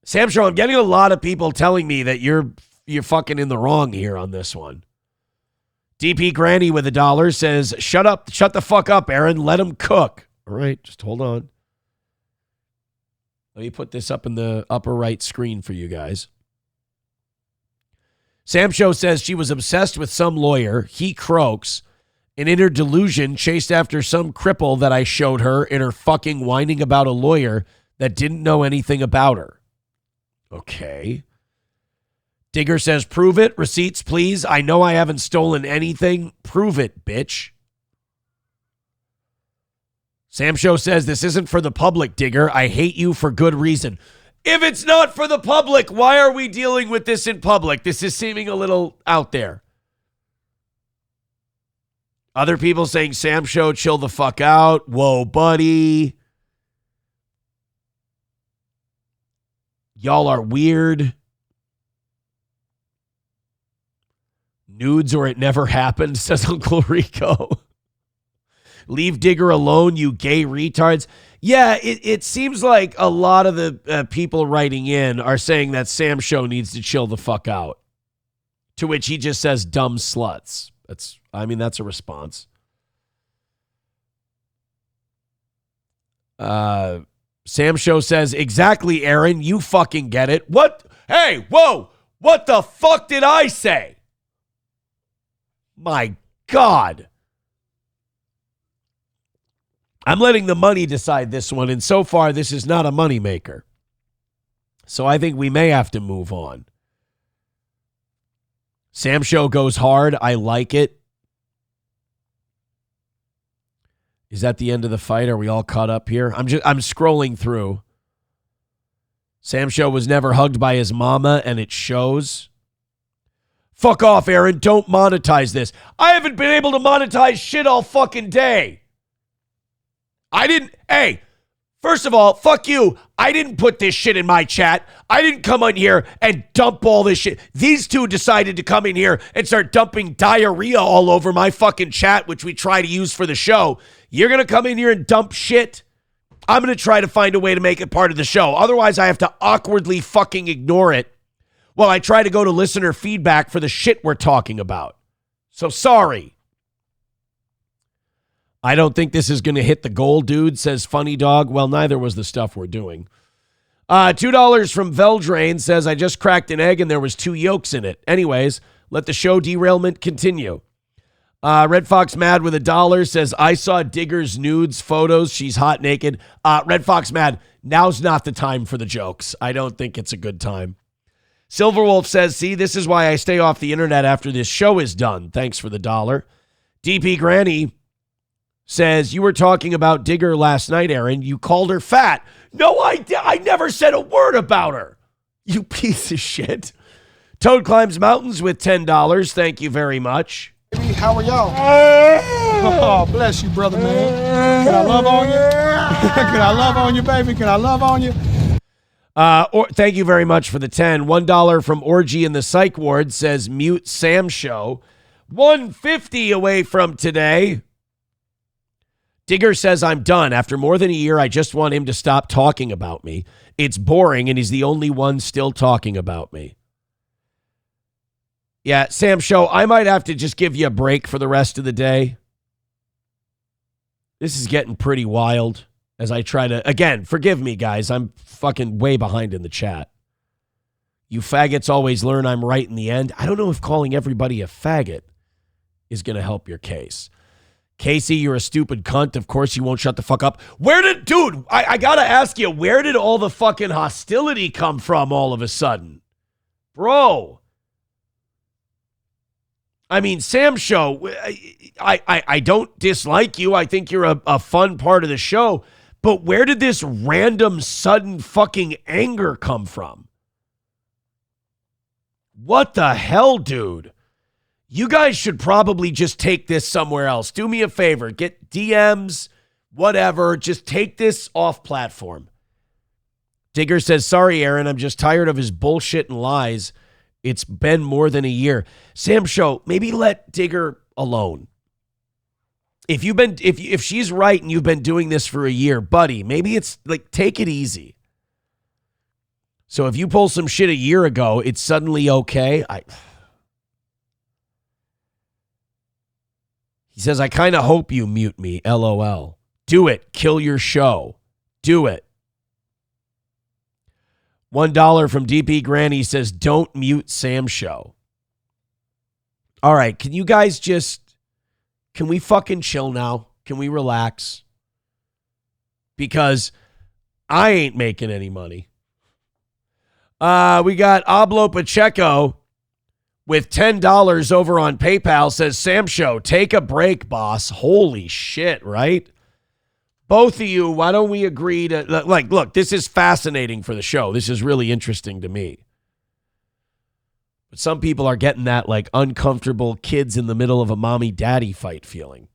Sam Show, I'm getting a lot of people telling me that you're fucking in the wrong here on this one. DP Granny with $1 says, shut the fuck up, Aaron. Let him cook. All right, just hold on. Let me put this up in the upper right screen for you guys. Sam Show says she was obsessed with some lawyer. He croaks. And in her delusion, chased after some cripple that I showed her in her fucking whining about a lawyer that didn't know anything about her. Okay. Digger says, prove it. Receipts, please. I know I haven't stolen anything. Prove it, bitch. Sam Show says, this isn't for the public, Digger. I hate you for good reason. If it's not for the public, why are we dealing with this in public? This is seeming a little out there. Other people saying, Sam Show, chill the fuck out. Whoa, buddy. Y'all are weird. Nudes or it never happened, says Uncle Rico. Leave Digger alone, you gay retards. Yeah, it seems like a lot of the people writing in are saying that Sam Show needs to chill the fuck out. To which he just says, dumb sluts. That's a response. Sam Show says, exactly, Aaron. You fucking get it. What? Hey, whoa. What the fuck did I say? My God. I'm letting the money decide this one, and so far this is not a moneymaker. So I think we may have to move on. Sam Show goes hard. I like it. Is that the end of the fight? Are we all caught up here? I'm scrolling through. Sam Show was never hugged by his mama, and it shows. Fuck off, Aaron. Don't monetize this. I haven't been able to monetize shit all fucking day. Hey, first of all, fuck you. I didn't put this shit in my chat. I didn't come on here and dump all this shit. These two decided to come in here and start dumping diarrhea all over my fucking chat, which we try to use for the show. You're going to come in here and dump shit? I'm going to try to find a way to make it part of the show. Otherwise, I have to awkwardly fucking ignore it while I try to go to listener feedback for the shit we're talking about. So sorry. I don't think this is going to hit the goal, dude, says Funny Dog. Well, neither was the stuff we're doing. $2 from Veldrain says, I just cracked an egg and there was 2 yolks in it. Anyways, let the show derailment continue. Red Fox Mad with $1 says, I saw Digger's nudes photos. She's hot naked. Red Fox Mad, now's not the time for the jokes. I don't think it's a good time. Silverwolf says, see, this is why I stay off the internet after this show is done. Thanks for the $1. DP Granny says, you were talking about Digger last night, Aaron. You called her fat. No, I never said a word about her. You piece of shit. Toad Climbs Mountains with $10. Thank you very much. How are y'all? Oh, bless you, brother, man. Can I love on you? Can I love on you, baby? Can I love on you? Thank you very much for the 10. $1 from Orgy in the Psych Ward says, mute Sam Show. $1.50 away from today. Digger says, I'm done. After more than a year, I just want him to stop talking about me. It's boring, and he's the only one still talking about me. Yeah, Sam Show, I might have to just give you a break for the rest of the day. This is getting pretty wild as I try to, again, forgive me, guys. I'm fucking way behind in the chat. You faggots always learn I'm right in the end. I don't know if calling everybody a faggot is going to help your case. Casey, you're a stupid cunt. Of course you won't shut the fuck up. Dude, I got to ask you, where did all the fucking hostility come from all of a sudden? Bro. I mean, Sam Show, I don't dislike you. I think you're a fun part of the show. But where did this random, sudden fucking anger come from? What the hell, dude? You guys should probably just take this somewhere else. Do me a favor. Get DMs, whatever. Just take this off platform. Digger says, sorry, Aaron. I'm just tired of his bullshit and lies. It's been more than a year. Sam Show, maybe let Digger alone. If she's right and you've been doing this for a year, buddy, maybe it's like, take it easy. So if you pull some shit a year ago, it's suddenly okay. He says, I kind of hope you mute me, LOL. Do it. Kill your show. Do it. $1 from DP Granny says, don't mute Sam Show. All right, can you guys can we fucking chill now? Can we relax? Because I ain't making any money. We got Oblo Pacheco with $10 over on PayPal says, Sam Show, take a break, boss. Holy shit, right? Both of you, why don't we agree to, look, this is fascinating for the show. This is really interesting to me. But some people are getting that like uncomfortable kids in the middle of a mommy-daddy fight feeling.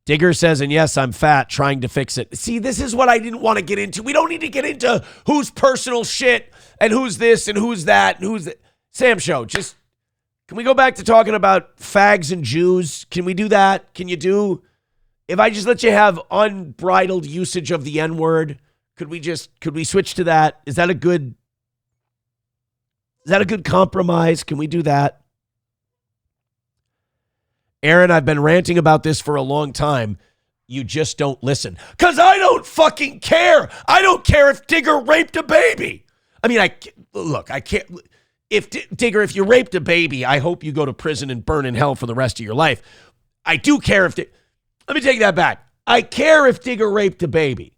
Digger says, and yes, I'm fat, trying to fix it. See, this is what I didn't want to get into. We don't need to get into who's personal shit and who's this and who's that and who's that. Sam Show, just, can we go back to talking about fags and Jews? Can we do that? Can you do, if I just let you have unbridled usage of the N-word, could we switch to that? Is that a good compromise? Can we do that? Aaron, I've been ranting about this for a long time. You just don't listen. Because I don't fucking care. I don't care if Digger raped a baby. I mean, I can't. Digger, if you raped a baby, I hope you go to prison and burn in hell for the rest of your life. I do care if, let me take that back. I care if Digger raped a baby.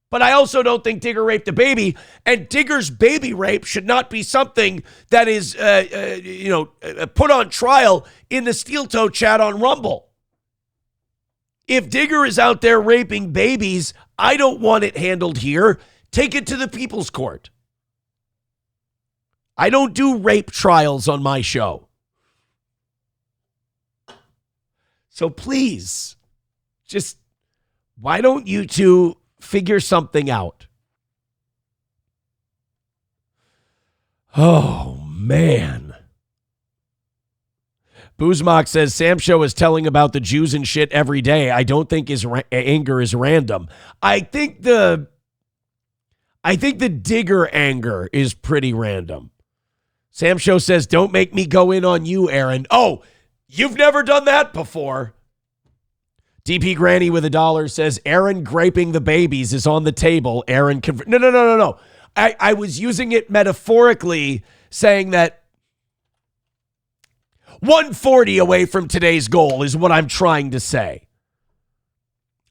But I also don't think Digger raped a baby, and Digger's baby rape should not be something that is, put on trial in the Steel Toe chat on Rumble. If Digger is out there raping babies, I don't want it handled here. Take it to the People's Court. I don't do rape trials on my show. So please, just, why don't you two figure something out? Oh, man. Boozmock says, Sam Show is telling about the Jews and shit every day. I don't think his anger is random. I think the Digger anger is pretty random. Sam Show says, don't make me go in on you, Aaron. Oh, you've never done that before. DP Granny with $1 says, Aaron graping the babies is on the table. Aaron No. I was using it metaphorically, saying that 140 away from today's goal is what I'm trying to say.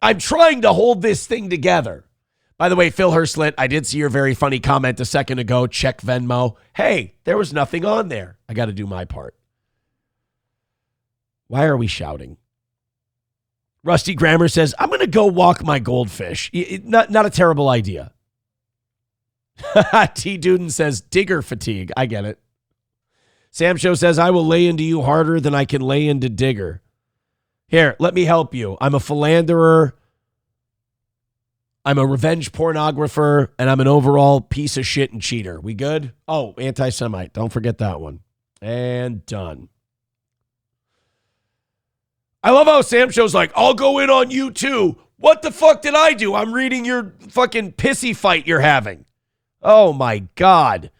I'm trying to hold this thing together. By the way, Phil Herslet, I did see your very funny comment a second ago. Check Venmo. Hey, there was nothing on there. I got to do my part. Why are we shouting? Rusty Grammer says, I'm going to go walk my goldfish. Not a terrible idea. T. Duden says, Digger fatigue. I get it. Sam Show says, I will lay into you harder than I can lay into Digger. Here, let me help you. I'm a philanderer. I'm a revenge pornographer, and I'm an overall piece of shit and cheater. We good? Oh, anti-Semite. Don't forget that one. And done. I love how Sam Show's like, I'll go in on you too. What the fuck did I do? I'm reading your fucking pissy fight you're having. Oh my God.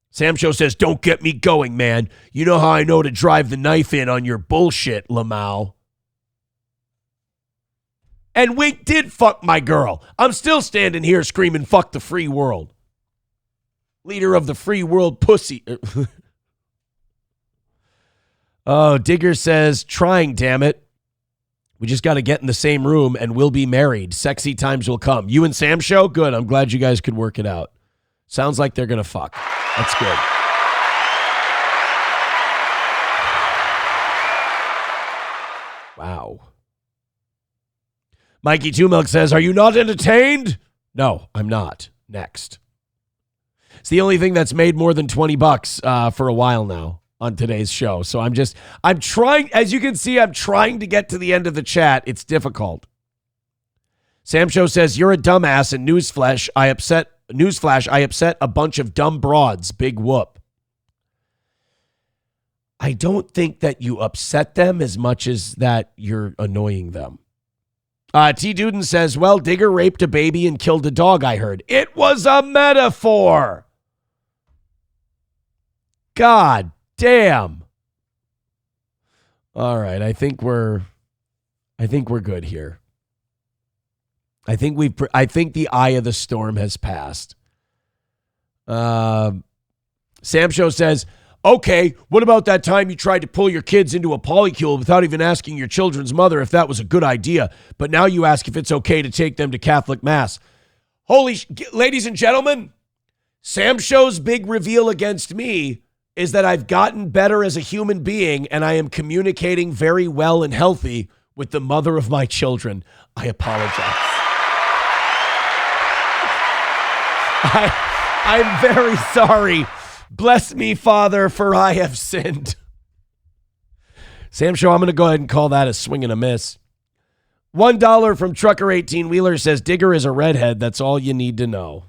Sam Show says, don't get me going, man. You know how I know to drive the knife in on your bullshit, Lamau. And Wink did fuck my girl. I'm still standing here screaming, fuck the free world. Leader of the free world pussy. Oh, Digger says, trying, damn it. We just got to get in the same room and we'll be married. Sexy times will come. You and Sam Show? Good. I'm glad you guys could work it out. Sounds like they're going to fuck. That's good. Wow. Mikey Two Milk says, are you not entertained? No, I'm not. Next. It's the only thing that's made more than $20 for a while now on today's show. So I'm trying, as you can see, I'm trying to get to the end of the chat. It's difficult. Sam Show says, you're a dumbass, and newsflash, I upset Newsflash, I upset a bunch of dumb broads. Big whoop. I don't think that you upset them as much as that you're annoying them. T. Duden says, well, Digger raped a baby and killed a dog, I heard. It was a metaphor. God damn. All right, I think we're good here. I think the eye of the storm has passed. Sam Show says, okay, what about that time you tried to pull your kids into a polycule without even asking your children's mother if that was a good idea, but now you ask if it's okay to take them to Catholic Mass. Ladies and gentlemen, Sam Show's big reveal against me is that I've gotten better as a human being and I am communicating very well and healthy with the mother of my children. I apologize. I'm very sorry. Bless me, Father, for I have sinned. Sam Show, I'm going to go ahead and call that a swing and a miss. $1 from Trucker 18 Wheeler says, Digger is a redhead. That's all you need to know.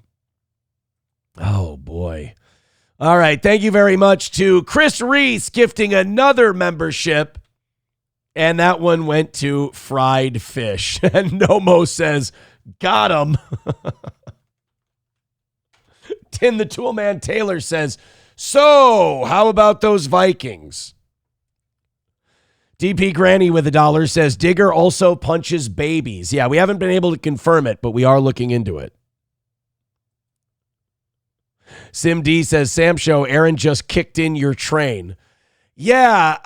Oh, boy. All right. Thank you very much to Chris Reese gifting another membership. And that one went to Fried Fish. And Nomo says, got him. Tim the Toolman Taylor says, so how about those Vikings? DP Granny with $1 says, Digger also punches babies. Yeah, we haven't been able to confirm it, but we are looking into it. Sim D says, Sam Show, Aaron just kicked in your train. Yeah,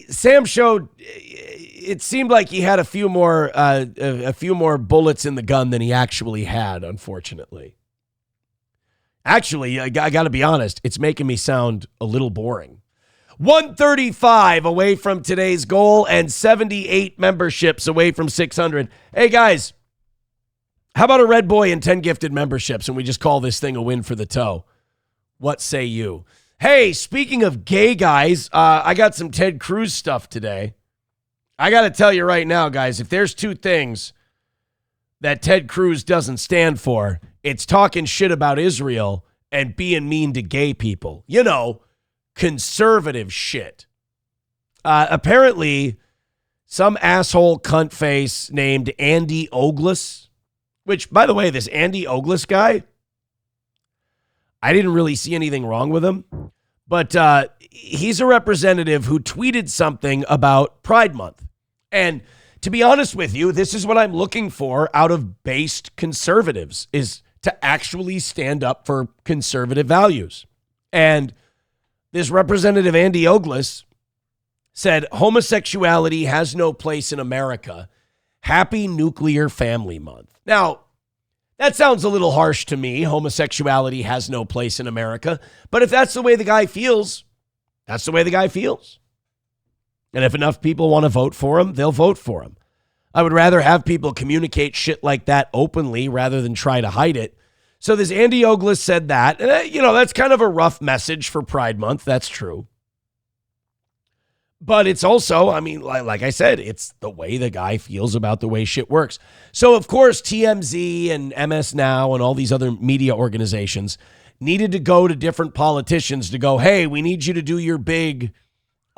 Sam Show, it seemed like he had a few more bullets in the gun than he actually had, unfortunately. Actually, I got to be honest, it's making me sound a little boring. 135 away from today's goal and 78 memberships away from 600. Hey, guys, how about a red boy and 10 gifted memberships and we just call this thing a win for the toe? What say you? Hey, speaking of gay guys, I got some Ted Cruz stuff today. I got to tell you right now, guys, if there's two things that Ted Cruz doesn't stand for, it's talking shit about Israel and being mean to gay people. You know, conservative shit. Apparently, some asshole cunt face named Andy Ogles, which, by the way, this Andy Ogles guy, I didn't really see anything wrong with him, but he's a representative who tweeted something about Pride Month. And to be honest with you, this is what I'm looking for out of based conservatives, is to actually stand up for conservative values. And this representative, Andy Ogles, said, homosexuality has no place in America. Happy Nuclear Family Month. Now, that sounds a little harsh to me. Homosexuality has no place in America. But if that's the way the guy feels, that's the way the guy feels. And if enough people want to vote for him, they'll vote for him. I would rather have people communicate shit like that openly rather than try to hide it. So this Andy Ogles said that. And, that's kind of a rough message for Pride Month. That's true. But it's also, like I said, it's the way the guy feels about the way shit works. So, of course, TMZ and MS Now and all these other media organizations needed to go to different politicians to go, hey, we need you to do your big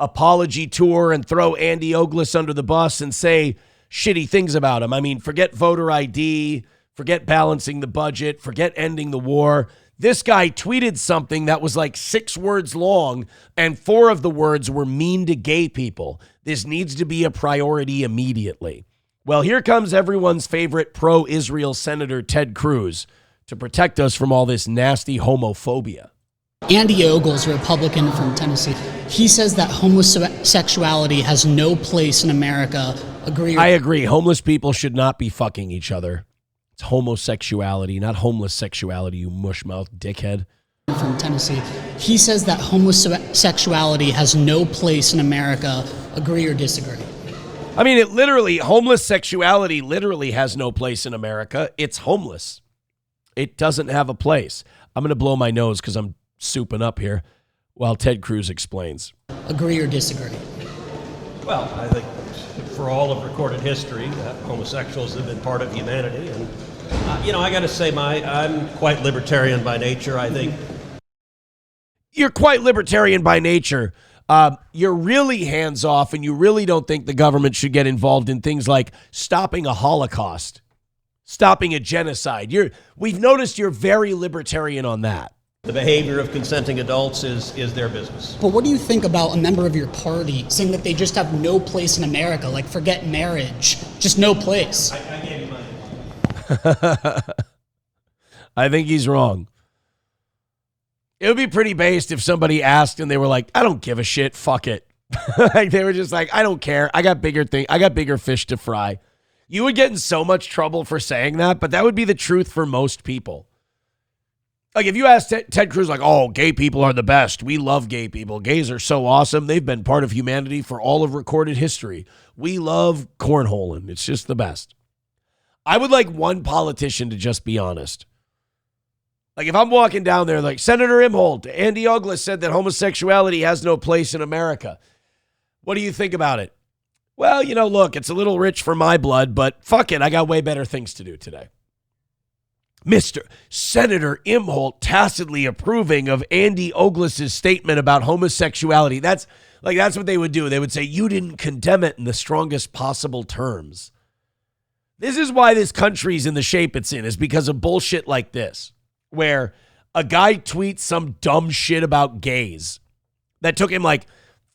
apology tour and throw Andy Ogles under the bus and say shitty things about him. Forget voter ID, forget balancing the budget, forget ending the war. This guy tweeted something that was like 6 words long, and 4 of the words were mean to gay people. This needs to be a priority immediately. Well, here comes everyone's favorite pro-Israel Senator Ted Cruz to protect us from all this nasty homophobia. Andy Ogles, a Republican from Tennessee, he says that homosexuality has no place in America. I agree. Homeless people should not be fucking each other. It's homosexuality, not homeless sexuality, you mushmouth dickhead. From Tennessee, he says that homosexuality has no place in America. Agree or disagree? Homeless sexuality literally has no place in America. It's homeless. It doesn't have a place. I'm going to blow my nose because I'm souping up here while Ted Cruz explains. Agree or disagree? Well, I think for all of recorded history, homosexuals have been part of humanity, and I got to say, I'm quite libertarian by nature, I think. You're quite libertarian by nature. You're really hands-off, and you really don't think the government should get involved in things like stopping a Holocaust, stopping a genocide. We've noticed you're very libertarian on that. The behavior of consenting adults is their business. But what do you think about a member of your party saying that they just have no place in America? Like, forget marriage, just no place. I gave you money. I think he's wrong. It would be pretty based if somebody asked and they were like, I don't give a shit, fuck it. Like they were just like, I don't care. I got bigger fish to fry. You would get in so much trouble for saying that, but that would be the truth for most people. Like if you ask Ted Cruz, like, oh, gay people are the best. We love gay people. Gays are so awesome. They've been part of humanity for all of recorded history. We love cornholing. It's just the best. I would like one politician to just be honest. Like if I'm walking down there, like Senator Imholt, Andy Ogles said that homosexuality has no place in America. What do you think about it? Well, look, it's a little rich for my blood, but fuck it. I got way better things to do today. Mr. Senator Imholt tacitly approving of Andy Ogles' statement about homosexuality. That's what they would do. They would say, you didn't condemn it in the strongest possible terms. This is why this country's in the shape it's in, is because of bullshit like this, where a guy tweets some dumb shit about gays that took him like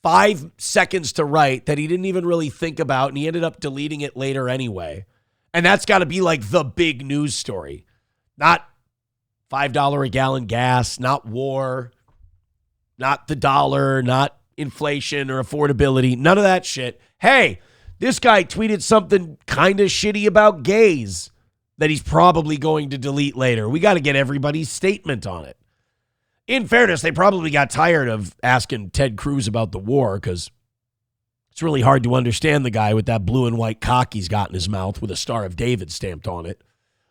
5 seconds to write that he didn't even really think about, and he ended up deleting it later anyway. And that's got to be like the big news story. Not $5 a gallon gas, not war, not the dollar, not inflation or affordability, none of that shit. Hey, this guy tweeted something kind of shitty about gays that he's probably going to delete later. We got to get everybody's statement on it. In fairness, they probably got tired of asking Ted Cruz about the war because it's really hard to understand the guy with that blue and white cock he's got in his mouth with a Star of David stamped on it.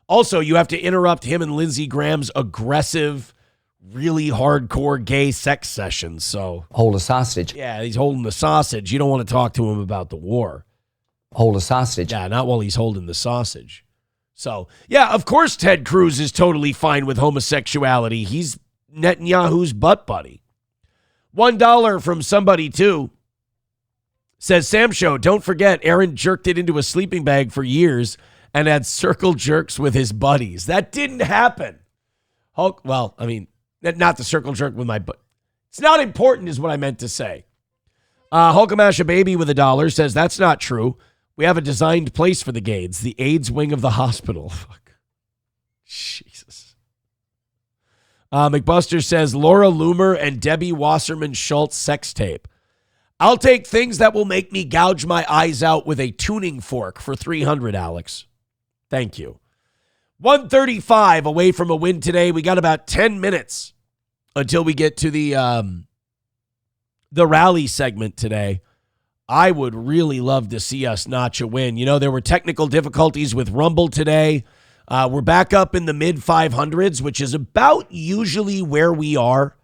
Also, you have to interrupt him and Lindsey Graham's aggressive, really hardcore gay sex sessions. So hold a sausage. Yeah, he's holding the sausage. You don't want to talk to him about the war. Hold a sausage. Yeah, not while he's holding the sausage. So, yeah, of course Ted Cruz is totally fine with homosexuality. He's Netanyahu's butt buddy. $1 from somebody, too. Says, Sam Show, don't forget, Aaron jerked it into a sleeping bag for years and had circle jerks with his buddies. That didn't happen. Hulk, well, I mean, not the circle jerk with my butt. It's not important is what I meant to say. Hulkamash a baby with $1 says, that's not true. We have a designed place for the gays, the AIDS wing of the hospital. Fuck. Jesus. McBuster says, Laura Loomer and Debbie Wasserman Schultz sex tape. I'll take things that will make me gouge my eyes out with a tuning fork for $300, Alex. Thank you. 135 away from a win today. We got about 10 minutes until we get to the rally segment today. I would really love to see us notch a win. There were technical difficulties with Rumble today. We're back up in the mid 500s, which is about usually where we are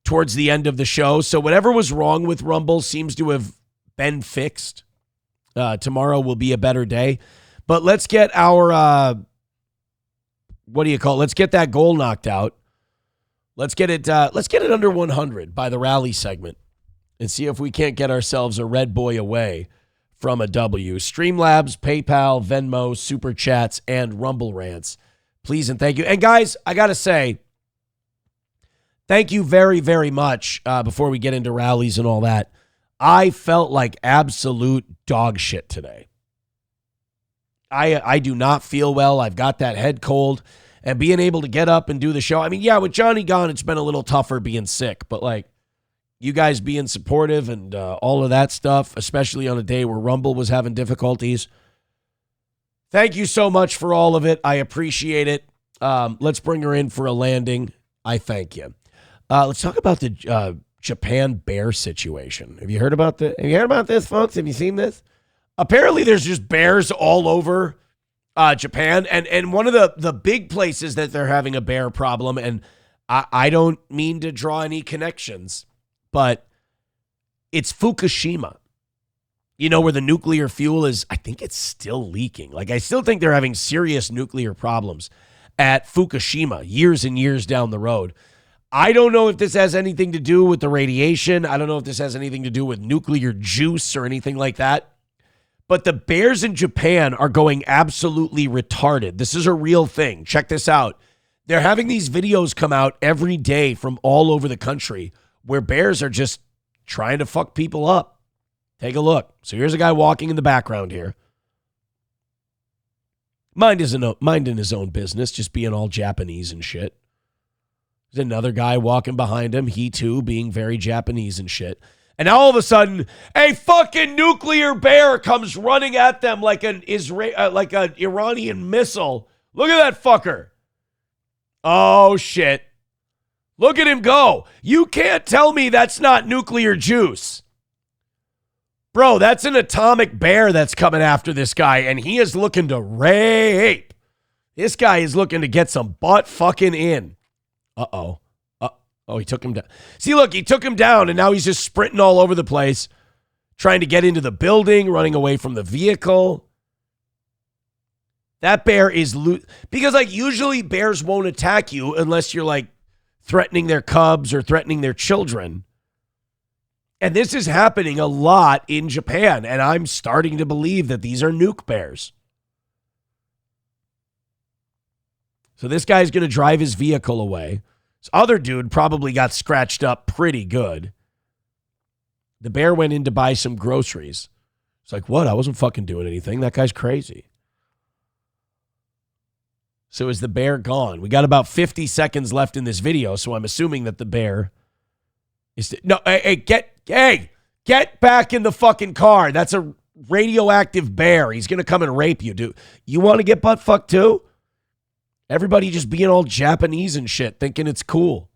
towards the end of the show. So whatever was wrong with Rumble seems to have been fixed. Tomorrow will be a better day. But let's get our, let's get that goal knocked out. Let's get it under 100 by the rally segment and see if we can't get ourselves a red boy away from a W. Streamlabs, PayPal, Venmo, Super Chats, and Rumble Rants. Please and thank you. And guys, I got to say, thank you very, very much before we get into rallies and all that. I felt like absolute dog shit today. I do not feel well. I've got that head cold. And being able to get up and do the show. I mean, yeah, with Johnny gone, it's been a little tougher being sick. But, like, you guys being supportive and all of that stuff, especially on a day where Rumble was having difficulties. Thank you so much for all of it. I appreciate it. Let's bring her in for a landing. I thank you. Let's talk about the Japan bear situation. Have you heard about this? Have you heard about this, folks? Have you seen this? Apparently, there's just bears all over Japan, and one of the big places that they're having a bear problem, and I don't mean to draw any connections, but it's Fukushima. You know, where the nuclear fuel is, I think it's still leaking. Like, I still think they're having serious nuclear problems at Fukushima years and years down the road. I don't know if this has anything to do with the radiation. I don't know if this has anything to do with nuclear juice or anything like that. But the bears in Japan are going absolutely retarded. This is a real thing. Check this out. They're having these videos come out every day from all over the country where bears are just trying to fuck people up. Take a look. So here's a guy walking in the background here. Minding his own business, just being all Japanese and shit. There's another guy walking behind him, he too being very Japanese and shit. And now all of a sudden, a fucking nuclear bear comes running at them like an Iranian missile. Look at that fucker. Oh shit. Look at him go. You can't tell me that's not nuclear juice. Bro, that's an atomic bear that's coming after this guy, and he is looking to rape. This guy is looking to get some butt fucking in. Uh-oh. Oh, he took him down. See, look, he took him down, and now he's just sprinting all over the place, trying to get into the building, running away from the vehicle. That bear is... because, like, usually bears won't attack you unless you're, like, threatening their cubs or threatening their children. And this is happening a lot in Japan, and I'm starting to believe that these are nuke bears. So this guy's going to drive his vehicle away. This other dude probably got scratched up pretty good. The bear went in to buy some groceries. It's like, what? I wasn't fucking doing anything. That guy's crazy. So is the bear gone? We got about 50 seconds left in this video, so I'm assuming that the bear is... No, get back in the fucking car. That's a radioactive bear. He's going to come and rape you, dude. You want to get butt fucked too? Everybody just being all Japanese and shit, thinking it's cool.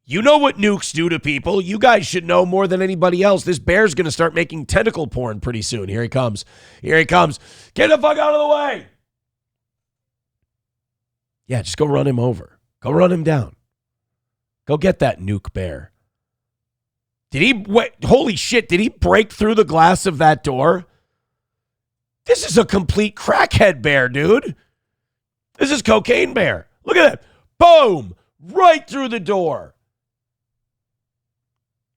You know what nukes do to people. You guys should know more than anybody else. This bear's going to start making tentacle porn pretty soon. Here he comes. Here he comes. Get the fuck out of the way. Yeah, just go run him over. Go run him down. Go get that nuke bear. Did he, holy shit, did he break through the glass of that door? This is a complete crackhead bear, dude. This is Cocaine Bear. Look at that. Boom. Right through the door.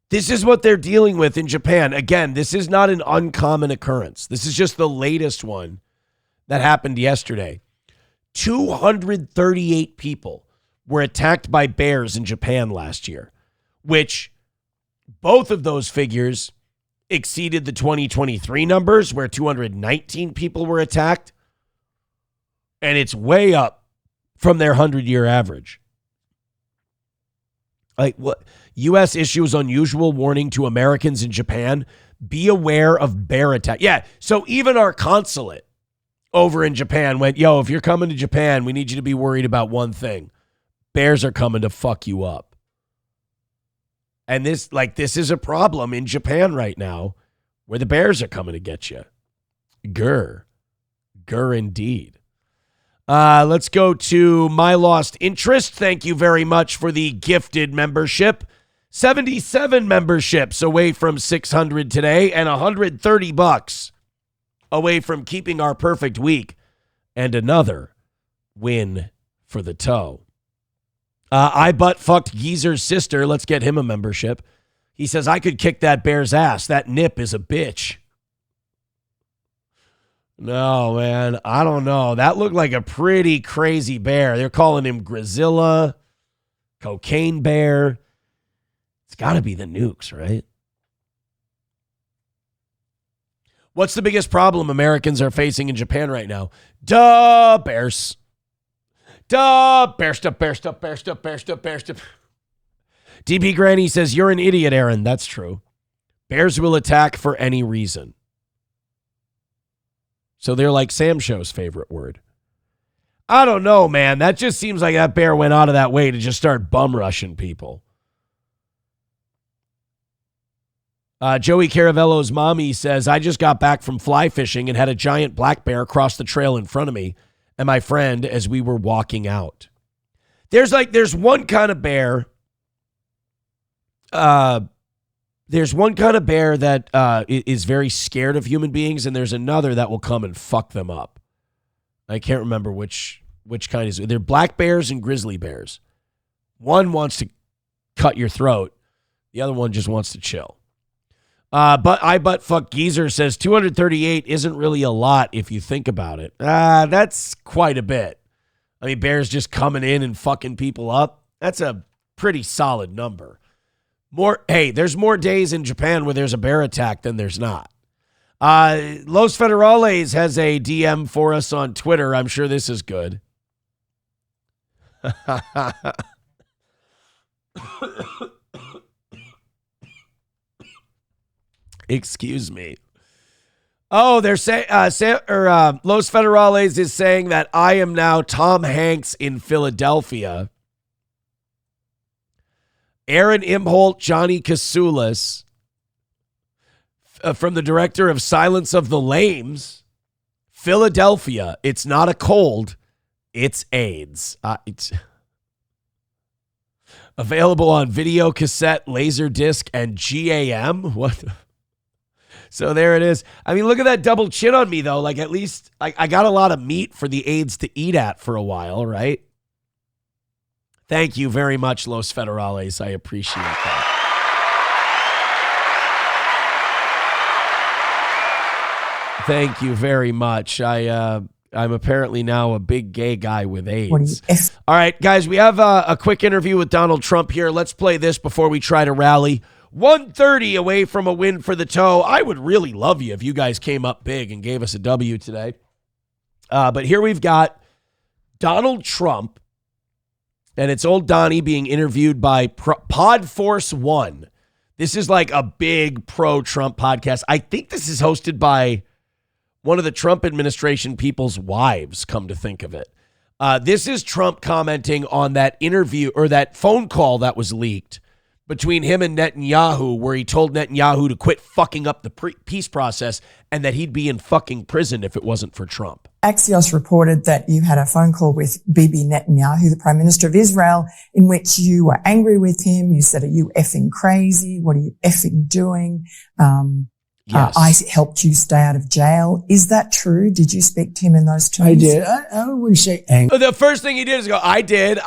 This is what they're dealing with in Japan. Again, this is not an uncommon occurrence. This is just the latest one that happened yesterday. 238 people were attacked by bears in Japan last year, which... both of those figures exceeded the 2023 numbers where 219 people were attacked. And it's way up from their 100-year average. Like, what? U.S. issues unusual warning to Americans in Japan. Be aware of bear attack. Yeah, so even our consulate over in Japan went, yo, if you're coming to Japan, we need you to be worried about one thing. Bears are coming to fuck you up. And this is a problem in Japan right now where the bears are coming to get you. Grr indeed. Let's go to My Lost Interest. Thank you very much for the gifted membership. 77 memberships away from 600 today and $130 away from keeping our perfect week and another win for the toe. I butt fucked Geezer's sister. Let's get him a membership. He says, I could kick that bear's ass. That nip is a bitch. No, man. I don't know. That looked like a pretty crazy bear. They're calling him Grizilla, Cocaine Bear. It's got to be the nukes, right? What's the biggest problem Americans are facing in Japan right now? Duh, bears. Duh, bear stuff, bear stuff, bear stuff, bear stuff, bear stuff. DP Granny says, you're an idiot, Aaron. That's true. Bears will attack for any reason. So they're like Sam Show's favorite word. I don't know, man. That just seems like that bear went out of that way to just start bum rushing people. Joey Caravello's mommy says, I just got back from fly fishing and had a giant black bear cross the trail in front of me and my friend as we were walking out. There's one kind of bear. It's There's one kind of bear that is very scared of human beings, and there's another that will come and fuck them up. I can't remember which kind is. They're black bears and grizzly bears. One wants to cut your throat. The other one just wants to chill. But fuck geezer says 238 isn't really a lot if you think about it. That's quite a bit. I mean, bears just coming in and fucking people up. That's a pretty solid number. There's more days in Japan where there's a bear attack than there's not. Los Federales has a DM for us on Twitter. I'm sure this is good. Excuse me. Oh, they're saying Los Federales is saying that I am now Tom Hanks in Philadelphia. Aaron Imholt, Johnny Kasoulas, from the director of Silence of the Lambs, Philadelphia. It's not a cold, it's AIDS. It's available on video, cassette, laser disc, and GAM. What? So there it is. I mean, look at that double chin on me, though. Like, at least I got a lot of meat for the AIDS to eat at for a while, right? Thank you very much, Los Federales. I appreciate that. Thank you very much. I'm apparently now a big gay guy with AIDS. All right, guys, we have a quick interview with Donald Trump here. Let's play this before we try to rally. 130 away from a win for the toe. I would really love you if you guys came up big and gave us a W today. But here we've got Donald Trump. And it's old Donnie being interviewed by Podforce One. This is like a big pro-Trump podcast. I think this is hosted by one of the Trump administration people's wives, come to think of it. This is Trump commenting on that interview or that phone call that was leaked between him and Netanyahu, where he told Netanyahu to quit fucking up the peace process and that he'd be in fucking prison if it wasn't for Trump. Axios reported that you had a phone call with Bibi Netanyahu, the Prime Minister of Israel, in which you were angry with him. You said, "Are you effing crazy? What are you effing doing? Yes. I helped you stay out of jail." Is that true? Did you speak to him in those terms? I did. I wouldn't say angry. The first thing he did is go, I did.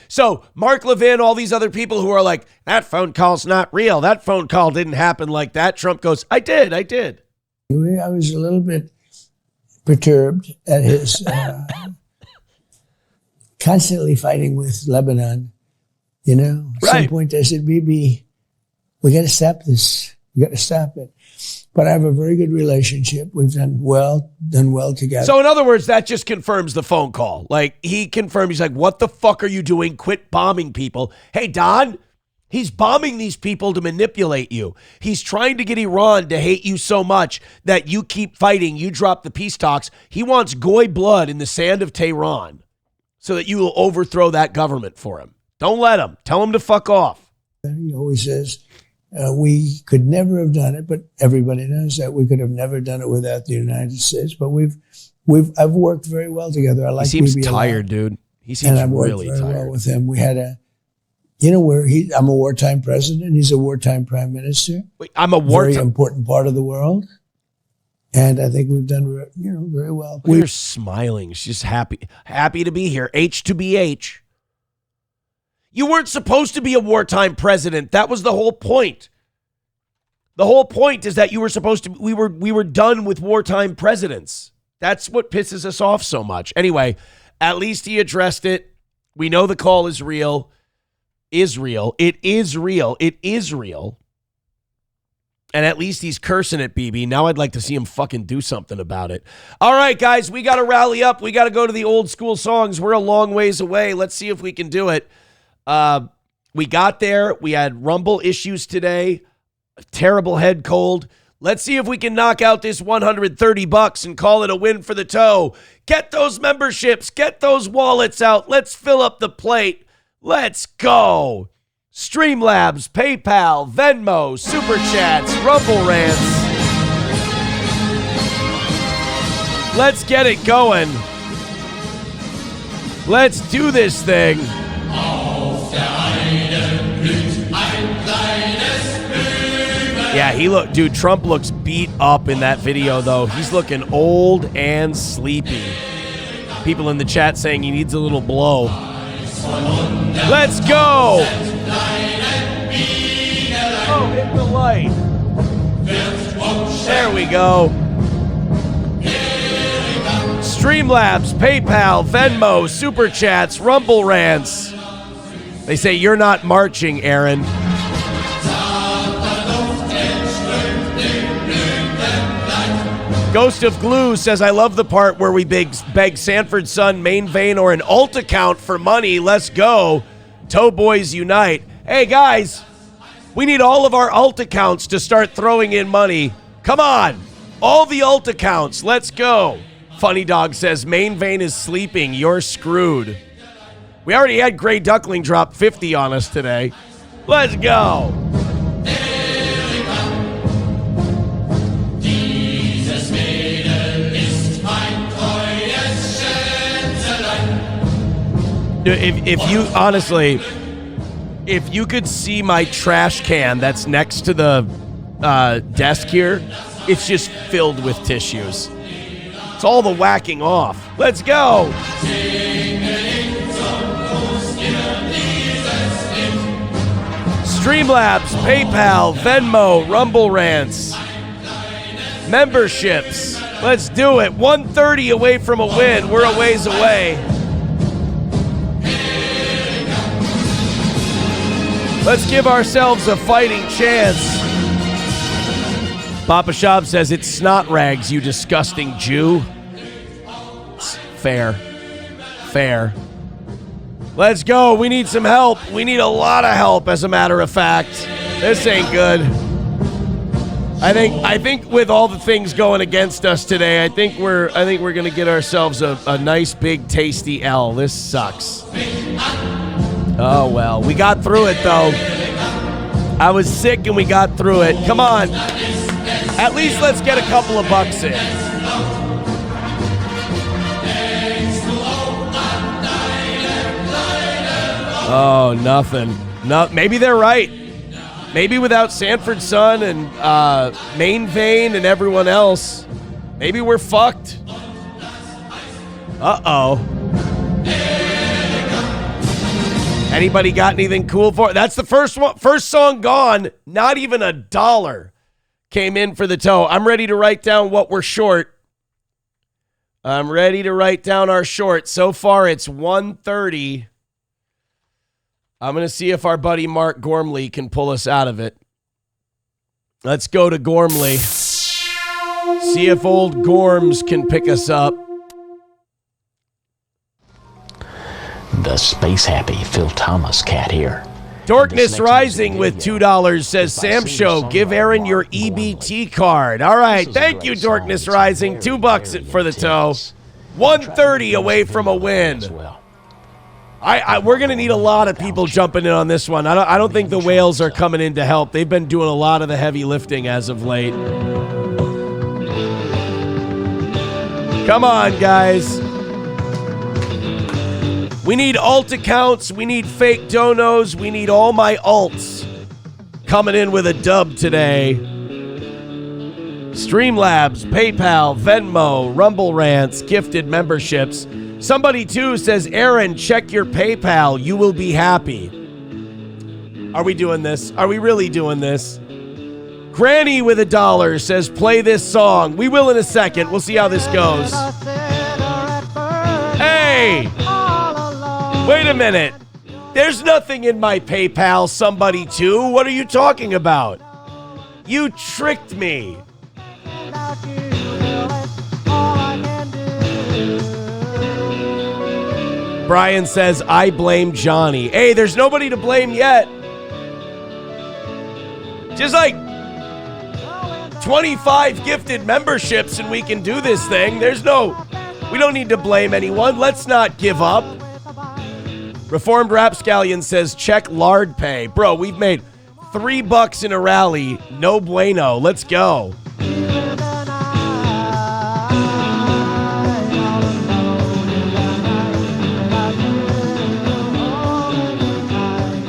So Mark Levin, all these other people who are like, that phone call's not real. That phone call didn't happen like that. Trump goes, I did. I was a little bit perturbed at his constantly fighting with Lebanon. At some point I said, Bibi, we got to stop this. We got to stop it. But I have a very good relationship. We've done well together. So in other words, that just confirms the phone call. Like, he confirmed, he's like, what the fuck are you doing? Quit bombing people. Hey, Don, he's bombing these people to manipulate you. He's trying to get Iran to hate you so much that you keep fighting. You drop the peace talks. He wants Goy blood in the sand of Tehran so that you will overthrow that government for him. Don't let him. Tell him to fuck off. He always says, we could never have done it, but everybody knows that we could have never done it without the United States. But I've worked very well together. I like. He seems Bibi tired, dude. He seems really tired. Well with him. We had I'm a wartime president. He's a wartime prime minister. Wait, I'm a wartime. Very important part of the world. And I think we've done, very well. We're smiling. She's happy to be here. H to be H. You weren't supposed to be a wartime president. That was the whole point. The whole point is that you were supposed to. We were done with wartime presidents. That's what pisses us off so much. Anyway, at least he addressed it. We know the call is real. Israel. It is real. It is real. And at least he's cursing at Bibi. Now I'd like to see him fucking do something about it. All right, guys, we got to rally up. We got to go to the old school songs. We're a long ways away. Let's see if we can do it. We got there. We had Rumble issues today. A terrible head cold. Let's see if we can knock out this $130 and call it a win for the toe. Get those memberships. Get those wallets out. Let's fill up the plate. Let's go. Streamlabs, PayPal, Venmo, Super Chats, Rumble Rants. Let's get it going. Let's do this thing. Auf der einen blüht ein kleines Blümchen. Yeah, dude, Trump looks beat up in that video, though. He's looking old and sleepy. People in the chat saying he needs a little blow. Let's go! Oh, hit the light. There we go. Streamlabs, PayPal, Venmo, Super Chats, Rumble Rants. They say you're not marching, Aaron. Ghost of Glue says, I love the part where we beg Sanford's son, Main Vein, or an alt account for money. Let's go. Toe Boys Unite. Hey, guys, we need all of our alt accounts to start throwing in money. Come on. All the alt accounts. Let's go. Funny Dog says, Main Vein is sleeping. You're screwed. We already had Gray Duckling drop 50 on us today. Let's go. If you honestly, if you could see my trash can that's next to the desk here, it's just filled with tissues. It's all the whacking off. Let's go. Streamlabs, PayPal, Venmo, Rumble Rants, memberships. Let's do it. 130 away from a win. We're a ways away. Let's give ourselves a fighting chance. Papa Shab says it's snot rags, you disgusting Jew. It's fair. Fair. Let's go. We need some help. We need a lot of help, as a matter of fact. This ain't good. I think with all the things going against us today, I think we're gonna get ourselves a nice big tasty L. This sucks. Oh, well. We got through it, though. I was sick and we got through it. Come on. At least let's get a couple of bucks in. Oh, nothing. No, maybe they're right. Maybe without Sanford's son and Main Vein and everyone else, maybe we're fucked. Uh-oh. Anybody got anything cool for it? That's the first song gone. Not even $1 came in for the toe. I'm ready to write down what we're short. I'm ready to write down our short. So far, it's 130. I'm going to see if our buddy Mark Gormley can pull us out of it. Let's go to Gormley. See if old Gorms can pick us up. The space happy Phil Thomas cat here. Dorkness Rising with $2 says, Sam Show, give Aaron your EBT card. All right, thank you, Dorkness Rising. $2 for the toe. 130 away from a win. We're going to need a lot of people jumping in on this one. I don't think the whales are coming in to help. They've been doing a lot of the heavy lifting as of late. Come on, guys. We need alt accounts. We need fake donos. We need all my alts coming in with a dub today. Streamlabs, PayPal, Venmo, Rumble Rants, gifted memberships. Somebody, too, says, Aaron, check your PayPal. You will be happy. Are we doing this? Are we really doing this? Granny with $1 says, play this song. We will in a second. We'll see how this goes. Hey! Wait a minute. There's nothing in my PayPal, somebody, too. What are you talking about? You tricked me. Brian says, I blame Johnny. Hey, there's nobody to blame yet. Just like 25 gifted memberships and we can do this thing. We don't need to blame anyone. Let's not give up. Reformed Rapscallion says, check lard pay. Bro, we've made $3 in a rally. No bueno. Let's go.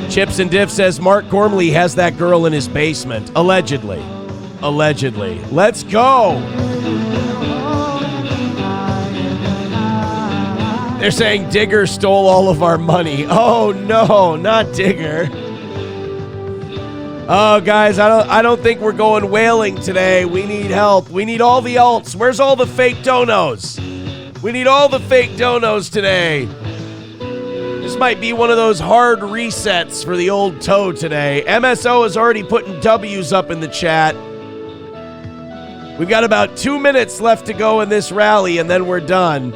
Chips and Diff says Mark Gormley has that girl in his basement, allegedly. Allegedly. Let's go. They're saying Digger stole all of our money. Oh no, not Digger. Oh guys, I don't think we're going whaling today. We need help. We need all the alts. Where's all the fake donos? We need all the fake donos today. This might be one of those hard resets for the old toe today. MSO is already putting W's up in the chat. We've got about 2 minutes left to go in this rally, and then we're done.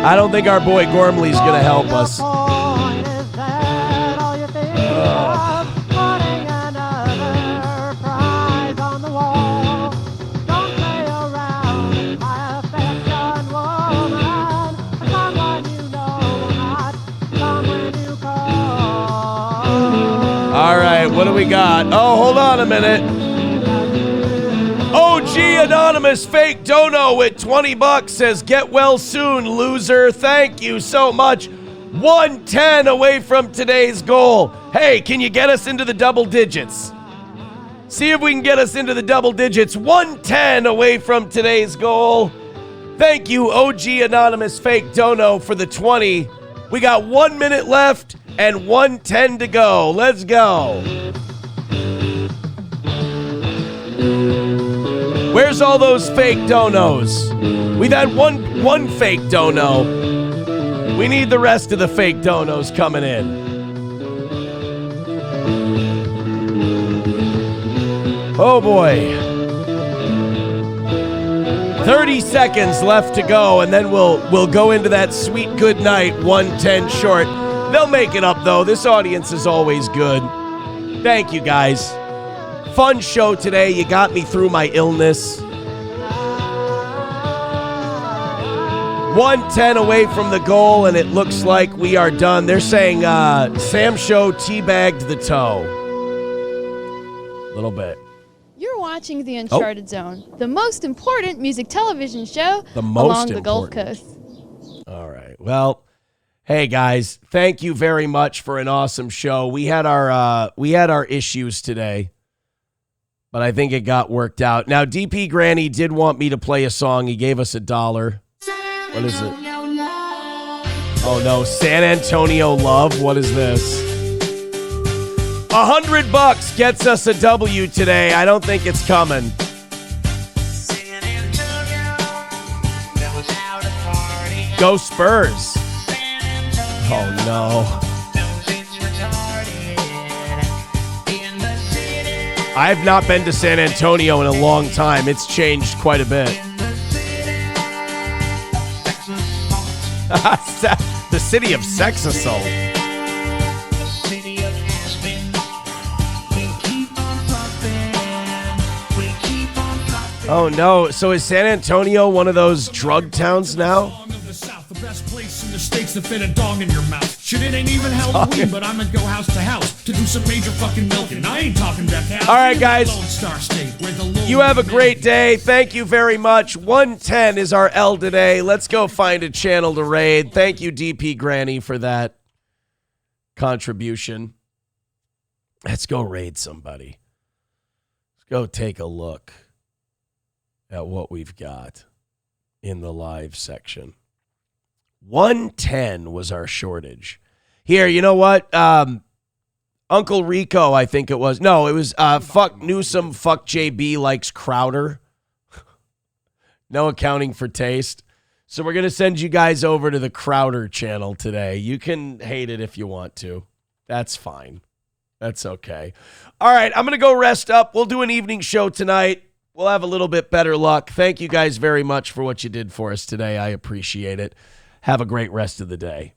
I don't think our boy Gormley's going to help us. All right, what do we got? Oh, hold on a minute. OG Anonymous Fake Dono with 20 bucks says, get well soon, loser. Thank you so much. 110 away from today's goal. Hey, can you get us into the double digits? See if we can get us into the double digits. 110 away from today's goal. Thank you, OG Anonymous Fake Dono, for the 20. We got 1 minute left and 110 to go. Let's go. Where's all those fake donos? We've had one fake dono. We need the rest of the fake donos coming in. Oh boy. 30 seconds left to go, and then we'll go into that sweet good night 110 short. They'll make it up though. This audience is always good. Thank you guys. Fun show today. You got me through my illness. 110 away from the goal, and it looks like we are done. They're saying Sam Show teabagged the toe. A little bit. You're watching The Uncharted Zone, the most important music television show along the Gulf Coast. All right. Well, hey guys, thank you very much for an awesome show. We had our issues today, but I think it got worked out. Now, DP Granny did want me to play a song. He gave us $1. What is it? Oh no, San Antonio Love. What is this? $100 gets us a W today. I don't think it's coming. Go Spurs. Oh no. I've not been to San Antonio in a long time. It's changed quite a bit. The city of sex assault. Oh no, so is San Antonio one of those drug towns now? The best place in the states to fit a dong in your mouth. Shit, it ain't even Halloween, but I'ma go house to house to do some major fucking milking. I ain't talking that house. All right, guys. Lone Star State, where the You have a great day. Thank you very much. 110 is our L today. Let's go find a channel to raid. Thank you, DP Granny, for that contribution. Let's go raid somebody. Let's go take a look at what we've got in the live section. 110 was our shortage. Here, you know what? Uncle Rico, I think it was. No, it was fuck Newsom, fuck JB likes Crowder. No accounting for taste. So we're going to send you guys over to the Crowder channel today. You can hate it if you want to. That's fine. That's okay. All right, I'm going to go rest up. We'll do an evening show tonight. We'll have a little bit better luck. Thank you guys very much for what you did for us today. I appreciate it. Have a great rest of the day.